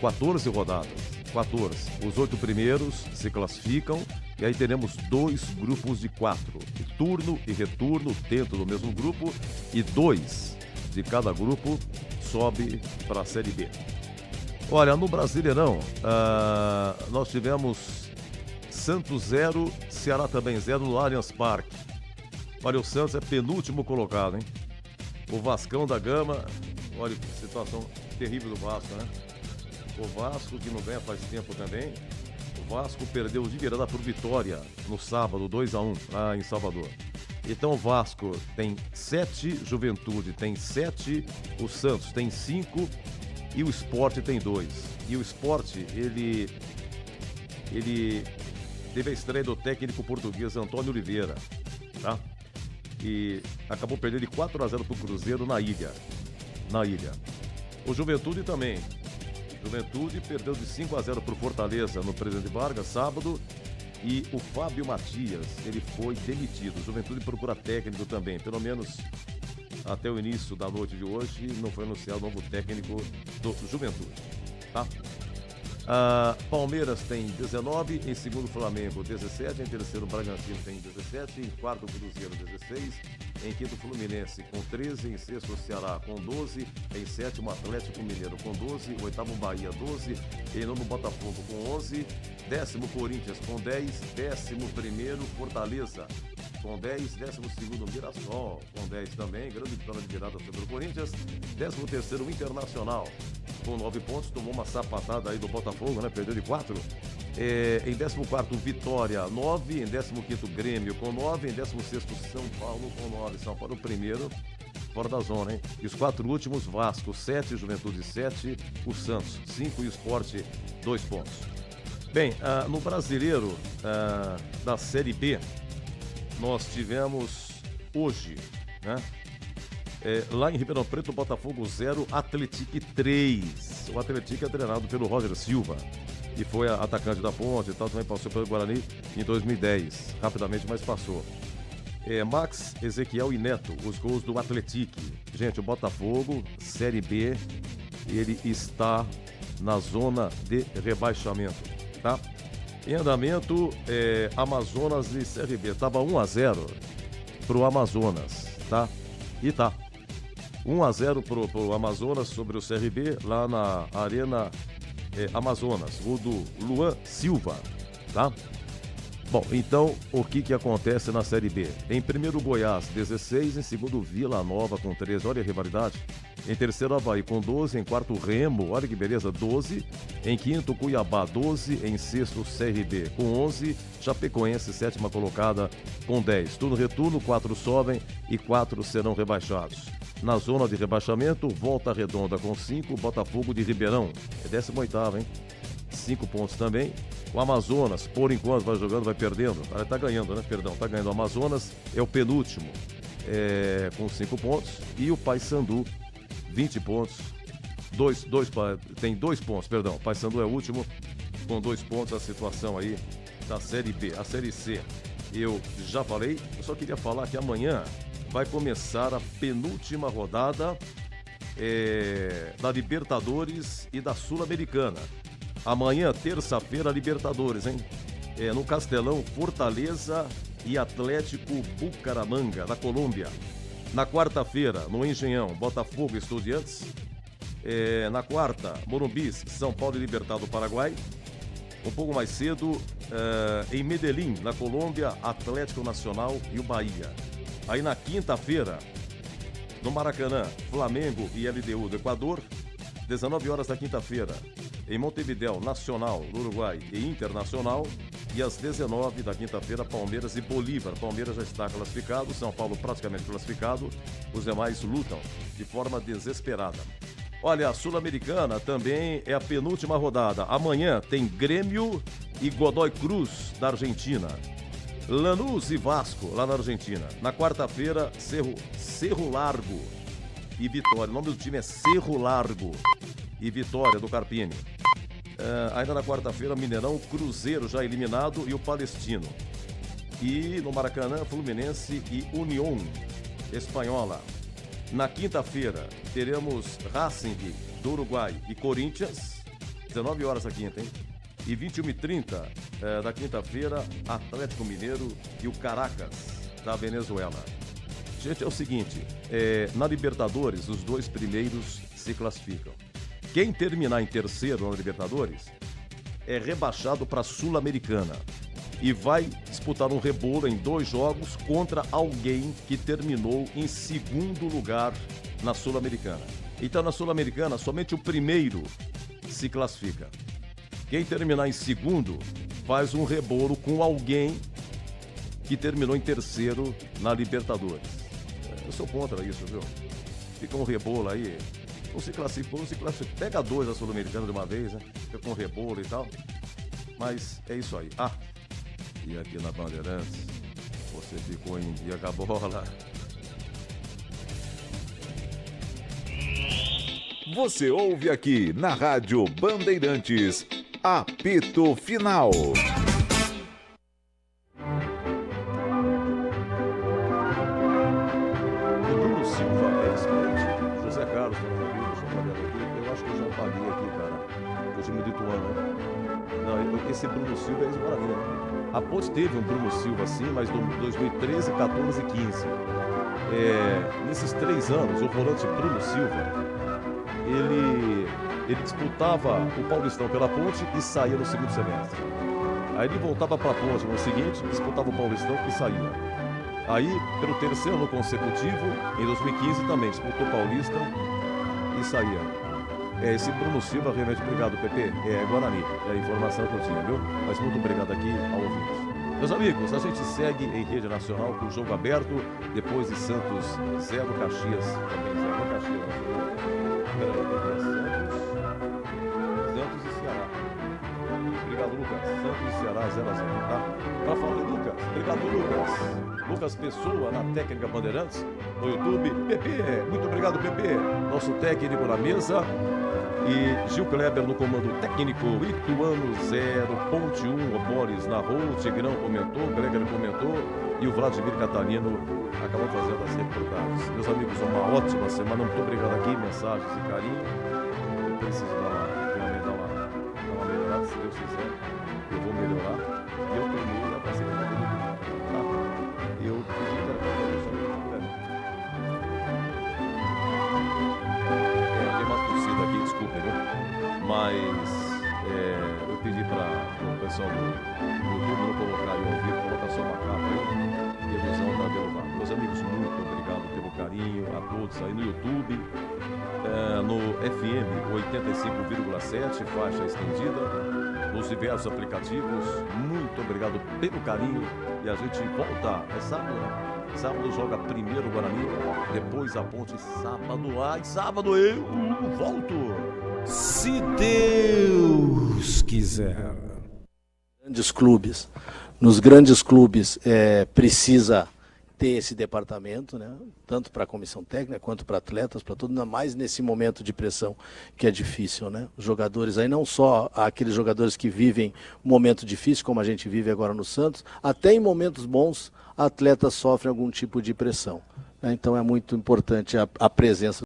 14 rodadas. 14. Os 8 primeiros se classificam e aí teremos 2 grupos de 4. Turno e retorno dentro do mesmo grupo e 2 de cada grupo sobe para a Série B. Olha, no Brasileirão, nós tivemos Santos 0, Ceará também 0 no Allianz Parque. Olha, o Santos é penúltimo colocado, hein? O Vascão da Gama, olha que situação terrível do Vasco, né? O Vasco, que não ganha faz tempo também, o Vasco perdeu de virada por Vitória no sábado, 2-1, lá em Salvador. Então o Vasco tem 7, Juventude tem 7, o Santos tem 5 e o Sport tem 2. E o Sport, ele teve a estreia do técnico português Antônio Oliveira, tá? E acabou perdendo de 4-0 pro Cruzeiro na ilha. O Juventude também. Juventude perdeu de 5-0 pro Fortaleza no Presidente Vargas, sábado. E o Fábio Matias, ele foi demitido. O Juventude procura técnico também. Pelo menos até o início da noite de hoje, não foi anunciado o novo técnico do Juventude, tá? Palmeiras tem 19, em segundo Flamengo 17, em terceiro Bragantino tem 17, em quarto Cruzeiro 16, em quinto Fluminense com 13, em sexto Ceará com 12, em sétimo Atlético Mineiro com 12, oitavo Bahia 12, em nono Botafogo com 11, décimo Corinthians com 10, 11º Fortaleza com 10, 12º Mirassol com 10 também, grande vitória de virada sobre o Corinthians, 13º Internacional com 9 pontos, tomou uma sapatada aí do Botafogo, né? Perdeu de 4. Em 14º Vitória 9, em 15º Grêmio com 9, em 16º São Paulo com 9. São Paulo o primeiro fora da zona, hein? E os 4 últimos, Vasco 7, Juventude 7, o Santos 5 e o Sport 2 pontos. Bem, no Brasileiro da Série B, nós tivemos hoje, né? Lá em Ribeirão Preto, Botafogo 0, Atlético 3. O Atlético é treinado pelo Roger Silva, que foi atacante da Ponte e tal, também passou pelo Guarani em 2010. Rapidamente, mas passou. Max, Ezequiel e Neto, os gols do Atlético. Gente, o Botafogo, Série B, ele está na zona de rebaixamento, tá? Em andamento, Amazonas e CRB. Estava 1-0 pro Amazonas, tá? E tá. 1-0 pro Amazonas sobre o CRB, lá na Arena Amazonas. Gol do Luan Silva, tá? Bom, então, o que acontece na Série B? Em primeiro, Goiás, 16. Em segundo, Vila Nova, com 13. Olha a rivalidade. Em terceiro, Avaí, com 12. Em quarto, Remo, olha que beleza, 12. Em quinto, Cuiabá, 12. Em sexto, CRB, com 11. Chapecoense, sétima colocada, com 10. Turno-retorno, 4 sobem e 4 serão rebaixados. Na zona de rebaixamento, Volta Redonda com 5. Botafogo de Ribeirão, é 18º, hein? 5 pontos também. O Amazonas, por enquanto, vai jogando, vai perdendo. Tá ganhando, né? Perdão, tá ganhando. O Amazonas é o penúltimo, com 5 pontos. E o Paysandu, 20 pontos. Tem 2 pontos, perdão. O Paysandu é o último, com 2 pontos. A situação aí da Série B. A Série C, eu já falei. Eu só queria falar que amanhã vai começar a penúltima rodada da Libertadores e da Sul-Americana. Amanhã, terça-feira, Libertadores, hein? No Castelão, Fortaleza e Atlético Bucaramanga, da Colômbia. Na quarta-feira, no Engenhão, Botafogo e Estudiantes. Na quarta, Morumbi, São Paulo e Libertad do Paraguai. Um pouco mais cedo, em Medellín, na Colômbia, Atlético Nacional e o Bahia. Aí na quinta-feira, no Maracanã, Flamengo e LDU do Equador. 19 horas da quinta-feira, em Montevidéu, Nacional do Uruguai e Internacional. E às 19 da quinta-feira, Palmeiras e Bolívar. Palmeiras já está classificado, São Paulo praticamente classificado. Os demais lutam de forma desesperada. Olha, a Sul-Americana também é a penúltima rodada. Amanhã tem Grêmio e Godoy Cruz, da Argentina. Lanús e Vasco, lá na Argentina. Na quarta-feira, Cerro Largo e Vitória. O nome do time é Cerro Largo e Vitória, do Carpini. Ainda na quarta-feira, Mineirão, Cruzeiro já eliminado e o Palestino. E no Maracanã, Fluminense e União Espanhola. Na quinta-feira, teremos Racing do Uruguai e Corinthians. 19 horas da quinta, hein? E 21h30 da quinta-feira, Atlético Mineiro e o Caracas, da Venezuela. Gente, é o seguinte, na Libertadores, os 2 primeiros se classificam. Quem terminar em terceiro na Libertadores é rebaixado para a Sul-Americana e vai disputar um rebolo em 2 jogos contra alguém que terminou em segundo lugar na Sul-Americana. Então, na Sul-Americana, somente o primeiro se classifica. Quem terminar em segundo faz um rebolo com alguém que terminou em terceiro na Libertadores. Eu sou contra isso, viu? Fica um rebolo aí. Não se classifica. Pega 2 da Sul-Americana de uma vez, né? Fica com rebolo e tal. Mas é isso aí. E aqui na Bandeirantes, você ficou em dia com a bola. Você ouve aqui na Rádio Bandeirantes, Apito Final. Bruno Silva é expert. José Carlos, eu acho que eu já paguei aqui, cara. O time do Ituano, né? Não, esse Bruno Silva é ex-Guarani, né? A Ponte teve um Bruno Silva assim, mas em 2013, 14 e 15. Nesses 3 anos, o volante Bruno Silva, ele disputava o Paulistão pela Ponte e saía no segundo semestre. Aí ele voltava para a Ponte no seguinte, disputava o Paulistão e saía. Aí, pelo 3º ano consecutivo, em 2015 também disputou o Paulista e saía. Esse Bruno Silva, realmente, obrigado, Pepe. Guarani, é a informação que eu tinha, viu? Mas muito obrigado aqui ao ouvinte. Meus amigos, a gente segue em rede nacional com o jogo aberto, depois de Santos 0, Caxias também 0, Caxias. Santos e Ceará. Obrigado, Lucas. Santos e Ceará 0-0, tá? Pra falar de Lucas. Obrigado, Lucas. Lucas Pessoa, na técnica Bandeirantes, no YouTube. Pepe, muito obrigado, Pepe. Nosso técnico na mesa. E Gil Kleber no comando técnico. Ituano 0, Ponte 1, Boris narrou, o Tigrão comentou, o Gregory comentou e o Vladimir Catarino acabou fazendo as reportagens. Meus amigos, uma ótima semana. Muito obrigado aqui, mensagens e carinho. Eu preciso realmente dar uma melhorada, se Deus quiser. Eu vou melhorar. E eu terminei a parceria da vida, tá? Eu pedi para tem uma torcida aqui, desculpa, viu? Mas eu pedi para o pessoal do YouTube não colocar aí ao vivo, colocar só uma capa aí, e a visão da derrubada. Meus amigos, muito obrigado pelo carinho a todos aí no YouTube, no FM 85,7, faixa estendida, nos diversos aplicativos. Muito obrigado pelo carinho e a gente volta, sábado, né? Sábado joga primeiro o Guarani, depois a Ponte, sábado eu volto. Se Deus quiser. grandes clubes. Nos grandes clubes precisa ter esse departamento, né? Tanto para a comissão técnica quanto para atletas, para tudo, ainda mais nesse momento de pressão que é difícil, né? Os jogadores aí, não só aqueles jogadores que vivem um momento difícil, como a gente vive agora no Santos, até em momentos bons, atletas sofrem algum tipo de pressão, né? Então é muito importante a presença